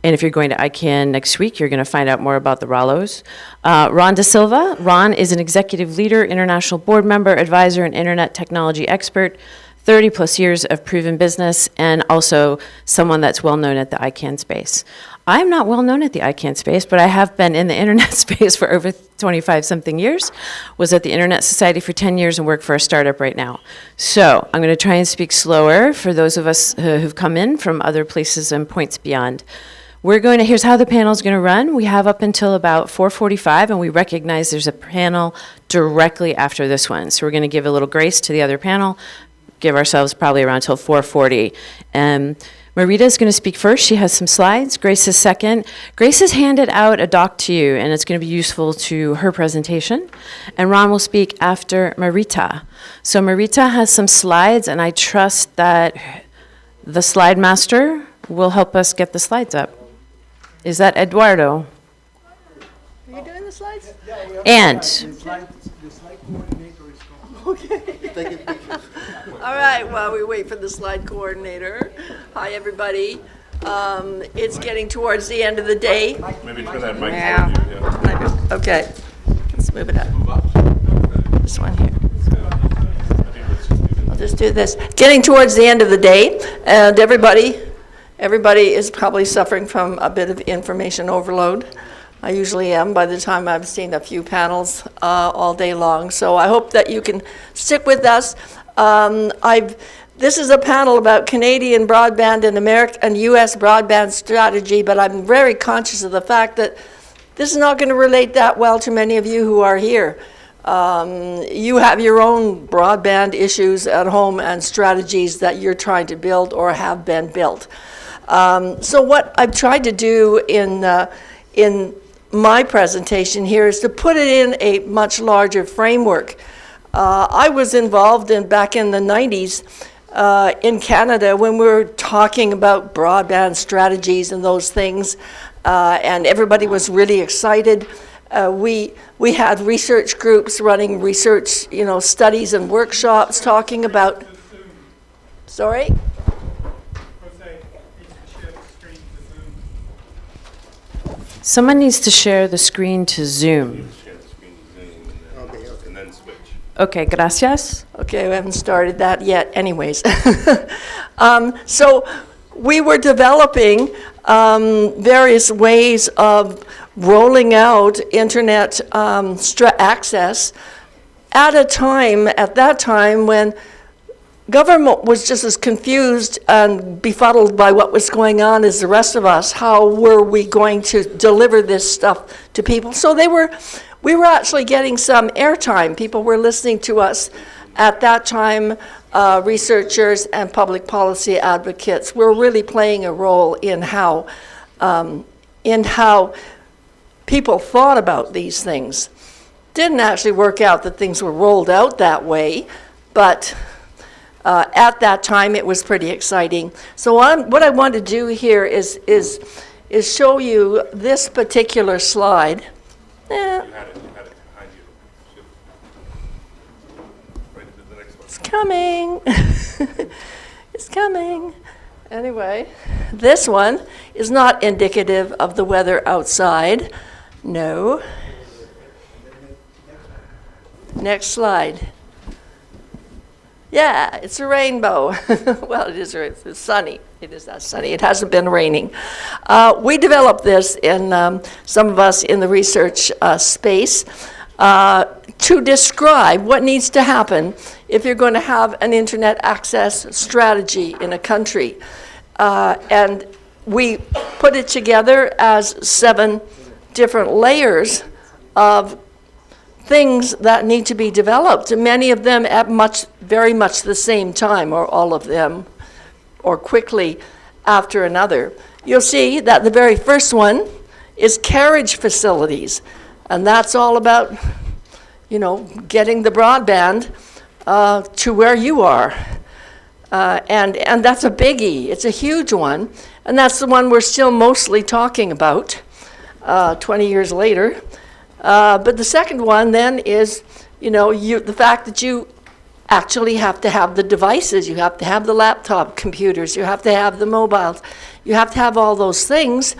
And if you're going to ICANN next week, you're going to find out more about the RALOs. Ron Da Silva. Ron is an executive leader, international board member, advisor, and internet technology expert, 30 plus years of proven business, and also someone that's well known at the ICANN space. I'm not well known at the ICANN space, but I have been in the internet space for over 25 something years, was at the Internet Society for 10 years and work for a startup right now. So I'm going to try and speak slower for those of us who've come in from other places and points beyond. Here's how the panel's going to run. We have up until about 4:45, and we recognize there's a panel directly after this one. So we're going to give a little grace to the other panel, give ourselves probably around till 4:40. Marita is going to speak first. She has some slides. Grace is second. Grace has handed out a doc to you, and it's going to be useful to her presentation. And Ron will speak after Marita. So Marita has some slides, and I trust that the slide master will help us get the slides up. Is that Eduardo? Are you doing the slides? And Okay. All right, while we wait for the slide coordinator. Hi, everybody. It's getting towards the end of the day. Maybe turn that mic Yeah. toward you, yeah. Okay, let's move it up. This one here. I'll just do this. Getting towards the end of the day, and everybody is probably suffering from a bit of information overload. I usually am by the time I've seen a few panels all day long. So I hope that you can stick with us. This is a panel about Canadian broadband and and U.S. broadband strategy, but I'm very conscious of the fact that this is not going to relate that well to many of you who are here. You have your own broadband issues at home and strategies that you're trying to build or have been built. So what I've tried to do in my presentation here is to put it in a much larger framework. I was involved back in the 90s in Canada when we were talking about broadband strategies and those things, and everybody was really excited. We had research groups running research, studies and workshops talking about. Sorry? someone needs to share the screen to Zoom. And then switch. Okay, gracias. Okay, we haven't started that yet anyways. So we were developing various ways of rolling out internet access at that time when government was just as confused and befuddled by what was going on as the rest of us. How were we going to deliver this stuff to people? So we were actually getting some airtime. People were listening to us at that time. Researchers and public policy advocates were really playing a role in how people thought about these things. Didn't actually work out that things were rolled out that way, but at that time it was pretty exciting. So what I want to do here is show you this particular slide. It's coming. It's coming. Anyway, this one is not indicative of the weather outside. No. Next slide. Yeah, it's a rainbow. Well, it's sunny. It is not sunny. It hasn't been raining. We developed this in, some of us in the research space, to describe what needs to happen if you're going to have an internet access strategy in a country. And we put it together as 7 different layers of things that need to be developed, and many of them at very much the same time, or all of them, or quickly after another. You'll see that the very first one is carriage facilities, and that's all about, getting the broadband to where you are. And that's a biggie. It's a huge one, and that's the one we're still mostly talking about 20 years later. But the second one then is, the fact that you actually have to have the devices. You have to have the laptop computers. You have to have the mobiles. You have to have all those things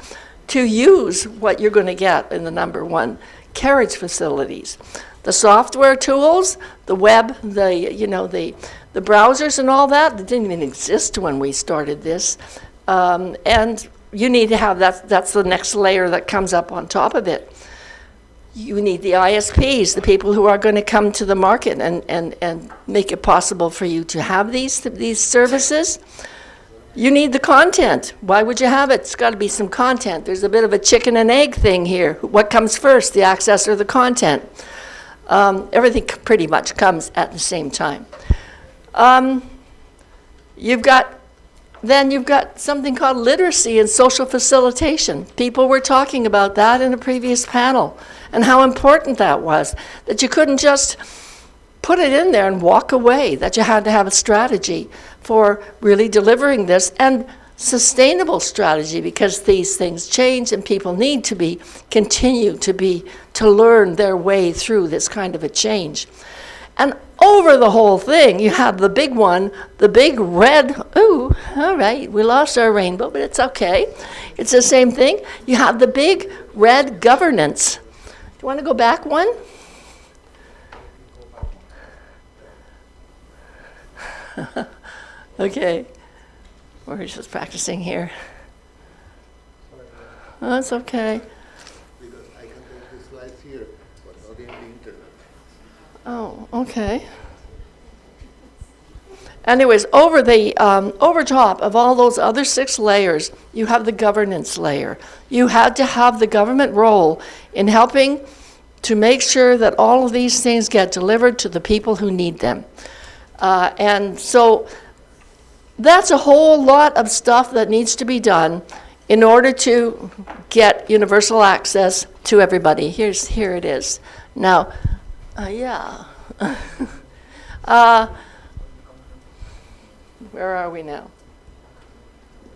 to use what you're going to get in the number one, carriage facilities. The software tools, the web, the browsers and all that didn't even exist when we started this. And you need to have that's the next layer that comes up on top of it. You need the ISPs, the people who are going to come to the market and make it possible for you to have these services. You need the content. Why would you have it? It's got to be some content. There's a bit of a chicken and egg thing here. What comes first, the access or the content? Everything pretty much comes at the same time. You've got then you've got something called literacy and social facilitation. People were talking about that in a previous panel and how important that was, that you couldn't just put it in there and walk away, that you had to have a strategy for really delivering this, and sustainable strategy, because these things change and people need to continue to learn their way through this kind of a change. And over the whole thing, you have the big one, the big red, ooh, all right, we lost our rainbow, but it's okay. It's the same thing. You have the big red governance. Do you want to go back one? Okay. We're just practicing here. Oh, that's okay. Because I can take the slides here, but not in the internet. Oh, okay. Anyways, over top of all those other 6 layers, you have the governance layer. You had to have the government role in helping to make sure that all of these things get delivered to the people who need them. And so that's a whole lot of stuff that needs to be done in order to get universal access to everybody. Here it is. Now, yeah. Where are we now?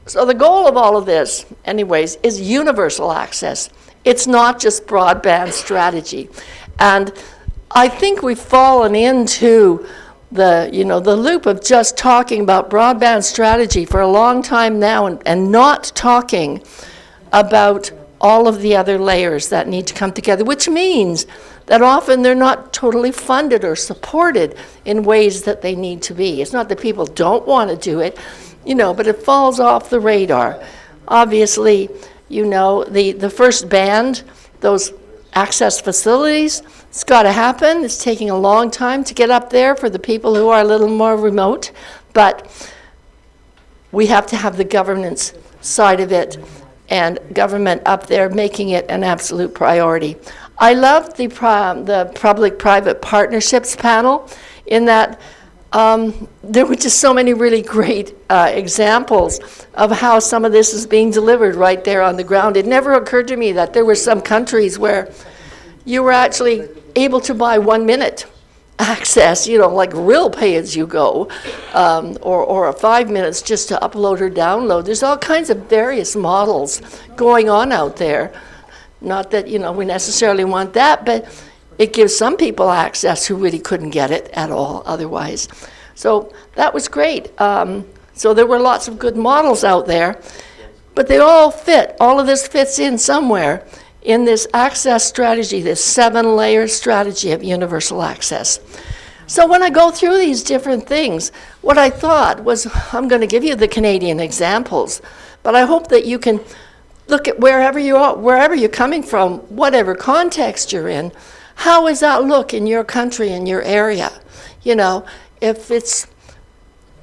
So the goal of all of this, anyways, is universal access. It's not just broadband strategy. And I think we've fallen into the loop of just talking about broadband strategy for a long time now and not talking about all of the other layers that need to come together, which means that often they're not totally funded or supported in ways that they need to be. It's not that people don't want to do it, but it falls off the radar. Obviously, the first band, those access facilities, it's got to happen. It's taking a long time to get up there for the people who are a little more remote, but we have to have the governance side of it and government up there making it an absolute priority. I love the public-private partnerships panel in that there were just so many really great examples of how some of this is being delivered right there on the ground. It never occurred to me that there were some countries where you were actually able to buy 1 minute access, like real pay-as-you-go, or 5 minutes just to upload or download. There's all kinds of various models going on out there. Not that, we necessarily want that, but it gives some people access who really couldn't get it at all otherwise. So that was great. So there were lots of good models out there, but they all fit. All of this fits in somewhere in this access strategy, this 7-layer strategy of universal access. So when I go through these different things, what I thought was, I'm going to give you the Canadian examples, but I hope that you can look at wherever you are, wherever you're coming from, whatever context you're in. How does that look in your country, in your area? If it's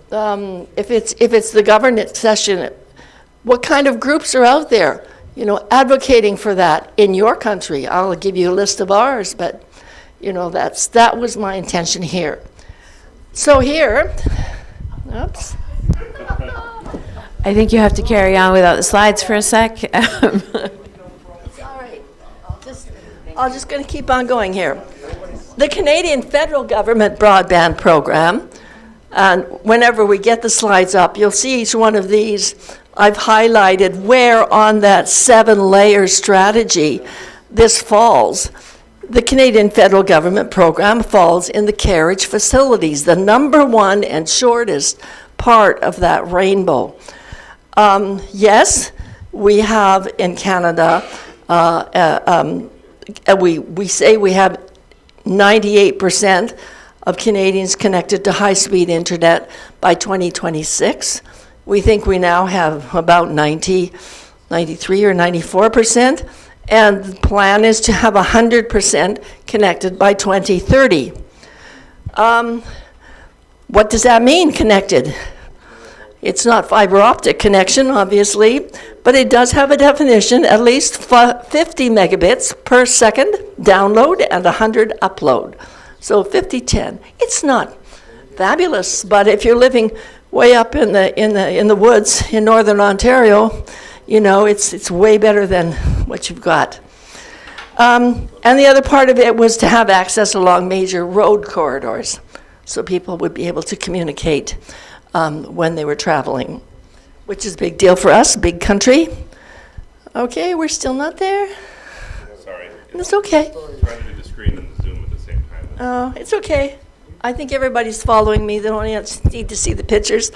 the governance session, what kind of groups are out there, advocating for that in your country? I'll give you a list of ours, but that was my intention here. So here, oops. I think you have to carry on without the slides for a sec. It's all right. I'm just going to keep on going here. The Canadian federal government broadband program, and whenever we get the slides up, you'll see each one of these. I've highlighted where on that 7-layer strategy this falls. The Canadian federal government program falls in the carriage facilities, the number 1 and shortest part of that rainbow. Yes, we have in Canada, we say we have 98% of Canadians connected to high-speed internet by 2026. We think we now have about 93 or 94%, and the plan is to have 100% connected by 2030. What does that mean, connected? It's not fiber optic connection, obviously, but it does have a definition, at least 50 megabits per second download and 100 upload. So 50-10. It's not fabulous, but if you're living way up in the woods in northern Ontario, you know, it's way better than what you've got. And the other part of it was to have access along major road corridors, so people would be able to communicate when they were traveling, which is a big deal for us, big country. Okay, we're still not there. Sorry. It's okay. Trying to do the screen and the Zoom at the same time. Oh, it's okay. I think everybody's following me. They don't need to see the pictures.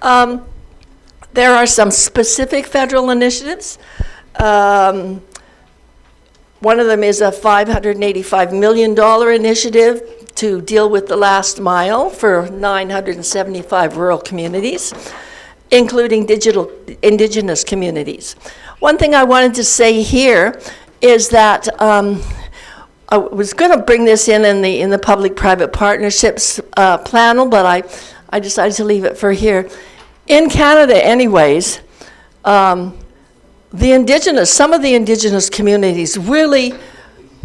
There are some specific federal initiatives. One of them is a $585 million initiative to deal with the last mile for 975 rural communities, including indigenous communities. One thing I wanted to say here is that I was going to bring this in the public-private partnerships panel, but I decided to leave it for here. In Canada, anyways, some of the indigenous communities really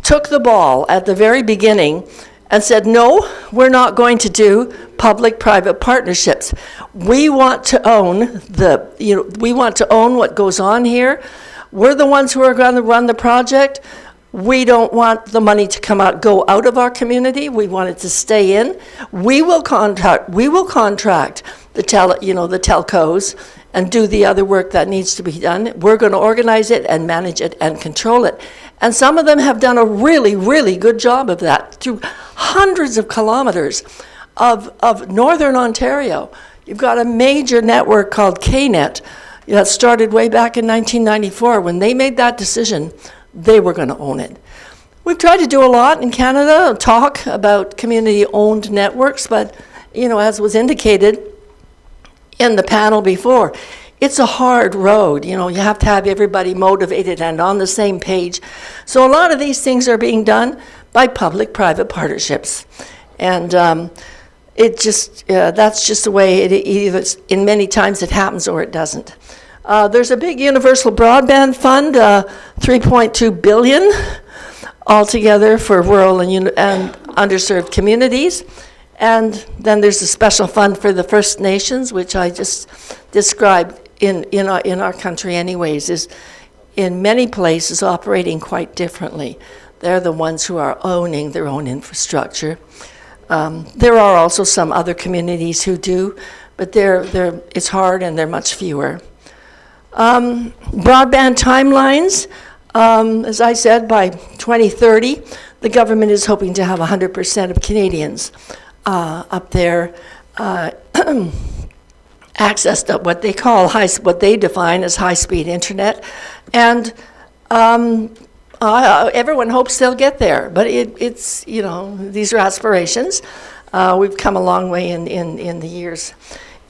took the ball at the very beginning and said, no, we're not going to do public-private partnerships. We want to own we want to own what goes on here. We're the ones who are going to run the project. We don't want the money to go out of our community. We want it to stay in. We will contract the telcos and do the other work that needs to be done. We're going to organize it and manage it and control it. And some of them have done a really, really good job of that through hundreds of kilometers of northern Ontario. You've got a major network called KNet that started way back in 1994. When they made that decision, they were going to own it. We've tried to do a lot in Canada, talk about community-owned networks, but, as was indicated in the panel before, it's a hard road. You have to have everybody motivated and on the same page. So a lot of these things are being done by public-private partnerships. And that's just the way either in many times it happens or it doesn't. There's a big universal broadband fund, $3.2 billion altogether for rural and underserved communities. And then there's a special fund for the First Nations, which I just described in our country anyways, is in many places operating quite differently. They're the ones who are owning their own infrastructure. There are also some other communities who do, but it's hard and they're much fewer. Broadband timelines, as I said, by 2030, the government is hoping to have 100% of Canadians up there access to what they call what they define as high-speed internet, and everyone hopes they'll get there. But it's these are aspirations. We've come a long way in the years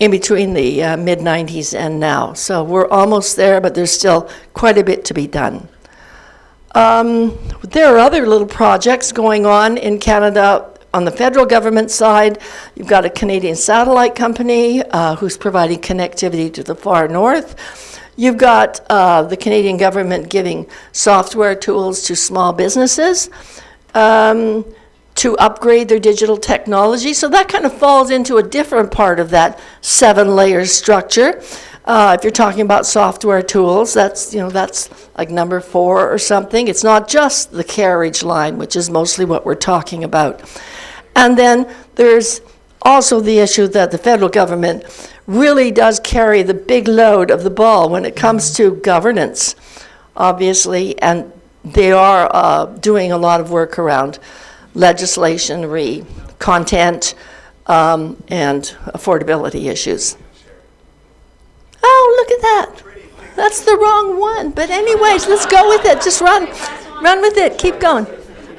in between the mid-90s and now. So we're almost there, but there's still quite a bit to be done. There are other little projects going on in Canada. On the federal government side, you've got a Canadian satellite company who's providing connectivity to the far north. You've got the Canadian government giving software tools to small businesses to upgrade their digital technology. So that kind of falls into a different part of that 7-layer structure. If you're talking about software tools, that's like number 4 or something. It's not just the carriage line, which is mostly what we're talking about. And then there's also the issue that the federal government really does carry the big load of the ball when it comes to governance, obviously, and they are doing a lot of work around legislation, content, and affordability issues. Oh, look at that. That's the wrong one. But anyways, let's go with it. Just run with it. Keep going.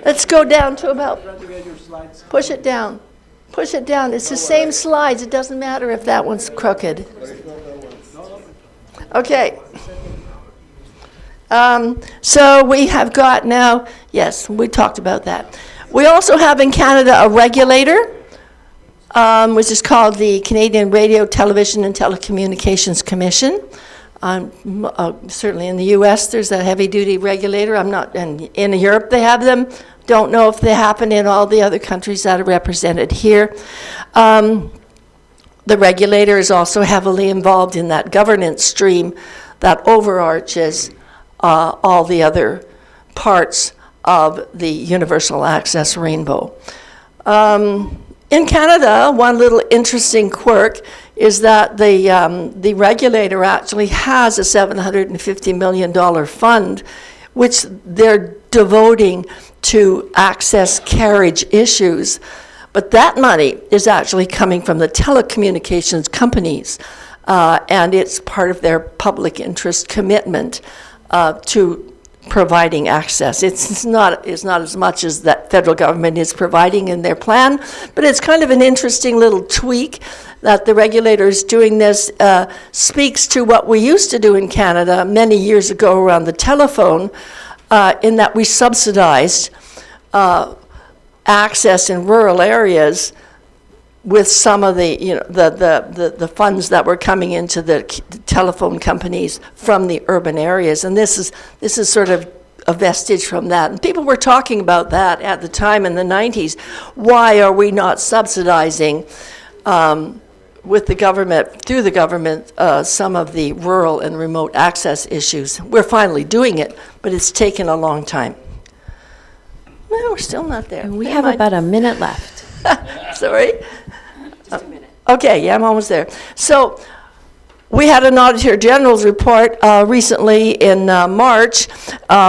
Let's go down to about, push it down. Push it down. It's the same slides. It doesn't matter if that one's crooked. Okay. So we have got now, yes, we talked about that. We also have in Canada a regulator, which is called the Canadian Radio, Television and Telecommunications Commission. Certainly in the U.S. there's a heavy-duty regulator. And in Europe they have them. Don't know if they happen in all the other countries that are represented here. The regulator is also heavily involved in that governance stream that overarches all the other parts of the universal access rainbow. In Canada, one little interesting quirk is that the regulator actually has a $750 million fund, which they're devoting to access carriage issues. But that money is actually coming from the telecommunications companies, and it's part of their public interest commitment to providing access. It's not as much as that federal government is providing in their plan, but it's kind of an interesting little tweak that the regulator is doing this. Speaks to what we used to do in Canada many years ago around the telephone, in that we subsidized access in rural areas with some of the, the funds that were coming into the telephone companies from the urban areas. And this is sort of a vestige from that. And people were talking about that at the time in the 90s. Why are we not subsidizing with the government, through the government, some of the rural and remote access issues? We're finally doing it, but it's taken a long time. No, we're still not there. And we have about a minute left. Sorry? Just a minute. Okay, yeah, I'm almost there. So we had an Auditor General's report recently in March,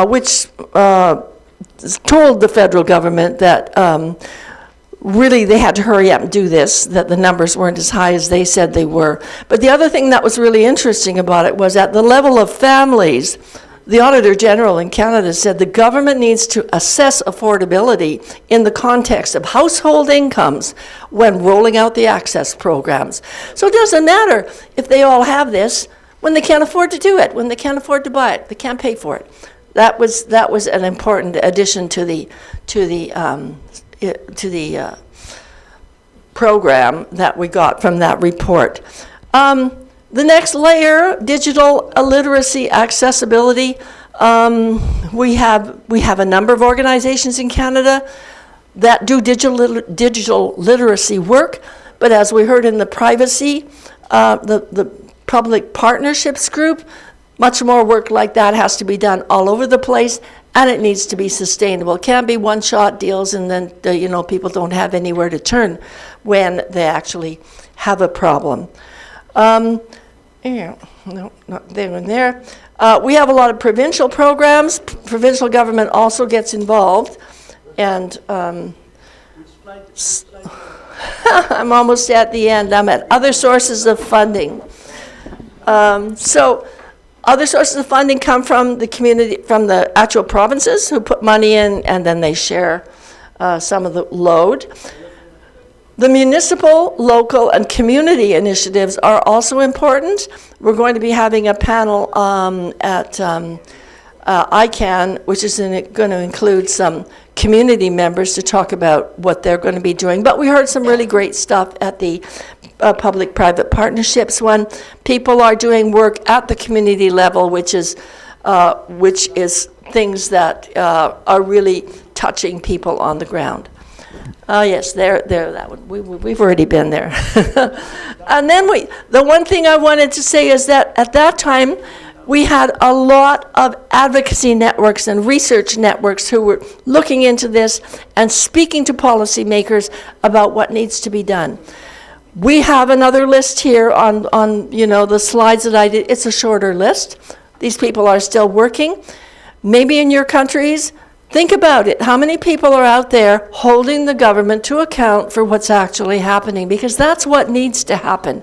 which told the federal government that really they had to hurry up and do this, that the numbers weren't as high as they said they were. But the other thing that was really interesting about it was at the level of families, the Auditor General in Canada said the government needs to assess affordability in the context of household incomes when rolling out the access programs. So it doesn't matter if they all have this when they can't afford to do it, when they can't afford to buy it, they can't pay for it. That was an important addition to the program that we got from that report. The next layer, digital literacy accessibility. We have a number of organizations in Canada that do digital literacy work, but as we heard in the privacy, the public partnerships group, much more work like that has to be done all over the place, and it needs to be sustainable. It can't be one-shot deals and then people don't have anywhere to turn when they actually have a problem. No, not there and there. We have a lot of provincial programs. Provincial government also gets involved. And I'm almost at the end. I'm at other sources of funding. So other sources of funding come from the community, from the actual provinces who put money in, and then they share some of the load. The municipal, local, and community initiatives are also important. We're going to be having a panel at ICANN, which is going to include some community members to talk about what they're going to be doing. But we heard some really great stuff at the public-private partnerships one. People are doing work at the community level, which is things that are really touching people on the ground. Yes, there, that one. We've already been there. And then the one thing I wanted to say is that at that time, we had a lot of advocacy networks and research networks who were looking into this and speaking to policymakers about what needs to be done. We have another list here on the slides that I did. It's a shorter list. These people are still working. Maybe in your countries, think about it. How many people are out there holding the government to account for what's actually happening? Because that's what needs to happen.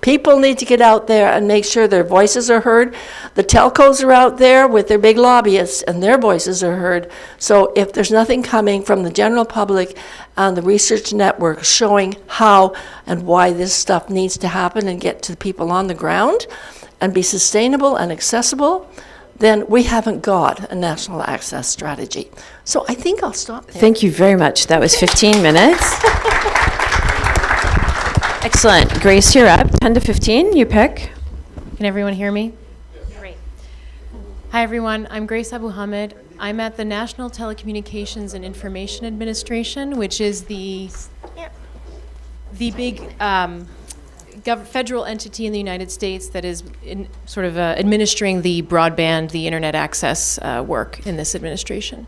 People need to get out there and make sure their voices are heard. The telcos are out there with their big lobbyists, and their voices are heard. So if there's nothing coming from the general public and the research network showing how and why this stuff needs to happen and get to the people on the ground and be sustainable and accessible, then we haven't got a national access strategy. So I think I'll stop there. Thank you very much. That was 15 minutes. Excellent. Grace, you're up. 10 to 15, you pick. Can everyone hear me? Great. Hi, everyone. I'm Grace Abu Hamid. I'm at the National Telecommunications and Information Administration, which is the big federal entity in the United States that is administering the broadband, the internet access work in this administration.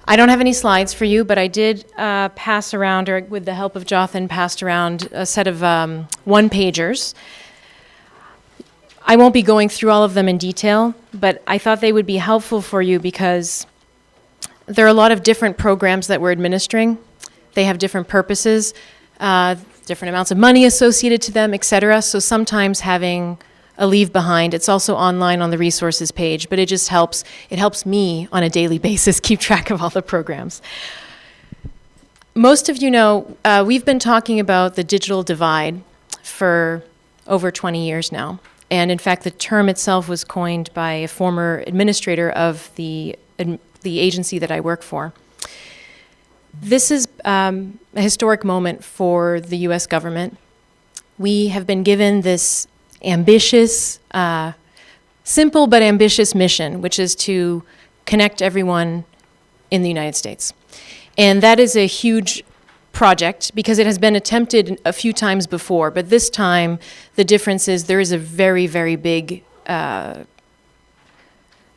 I don't have any slides for you, but I did pass around, or with the help of Jothan, passed around a set of one-pagers. I won't be going through all of them in detail, but I thought they would be helpful for you because there are a lot of different programs that we're administering. They have different purposes, different amounts of money associated to them, et cetera. So sometimes having a leave behind, it's also online on the resources page, but it just helps. It helps me on a daily basis keep track of all the programs. Most of you know, we've been talking about the digital divide for over 20 years now. And in fact, the term itself was coined by a former administrator of the agency that I work for. This is a historic moment for the U.S. government. We have been given this ambitious, simple but ambitious mission, which is to connect everyone in the United States. And that is a huge project because it has been attempted a few times before, but this time the difference is there is a very, very big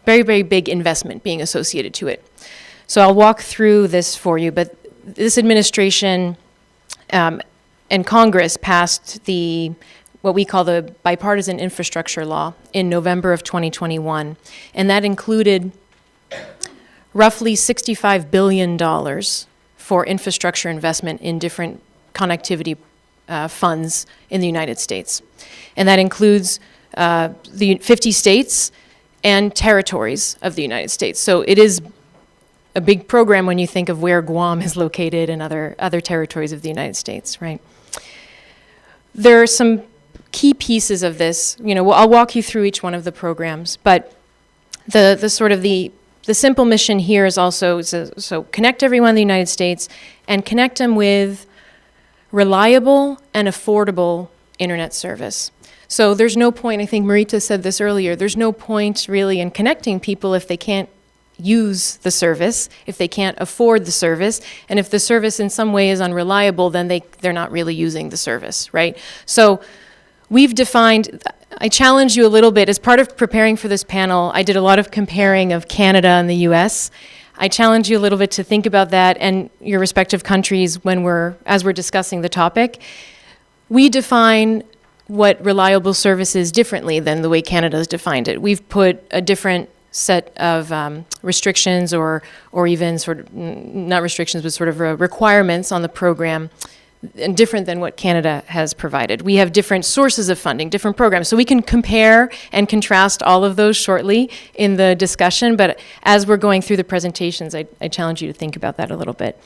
investment being associated to it. So I'll walk through this for you, but this administration and Congress passed what we call the Bipartisan Infrastructure Law in November of 2021, and that included roughly $65 billion for infrastructure investment in different connectivity funds in the United States. And that includes the 50 states and territories of the United States. So it is a big program when you think of where Guam is located and other territories of the United States, right? There are some key pieces of this. I'll walk you through each one of the programs, but the simple mission here is also so connect everyone in the United States and connect them with reliable and affordable internet service. So there's no point, I think Marita said this earlier, there's no point really in connecting people if they can't use the service, if they can't afford the service, and if the service in some way is unreliable, then they're not really using the service, right? So we've defined, I challenge you a little bit, as part of preparing for this panel, I did a lot of comparing of Canada and the US. I challenge you a little bit to think about that and your respective countries as we're discussing the topic. We define what reliable service is differently than the way Canada has defined it. We've put a different set of restrictions or even not restrictions, but sort of requirements on the program, and different than what Canada has provided. We have different sources of funding, different programs. So we can compare and contrast all of those shortly in the discussion, but as we're going through the presentations, I challenge you to think about that a little bit.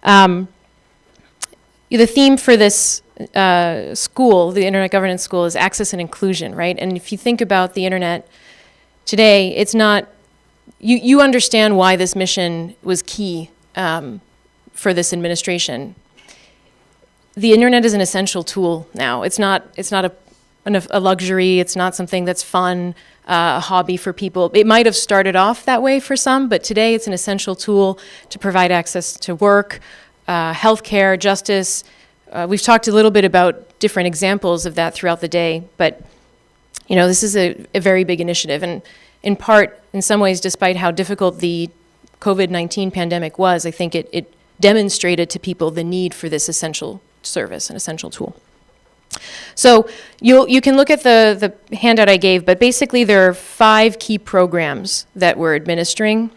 The theme for this school, the Internet Governance School, is access and inclusion, right? And if you think about the internet today, it's not, you understand why this mission was key for this administration. The internet is an essential tool now. It's not a luxury. It's not something that's fun, a hobby for people. It might have started off that way for some, but today it's an essential tool to provide access to work, healthcare, justice. We've talked a little bit about different examples of that throughout the day, but this is a very big initiative, and in part, in some ways, despite how difficult the COVID-19 pandemic was, I think it demonstrated to people the need for this essential service, an essential tool. So you can look at the handout I gave, but basically there are 5 key programs that we're administering.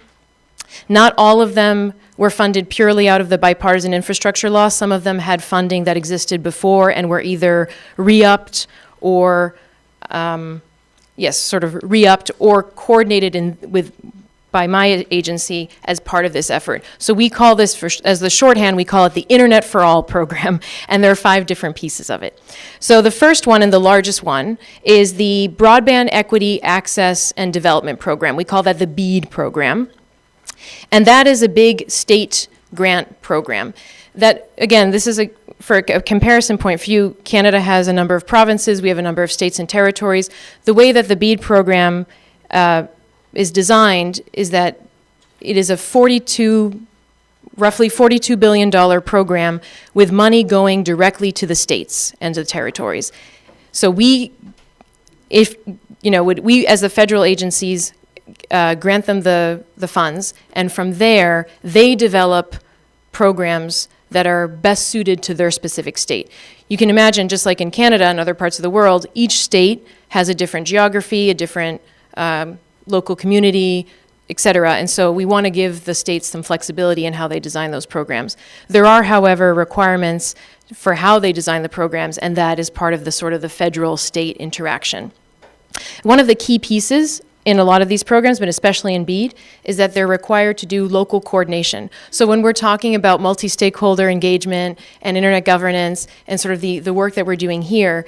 Not all of them were funded purely out of the Bipartisan Infrastructure Law. Some of them had funding that existed before and were either re-upped or re-upped or coordinated by my agency as part of this effort. So we call this, as the shorthand, we call it the Internet for All program, and there are 5 different pieces of it. So the first one, and the largest one, is the Broadband Equity Access and Development Program. We call that the BEAD program. And that is a big state grant program. That, again, this is for a comparison point for you, Canada has a number of provinces, we have a number of states and territories. The way that the BEAD program is designed is that it is a 42 roughly $42 billion program with money going directly to the states and to the territories. So we, if, you know, we as the federal agencies grant them the funds, and from there, they develop programs that are best suited to their specific state. You can imagine, just like in Canada and other parts of the world, each state has a different geography, a different local community, et cetera. And so we want to give the states some flexibility in how they design those programs. There are, however, requirements for how they design the programs, and that is part of the sort of the federal-state interaction. One of the key pieces in a lot of these programs, but especially in BEAD, is that they're required to do local coordination. So when we're talking about multi-stakeholder engagement and internet governance and sort of the work that we're doing here,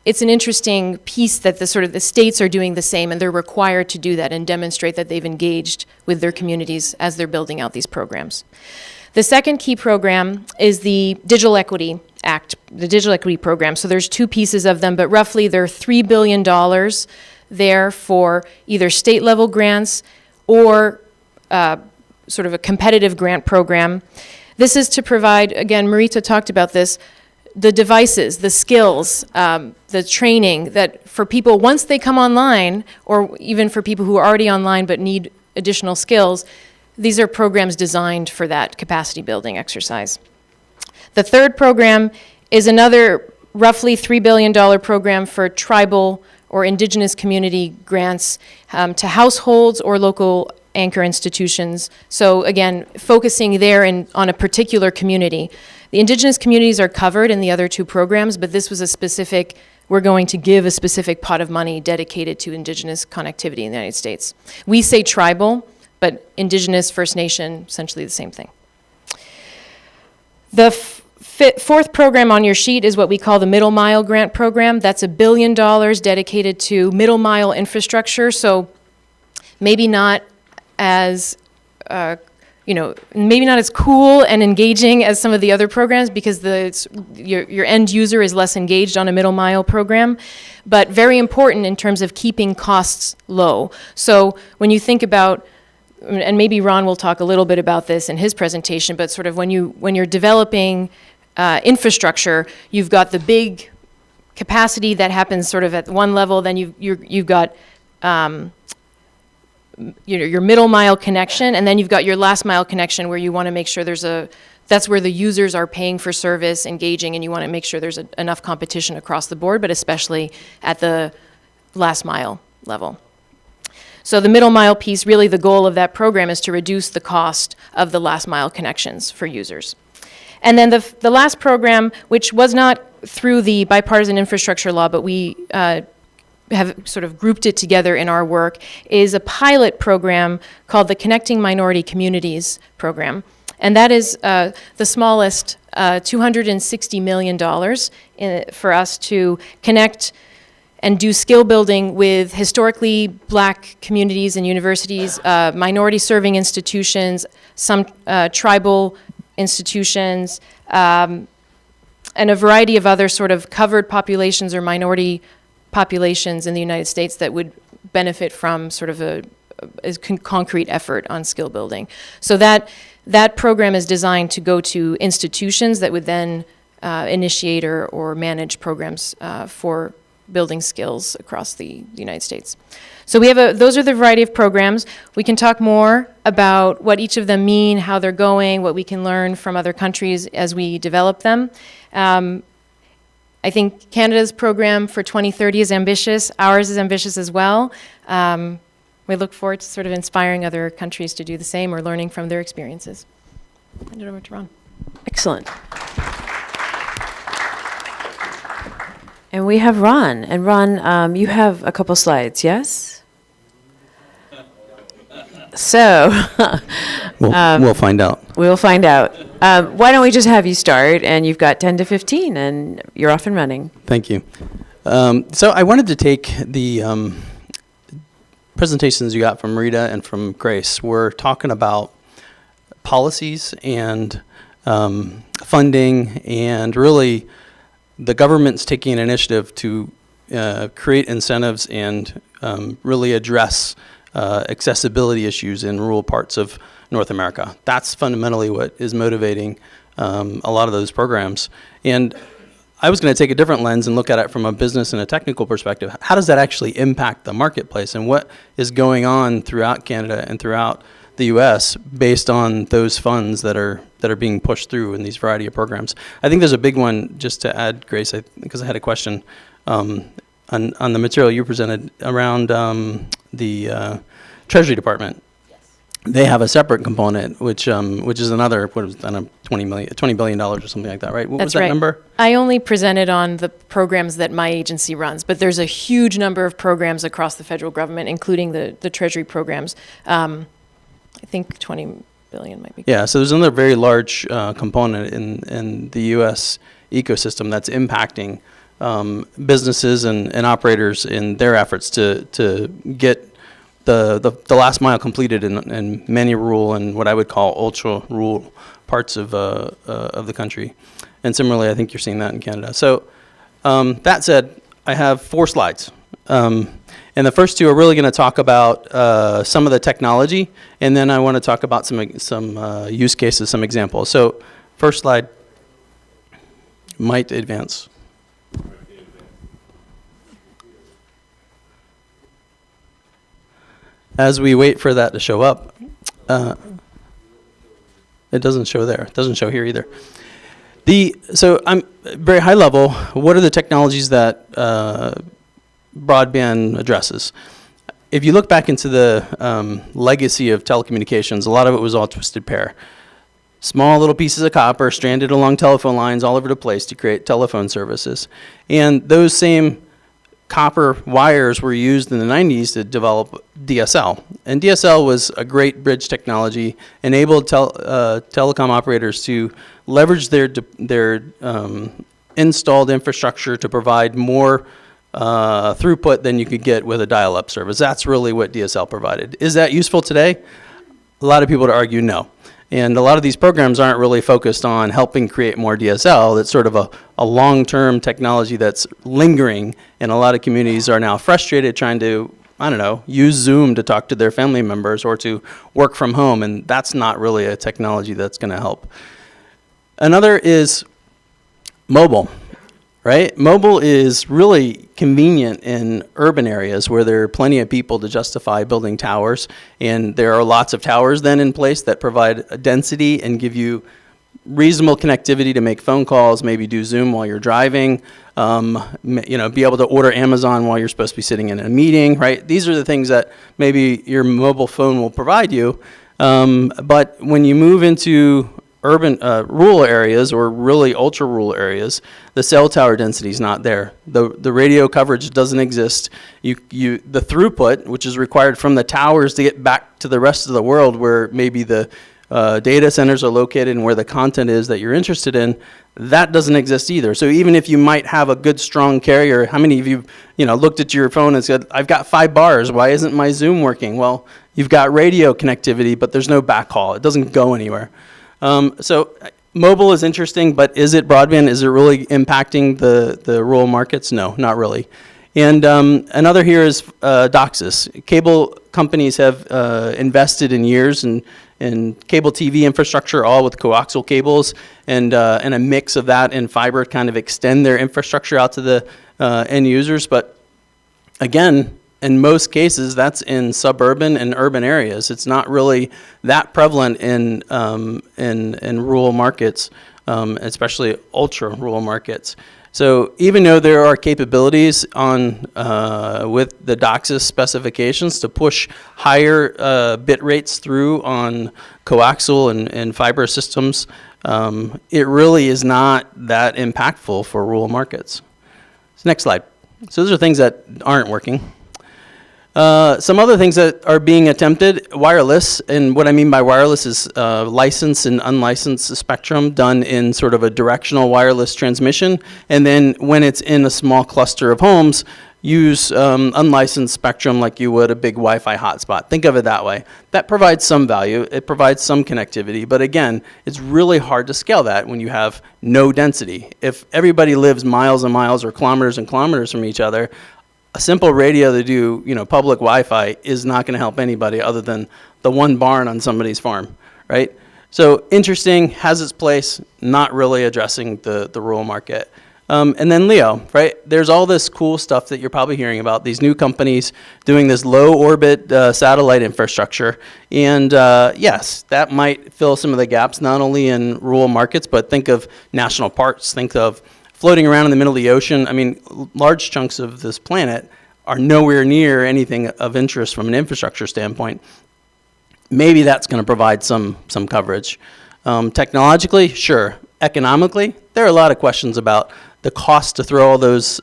it's an interesting piece that the states are doing the same, and they're required to do that and demonstrate that they've engaged with their communities as they're building out these programs. The second key program is the Digital Equity Act, the Digital Equity Program. So there's two pieces of them, but roughly there are $3 billion there for either state-level grants or sort of a competitive grant program. This is to provide, again, Marita talked about this, the devices, the skills, the training that for people, once they come online, or even for people who are already online but need additional skills, these are programs designed for that capacity building exercise. The third program is another roughly $3 billion program for tribal or indigenous community grants to households or local anchor institutions. So again, focusing there on a particular community. The indigenous communities are covered in the other two programs, but this was a specific, we're going to give a specific pot of money dedicated to indigenous connectivity in the United States. We say tribal, but indigenous, First Nation, essentially the same thing. The fourth program on your sheet is what we call the Middle Mile Grant Program. That's $1 billion dedicated to middle mile infrastructure. So maybe not as, maybe not as cool and engaging as some of the other programs because your end user is less engaged on a middle mile program, but very important in terms of keeping costs low. So when you think about, and maybe Ron will talk a little bit about this in his presentation, but sort of when you're developing infrastructure, you've got the big capacity that happens sort of at one level, then you've got your middle mile connection, and then you've got your last mile connection where you want to make sure that's where the users are paying for service, engaging, and you want to make sure there's enough competition across the board, but especially at the last mile level. So the middle mile piece, really the goal of that program is to reduce the cost of the last mile connections for users. And then the last program, which was not through the bipartisan infrastructure law, but we have sort of grouped it together in our work, is a pilot program called the Connecting Minority Communities program. And that is the smallest, $260 million for us to connect and do skill building with historically black communities and universities, minority serving institutions, some tribal institutions, and a variety of other sort of covered populations or minority populations in the United States that would benefit from sort of a concrete effort on skill building. So that program is designed to go to institutions that would then initiate or manage programs for building skills across the United States. So we have those are the variety of programs. We can talk more about what each of them mean, how they're going, what we can learn from other countries as we develop them. I think Canada's program for 2030 is ambitious. Ours is ambitious as well. We look forward to sort of inspiring other countries to do the same or learning from their experiences. Hand it over to Ron. Excellent. And we have Ron. And Ron, you have a couple slides, yes? So we'll find out. We'll find out. Why don't we just have you start, and you've got 10 to 15, and you're off and running. Thank you. So I wanted to take the presentations you got from Rita and from Grace. We're talking about policies and funding, and really the government's taking an initiative to create incentives and really address accessibility issues in rural parts of North America. That's fundamentally what is motivating a lot of those programs. And I was going to take a different lens and look at it from a business and a technical perspective. How does that actually impact the marketplace, and what is going on throughout Canada and throughout the U.S. based on those funds that are being pushed through in these variety of programs? I think there's a big one, just to add, Grace, because I had a question on the material you presented around the Treasury Department. They have a separate component, which is another, what was it, I don't know, $20 billion or something like that, right? What was that number? I only presented on the programs that my agency runs, but there's a huge number of programs across the federal government, including the Treasury programs. I think 20 billion might be. Yeah, so there's another very large component in the U.S. ecosystem that's impacting businesses and operators in their efforts to get the last mile completed in many rural and what I would call ultra rural parts of the country. And similarly, I think you're seeing that in Canada. So that said, I have 4 slides. And the first 2 are really going to talk about some of the technology, and then I want to talk about some use cases, some examples. So first slide might advance. As we wait for that to show up, it doesn't show there. It doesn't show here either. So I'm very high level. What are the technologies that broadband addresses? If you look back into the legacy of telecommunications, a lot of it was all twisted pair. Small little pieces of copper stranded along telephone lines all over the place to create telephone services. And those same copper wires were used in the 90s to develop DSL. And DSL was a great bridge technology, enabled telecom operators to leverage their installed infrastructure to provide more throughput than you could get with a dial-up service. That's really what DSL provided. Is that useful today? A lot of people would argue no. And a lot of these programs aren't really focused on helping create more DSL. It's sort of a long-term technology that's lingering, and a lot of communities are now frustrated trying to, I don't know, use Zoom to talk to their family members or to work from home, and that's not really a technology that's going to help. Another is mobile, right? Mobile is really convenient in urban areas where there are plenty of people to justify building towers, and there are lots of towers then in place that provide a density and give you reasonable connectivity to make phone calls, maybe do Zoom while you're driving, be able to order Amazon while you're supposed to be sitting in a meeting, right? These are the things that maybe your mobile phone will provide you, but when you move into urban, rural areas or really ultra rural areas, the cell tower density is not there. The radio coverage doesn't exist. The throughput, which is required from the towers to get back to the rest of the world where maybe the data centers are located and where the content is that you're interested in, that doesn't exist either. So even if you might have a good, strong carrier, how many of you, looked at your phone and said, I've got 5 bars, why isn't my Zoom working? Well, you've got radio connectivity, but there's no backhaul. It doesn't go anywhere. So mobile is interesting, but is it broadband? Is it really impacting the rural markets? No, not really. And another here is DOCSIS. Cable companies have invested in years in cable TV infrastructure, all with coaxial cables, and a mix of that and fiber kind of extend their infrastructure out to the end users. But again, in most cases, that's in suburban and urban areas. It's not really that prevalent in rural markets, especially ultra-rural markets. So even though there are capabilities on with the DOCSIS specifications to push higher bit rates through on coaxial and fiber systems, it really is not that impactful for rural markets. So next slide. So those are things that aren't working. Some other things that are being attempted, wireless, and what I mean by wireless is licensed and unlicensed spectrum done in sort of a directional wireless transmission, and then when it's in a small cluster of homes, use unlicensed spectrum like you would a big Wi-Fi hotspot. Think of it that way. That provides some value, it provides some connectivity, but again, it's really hard to scale that when you have no density. If everybody lives miles and miles or kilometers and kilometers from each other, a simple radio to do, public Wi-Fi is not going to help anybody other than the one barn on somebody's farm, right? So interesting, has its place, not really addressing the rural market. And then LEO, right? There's all this cool stuff that you're probably hearing about, these new companies doing this low orbit satellite infrastructure. And yes, that might fill some of the gaps, not only in rural markets, but think of national parks, think of floating around in the middle of the ocean. I mean, large chunks of this planet are nowhere near anything of interest from an infrastructure standpoint. Maybe that's going to provide some coverage. Technologically, sure. Economically, there are a lot of questions about the cost to throw all those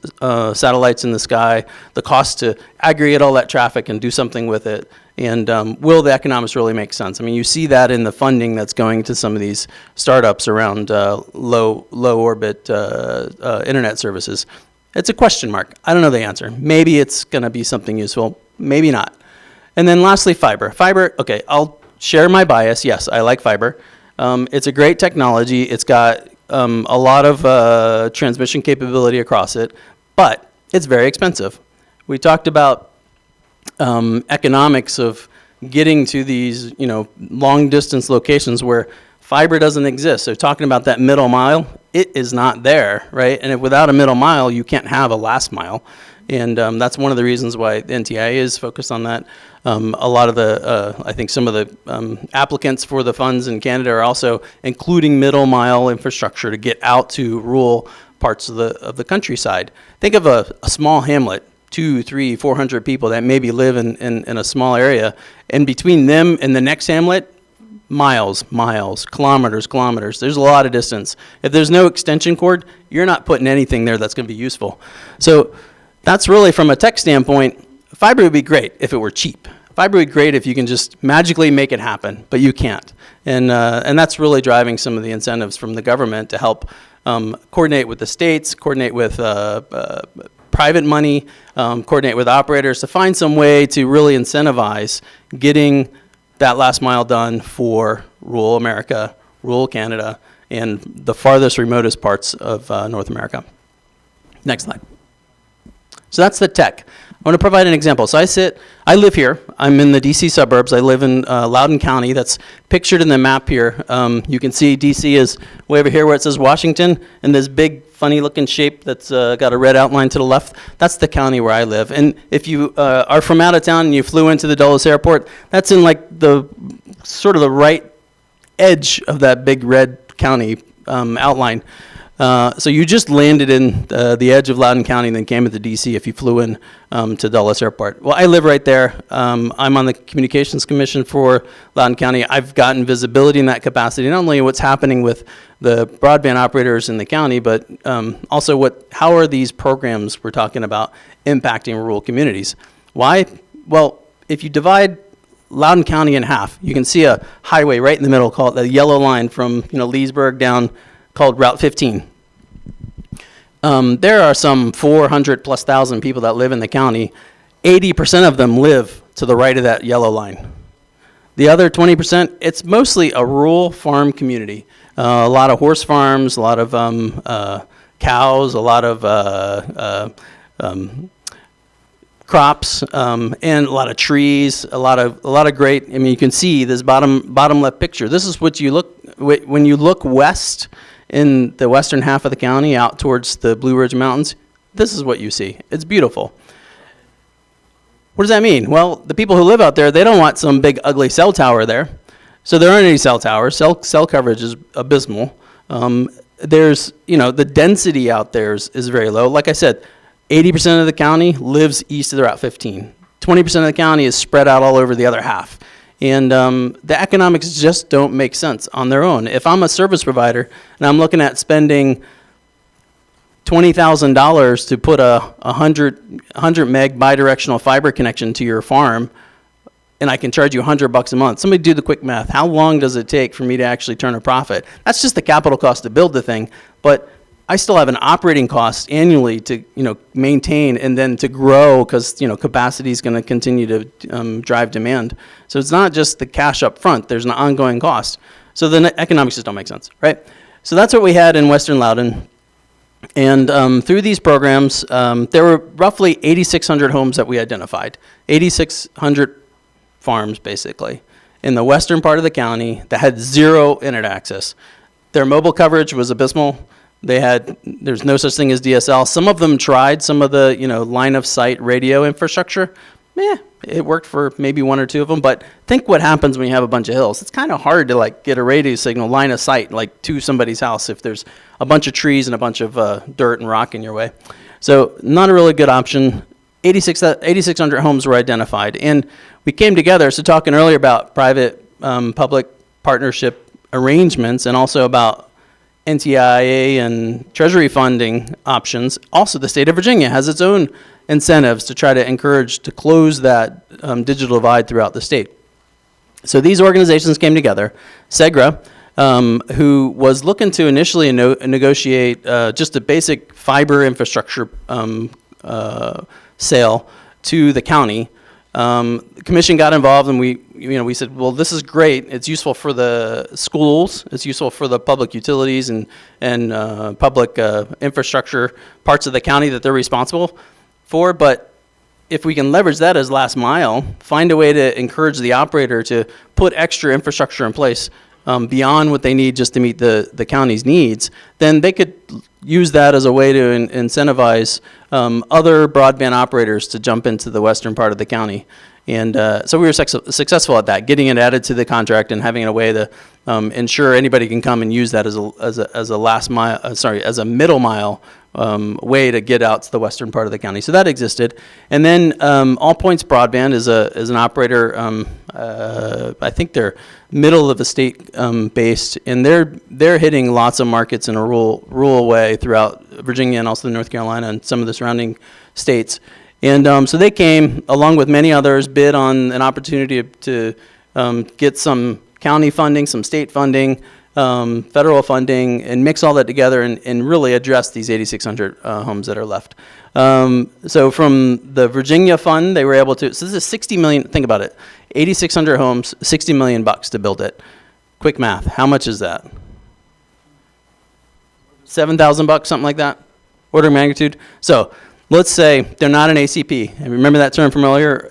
satellites in the sky, the cost to aggregate all that traffic and do something with it, and will the economics really make sense? I mean, you see that in the funding that's going to some of these startups around low orbit internet services. It's a question mark. I don't know the answer. Maybe it's going to be something useful, maybe not. And then lastly, fiber. Fiber, okay, I'll share my bias. Yes, I like fiber. It's a great technology. It's got a lot of transmission capability across it, but it's very expensive. We talked about economics of getting to these, long distance locations where fiber doesn't exist. So talking about that middle mile, it is not there, right? And if without a middle mile, you can't have a last mile. And that's one of the reasons why the NTIA is focused on that. A lot of the, I think some of the applicants for the funds in Canada are also including middle mile infrastructure to get out to rural parts of the countryside. Think of a small hamlet, 200, 300, 400 people that maybe live in a small area, and between them and the next hamlet, miles, kilometers. There's a lot of distance. If there's no extension cord, you're not putting anything there that's going to be useful. So that's really, from a tech standpoint, fiber would be great if it were cheap. Fiber would be great if you can just magically make it happen, but you can't. And that's really driving some of the incentives from the government to help coordinate with the states, coordinate with private money, coordinate with operators to find some way to really incentivize getting that last mile done for rural America, rural Canada, and the farthest, remotest parts of North America. Next slide. So that's the tech. I want to provide an example. So I live here. I'm in the DC suburbs. I live in Loudoun County. That's pictured in the map here. You can see DC is way over here where it says Washington, and this big funny looking shape that's got a red outline to the left. That's the county where I live. And if you are from out of town and you flew into the Dulles Airport, that's in like the sort of the right edge of that big red county outline. So you just landed in the edge of Loudoun County and then came into DC if you flew in to Dulles Airport. Well, I live right there. I'm on the Communications Commission for Loudoun County. I've gotten visibility in that capacity, not only what's happening with the broadband operators in the county, but also how are these programs we're talking about impacting rural communities? Why? Well, if you divide Loudoun County in half, you can see a highway right in the middle called the yellow line from Leesburg down, called Route 15. There are some 400,000+ people that live in the county. 80% of them live to the right of that yellow line. The other 20%, it's mostly a rural farm community. A lot of horse farms, a lot of cows, a lot of crops, and a lot of trees, a lot of great. I mean, you can see this bottom left picture. This is what you look when you look west in the western half of the county out towards the Blue Ridge Mountains. This is what you see. It's beautiful. What does that mean? Well, the people who live out there, they don't want some big ugly cell tower there. So there aren't any cell towers. Cell coverage is abysmal. There's, the density out there is very low. Like I said, 80% of the county lives east of the Route 15. 20% of the county is spread out all over the other half. And the economics just don't make sense on their own. If I'm a service provider and I'm looking at spending $20,000 to put a 100 meg bidirectional fiber connection to your farm, and I can charge you $100 a month. Somebody do the quick math. How long does it take for me to actually turn a profit? That's just the capital cost to build the thing, but I still have an operating cost annually to maintain and then to grow because capacity is going to continue to drive demand. So it's not just the cash up front. There's an ongoing cost. So the economics just don't make sense, right? So that's what we had in Western Loudoun. And through these programs, there were roughly 8,600 homes that we identified, 8,600 farms, basically, in the western part of the county that had zero internet access. Their mobile coverage was abysmal. There's no such thing as DSL. Some of them tried some of the, line of sight radio infrastructure. It worked for maybe one or two of them, but think what happens when you have a bunch of hills. It's kind of hard to get a radio signal line of sight to somebody's house if there's a bunch of trees and a bunch of dirt and rock in your way. So not a really good option. 8,600 homes were identified, and we came together. So talking earlier about private public partnership arrangements and also about NTIA and Treasury funding options. Also, the state of Virginia has its own incentives to try to encourage to close that digital divide throughout the state. So these organizations came together. SEGRA, who was looking to initially negotiate just a basic fiber infrastructure sale to the county. The commission got involved, and we said, well, this is great. It's useful for the schools. It's useful for the public utilities and public infrastructure parts of the county that they're responsible for. But if we can leverage that as last mile, find a way to encourage the operator to put extra infrastructure in place beyond what they need just to meet the county's needs, then they could use that as a way to incentivize other broadband operators to jump into the western part of the county. And so we were successful at that, getting it added to the contract and having a way to ensure anybody can come and use that as a last mile, as a middle mile way to get out to the western part of the county. So that existed. And then All Points Broadband is an operator. I think they're middle of the state based, and they're hitting lots of markets in a rural way throughout Virginia and also North Carolina and some of the surrounding states. And so they came, along with many others, bid on an opportunity to get some county funding, some state funding, federal funding, and mix all that together and really address these 8,600 homes that are left. So from the Virginia fund, they were able to, so this is 60 million, think about it, 8,600 homes, 60 million bucks to build it. Quick math, how much is that? 7,000 bucks, something like that, order of magnitude. So let's say they're not an ACP. And remember that term from earlier,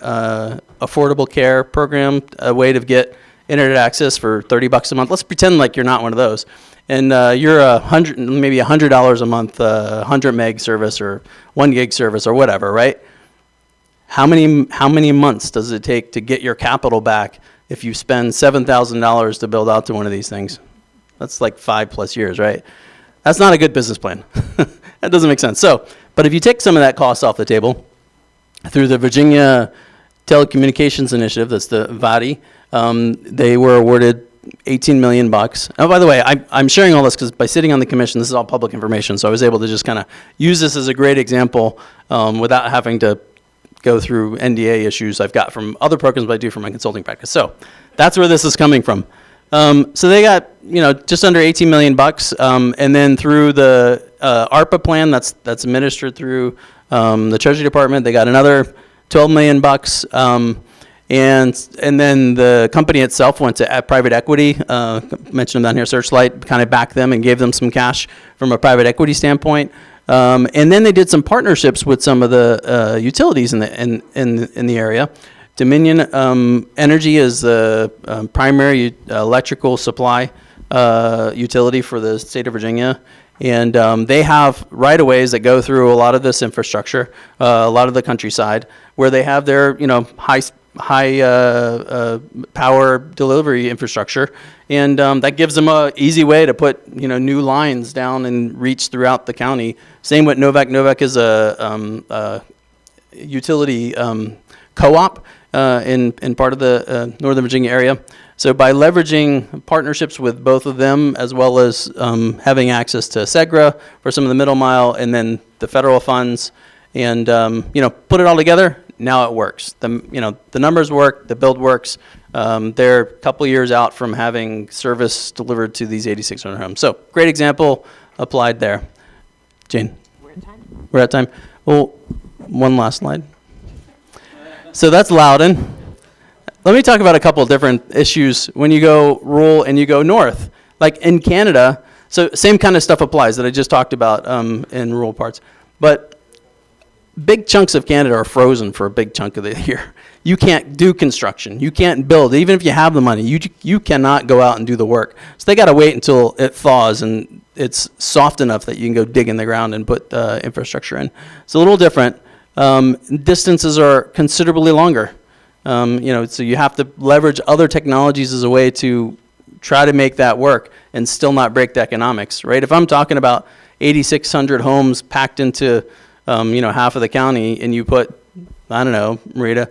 affordable care program, a way to get internet access for 30 bucks a month. Let's pretend like you're not one of those. And you're maybe $100 a month, 100 meg service or 1 gig service or whatever, right? How many months does it take to get your capital back if you spend $7,000 to build out to one of these things? That's like 5+ years, right? That's not a good business plan. That doesn't make sense. So, but if you take some of that cost off the table through the Virginia Telecommunications Initiative, that's the VADI, they were awarded 18 million bucks. Oh, by the way, I'm sharing all this because by sitting on the commission, this is all public information, so I was able to just kind of use this as a great example without having to go through NDA issues I've got from other programs I do for my consulting practice. So that's where this is coming from. So they got just under 18 million bucks, and then through the ARPA plan that's administered through the Treasury Department, they got another 12 million bucks. And then the company itself went to private equity, mentioned them down here, Searchlight, kind of backed them and gave them some cash from a private equity standpoint. And then they did some partnerships with some of the utilities in the area. Dominion Energy is the primary electrical supply utility for the state of Virginia. And they have right-of-ways that go through a lot of this infrastructure, a lot of the countryside, where they have their high power delivery infrastructure, and that gives them a easy way to put new lines down and reach throughout the county. Same with Novak. Novak is a utility co-op in part of the Northern Virginia area. So by leveraging partnerships with both of them, as well as having access to SEGRA for some of the middle mile, and then the federal funds, and put it all together, now it works. The numbers work, the build works. They're a couple years out from having service delivered to these 8,600 homes. So great example applied there. Jane? We're at time. Well, one last slide. So that's Loudon. Let me talk about a couple of different issues when you go rural and you go north. Like in Canada, So same kind of stuff applies that I just talked about in rural parts. But big chunks of Canada are frozen for a big chunk of the year. You can't do construction. You can't build. Even if you have the money, you cannot go out and do the work. So they got to wait until it thaws and it's soft enough that you can go dig in the ground and put infrastructure in. It's a little different. Distances are considerably longer. So you have to leverage other technologies as a way to try to make that work and still not break the economics, right? If I'm talking about 8,600 homes packed into, half of the county, and you put, I don't know, Marita,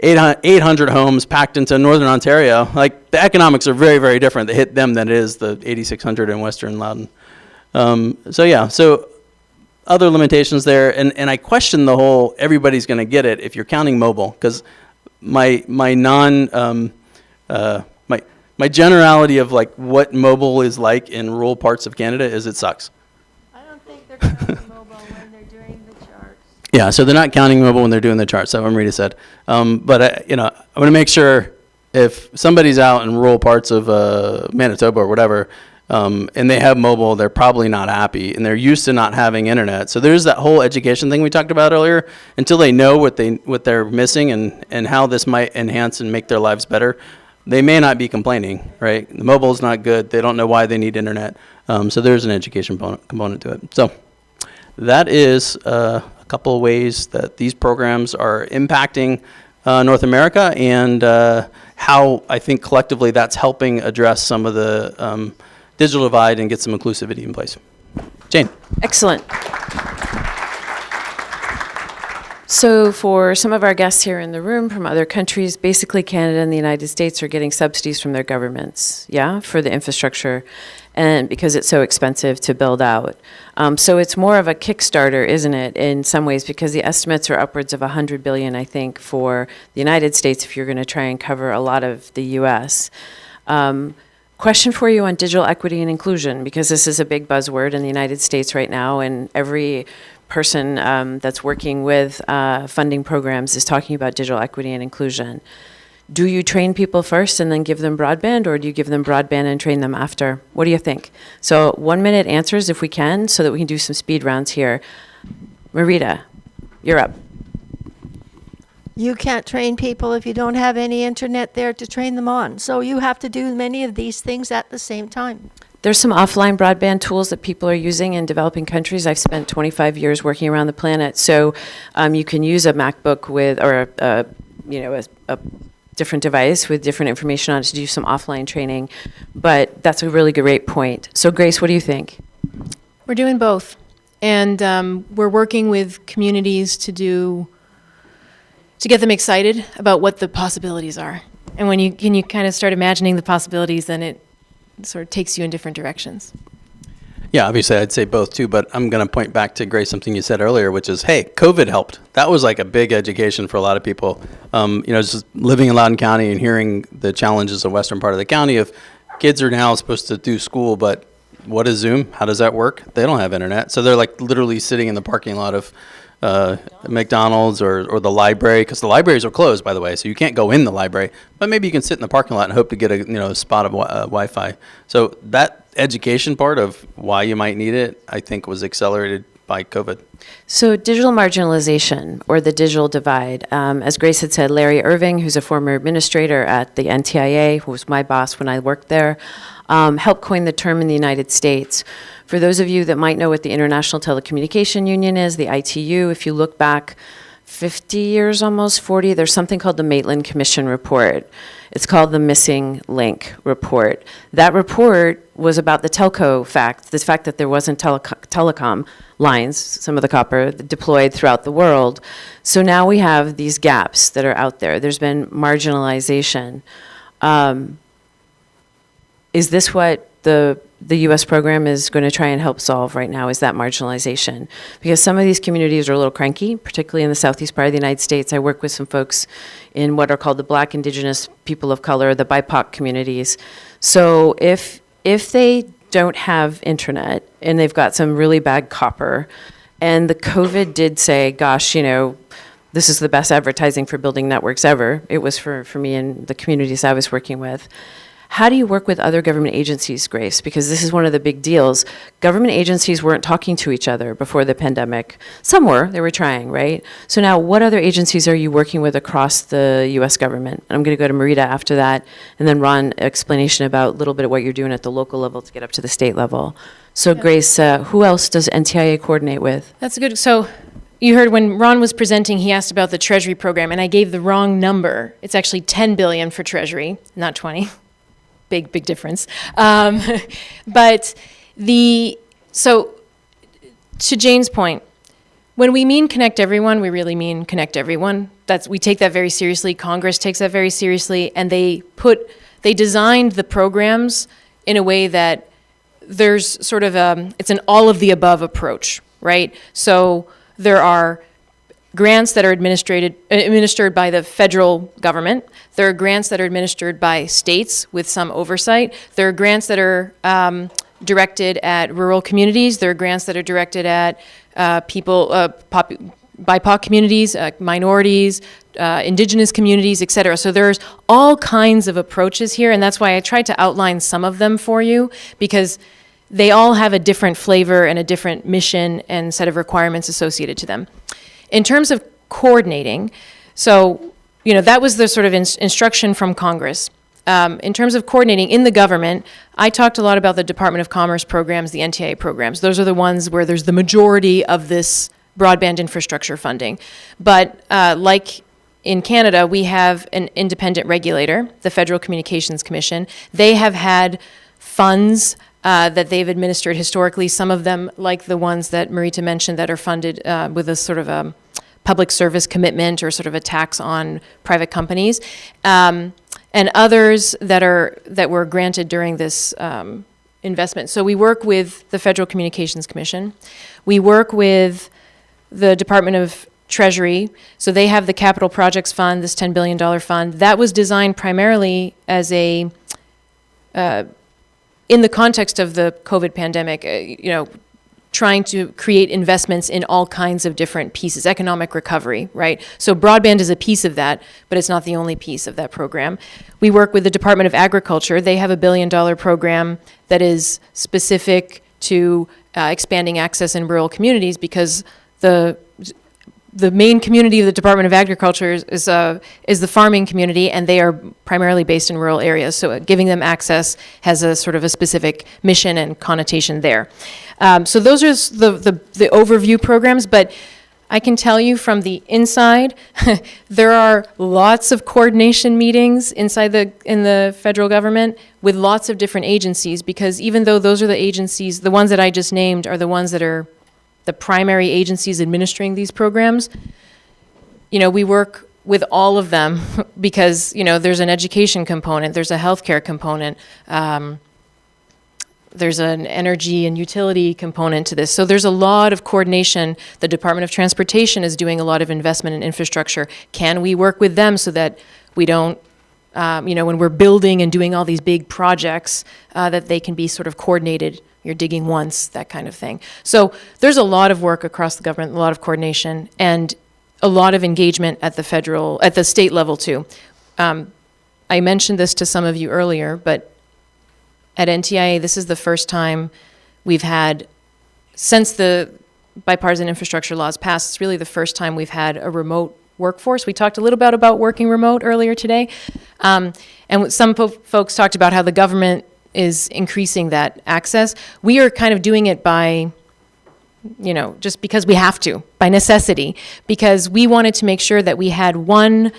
800 homes packed into Northern Ontario, like the economics are very, very different. They hit them than it is the 8,600 in Western Loudon. So other limitations there, and I question the whole everybody's going to get it if you're counting mobile, because my generality of like what mobile is like in rural parts of Canada is it sucks. I don't think they're counting mobile when they're doing the charts. Yeah, so they're not counting mobile when they're doing the charts. That's what Marita said. But I want to make sure if somebody's out in rural parts of Manitoba or whatever, and they have mobile, they're probably not happy, and they're used to not having internet. So there's that whole education thing we talked about earlier. Until they know what they're missing and how this might enhance and make their lives better, they may not be complaining, right? The mobile is not good. They don't know why they need internet. So there's an education component to it. So that is a couple of ways that these programs are impacting North America, and how I think collectively that's helping address some of the digital divide and get some inclusivity in place. Jane. Excellent. So for some of our guests here in the room from other countries, basically Canada and the United States are getting subsidies from their governments, for the infrastructure, and because it's so expensive to build out. So it's more of a Kickstarter, isn't it, in some ways, because the estimates are upwards of $100 billion, I think, for the United States if you're going to try and cover a lot of the U.S. Question for you on digital equity and inclusion, because this is a big buzzword in the United States right now, and every person that's working with funding programs is talking about digital equity and inclusion. Do you train people first and then give them broadband, or do you give them broadband and train them after? What do you think? So 1 minute answers if we can, so that we can do some speed rounds here. Marita, you're up. You can't train people if you don't have any internet there to train them on. So you have to do many of these things at the same time. There's some offline broadband tools that people are using in developing countries. I've spent 25 years working around the planet, so you can use a MacBook with, or a different device with different information on it to do some offline training. But that's a really great point. So Grace, what do you think? We're doing both, and we're working with communities to get them excited about what the possibilities are. And when you kind of start imagining the possibilities, then it sort of takes you in different directions. Yeah, obviously I'd say both too, but I'm going to point back to, Grace, something you said earlier, which is, hey, COVID helped. That was like a big education for a lot of people. Just living in Loudoun County and hearing the challenges of western part of the county of kids are now supposed to do school, but what is Zoom? How does that work? They don't have internet. So they're like literally sitting in the parking lot of McDonald's or the library, because the libraries are closed, by the way, so you can't go in the library, but maybe you can sit in the parking lot and hope to get a spot of Wi-Fi. So that education part of why you might need it, I think, was accelerated by COVID. So digital marginalization, or the digital divide, as Grace had said, Larry Irving, who's a former administrator at the NTIA, who was my boss when I worked there, helped coin the term in the United States. For those of you that might know what the International Telecommunication Union is, the ITU, if you look back 50 years, almost 40, there's something called the Maitland Commission Report. It's called the Missing Link Report. That report was about the telco fact, the fact that there wasn't telecom lines, some of the copper, deployed throughout the world. So now we have these gaps that are out there. There's been marginalization. Is this what the U.S. program is going to try and help solve right now, is that marginalization? Because some of these communities are a little cranky, particularly in the southeast part of the United States. I work with some folks in what are called the Black, Indigenous, people of color, the BIPOC communities. So if they don't have internet and they've got some really bad copper, and the COVID did say, gosh, this is the best advertising for building networks ever. It was for me and the communities I was working with. How do you work with other government agencies, Grace? Because this is one of the big deals. Government agencies weren't talking to each other before the pandemic. Some were, they were trying, right? So now, what other agencies are you working with across the U.S. government? And I'm going to go to Marita after that, and then Ron, explanation about a little bit of what you're doing at the local level to get up to the state level. So Grace, who else does NTIA coordinate with? That's good. So you heard when Ron was presenting, he asked about the Treasury program, and I gave the wrong number. It's actually 10 billion for Treasury, not 20. Big difference. But so to Jane's point, when we mean connect everyone, we really mean connect everyone. We take that very seriously. Congress takes that very seriously, and they designed the programs in a way that there's sort of it's an all of the above approach, right? So there are grants that are administered by the federal government. There are grants that are administered by states with some oversight. There are grants that are directed at rural communities. There are grants that are directed at BIPOC communities, minorities, indigenous communities, et cetera. So there's all kinds of approaches here, and that's why I tried to outline some of them for you, because they all have a different flavor and a different mission and set of requirements associated to them. In terms of coordinating, so, that was the sort of instruction from Congress. In terms of coordinating in the government, I talked a lot about the Department of Commerce programs, the NTIA programs. Those are the ones where there's the majority of this broadband infrastructure funding. But like in Canada, we have an independent regulator, the Federal Communications Commission. They have had funds that they've administered historically, some of them like the ones that Marita mentioned that are funded with a sort of a public service commitment or sort of a tax on private companies, and others that were granted during this investment. So we work with the Federal Communications Commission. We work with the Department of Treasury. So they have the Capital Projects Fund, this $10 billion fund. That was designed primarily as a in the context of the COVID pandemic, trying to create investments in all kinds of different pieces, economic recovery, right? So broadband is a piece of that, but it's not the only piece of that program. We work with the Department of Agriculture. They have a $1 billion program that is specific to expanding access in rural communities, because the main community of the Department of Agriculture is the farming community, and they are primarily based in rural areas. So giving them access has a sort of a specific mission and connotation there. So those are the overview programs, but I can tell you from the inside, there are lots of coordination meetings in the federal government with lots of different agencies, because even though those are the agencies, the ones that I just named are the ones that are the primary agencies administering these programs, we work with all of them because, there's an education component, there's a healthcare component, there's an energy and utility component to this. So there's a lot of coordination. The Department of Transportation is doing a lot of investment in infrastructure. Can we work with them so that we don't, when we're building and doing all these big projects, that they can be sort of coordinated? You're digging once, that kind of thing. So there's a lot of work across the government, a lot of coordination, and a lot of engagement at the state level too. I mentioned this to some of you earlier, but at NTIA, this is the first time we've had, since the bipartisan infrastructure laws passed, it's really the first time we've had a remote workforce. We talked a little bit about working remote earlier today. And some folks talked about how the government is increasing that access. We are kind of doing it by, just because we have to, by necessity, because we wanted to make sure that we had one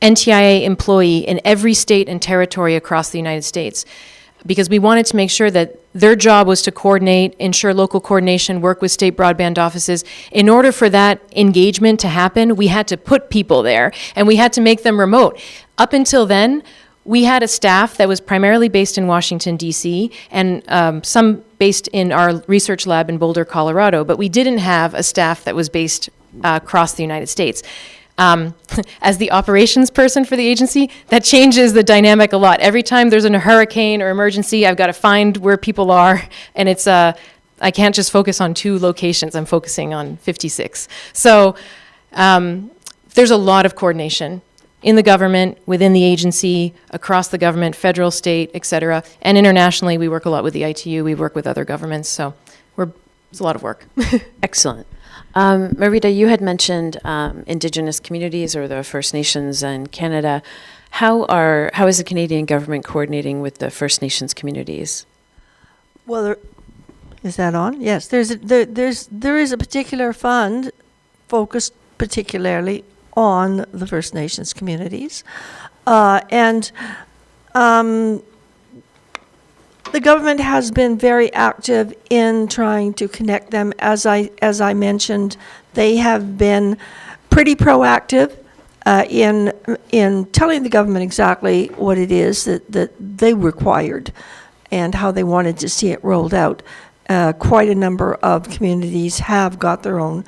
NTIA employee in every state and territory across the United States, because we wanted to make sure that their job was to coordinate, ensure local coordination, work with state broadband offices. In order for that engagement to happen, we had to put people there, and we had to make them remote. Up until then, we had a staff that was primarily based in Washington, D.C., and some based in our research lab in Boulder, Colorado, but we didn't have a staff that was based across the United States. As the operations person for the agency, that changes the dynamic a lot. Every time there's a hurricane or emergency, I've got to find where people are, and it's I can't just focus on 2 locations. I'm focusing on 56. So there's a lot of coordination. in the government, within the agency, across the government, federal, state, et cetera. And internationally, we work a lot with the ITU, we work with other governments, so it's a lot of work. Excellent. Marita, you had mentioned Indigenous communities or the First Nations in Canada. How is the Canadian government coordinating with the First Nations communities? Well, is that on? Yes, there is a particular fund focused particularly on the First Nations communities, and the government has been very active in trying to connect them. As I mentioned, they have been pretty proactive in telling the government exactly what it is that they required and how they wanted to see it rolled out. Quite a number of communities have got their own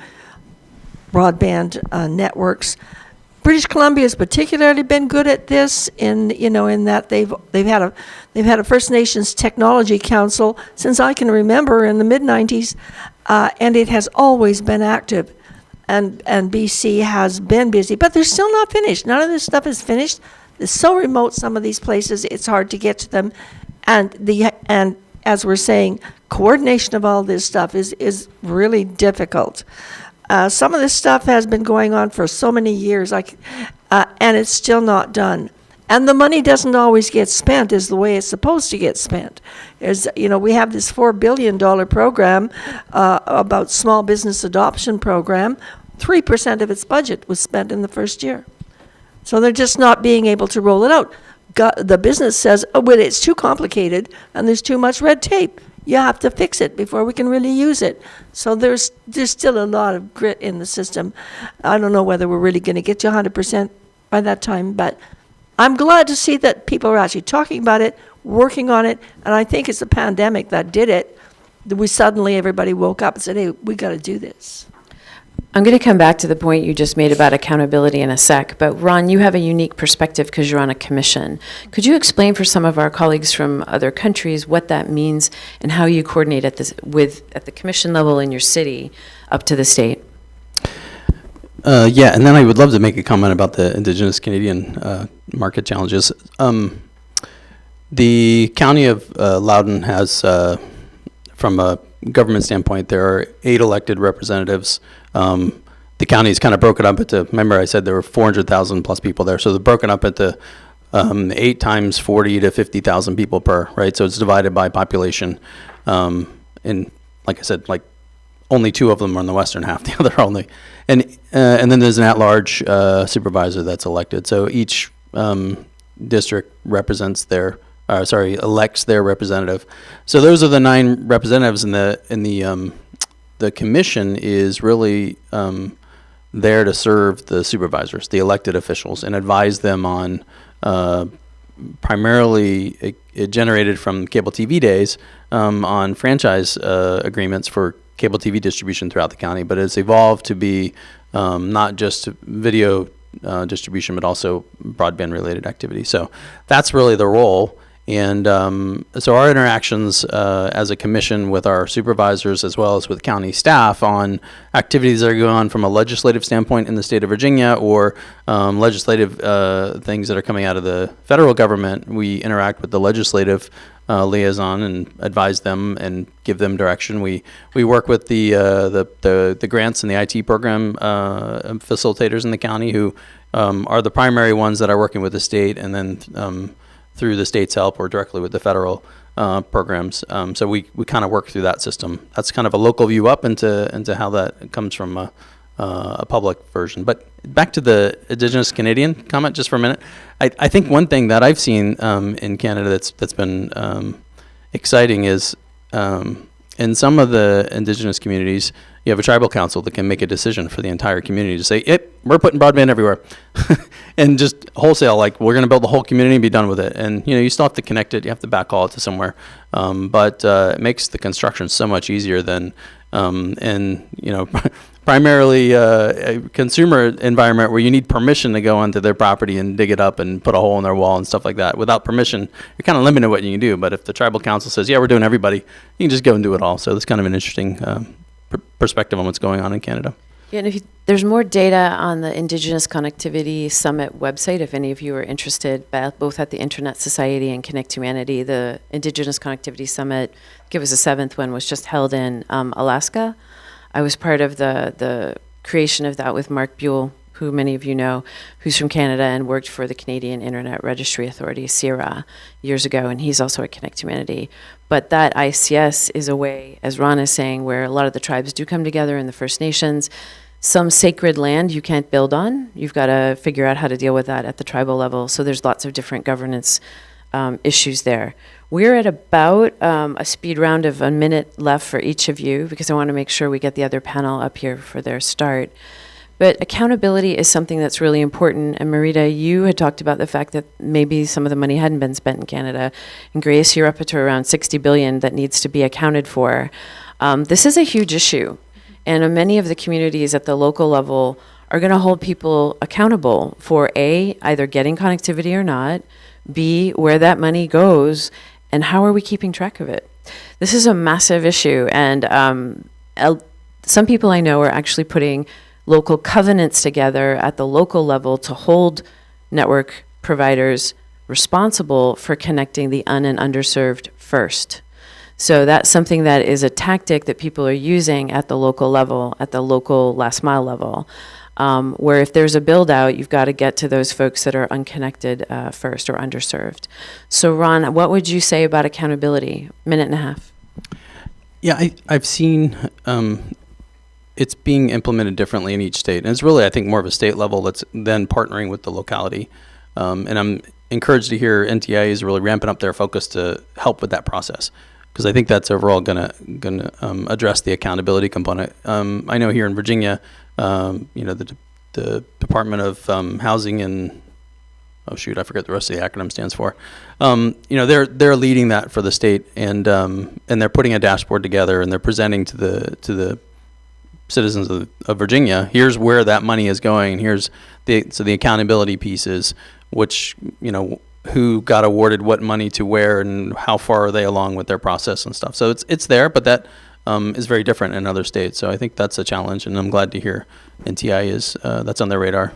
broadband networks. British Columbia has particularly been good at this in that they've had a First Nations Technology Council since I can remember in the mid-90s, and it has always been active. And BC has been busy, but they're still not finished. None of this stuff is finished. It's so remote, some of these places, it's hard to get to them. And as we're saying, coordination of all this stuff is really difficult. Some of this stuff has been going on for so many years, and it's still not done. And the money doesn't always get spent as the way it's supposed to get spent. We have this $4 billion program about small business adoption program. 3% of its budget was spent in the first year. So they're just not being able to roll it out. The business says, oh, but it's too complicated and there's too much red tape. You have to fix it before we can really use it. So there's still a lot of grit in the system. I don't know whether we're really going to get to 100% by that time, but I'm glad to see that people are actually talking about it, working on it, and I think it's the pandemic that did it. Everybody woke up and said, hey, we got to do this. I'm going to come back to the point you just made about accountability in a sec, but Ron, you have a unique perspective because you're on a commission. Could you explain for some of our colleagues from other countries what that means and how you coordinate at the commission level in your city up to the state? Yeah, and then I would love to make a comment about the Indigenous Canadian market challenges. The County of Loudoun has, from a government standpoint, there are 8 elected representatives. The county is kind of broken up into, remember I said there were 400,000 plus people there, so they're broken up into 8 times 40 to 50,000 people per, right? So it's divided by population. And like I said, like only 2 of them are in the western half, the other only. And then there's an at-large supervisor that's elected. So each district represents elects their representative. So those are the 9 representatives, and the commission is really there to serve the supervisors, the elected officials, and advise them on primarily it generated from cable TV days on franchise agreements for cable TV distribution throughout the county, but it's evolved to be not just video distribution, but also broadband related activity. So that's really the role. And so our interactions as a commission with our supervisors as well as with county staff on activities that are going on from a legislative standpoint in the state of Virginia or legislative things that are coming out of the federal government, we interact with the legislative liaison and advise them and give them direction. We work with the grants and the IT program facilitators in the county who are the primary ones that are working with the state, and then through the state's help or directly with the federal programs. So we kind of work through that system. That's kind of a local view up into how that comes from a public version. But back to the Indigenous Canadian comment just for a minute. I think one thing that I've seen in Canada that's been exciting is in some of the Indigenous communities, you have a tribal council that can make a decision for the entire community to say, yep, we're putting broadband everywhere. And just wholesale, like we're going to build the whole community and be done with it. And you still have to connect it. You have to backhaul it to somewhere. But it makes the construction so much easier than, primarily a consumer environment where you need permission to go onto their property and dig it up and put a hole in their wall and stuff like that. Without permission, you're kind of limited what you can do. But if the tribal council says, yeah, we're doing everybody, you can just go and do it all. So that's kind of an interesting perspective on what's going on in Canada. Yeah, and there's more data on the Indigenous Connectivity Summit website, if any of you are interested, both at the Internet Society and Connect Humanity. The Indigenous Connectivity Summit, it was the 7th one, was just held in Alaska. I was part of the creation of that with Mark Buell, who many of you know, who's from Canada and worked for the Canadian Internet Registry Authority, CIRA, years ago, and he's also at Connect Humanity. But that ICS is a way, as Ron is saying, where a lot of the tribes do come together in the First Nations. Some sacred land you can't build on. You've got to figure out how to deal with that at the tribal level. So there's lots of different governance issues there. We're at about a speed round of a minute left for each of you, because I want to make sure we get the other panel up here for their start. But accountability is something that's really important. And Marita, you had talked about the fact that maybe some of the money hadn't been spent in Canada. And Grace, you're up to around 60 billion that needs to be accounted for. This is a huge issue. And many of the communities at the local level are going to hold people accountable for A, either getting connectivity or not, B, where that money goes, and how are we keeping track of it? This is a massive issue. And some people I know are actually putting local covenants together at the local level to hold network providers responsible for connecting the and underserved first. So that's something that is a tactic that people are using at the local level, at the local last mile level, where if there's a build out, you've got to get to those folks that are unconnected first or underserved. So Ron, what would you say about accountability? Minute and a half. Yeah, I've seen it's being implemented differently in each state. And it's really, I think, more of a state level that's then partnering with the locality. And I'm encouraged to hear NTIA is really ramping up their focus to help with that process, because I think that's overall gonna address the accountability component. I know here in Virginia, the Department of Housing and I forget the rest of the acronym stands for. They're leading that for the state, and they're putting a dashboard together, and they're presenting to the citizens of Virginia, here's where that money is going. Here's the accountability pieces, which, who got awarded what money to where and how far are they along with their process and stuff. So it's there, but that is very different in other states. So I think that's a challenge, and I'm glad to hear NTI is that's on their radar.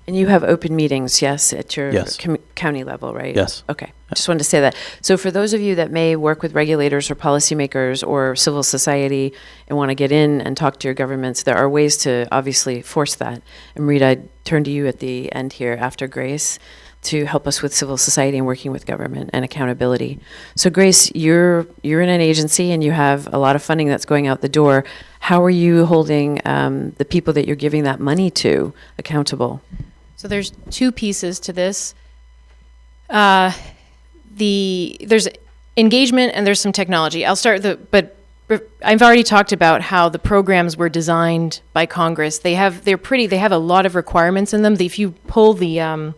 And you have open meetings, yes, at your Yes. county level, right? Yes. Okay. I just wanted to say that. So for those of you that may work with regulators or policymakers or civil society and want to get in and talk to your governments, there are ways to obviously force that. And Rita, I turn to you at the end here after Grace to help us with civil society and working with government and accountability. So Grace, you're in an agency and you have a lot of funding that's going out the door. How are you holding the people that you're giving that money to accountable? So there's two pieces to this. There's engagement and there's some technology. I'll start but I've already talked about how the programs were designed by Congress. They have a lot of requirements in them. If you pull the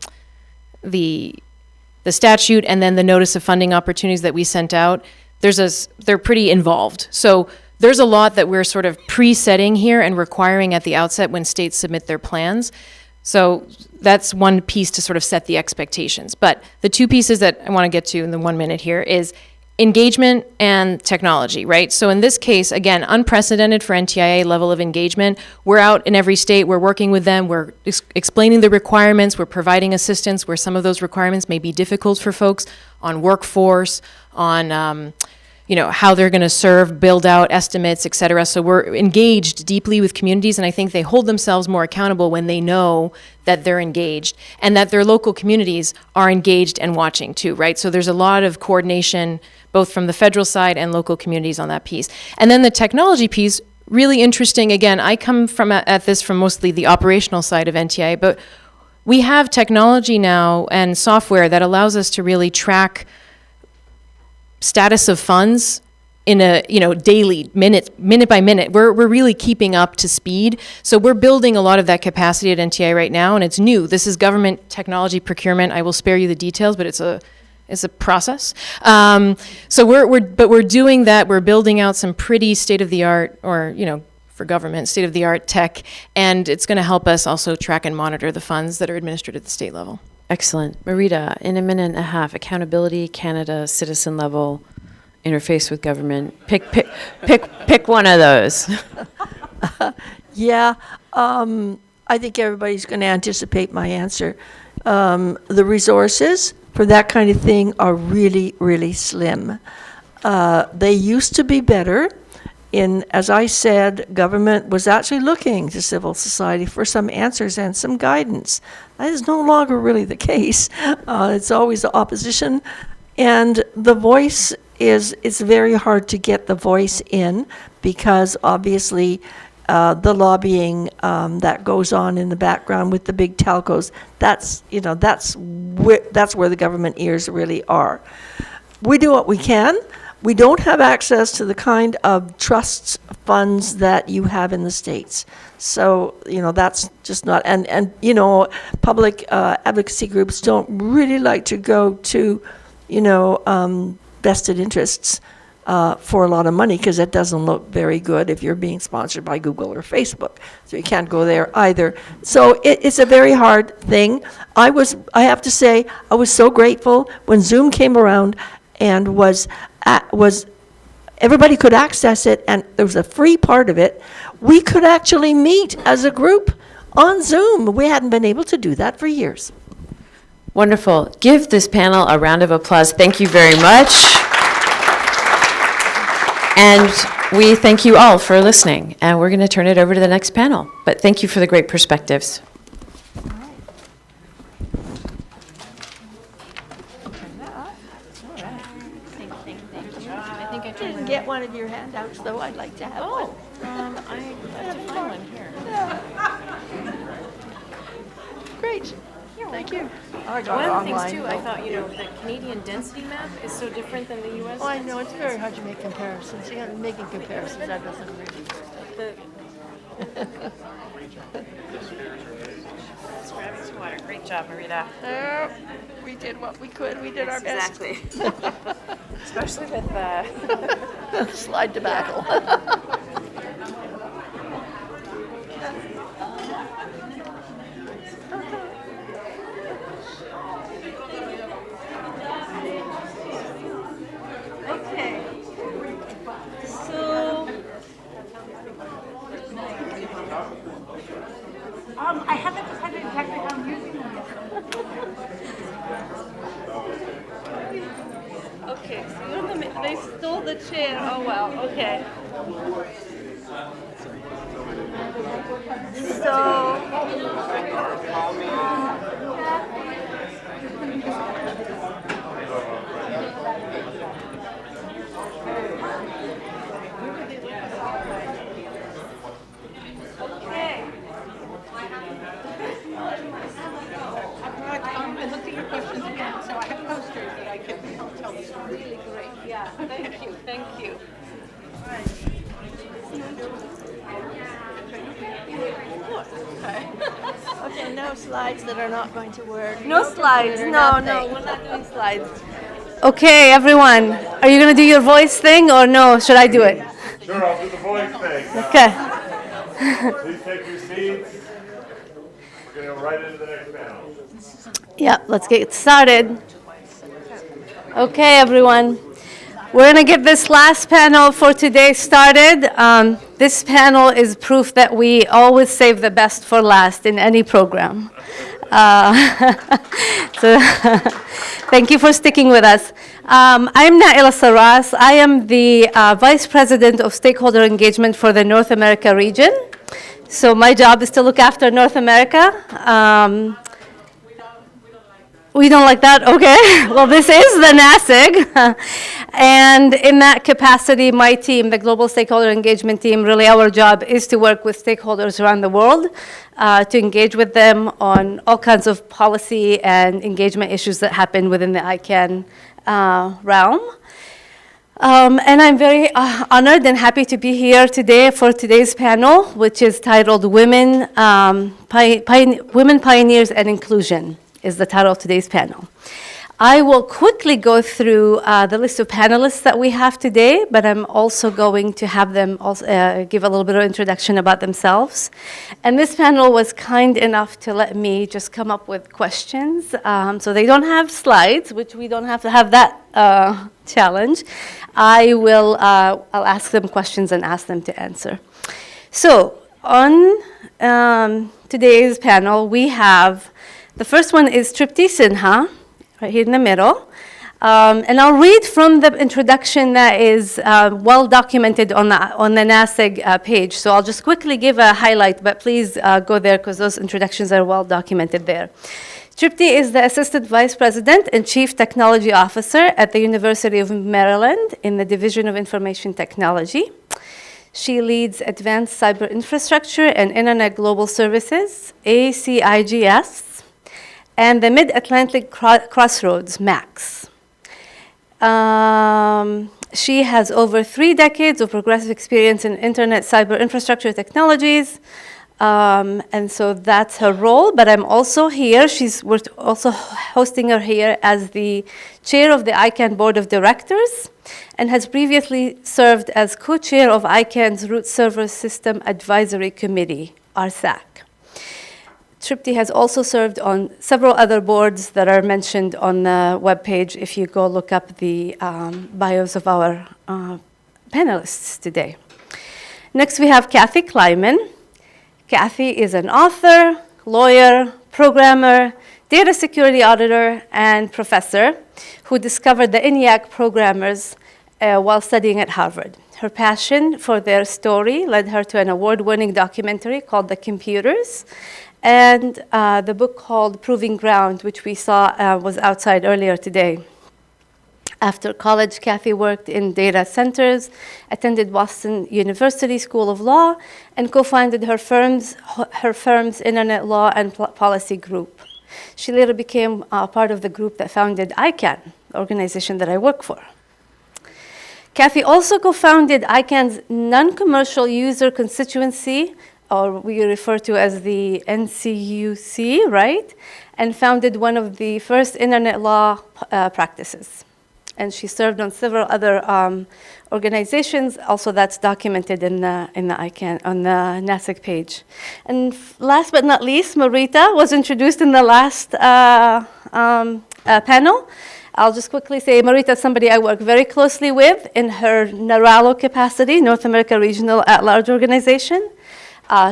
statute and then the notice of funding opportunities that we sent out, they're pretty involved. So there's a lot that we're sort of pre-setting here and requiring at the outset when states submit their plans. So that's one piece to sort of set the expectations. But the two pieces that I want to get to in the 1 minute here is engagement and technology, right? So in this case, again, unprecedented for NTIA level of engagement. We're out in every state, we're working with them, we're explaining the requirements, we're providing assistance where some of those requirements may be difficult for folks on workforce, on how they're going to serve, build out estimates, et cetera. So we're engaged deeply with communities, and I think they hold themselves more accountable when they know that they're engaged and that their local communities are engaged and watching too, right? So there's a lot of coordination both from the federal side and local communities on that piece. And then the technology piece, really interesting. Again, I come at this from mostly the operational side of NTIA, but we have technology now and software that allows us to really track status of funds in a daily, minute by minute. We're really keeping up to speed. So we're building a lot of that capacity at NTI right now, and it's new. This is government technology procurement. I will spare you the details, but it's a process. So we're doing that. We're building out some pretty state-of-the-art, or for government, state-of-the-art tech, and it's going to help us also track and monitor the funds that are administered at the state level. Excellent. Marita, in a minute and a half, accountability, Canada, citizen level, interface with government. Pick one of those. Yeah, I think everybody's going to anticipate my answer. The resources for that kind of thing are really, really slim. They used to be better. As I said, government was actually looking to civil society for some answers and some guidance. That is no longer really the case. It's always the opposition. And the voice it's very hard to get the voice in because obviously the lobbying that goes on in the background with the big telcos, that's where the government ears really are. We do what we can. We don't have access to the kind of trusts funds that you have in the States. So, that's just not, and public advocacy groups don't really like to go to, vested interests for a lot of money because it doesn't look very good if you're being sponsored by Google or Facebook. So you can't go there either. So it's a very hard thing. I have to say, I was so grateful when Zoom came around and was everybody could access it, and there was a free part of it. We could actually meet as a group on Zoom. We hadn't been able to do that for years. Wonderful. Give this panel a round of applause. Thank you very much. And we thank you all for listening. And we're going to turn it over to the next panel. But thank you for the great perspectives. I didn't get one of your handouts, though. I'd like to have one. I have to find one here. Great. Thank you. I got One it of the things, online, too, though. I thought, the Canadian density map is so different than the U.S. Oh, I know. It's very hard to make comparisons. Making comparisons, that doesn't really. Grabbing some water. Great job, Marita. We did what we could. We did our best. Exactly. Especially with slide tobacco. Okay. So, I haven't decided exactly how I'm using them yet. Okay, so you're in the they stole the chair. Oh well, okay. I looked at your questions again, so I have posters that I can help tell the story. Really great. Yeah, thank you, thank you. Okay, no slides that are not going to work. No slides. computer, No, nothing. we're not doing slides. Okay, everyone, are you going to do your voice thing or no? Should I do it? Sure, I'll do the voice thing. Okay. Please take your seats. We're going to go right into the next panel. Yeah, let's get started. Okay, everyone. We're going to get this last panel for today started. This panel is proof that we always save the best for last in any program. So thank you for sticking with us. I'm Naila Saras. I am the Vice President of Stakeholder Engagement for the North America region. So my job is to look after North America. We don't like that? Okay. Well, this is the Nasig. And in that capacity, my team, the Global Stakeholder Engagement Team, really our job is to work with stakeholders around the world, to engage with them on all kinds of policy and engagement issues that happen within the ICANN realm. And I'm very honored and happy to be here today for today's panel, which is titled Women Pioneers and Inclusion, is the title of today's panel. I will quickly go through the list of panelists that we have today, but I'm also going to have them also, give a little bit of introduction about themselves. And this panel was kind enough to let me just come up with questions. So they don't have slides, which we don't have to have that challenge. I'll ask them questions and ask them to answer. So on today's panel, we have, the first one is Tripti Sinha, right here in the middle. And I'll read from the introduction that is well documented on the Nasig page. So I'll just quickly give a highlight, but please go there because those introductions are well documented there. Tripti is the Assistant Vice President and Chief Technology Officer at the University of Maryland in the Division of Information Technology. She leads Advanced Cyber Infrastructure and Internet Global Services, ACIGS, and the Mid-Atlantic Crossroads, MAX. She has over 3 decades of progressive experience in Internet cyber infrastructure technologies. And so that's her role, but I'm also here. We're also hosting her here as the chair of the ICANN Board of Directors and has previously served as co-chair of ICANN's Root Server System Advisory Committee, RSAC. Tripti has also served on several other boards that are mentioned on the webpage if you go look up the bios of our panelists today. Next, we have Kathy Kleiman. Kathy is an author, lawyer, programmer, data security auditor, and professor who discovered the ENIAC programmers while studying at Harvard. Her passion for their story led her to an award-winning documentary called The Computers, and the book called Proving Ground, which we saw was outside earlier today. After college, Kathy worked in data centers, attended Boston University School of Law, and co-founded her firm's Internet Law and Policy Group. She later became part of the group that founded ICANN, the organization that I work for. Kathy also co-founded ICANN's non-commercial user constituency, or we refer to as the NCUC, right? And founded one of the first internet law practices. And she served on several other organizations. Also, that's documented in the ICANN on the Nasig page. And last but not least, Marita was introduced in the last panel. I'll just quickly say Marita is somebody I work very closely with in her NARALO capacity, North America Regional At-Large Organization.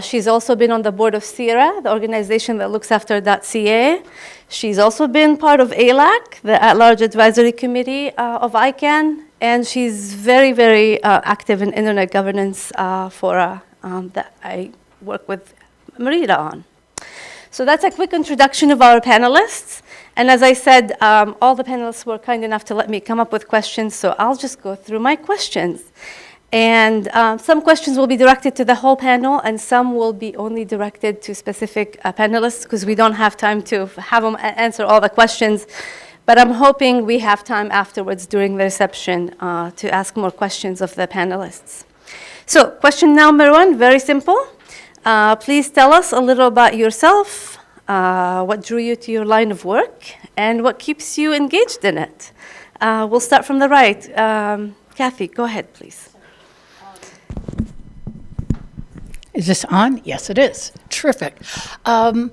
She's also been on the board of CIRA, the organization that looks after .ca. She's also been part of ALAC, the At-Large Advisory Committee of ICANN, and she's very, very active in internet governance that I work with Marita on. So that's a quick introduction of our panelists. And as I said, all the panelists were kind enough to let me come up with questions, so I'll just go through my questions. And some questions will be directed to the whole panel, and some will be only directed to specific panelists because we don't have time to have them answer all the questions. But I'm hoping we have time afterwards during the reception to ask more questions of the panelists. So question number 1, very simple. Please tell us a little about yourself, what drew you to your line of work, and what keeps you engaged in it. We'll start from the right. Kathy, go ahead, please. Is this on? Yes, it is. Terrific. I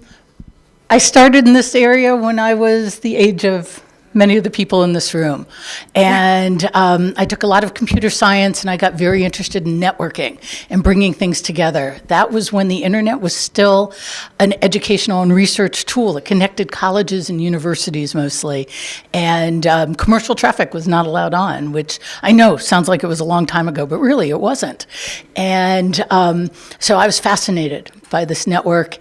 started in this area when I was the age of many of the people in this room. And I took a lot of computer science, and I got very interested in networking and bringing things together. That was when the internet was still an educational and research tool. It connected colleges and universities mostly. And commercial traffic was not allowed on, which I know sounds like it was a long time ago, but really it wasn't. And so I was fascinated by this network.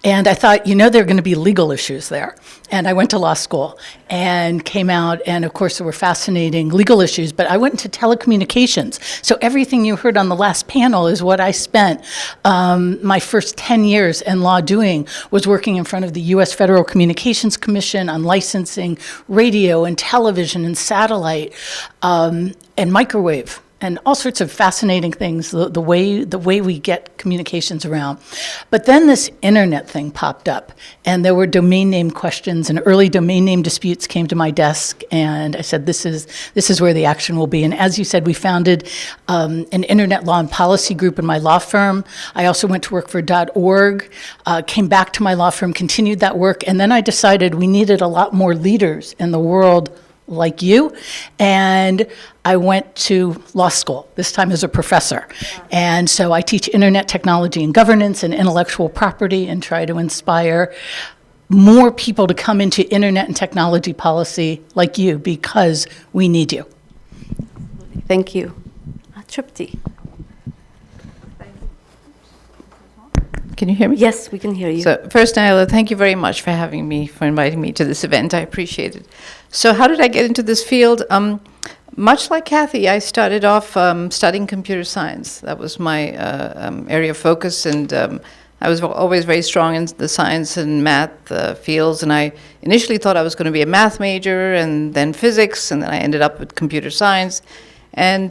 And I thought, there are going to be legal issues there. And I went to law school and came out, and of course there were fascinating legal issues, but I went into telecommunications. So everything you heard on the last panel is what I spent my first 10 years in law doing, was working in front of the U.S. Federal Communications Commission on licensing radio and television and satellite and microwave. And all sorts of fascinating things, the way we get communications around. But then this internet thing popped up, and there were domain name questions, and early domain name disputes came to my desk, and I said, this is where the action will be. And as you said, we founded an internet law and policy group in my law firm. I also went to work for .org, came back to my law firm, continued that work, and then I decided we needed a lot more leaders in the world like you, and I went to law school, this time as a professor. And so I teach internet technology and governance and intellectual property and try to inspire more people to come into internet and technology policy like you, because we need you. Thank you. Tripti. Can you hear me? Yes, we can hear you. So first, Nyla, thank you very much for having me, for inviting me to this event. I appreciate it. So how did I get into this field? Much like Kathy, I started off studying computer science. That was my area of focus, and I was always very strong in the science and math fields, and I initially thought I was going to be a math major, and then physics, and then I ended up with computer science. And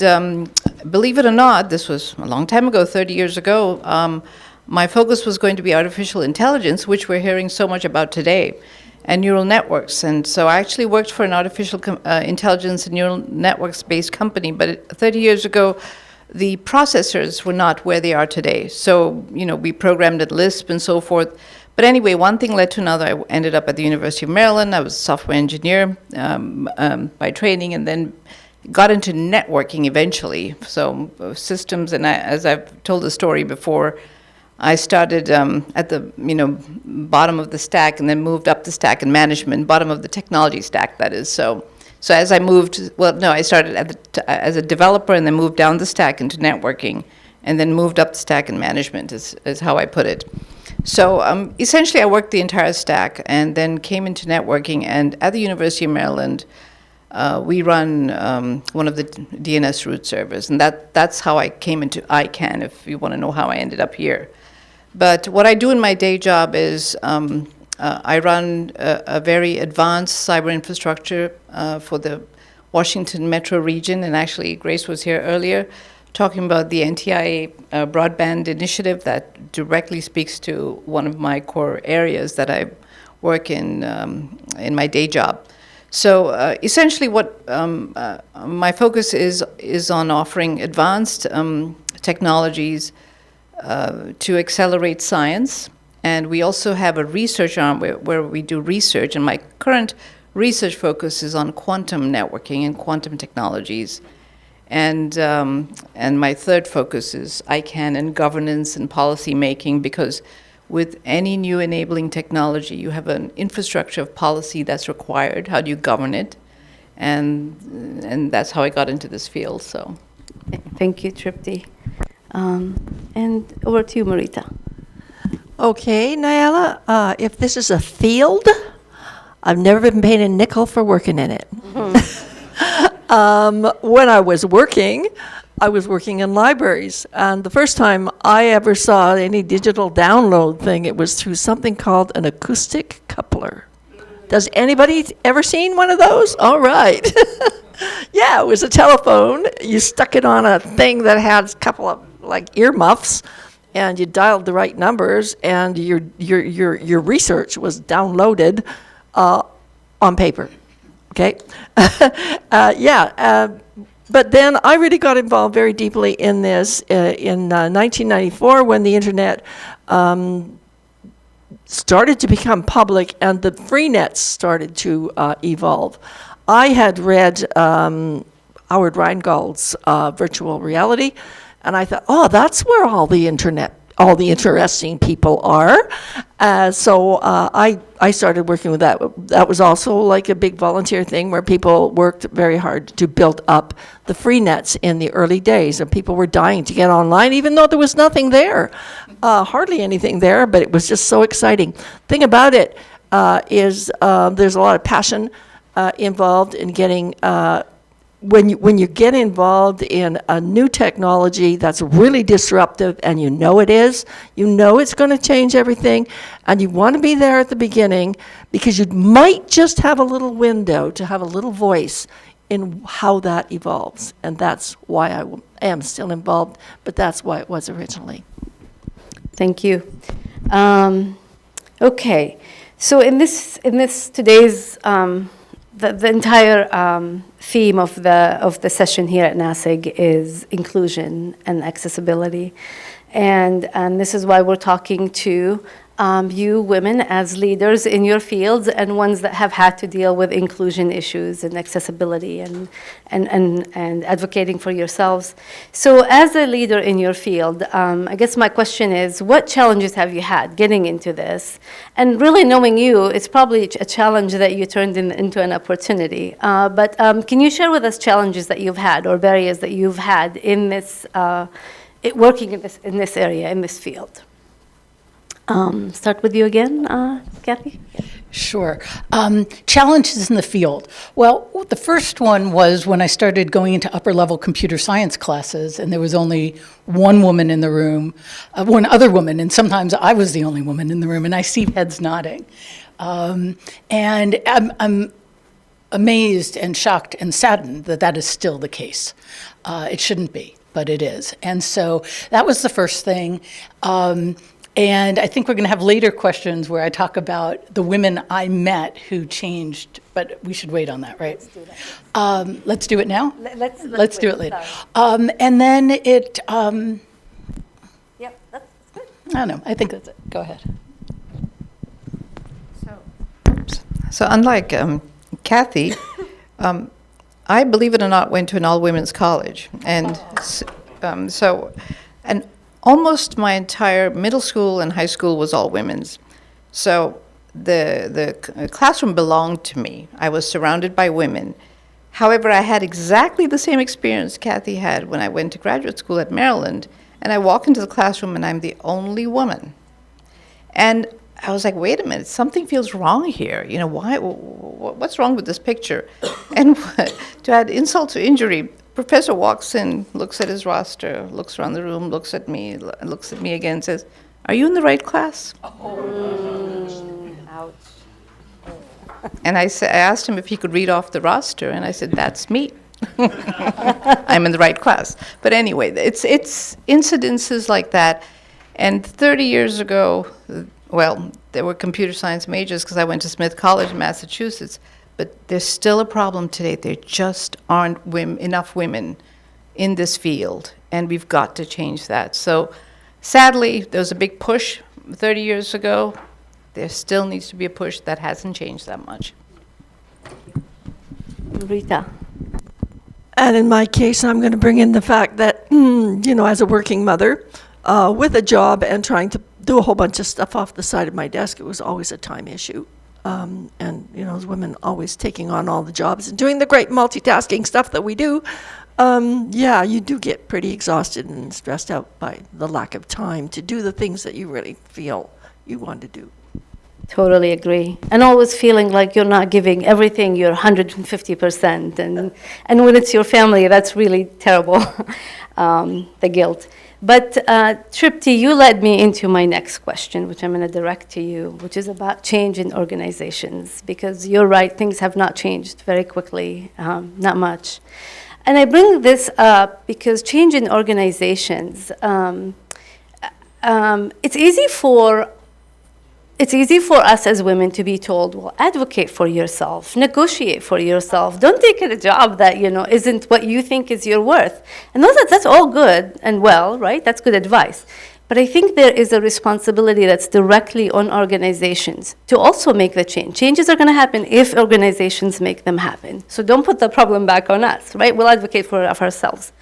believe it or not, this was a long time ago, 30 years ago, my focus was going to be artificial intelligence, which we're hearing so much about today, and neural networks. And so I actually worked for an artificial intelligence and neural networks-based company, but 30 years ago, the processors were not where they are today. So, you know, we programmed at Lisp and so forth. But anyway, one thing led to another. I ended up at the University of Maryland. I was a software engineer by training, and then got into networking eventually. So systems, and as I've told the story before, I started at the bottom of the stack, and then moved up the stack in management, bottom of the technology stack, that is. So as I moved, I started as a developer, and then moved down the stack into networking, and then moved up the stack in management, is how I put it. So essentially, I worked the entire stack, and then came into networking. And at the University of Maryland, we run one of the DNS root servers, and that's how I came into ICANN, if you want to know how I ended up here. But what I do in my day job is I run a very advanced cyber infrastructure for the Washington metro region, and actually Grace was here earlier talking about the NTIA broadband initiative that directly speaks to one of my core areas that I work in my day job. So essentially what my focus is on offering advanced technologies to accelerate science. And we also have a research arm where we do research, and my current research focus is on quantum networking and quantum technologies. And my third focus is ICANN and governance and policy making, because with any new enabling technology, you have an infrastructure of policy that's required. How do you govern it? And that's how I got into this field. So, thank you, Tripti. And over to you, Marita. Okay, Nyla, if this is a field, I've never been paid a nickel for working in it. When I was working in libraries, and the first time I ever saw any digital download thing, it was through something called an acoustic coupler. Does anybody ever seen one of those? All right. Yeah, it was a telephone. You stuck it on a thing that had a couple of like earmuffs, and you dialed the right numbers, and your research was downloaded on paper. Okay, but then I really got involved very deeply in this in 1994 when the internet started to become public and the free nets started to evolve. I had read Howard Rheingold's Virtual Reality, and I thought, oh, that's where all the interesting people are. So I started working with that. That was also like a big volunteer thing where people worked very hard to build up the free nets in the early days, and people were dying to get online even though there was nothing there, hardly anything there, but it was just so exciting. Thing about it is there's a lot of passion involved in getting when you get involved in a new technology that's really disruptive, and you know it is, you know it's going to change everything, and you want to be there at the beginning because you might just have a little window to have a little voice in how that evolves. And that's why I am still involved, but that's why it was originally. Thank you. Okay, so in this today's the entire theme of the session here at Nasig is inclusion and accessibility, and this is why we're talking to you women as leaders in your fields and ones that have had to deal with inclusion issues and accessibility and advocating for yourselves. So as a leader in your field, I guess my question is, what challenges have you had getting into this? And really knowing you, it's probably a challenge that you turned into an opportunity. But can you share with us challenges that you've had or barriers that you've had in this, working in this area, in this field? Start with you again, Kathy. Sure. Challenges in the field. Well, the first one was when I started going into upper-level computer science classes, and there was only one woman in the room, one other woman, and sometimes I was the only woman in the room, and I see heads nodding. And I'm amazed and shocked and saddened that that is still the case. It shouldn't be, but it is. And so that was the first thing. And I think we're going to have later questions where I talk about the women I met who changed, but we should wait on that, right? Let's do that. Let's do it now? Let's do it later. And then it... Yep, that's good. I don't know. I think that's it. Go ahead. So unlike Kathy, I, believe it or not, went to an all-women's college. And and almost my entire middle school and high school was all women's. So the classroom belonged to me. I was surrounded by women. However, I had exactly the same experience Kathy had when I went to graduate school at Maryland. And I walk into the classroom and I'm the only woman. And I was like, wait a minute, something feels wrong here. You know, what's wrong with this picture? And to add insult to injury, professor walks in, looks at his roster, looks around the room, looks at me again, says, "Are you in the right class?" Ouch. And I asked him if he could read off the roster, and I said, "That's me. I'm in the right class." But anyway, it's incidences like that. And 30 years ago, well, there were computer science majors because I went to Smith College in Massachusetts. But there's still a problem today. There just aren't enough women in this field, and we've got to change that. So sadly, there was a big push 30 years ago. There still needs to be a push. That hasn't changed that much. Rita. And in my case, I'm going to bring in the fact that, as a working mother with a job and trying to do a whole bunch of stuff off the side of my desk, it was always a time issue. And, as women always taking on all the jobs and doing the great multitasking stuff that we do, you do get pretty exhausted and stressed out by the lack of time to do the things that you really feel you want to do. Totally agree. And always feeling like you're not giving everything your 150%. And when it's your family, that's really terrible, the guilt. But Tripti, you led me into my next question, which I'm going to direct to you, which is about change in organizations. Because you're right, things have not changed very quickly, not much. And I bring this up because change in organizations, it's easy for us as women to be told, well, advocate for yourself, negotiate for yourself. Don't take a job that, isn't what you think is your worth. And that's all good and well, right? That's good advice. But I think there is a responsibility that's directly on organizations to also make the change. Changes are going to happen if organizations make them happen. So don't put the problem back on us, right? We'll advocate for ourselves.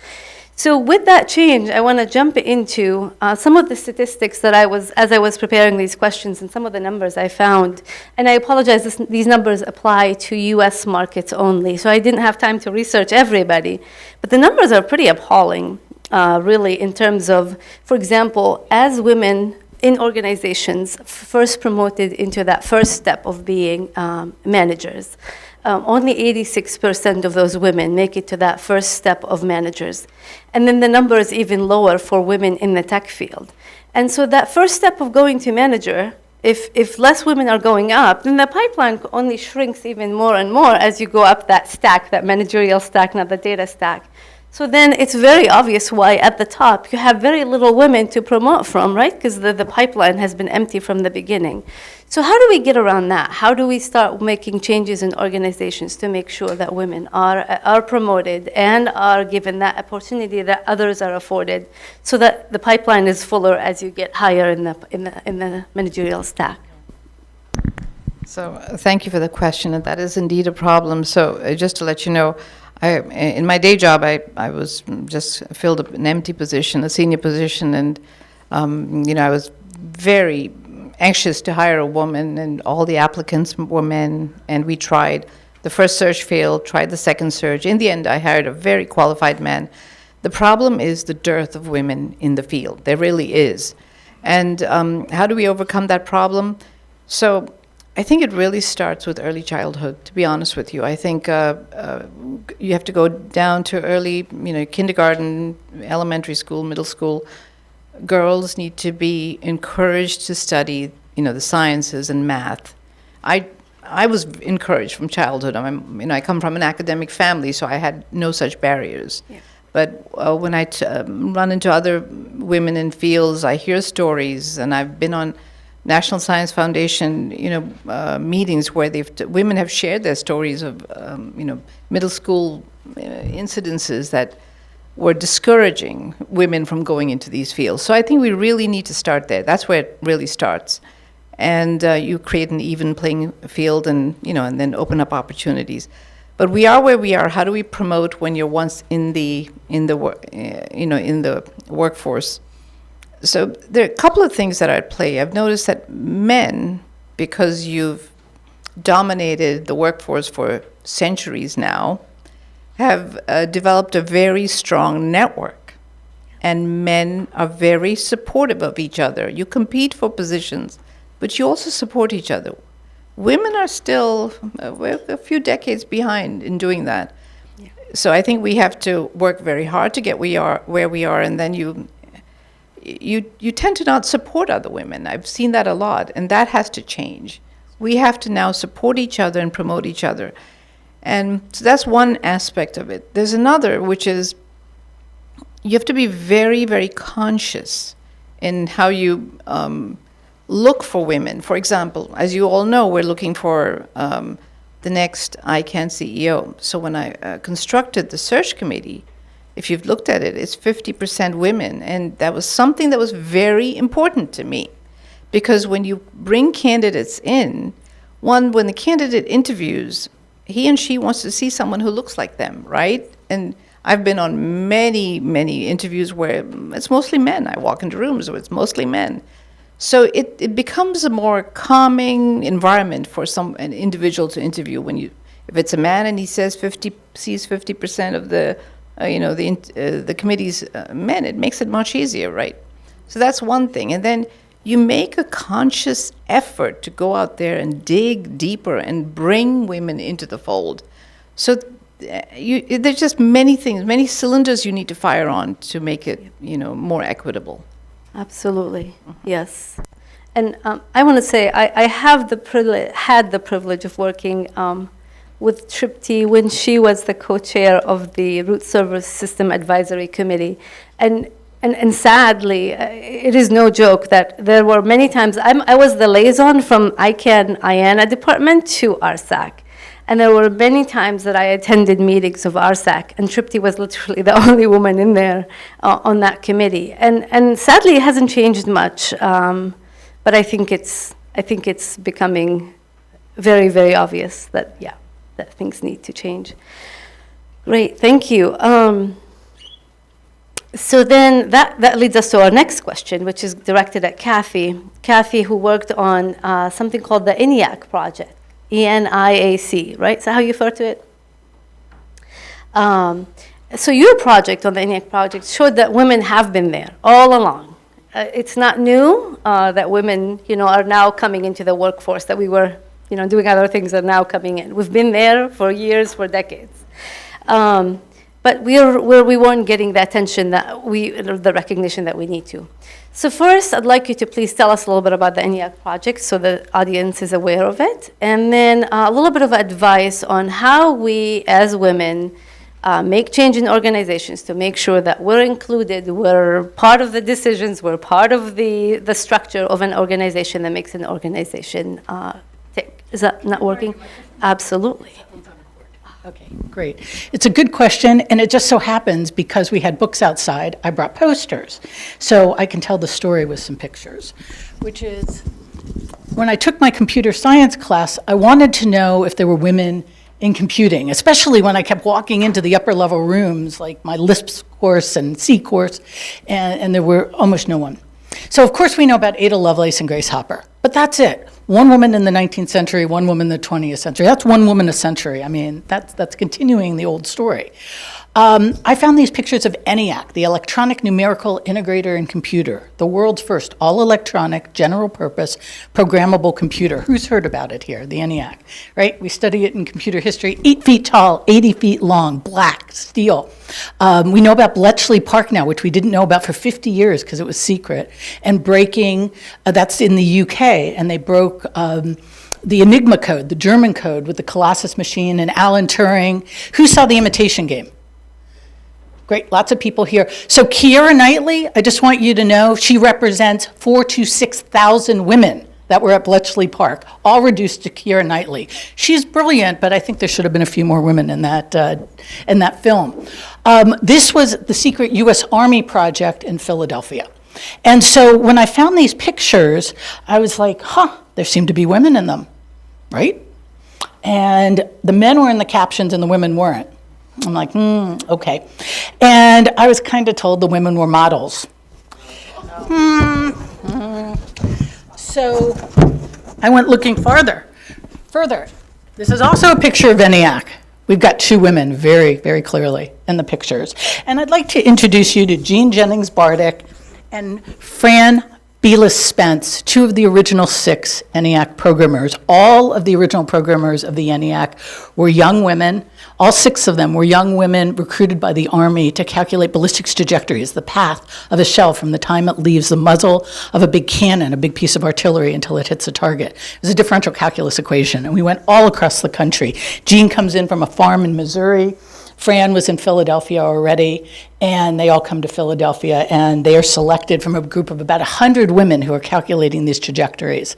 So with that change, I want to jump into some of the statistics that as I was preparing these questions and some of the numbers I found. And I apologize, these numbers apply to US markets only. So I didn't have time to research everybody. But the numbers are pretty appalling, really, in terms of, for example, as women in organizations first promoted into that first step of being managers, only 86% of those women make it to that first step of managers. And then the number is even lower for women in the tech field. And so that first step of going to manager, if less women are going up, then the pipeline only shrinks even more and more as you go up that stack, that managerial stack, not the data stack. So then it's very obvious why at the top you have very little women to promote from, right? Because the pipeline has been empty from the beginning. So how do we get around that? How do we start making changes in organizations to make sure that women are promoted and are given that opportunity that others are afforded, so that the pipeline is fuller as you get higher in the managerial stack? So thank you for the question, and that is indeed a problem. So just to let you know, in my day job, I was just filled an empty position, a senior position, and I was very anxious to hire a woman, and all the applicants were men, and we tried. The first search failed, tried the second search. In the end, I hired a very qualified man. The problem is the dearth of women in the field. There really is. And how do we overcome that problem? So I think it really starts with early childhood, to be honest with you. I think you have to go down to early, kindergarten, elementary school, middle school. Girls need to be encouraged to study, the sciences and math. I was encouraged from childhood. I come from an academic family, so I had no such barriers. Yeah. But when I run into other women in fields, I hear stories, and I've been on National Science Foundation, meetings where women have shared their stories of, middle school incidences that were discouraging women from going into these fields. So I think we really need to start there. That's where it really starts. And you create an even playing field, and and then open up opportunities. But we are where we are. How do we promote when you're once in the workforce? So there are a couple of things that are at play. I've noticed that men, because you've dominated the workforce for centuries now, have developed a very strong network, and men are very supportive of each other. You compete for positions, but you also support each other. Women are still we're a few decades behind in doing that. Yeah. So I think we have to work very hard to get where we are, and then you tend to not support other women. I've seen that a lot, and that has to change. We have to now support each other and promote each other. And so that's one aspect of it. There's another, which is you have to be very, very conscious in how you look for women. For example, as you all know, we're looking for the next ICANN CEO. So when I constructed the search committee, if you've looked at it, it's 50% women. And that was something that was very important to me. Because when you bring candidates in, when the candidate interviews, he and she wants to see someone who looks like them, right? And I've been on many, many interviews where it's mostly men. I walk into rooms where it's mostly men. So it becomes a more calming environment for an individual to interview. If it's a man and he sees 50% of the committee's men, it makes it much easier, right? So that's one thing. And then you make a conscious effort to go out there and dig deeper and bring women into the fold. So there's just many things, many cylinders you need to fire on to make it, more equitable. Absolutely, yes. And I want to say I had the privilege of working with Tripti when she was the co-chair of the Root Server System Advisory Committee. And sadly, it is no joke that there were many times, I was the liaison from ICANN IANA department to RSAC. And there were many times that I attended meetings of RSAC, and Tripti was literally the only woman in there on that committee. And sadly, it hasn't changed much, but I think it's becoming very, very obvious that things need to change. Great, thank you. So then that leads us to our next question, which is directed at Kathy. Kathy, who worked on something called the ENIAC project, ENIAC, right? Is that how you refer to it? So your project on the ENIAC project showed that women have been there all along. It's not new that women, are now coming into the workforce, that we were, doing other things are now coming in. We've been there for years, for decades. But we weren't getting the attention the recognition that we need to. So first, I'd like you to please tell us a little bit about the ENIAC project so the audience is aware of it. And then a little bit of advice on how we, as women, make change in organizations to make sure that we're included, we're part of the decisions, we're part of the structure of an organization that makes an organization tick. Is that not working? Absolutely. Okay, great. It's a good question, and it just so happens because we had books outside, I brought posters. So I can tell the story with some pictures, which is when I took my computer science class, I wanted to know if there were women in computing, especially when I kept walking into the upper level rooms, like my Lisp course and C course, and there were almost no one. So of course we know about Ada Lovelace and Grace Hopper, but that's it. One woman in the 19th century, one woman in the 20th century. That's one woman a century. I mean, that's continuing the old story. I found these pictures of ENIAC, the Electronic Numerical Integrator and Computer, the world's first all-electronic, general-purpose, programmable computer. Who's heard about it here, the ENIAC, right? We study it in computer history. 8 feet tall, 80 feet long, black, steel. We know about Bletchley Park now, which we didn't know about for 50 years because it was secret, and breaking, that's in the UK, and they broke the Enigma code, the German code, with the Colossus machine and Alan Turing. Who saw The Imitation Game? Great, lots of people here. So Keira Knightley, I just want you to know, she represents 4,000 to 6,000 women that were at Bletchley Park, all reduced to Keira Knightley. She's brilliant, but I think there should have been a few more women in that film. This was the secret U.S. Army project in Philadelphia. And so when I found these pictures, I was like, there seem to be women in them, right? And the men were in the captions and the women weren't. I'm like, okay. And I was kind of told the women were models. So I went looking further. This is also a picture of ENIAC. We've got two women very, very clearly in the pictures. And I'd like to introduce you to Jean Jennings-Bardick and Fran Belis Spence, two of the original 6 ENIAC programmers. All of the original programmers of the ENIAC were young women. All 6 of them were young women recruited by the Army to calculate ballistics trajectories, the path of a shell from the time it leaves the muzzle of a big cannon, a big piece of artillery, until it hits a target. It was a differential calculus equation, and we went all across the country. Jean comes in from a farm in Missouri. Fran was in Philadelphia already, and they all come to Philadelphia, and they are selected from a group of about 100 women who are calculating these trajectories,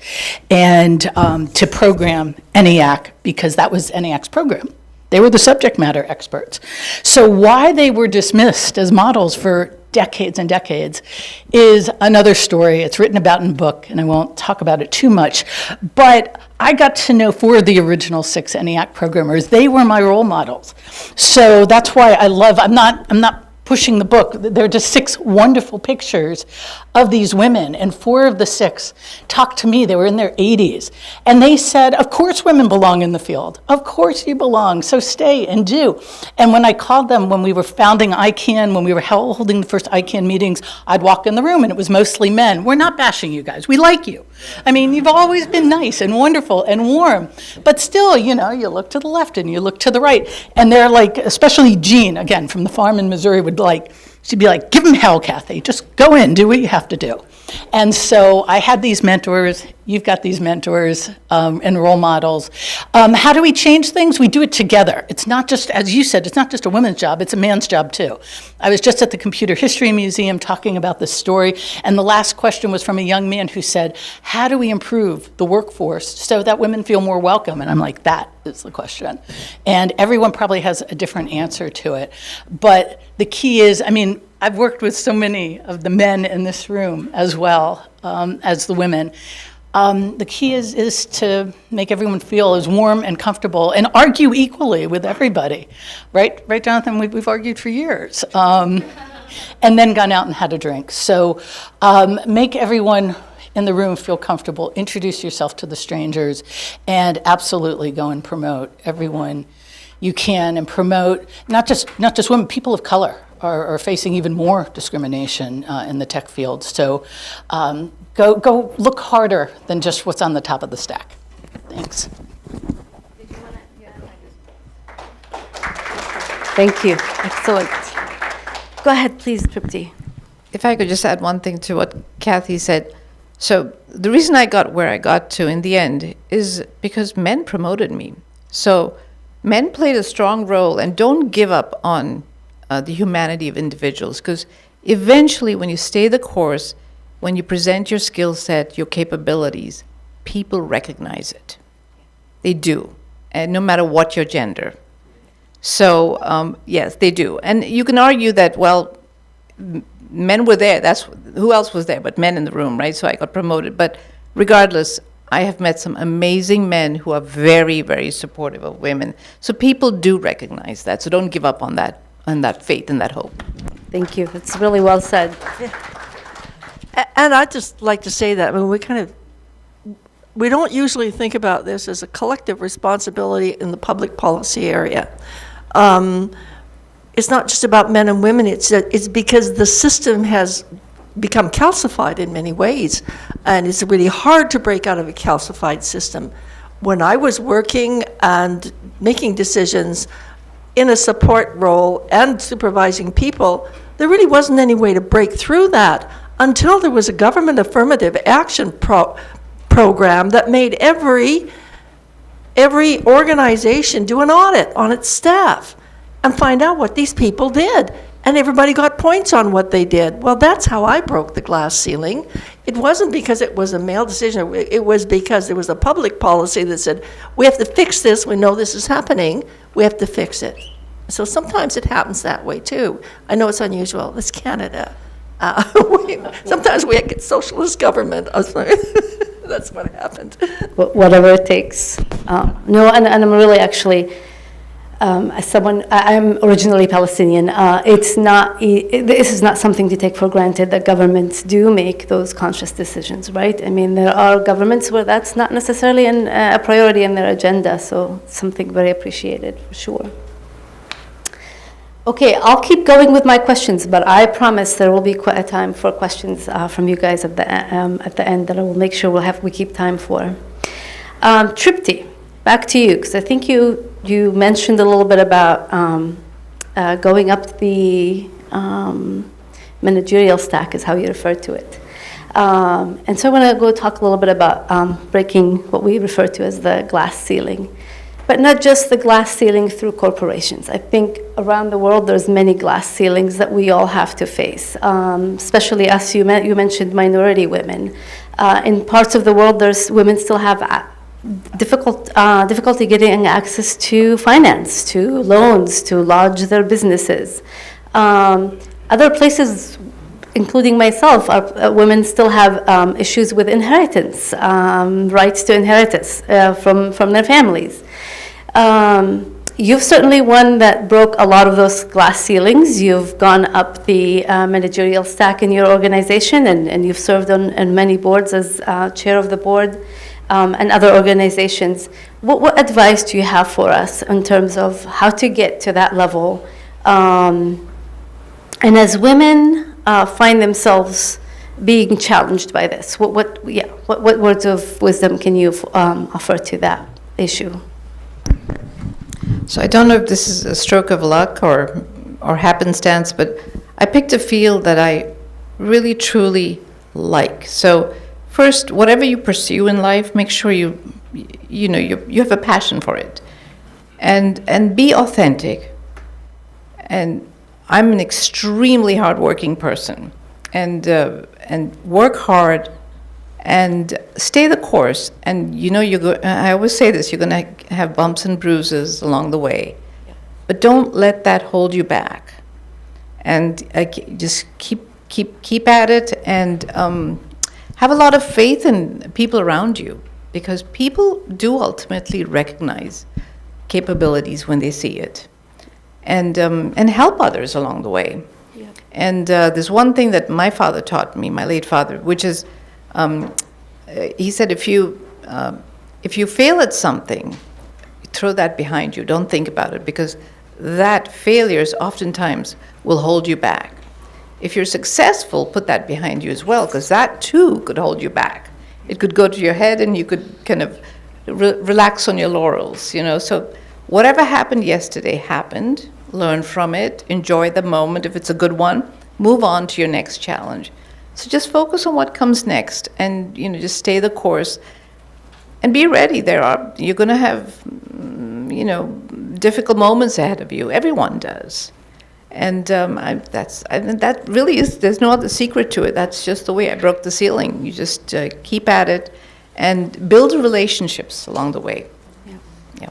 and to program ENIAC, because that was ENIAC's program. They were the subject matter experts. So why they were dismissed as models for decades and decades is another story. It's written about in a book, and I won't talk about it too much. But I got to know 4 of the original 6 ENIAC programmers. They were my role models. So that's why I love, I'm not pushing the book. They're just 6 wonderful pictures of these women, and 4 of the 6 talked to me. They were in their 80s, and they said, of course women belong in the field. Of course you belong, so stay and do. And when I called them, when we were founding ICANN, when we were holding the first ICANN meetings, I'd walk in the room, and it was mostly men. We're not bashing you guys. We like you. I mean, you've always been nice and wonderful and warm, but still, you look to the left and you look to the right, and they're like, especially Jean, again, from the farm in Missouri, she'd be like, give them hell, Kathy. Just go in, do what you have to do. And so I had these mentors. You've got these mentors and role models. How do we change things? We do it together. It's not just, as you said, it's not just a woman's job, it's a man's job too. I was just at the Computer History Museum talking about this story, and the last question was from a young man who said, how do we improve the workforce so that women feel more welcome? And I'm like, that is the question. And everyone probably has a different answer to it. But the key is, I've worked with so many of the men in this room as well as the women. The key is to make everyone feel as warm and comfortable and argue equally with everybody. Right, Jonathan? We've argued for years. And then gone out and had a drink. So make everyone in the room feel comfortable. Introduce yourself to the strangers, and absolutely go and promote everyone you can, and promote not just women, people of color are facing even more discrimination in the tech field. So go look harder than just what's on the top of the stack. Thanks. Thank you. Excellent. Go ahead, please, Tripti. If I could just add one thing to what Kathy said. So the reason I got where I got to in the end is because men promoted me. So men played a strong role, and don't give up on the humanity of individuals, because eventually when you stay the course, when you present your skill set, your capabilities, people recognize it. They do, and no matter what your gender. So yes, they do. And you can argue that, well, men were there. That's who else was there but men in the room, right? So I got promoted. But regardless, I have met some amazing men who are very, very supportive of women. So people do recognize that. So don't give up on that faith and that hope. Thank you. It's really well said. And I'd just like to say that, I mean, we don't usually think about this as a collective responsibility in the public policy area. It's not just about men and women, it's because the system has become calcified in many ways, and it's really hard to break out of a calcified system. When I was working and making decisions in a support role and supervising people, there really wasn't any way to break through that until there was a government affirmative action program that made every organization do an audit on its staff and find out what these people did. And everybody got points on what they did. Well, that's how I broke the glass ceiling. It wasn't because it was a male decision. It was because there was a public policy that said, we have to fix this. We know this is happening. We have to fix it. So sometimes it happens that way, too. I know it's unusual. It's Canada. Sometimes we get socialist government. That's what happened. Whatever it takes. No, and I'm really actually, as someone, I'm originally Palestinian. It's not, this is not something to take for granted that governments do make those conscious decisions, right? I mean, there are governments where that's not necessarily a priority in their agenda, so something very appreciated for sure. Okay, I'll keep going with my questions, but I promise there will be quite a time for questions from you guys at the end that I will make sure we keep time for. Tripti, back to you, because I think you mentioned a little bit about going up the managerial stack, is how you referred to it. And so I want to go talk a little bit about breaking what we refer to as the glass ceiling. But not just the glass ceiling through corporations. I think around the world there's many glass ceilings that we all have to face, especially as you mentioned minority women. In parts of the world, women still have difficulty getting access to finance, to loans, to lodge their businesses. Other places, including myself, women still have issues with inheritance, rights to inheritance from their families. You've certainly one that broke a lot of those glass ceilings. You've gone up the managerial stack in your organization, and you've served on many boards as chair of the board and other organizations. What advice do you have for us in terms of how to get to that level? And as women find themselves being challenged by this, what words of wisdom can you offer to that issue? So I don't know if this is a stroke of luck or happenstance, but I picked a field that I really truly like. So first, whatever you pursue in life, make sure you have a passion for it, and be authentic. And I'm an extremely hardworking person, and work hard. And stay the course, and I always say this, you're going to have bumps and bruises along the way, but don't let that hold you back. And just keep at it, and have a lot of faith in people around you, because people do ultimately recognize capabilities when they see it, and help others along the way. Yeah. And there's one thing that my father taught me, my late father, which is, he said, if you fail at something, throw that behind you. Don't think about it, because that failures oftentimes will hold you back. If you're successful, put that behind you as well, because that too could hold you back. It could go to your head, and you could kind of relax on your laurels, So whatever happened yesterday happened. Learn from it. Enjoy the moment if it's a good one. Move on to your next challenge. So just focus on what comes next, and just stay the course, and be ready. You're going to have difficult moments ahead of you. Everyone does. And that really is, there's no other secret to it. That's just the way I broke the ceiling. You just keep at it and build relationships along the way. Yeah.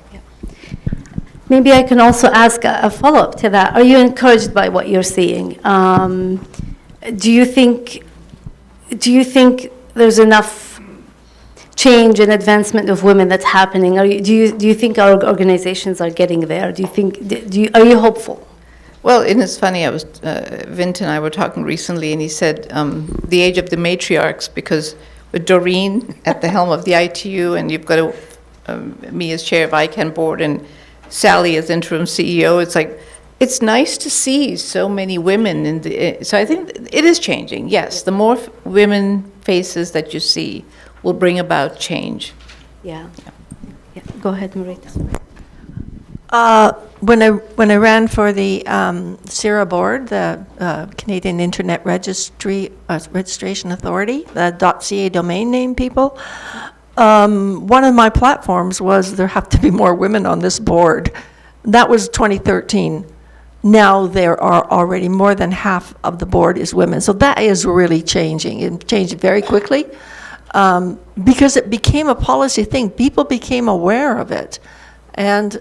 Maybe I can also ask a follow-up to that. Are you encouraged by what you're seeing? Do you think there's enough change and advancement of women that's happening? Do you think our organizations are getting there? Are you hopeful? Well, and it's funny, Vint and I were talking recently, and he said the age of the matriarchs, because with Doreen at the helm of the ITU, and you've got me as chair of ICANN board, and Sally as interim CEO, it's like, it's nice to see so many women. So I think it is changing, yes. The more women faces that you see will bring about change. Yeah. Go ahead, Marita. When I ran for the CIRA board, the Canadian Internet Registration Authority, the .ca domain name people, one of my platforms was there have to be more women on this board. That was 2013. Now there are already more than half of the board is women. So that is really changing. It changed very quickly because it became a policy thing. People became aware of it. And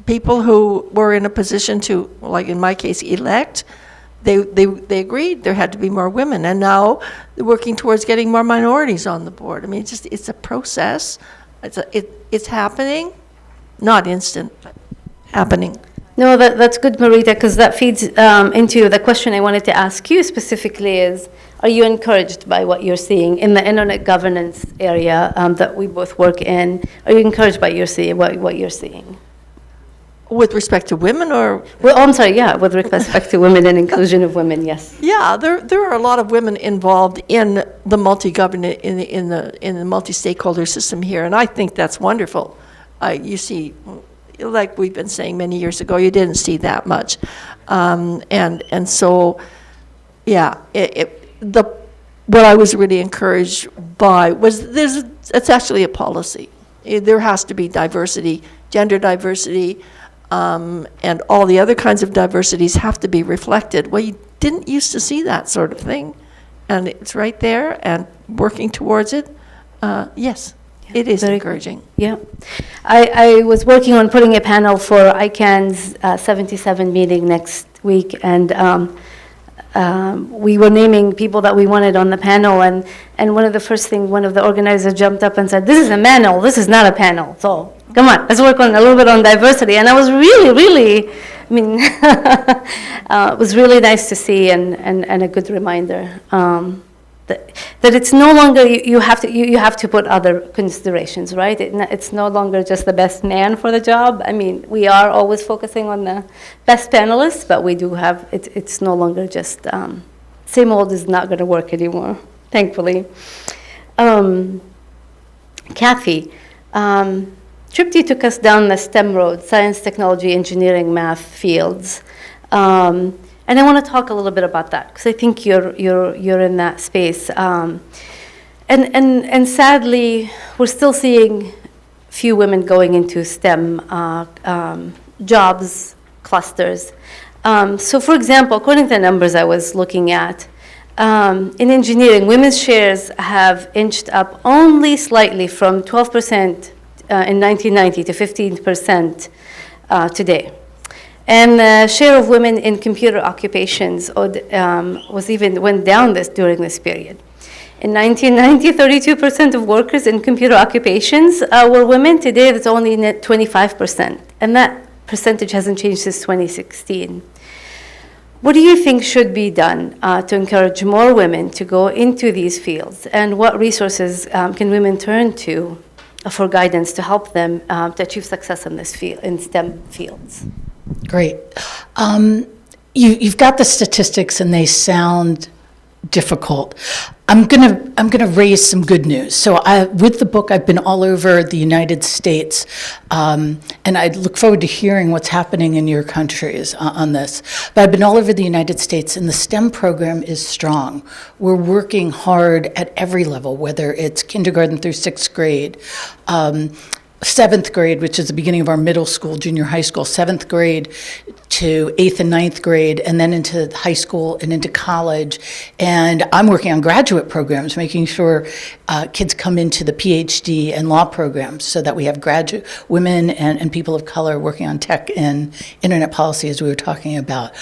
people who were in a position to, like in my case, elect, they agreed there had to be more women, and now they're working towards getting more minorities on the board. I mean, it's a process. It's happening, not instant, but happening. No, that's good, Marita, because that feeds into the question I wanted to ask you specifically is, are you encouraged by what you're seeing in the internet governance area that we both work in? Are you encouraged by what you're seeing? With respect to women, or? Well, I'm sorry, yeah, with respect to women and inclusion of women, yes. Yeah, there are a lot of women involved in the multi-government, in the multi-stakeholder system here, and I think that's wonderful. You see, like we've been saying many years ago, you didn't see that much, and so, yeah, what I was really encouraged by was it's actually a policy. There has to be diversity, gender diversity, and all the other kinds of diversities have to be reflected. Well, you didn't used to see that sort of thing, and it's right there, and working towards it, yes. It is encouraging. Yeah. I was working on putting a panel for ICANN's 77 meeting next week, and we were naming people that we wanted on the panel, and one of the organizers jumped up and said, "This is a panel, this is not a panel, so come on, let's work on a little bit on diversity." And I was really, it was really nice to see and a good reminder. That it's no longer you have to put other considerations, right? It's no longer just the best man for the job. I mean, we are always focusing on the best panelists, but we do have it's no longer just same old is not going to work anymore, thankfully. Kathy, Tripti took us down the STEM road: science, technology, engineering, math fields. And I want to talk a little bit about that because I think you're in that space. And sadly, we're still seeing few women going into STEM jobs clusters. So, for example, according to the numbers I was looking at, in engineering, women's shares have inched up only slightly from 12% in 1990 to 15% today. And the share of women in computer occupations went down during this period. In 1990, 32% of workers in computer occupations were women. Today, it's only 25%. And that percentage hasn't changed since 2016. What do you think should be done to encourage more women to go into these fields? And what resources can women turn to for guidance to help them to achieve success in this field, in STEM fields? Great. You've got the statistics, and they sound difficult. I'm gonna raise some good news. So with the book, I've been all over the United States, and I look forward to hearing what's happening in your countries on this. But I've been all over the United States, and the STEM program is strong. We're working hard at every level, whether it's kindergarten through 6th grade. 7th grade, which is the beginning of our middle school, junior high school, 7th grade to 8th and 9th grade, and then into high school and into college. And I'm working on graduate programs, making sure kids come into the PhD and law programs so that we have graduate women and people of color working on tech and internet policy, as we were talking about.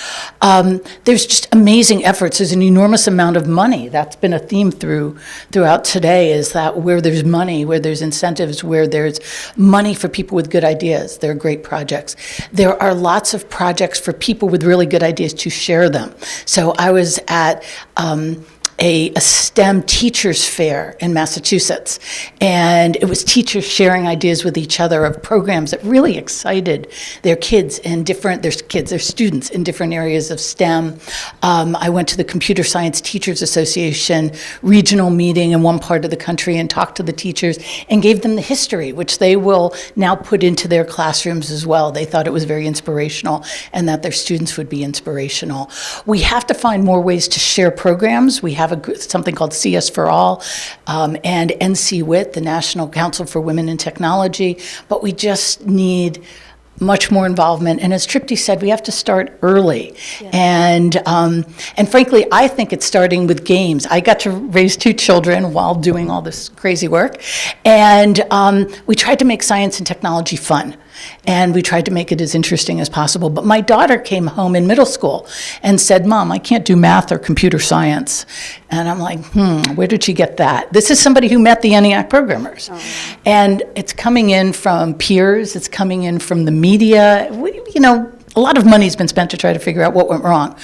There's just amazing efforts. There's an enormous amount of money. That's been a theme throughout today, is that where there's money, where there's incentives, where there's money for people with good ideas, there are great projects. There are lots of projects for people with really good ideas to share them. So I was at a STEM teachers fair in Massachusetts, and it was teachers sharing ideas with each other of programs that really excited their kids in their students in different areas of STEM. I went to the Computer Science Teachers Association regional meeting in one part of the country and talked to the teachers and gave them the history, which they will now put into their classrooms as well. They thought it was very inspirational and that their students would be inspirational. We have to find more ways to share programs. We have something called CS for All and NCWIT, the National Council for Women in Technology, but we just need much more involvement. And as Tripti said, we have to start early. Yeah. And frankly, I think it's starting with games. I got to raise 2 children while doing all this crazy work. And we tried to make science and technology fun. And we tried to make it as interesting as possible. But my daughter came home in middle school and said, "Mom, I can't do math or computer science." And I'm like, where did she get that? This is somebody who met the ENIAC programmers. Oh. And it's coming in from peers. It's coming in from the media. A lot of money's been spent to try to figure out what went wrong.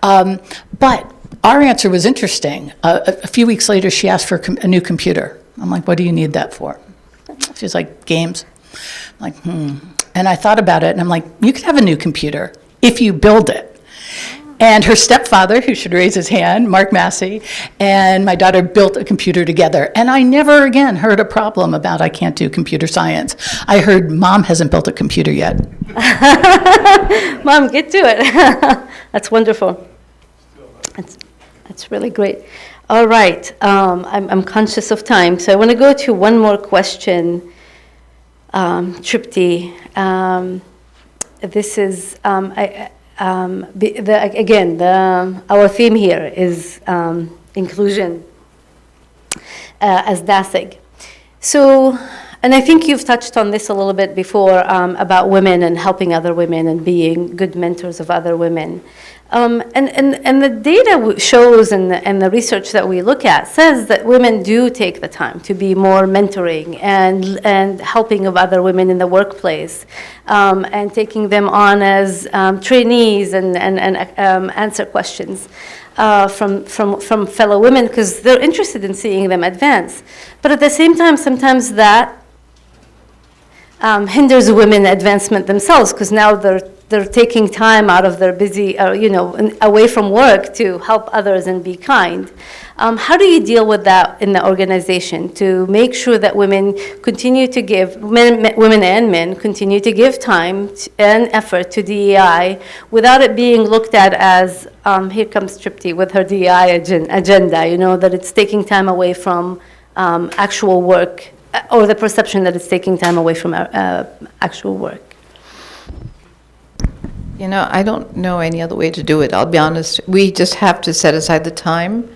But our answer was interesting. A few weeks later, she asked for a new computer. I'm like, "What do you need that for?" She's like, "Games." I'm like, And I thought about it, and I'm like, you could have a new computer if you build it. And her stepfather, who should raise his hand, Mark Massey, and my daughter built a computer together. And I never again heard a problem about I can't do computer science. I heard Mom hasn't built a computer yet. Mom, get to it. That's wonderful. That's really great. All right, I'm conscious of time, so I want to go to one more question. Tripti, this is our theme here is inclusion as Nasig. So, and I think you've touched on this a little bit before about women and helping other women and being good mentors of other women. And the data shows and the research that we look at says that women do take the time to be more mentoring and helping of other women in the workplace and taking them on as trainees and answer questions from fellow women because they're interested in seeing them advance. But at the same time, sometimes that hinders women advancement themselves because now they're taking time out of their busy, away from work to help others and be kind. How do you deal with that in the organization to make sure that women continue to give, women and men continue to give time and effort to DEI without it being looked at as, here comes Tripti with her DEI agenda, that it's taking time away from actual work or the perception that it's taking time away from actual work? I don't know any other way to do it. I'll be honest. We just have to set aside the time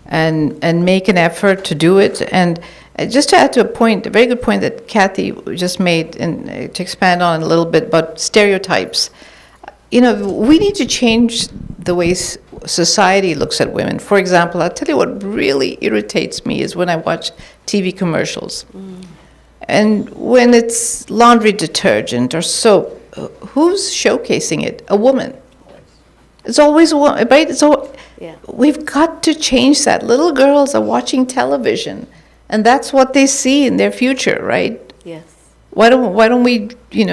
and make an effort to do it. And just to add to a very good point that Kathy just made, and to expand on it a little bit about stereotypes. We need to change the way society looks at women. For example, I'll tell you what really irritates me is when I watch TV commercials. And when it's laundry detergent or soap, who's showcasing it? A woman. It's always a woman, right? We've got to change that. Little girls are watching television, and that's what they see in their future, right? Yes. Why don't we, as you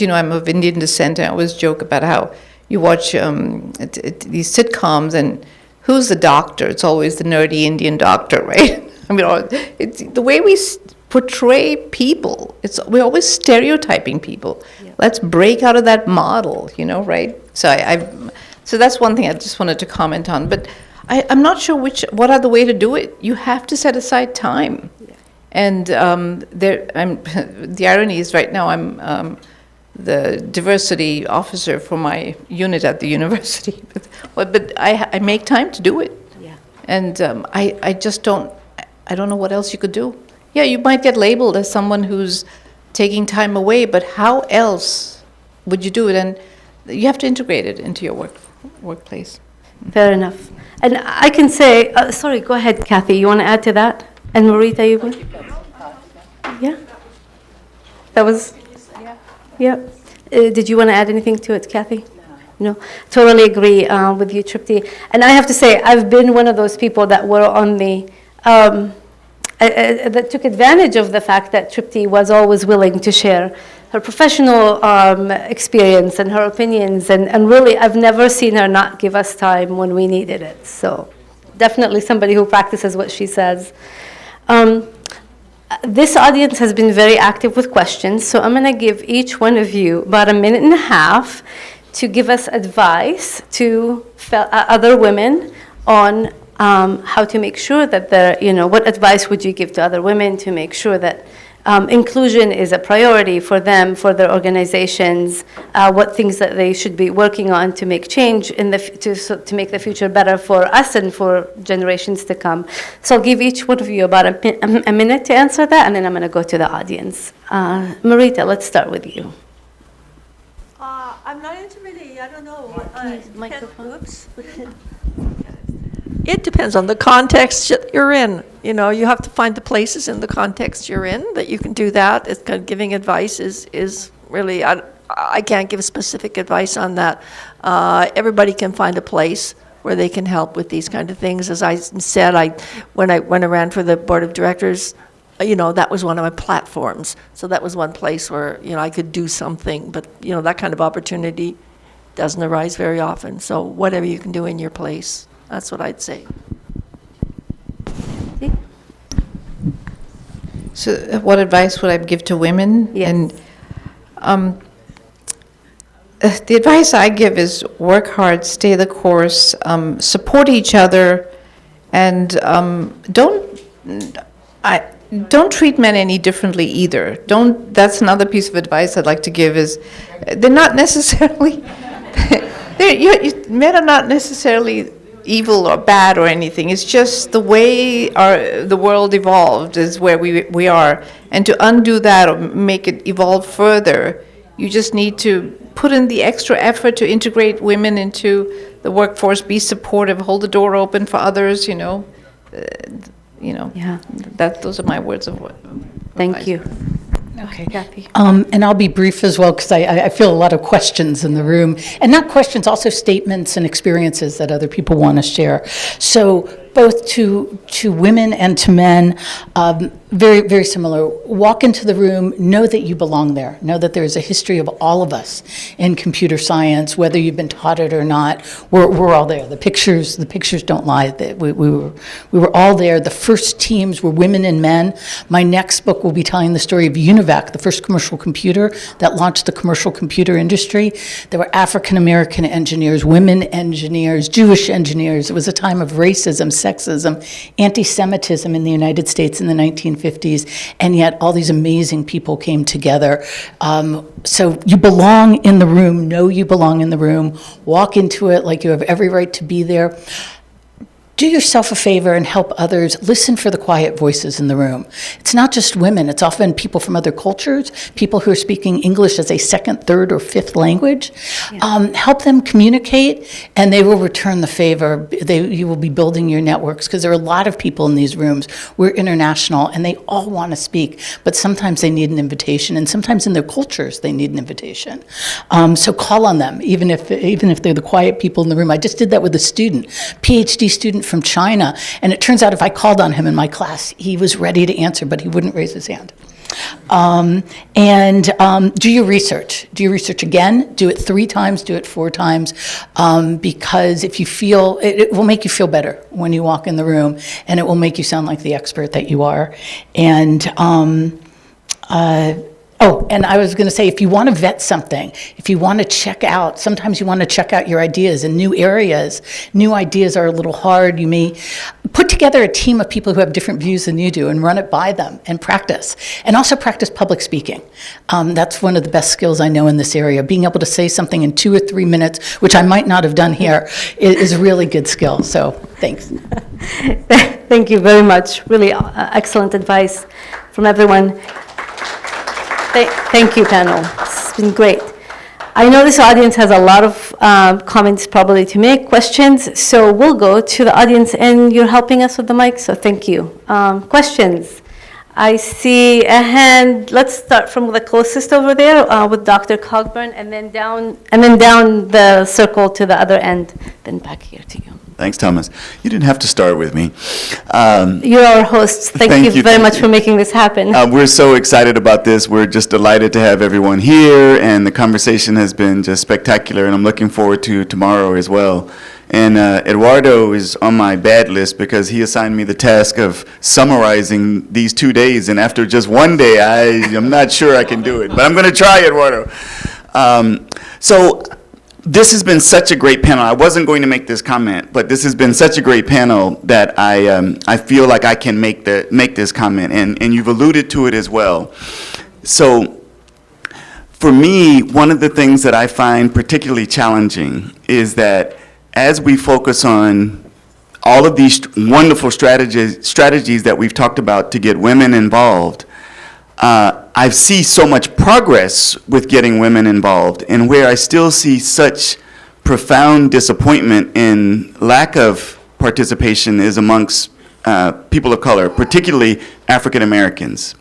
know, I'm of Indian descent, and I always joke about how you watch these sitcoms, and who's the doctor? It's always the nerdy Indian doctor, right? I mean, it's the way we portray people. We're always stereotyping people. Yeah. Let's break out of that model, right? So that's one thing I just wanted to comment on. But I'm not sure what other way to do it. You have to set aside time. Yeah. And the irony is right now I'm the diversity officer for my unit at the university. But I make time to do it. Yeah. And I just don't know what else you could do. Yeah, you might get labeled as someone who's taking time away, but how else would you do it? And you have to integrate it into your workplace. Fair enough. And I can say, sorry, go ahead, Kathy. You want to add to that? And Marita, you want? Yeah. That was. Yeah. Did you want to add anything to it, Kathy? No. Totally agree with you, Tripti. And I have to say, I've been one of those people that were on the. That took advantage of the fact that Tripti was always willing to share her professional experience and her opinions. And really, I've never seen her not give us time when we needed it. So definitely somebody who practices what she says. This audience has been very active with questions, so I'm going to give each one of you about a minute and a half to give us advice to other women on how to make sure that what advice would you give to other women to make sure that inclusion is a priority for them, for their organizations, what things that they should be working on to make change to make the future better for us and for generations to come. So I'll give each one of you about a minute to answer that, and then I'm going to go to the audience. Marita, let's start with you. I'm not into really, I don't know. Microphone. Oops. It depends on the context that you're in. You know, you have to find the places in the context you're in that you can do that. It's kind of giving advice is really, I can't give specific advice on that. Everybody can find a place where they can help with these kind of things. As I said, when I ran for the board of directors, that was one of my platforms. So that was one place where, I could do something. But, that kind of opportunity doesn't arise very often. So whatever you can do in your place. That's what I'd say. So what advice would I give to women? Yes. And the advice I give is work hard, stay the course, support each other, and don't treat men any differently either. That's another piece of advice I'd like to give is they're not necessarily, men are not necessarily evil or bad or anything. It's just the way the world evolved is where we are. And to undo that or make it evolve further, you just need to put in the extra effort to integrate women into the workforce, be supportive, hold the door open for others, Yeah. Those are my words of what. Thank you. Okay. Kathy. And I'll be brief as well, because I feel a lot of questions in the room. And not questions, also statements and experiences that other people want to share. So both to women and to men, very, very similar. Walk into the room, know that you belong there. Know that there's a history of all of us in computer science, whether you've been taught it or not. We're all there. The pictures don't lie. We were all there. The first teams were women and men. My next book will be telling the story of UNIVAC, the first commercial computer that launched the commercial computer industry. There were African American engineers, women engineers, Jewish engineers. It was a time of racism, sexism, anti-Semitism in the United States in the 1950s, and yet all these amazing people came together. So you belong in the room, know you belong in the room, walk into it like you have every right to be there. Do yourself a favor and help others. Listen for the quiet voices in the room. It's not just women. It's often people from other cultures, people who are speaking English as a second, third, or fifth language. Yeah. Help them communicate, and they will return the favor. You will be building your networks, because there are a lot of people in these rooms. We're international, and they all want to speak, but sometimes they need an invitation, and sometimes in their cultures they need an invitation. So call on them, even if they're the quiet people in the room. I just did that with a student, PhD student from China, and it turns out if I called on him in my class, he was ready to answer, but he wouldn't raise his hand. Do your research. Do your research again. Do it 3 times, do it 4 times, because if you feel, it will make you feel better when you walk in the room, and it will make you sound like the expert that you are. And Oh, and I was going to say, if you want to vet something, if you want to check out, sometimes you want to check out your ideas in new areas. New ideas are a little hard. You may put together a team of people who have different views than you do and run it by them and practice. And also practice public speaking. That's one of the best skills I know in this area. Being able to say something in 2 or 3 minutes, which I might not have done here, is a really good skill. So thanks. Thank you very much. Really excellent advice from everyone. Thank you, panel. It's been great. I know this audience has a lot of comments probably to make, questions, so we'll go to the audience, and you're helping us with the mic, so thank you. Questions? I see a hand. Let's start from the closest over there with Dr. Cogburn, and then down the circle to the other end, then back here to you. Thanks, Thomas. You didn't have to start with me. You're our hosts. Thank you very much for making this happen. We're so excited about this. We're just delighted to have everyone here, and the conversation has been just spectacular, and I'm looking forward to tomorrow as well. And Eduardo is on my bad list because he assigned me the task of summarizing these 2 days, and after just one day, I'm not sure I can do it, but I'm going to try, Eduardo. So this has been such a great panel. I wasn't going to make this comment, but this has been such a great panel that I feel like I can make this comment, and you've alluded to it as well. So for me, one of the things that I find particularly challenging is that as we focus on all of these wonderful strategies that we've talked about to get women involved, I see so much progress with getting women involved, and where I still see such profound disappointment in lack of participation is amongst people of color, particularly African Americans.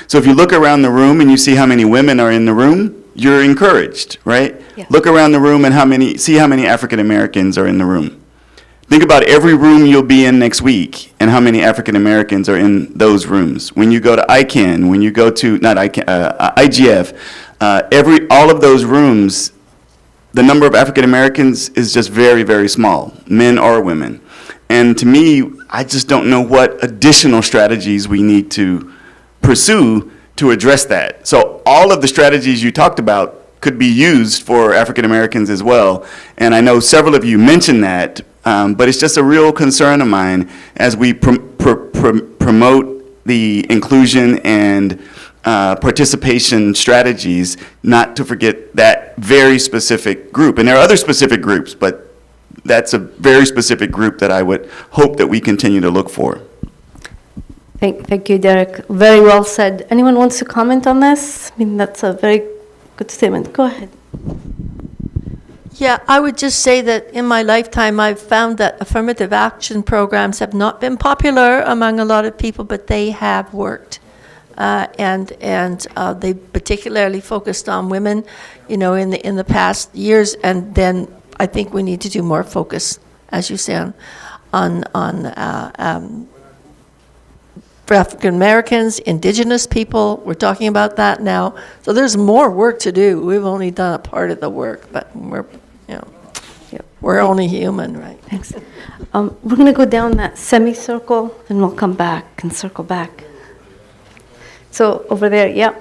So if you look around the room and you see how many women are in the room, you're encouraged, right? Yeah. Look around the room and see how many African Americans are in the room. Think about every room you'll be in next week and how many African Americans are in those rooms. When you go to ICANN, when you go to, not ICANN, IGF, all of those rooms, the number of African Americans is just very, very small, men or women. And to me, I just don't know what additional strategies we need to pursue to address that. So all of the strategies you talked about could be used for African Americans as well. And I know several of you mentioned that, but it's just a real concern of mine as we promote the inclusion and participation strategies, not to forget that very specific group. And there are other specific groups, but that's a very specific group that I would hope that we continue to look for. Thank you, Derek. Very well said. Anyone wants to comment on this? I mean, that's a very good statement. Go ahead. Yeah, I would just say that in my lifetime, I've found that affirmative action programs have not been popular among a lot of people, but they have worked. And they particularly focused on women, in the past years. And then I think we need to do more focus, as you say, on for African Americans, Indigenous people. We're talking about that now. So there's more work to do. We've only done a part of the work, but we're only human, right? Thanks. We're going to go down that semicircle, and we'll come back and circle back. So over there, yeah.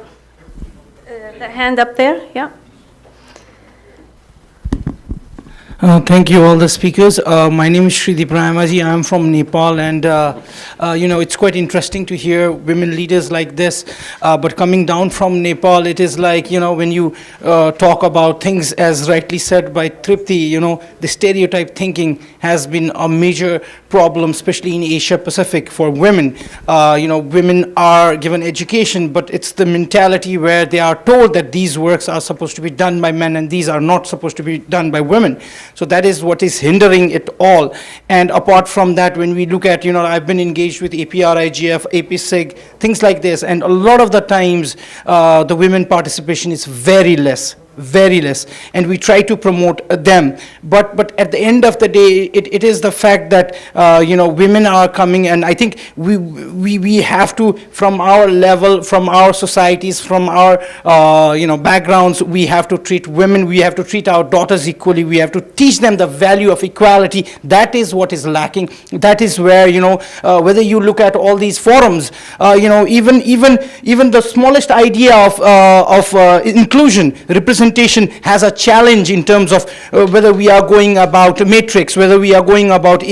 The hand up there, yeah. Thank you, all the speakers. My name is Shrideep Rayamaji. I'm from Nepal, and it's quite interesting to hear women leaders like this. But coming down from Nepal, it is like, when you talk about things, as rightly said by Tripti, the stereotype thinking has been a major problem, especially in Asia Pacific for women. Women are given education, but it's the mentality where they are told that these works are supposed to be done by men and these are not supposed to be done by women. So that is what is hindering it all. And apart from that, when we look at, I've been engaged with APR, IGF, APSIG, things like this, and a lot of the times the women participation is very less. very less, and we try to promote them. But at the end of the day, it is the fact that women are coming, and I think we have to, from our level, from our societies, from our backgrounds, we have to treat women, we have to treat our daughters equally, we have to teach them the value of equality. That is what is lacking. That is where, whether you look at all these forums, even the smallest idea of inclusion, representation has a challenge in terms of whether we are going about matrix, whether we are going about,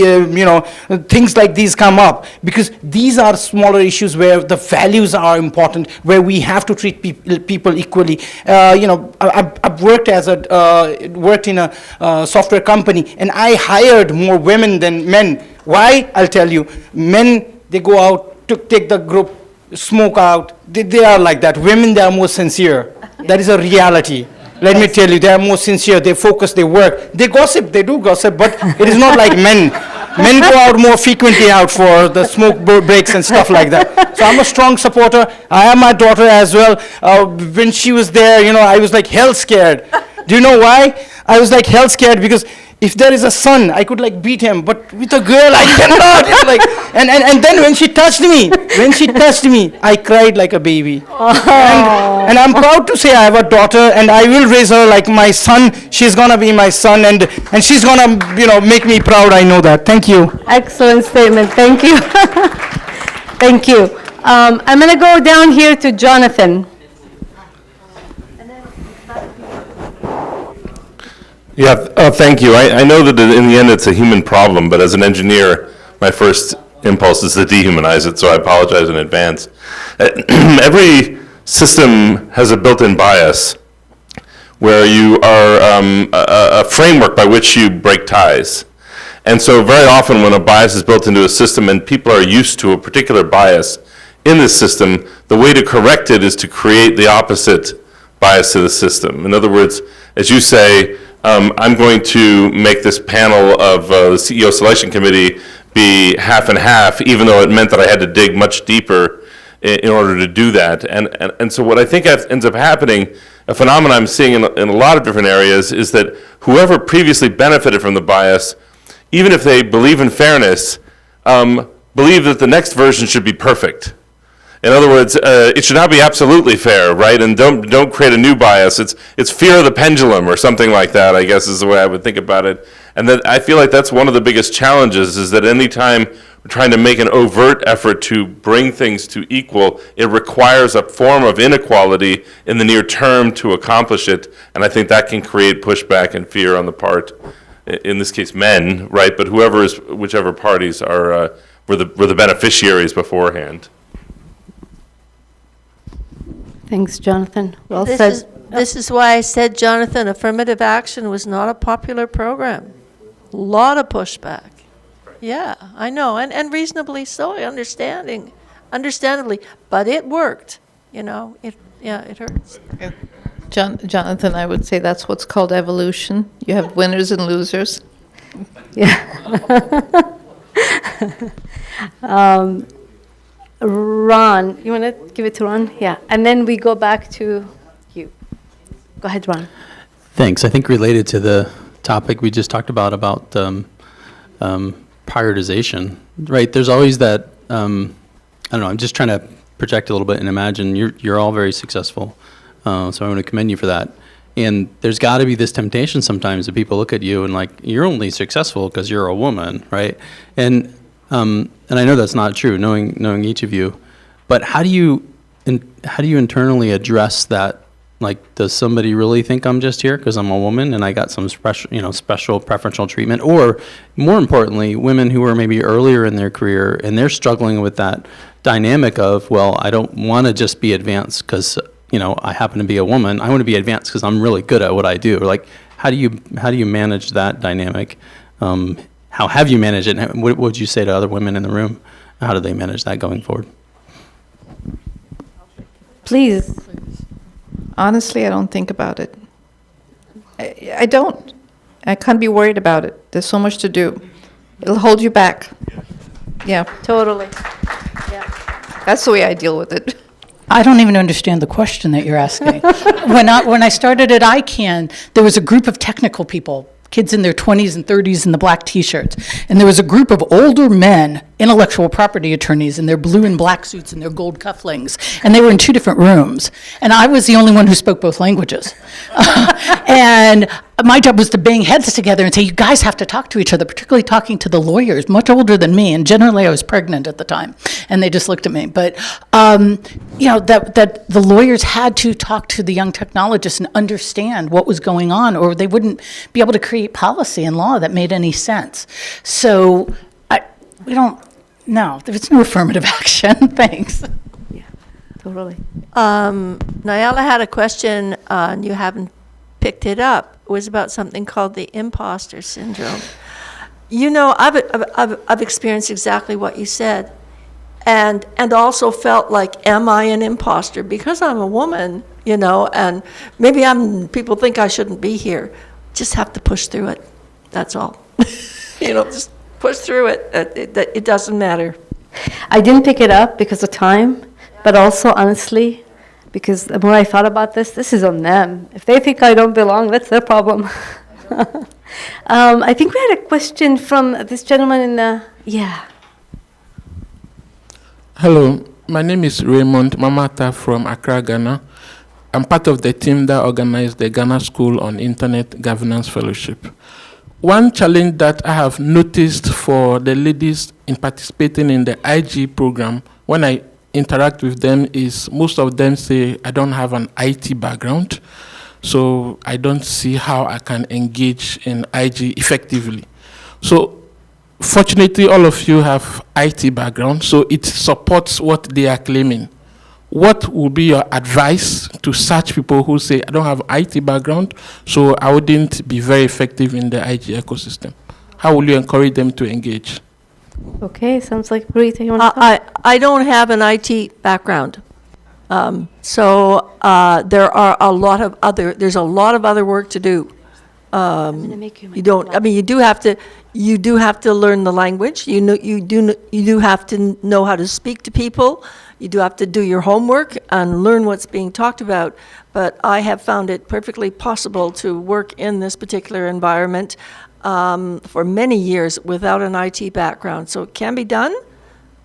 things like these come up, because these are smaller issues where the values are important, where we have to treat people equally. I've worked in a software company, and I hired more women than men. Why? I'll tell you. Men, they go out to take the group, smoke out. They are like that. Women, they are more sincere. That is a reality. Let me tell you, they are more sincere. They focus, they work. They gossip, they do gossip, but it is not like men. Men go out more frequently out for the smoke breaks and stuff like that. So I'm a strong supporter. I have my daughter as well. When she was there, I was like hell scared. Do you know why? I was like hell scared because if there is a son, I could like beat him, but with a girl, I cannot. It's like, and then when she touched me, I cried like a baby. And I'm proud to say I have a daughter, and I will raise her like my son. She's gonna be my son, and she's gonna, make me proud. I know that. Thank you. Excellent statement. Thank you. Thank you. I'm gonna go down here to Jonathan. Yeah, thank you. I know that in the end it's a human problem, but as an engineer, my first impulse is to dehumanize it, so I apologize in advance. Every system has a built-in bias where you are a framework by which you break ties. And so very often when a bias is built into a system and people are used to a particular bias in this system, the way to correct it is to create the opposite bias to the system. In other words, as you say, I'm going to make this panel of the CEO selection committee be half and half, even though it meant that I had to dig much deeper in order to do that. And so what I think ends up happening, a phenomenon I'm seeing in a lot of different areas, is that whoever previously benefited from the bias, even if they believe in fairness, believe that the next version should be perfect. In other words, it should not be absolutely fair, right? And don't create a new bias. It's fear of the pendulum or something like that, I guess is the way I would think about it. And that I feel like that's one of the biggest challenges, is that anytime we're trying to make an overt effort to bring things to equal, it requires a form of inequality in the near term to accomplish it. And I think that can create pushback and fear on the part, in this case, men, right? But whichever parties were the beneficiaries beforehand. Thanks, Jonathan. Well said. This is why I said, Jonathan, affirmative action was not a popular program. A lot of pushback. Yeah, I know, and reasonably so, understandably, but it worked. It hurts. Jonathan, I would say that's what's called evolution. You have winners and losers. Yeah. Ron, you want to give it to Ron? Yeah, and then we go back to you. Go ahead, Ron. Thanks. I think related to the topic we just talked about prioritization, right? There's always that, I don't know, I'm just trying to project a little bit and imagine you're all very successful. So I want to commend you for that. And there's got to be this temptation sometimes that people look at you and like, you're only successful because you're a woman, right? And I know that's not true, knowing each of you, but how do you internally address that? Like, does somebody really think I'm just here because I'm a woman and I got some special preferential treatment? Or more importantly, women who are maybe earlier in their career and they're struggling with that dynamic of, well, I don't want to just be advanced because I happen to be a woman. I want to be advanced because I'm really good at what I do. Like, how do you manage that dynamic? How have you managed it? And what would you say to other women in the room? How do they manage that going forward? Please. Honestly, I don't think about it. I don't. I can't be worried about it. There's so much to do. It'll hold you back. Yeah. Totally. Yeah. That's the way I deal with it. I don't even understand the question that you're asking. When I started at ICANN, there was a group of technical people, kids in their 20s and 30s in the black T-shirts, and there was a group of older men, intellectual property attorneys, in their blue and black suits and their gold cufflinks, and they were in 2 different rooms, and I was the only one who spoke both languages. And my job was to bang heads together and say, you guys have to talk to each other, particularly talking to the lawyers, much older than me, and generally I was pregnant at the time, and they just looked at me. But, that the lawyers had to talk to the young technologists and understand what was going on, or they wouldn't be able to create policy and law that made any sense. So we don't, no, there's no affirmative action. Thanks. Totally. Nyala had a question, and you haven't picked it up. It was about something called the imposter syndrome. You know, I've experienced exactly what you said, and also felt like, am I an imposter? Because I'm a woman, and maybe people think I shouldn't be here. Just have to push through it. That's all. Just push through it. It doesn't matter. I didn't pick it up because of time, but also, honestly, because the more I thought about this is on them. If they think I don't belong, that's their problem. I think we had a question from this gentleman in the, yeah. Hello, my name is Raymond Mamata from Accra, Ghana. I'm part of the team that organized the Ghana School on Internet Governance Fellowship. One challenge that I have noticed for the ladies in participating in the IG program, when I interact with them, is most of them say, I don't have an IT background, so I don't see how I can engage in IG effectively. So fortunately, all of you have IT background, so it supports what they are claiming. What would be your advice to such people who say, I don't have IT background, so I wouldn't be very effective in the IG ecosystem? How will you encourage them to engage? Okay, sounds like Rita, you want to I don't have an IT background. So there are there's a lot of other work to do. You do have to learn the language. You do have to know how to speak to people. You do have to do your homework and learn what's being talked about. But I have found it perfectly possible to work in this particular environment for many years without an IT background. So it can be done.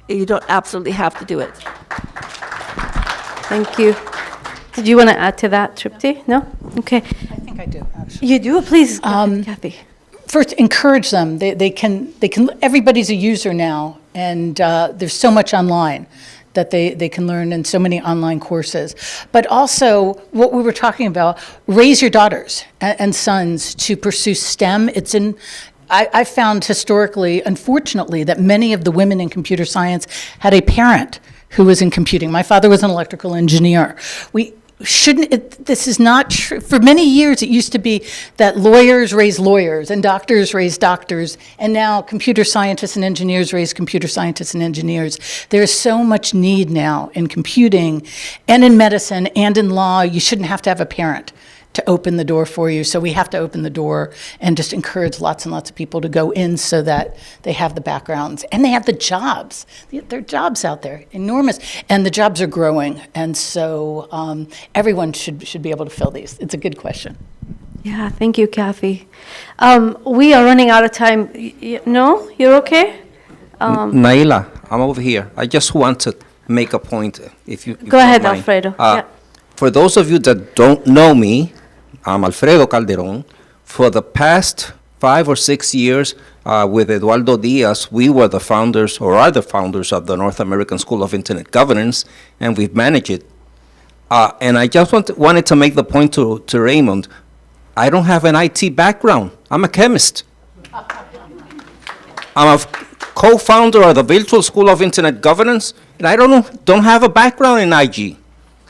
You don't absolutely have to do it. Thank you. Did you want to add to that, Tripti? No? Okay. I think I do, actually. You do? Please, Kathy. First, encourage them. They can. Everybody's a user now, and there's so much online that they can learn in so many online courses. But also, what we were talking about, raise your daughters and sons to pursue STEM. I found historically, unfortunately, that many of the women in computer science had a parent who was in computing. My father was an electrical engineer. This is not true. For many years, it used to be that lawyers raise lawyers and doctors raise doctors, and now computer scientists and engineers raise computer scientists and engineers. There is so much need now in computing and in medicine and in law. You shouldn't have to have a parent to open the door for you. So we have to open the door and just encourage lots and lots of people to go in so that they have the backgrounds and they have the jobs. There are jobs out there, enormous, and the jobs are growing. And so everyone should be able to fill these. It's a good question. Yeah, thank you, Kathy. We are running out of time. No, you're okay? Naila, I'm over here. I just want to make a point. If you Go ahead, Alfredo. Yeah. For those of you that don't know me, I'm Alfredo Calderon. For the past 5 or 6 years, with Eduardo Diaz, we were the founders, or are the founders, of the North American School of Internet Governance, and we've managed it. And I just wanted to make the point to Raymond, I don't have an IT background. I'm a chemist. I'm a co-founder of the Virtual School of Internet Governance, and I don't have a background in IG.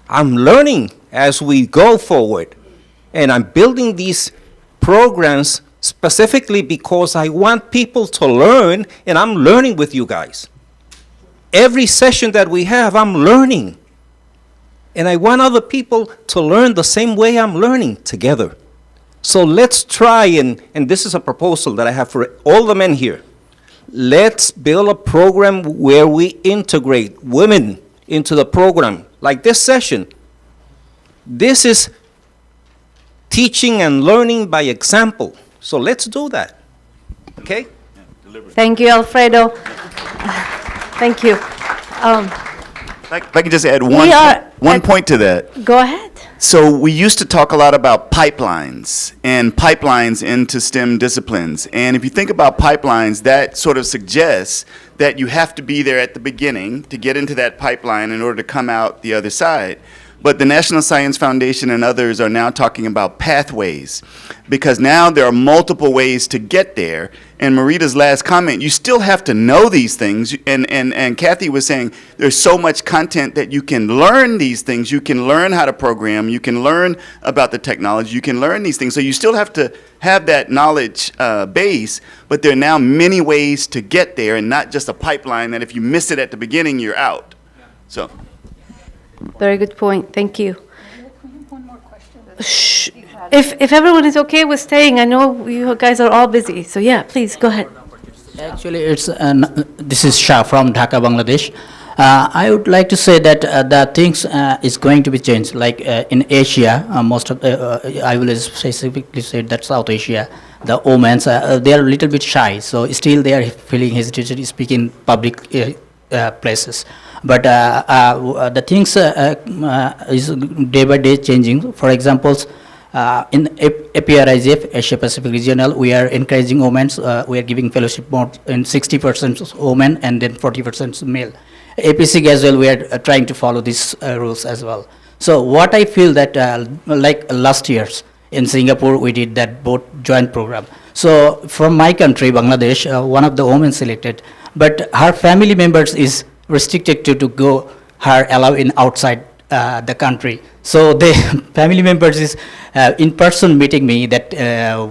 I'm learning as we go forward. And I'm building these programs specifically because I want people to learn, and I'm learning with you guys. Every session that we have, I'm learning. And I want other people to learn the same way I'm learning together. So let's try, and this is a proposal that I have for all the men here. Let's build a program where we integrate women into the program, like this session. This is teaching and learning by example. So let's do that. Okay? Thank you, Alfredo. Thank you. If I can just add We are one point to that. Go ahead. So we used to talk a lot about pipelines and pipelines into STEM disciplines. And if you think about pipelines, that sort of suggests that you have to be there at the beginning to get into that pipeline in order to come out the other side. But the National Science Foundation and others are now talking about pathways, because now there are multiple ways to get there. And Marita's last comment, you still have to know these things. And Kathy was saying there's so much content that you can learn these things. You can learn how to program. You can learn about the technology. You can learn these things. So you still have to have that knowledge base, but there are now many ways to get there, and not just a pipeline that if you miss it at the beginning, you're out. So. Very good point. Thank you. Shh. If everyone is okay with staying, I know you guys are all busy. So yeah, please go ahead. Actually, this is Shah from Dhaka, Bangladesh. I would like to say that the things is going to be changed. Like in Asia, most of I will specifically say that South Asia, the women they are a little bit shy. So still they are feeling hesitation to speak in public places. But the things is day by day changing. For example, in APRIGF, Asia Pacific Regional, we are encouraging women. We are giving fellowship more in 60% women and then 40% male. APC as well, we are trying to follow these rules as well. So what I feel that like last year's in Singapore, we did that both joint program. So from my country, Bangladesh, one of the women selected, but her family members is restricted to go her allow in outside the country. So the family members is in person meeting me that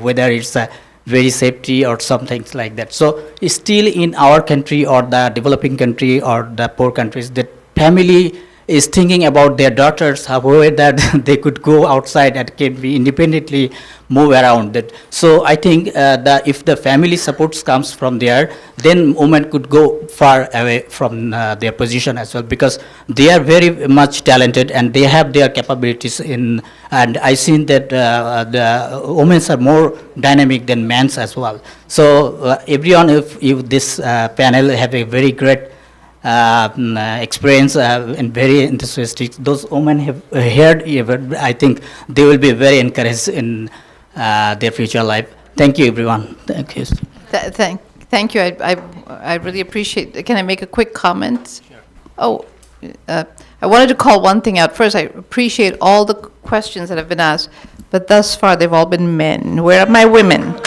whether it's very safety or some things like that. So still in our country or the developing country or the poor countries, the family is thinking about their daughters, however that they could go outside and can be independently move around. That so I think that if the family supports comes from there, then women could go far away from their position as well, because they are very much talented and they have their capabilities in. And I seen that the women are more dynamic than men as well. So everyone, if this panel have a very great experience and very enthusiastic. Those women have heard, I think they will be very encouraged in their future life. Thank you, everyone. Thank you. Thank you. I really appreciate. Can I make a quick comment? Sure. Oh, I wanted to call one thing out. First, I appreciate all the questions that have been asked, but thus far they've all been men. Where are my women?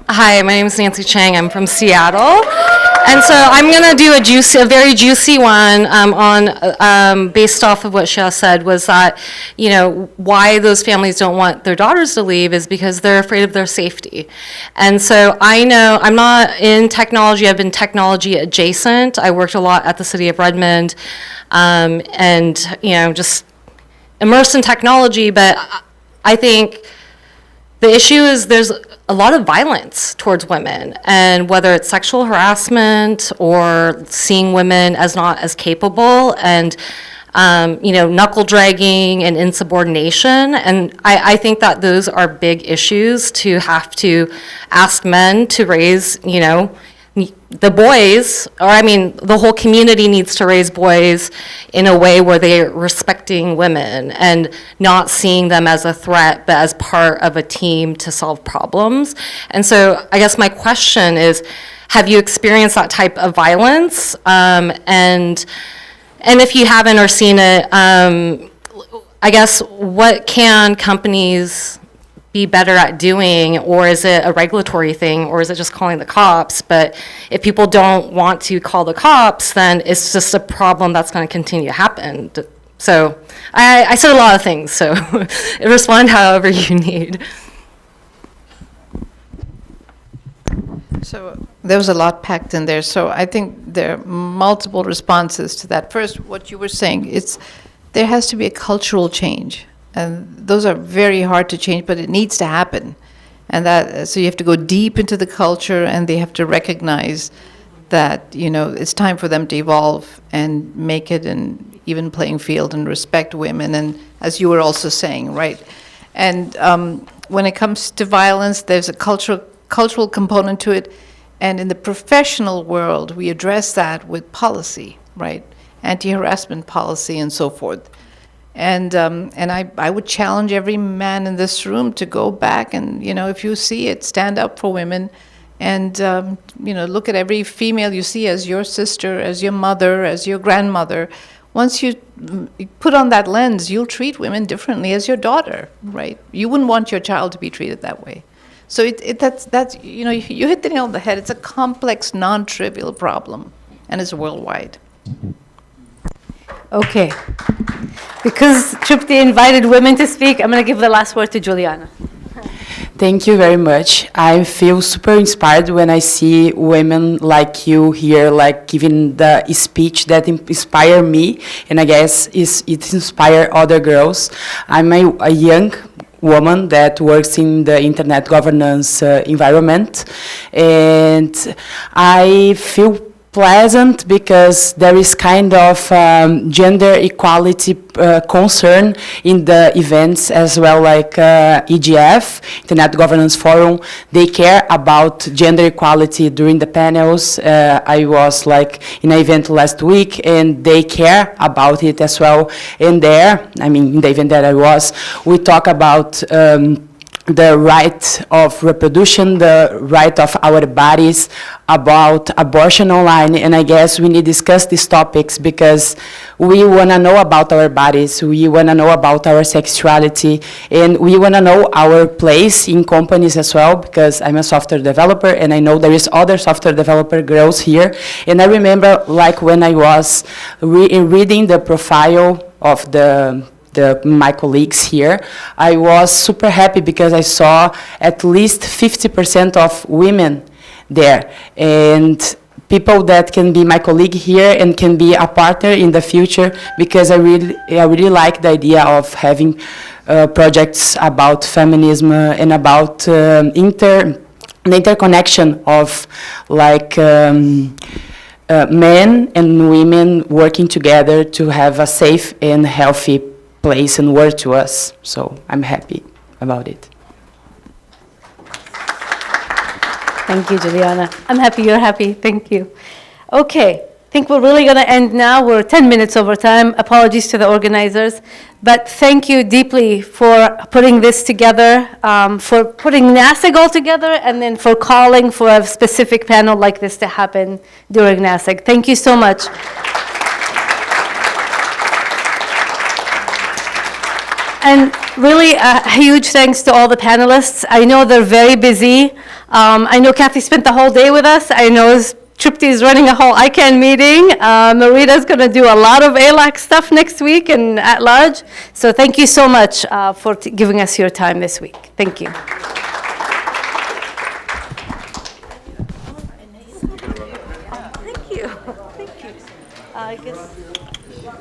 Hi, my name is Nancy Chang. I'm from Seattle. And so I'm going to do a very juicy one based off of what Shah said, was that, you know, why those families don't want their daughters to leave is because they're afraid of their safety. And so I know I'm not in technology. I've been technology adjacent. I worked a lot at the city of Redmond and, you know, just immersed in technology. But I think the issue is there's a lot of violence towards women, and whether it's sexual harassment or seeing women as not as capable, and you know, knuckle dragging and insubordination. And I think that those are big issues to have to ask men to raise, you know, the boys, or I mean, the whole community needs to raise boys in a way where they're respecting women and not seeing them as a threat, but as part of a team to solve problems. And so I guess my question is, have you experienced that type of violence? And if you haven't or seen it, I guess what can companies be better at doing, or is it a regulatory thing, or is it just calling the cops? But if people don't want to call the cops, then it's just a problem that's going to continue to happen. So I said a lot of things, so respond however you need. So there was a lot packed in there, so I think there are multiple responses to that. First, what you were saying, there has to be a cultural change. And those are very hard to change, but it needs to happen. And so you have to go deep into the culture, and they have to recognize that, you know, it's time for them to evolve and make it an even playing field and respect women, and as you were also saying, right? And when it comes to violence, there's a cultural component to it, and in the professional world, we address that with policy, right? Anti-harassment policy and so forth. And I would challenge every man in this room to go back and, you know, if you see it, stand up for women, and, you know, look at every female you see as your sister, as your mother, as your grandmother. Once you put on that lens, you'll treat women differently as your daughter, right? You wouldn't want your child to be treated that way. So that's you know, you hit the nail on the head. It's a complex, non-trivial problem, and it's worldwide. Okay. Because Tripti invited women to speak, I'm going to give the last word to Juliana. Thank you very much. I feel super inspired when I see women like you here, like giving the speech that inspire me, and I guess it inspire other girls. I'm a young woman that works in the internet governance environment, and I feel pleasant because there is kind of gender equality concern in the events as well, like EGF, Internet Governance Forum. They care about gender equality during the panels. I was like in an event last week and they care about it as well. And there, I mean, in the event that I was, we talk about the right of reproduction, the right of our bodies, about abortion online, and I guess we need to discuss these topics because we want to know about our bodies, we want to know about our sexuality, and we want to know our place in companies as well, because I'm a software developer and I know there is other software developer girls here, and I remember like when I was reading the profile of my colleagues here, I was super happy because I saw at least 50% of women there, and people that can be my colleague here and can be a partner in the future, because I really like the idea of having projects about feminism and about the interconnection of like men and women working together to have a safe and healthy place and work to us. So I'm happy about it. Thank you, Juliana. I'm happy you're happy. Thank you. Okay, I think we're really going to end now. We're 10 minutes over time. Apologies to the organizers. But thank you deeply for putting this together, for putting Nasig all together, and then for calling for a specific panel like this to happen during Nasig. Thank you so much. And really a huge thanks to all the panelists. I know they're very busy. I know Kathy spent the whole day with us. I know Tripti is running a whole ICANN meeting. Marita's going to do a lot of ALAC stuff next week and at large. So thank you so much for giving us your time this week. Thank you. Thank you. Thank you. I guess,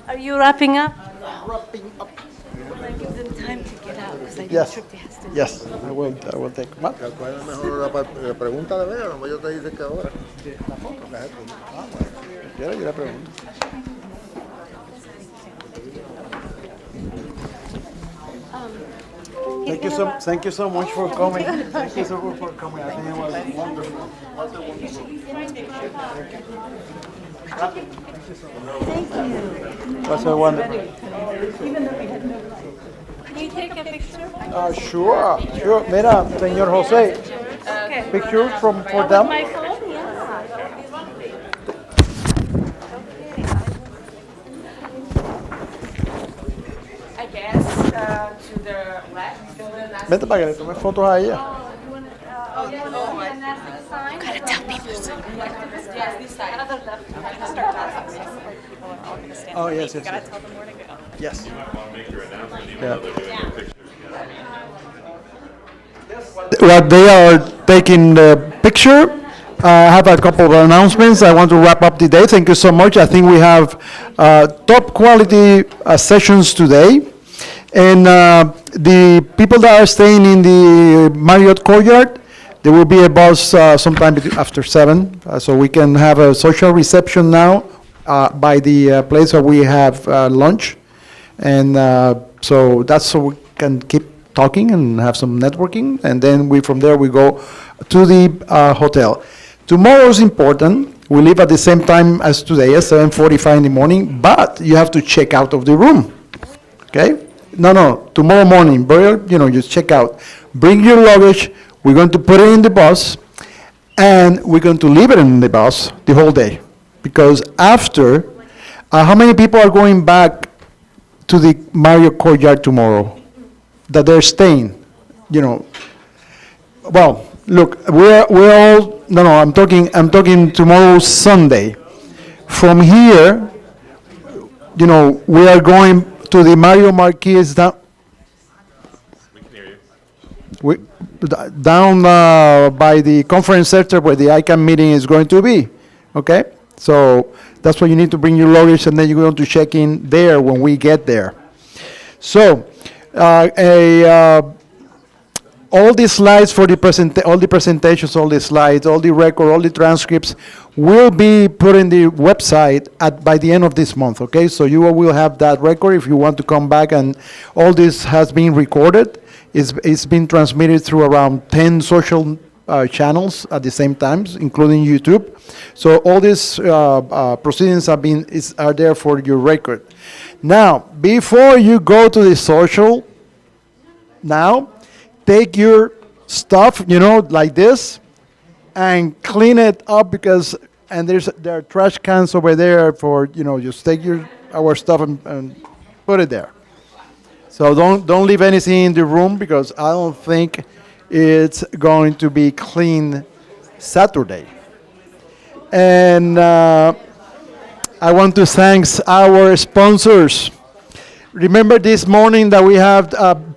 are you wrapping up? Wrapping up. Give them time to get out, because I know Yes. Tripti has to. Yes, I will take them up. ¿Cuál es mejor la pregunta de ver? ¿O yo te dice que ahora? La foto. Quiero yo le pregunto. Thank you so much for coming. Thank you so much for coming. I think it was wonderful. Was a wonderful. Can you take a picture? Sure. Mira, señor José. Okay. Picture for them. My phone? Yeah. I guess to the left. Vete para que le tome fotos a ella. Gotta tell people. Yes, this side. Other left. Oh, yes. Gotta tell them where to go. Yes. While they are taking the picture, I have a couple of announcements. I want to wrap up the day. Thank you so much. I think we have top quality sessions today. And the people that are staying in the Marriott Courtyard, There will be a bus sometime after 7, so we can have a social reception now by the place where we have lunch. And so that's so we can keep talking and have some networking. And then from there we go to the hotel. Tomorrow is important. We leave at the same time as today, at 7:45 in the morning, but you have to check out of the room. Okay? No, tomorrow morning, just check out. Bring your luggage. We're going to put it in the bus, and we're going to leave it in the bus the whole day. Because after, how many people are going back to the Mario Courtyard tomorrow? That they're staying, Well, look, we're all, I'm talking tomorrow, Sunday. From here, we are going to the Mario Marquez down. We can hear you. Down by the conference center where the ICANN meeting is going to be, okay? So that's why you need to bring your luggage, and then you're going to check in there when we get there. So, all the slides for all the presentations, all the slides, all the record, all the transcripts will be put in the website by the end of this month, okay? So you will have that record if you want to come back, and all this has been recorded. It's been transmitted through around 10 social channels at the same time, including YouTube. So all these proceedings are there for your record. Now, before you go to the social, take your stuff, like this, and clean it up there are trash cans over there for, just take our stuff and put it there. So don't leave anything in the room, because I don't think it's going to be clean Saturday. And I want to thank our sponsors. Remember this morning that we have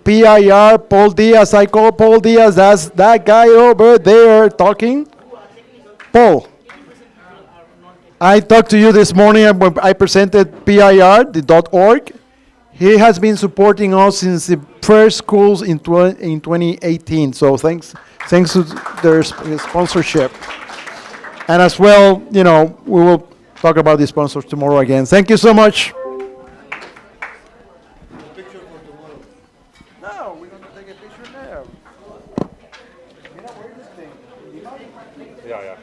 PIR, Paul Diaz. I call Paul Diaz. That's that guy over there talking. Paul, I talked to you this morning when I presented PIR, the .org. He has been supporting us since the first schools in 2018. So thanks to their sponsorship. And as well, we will talk about the sponsors tomorrow again. Thank you so much. No, we're going to take a picture there. Yeah.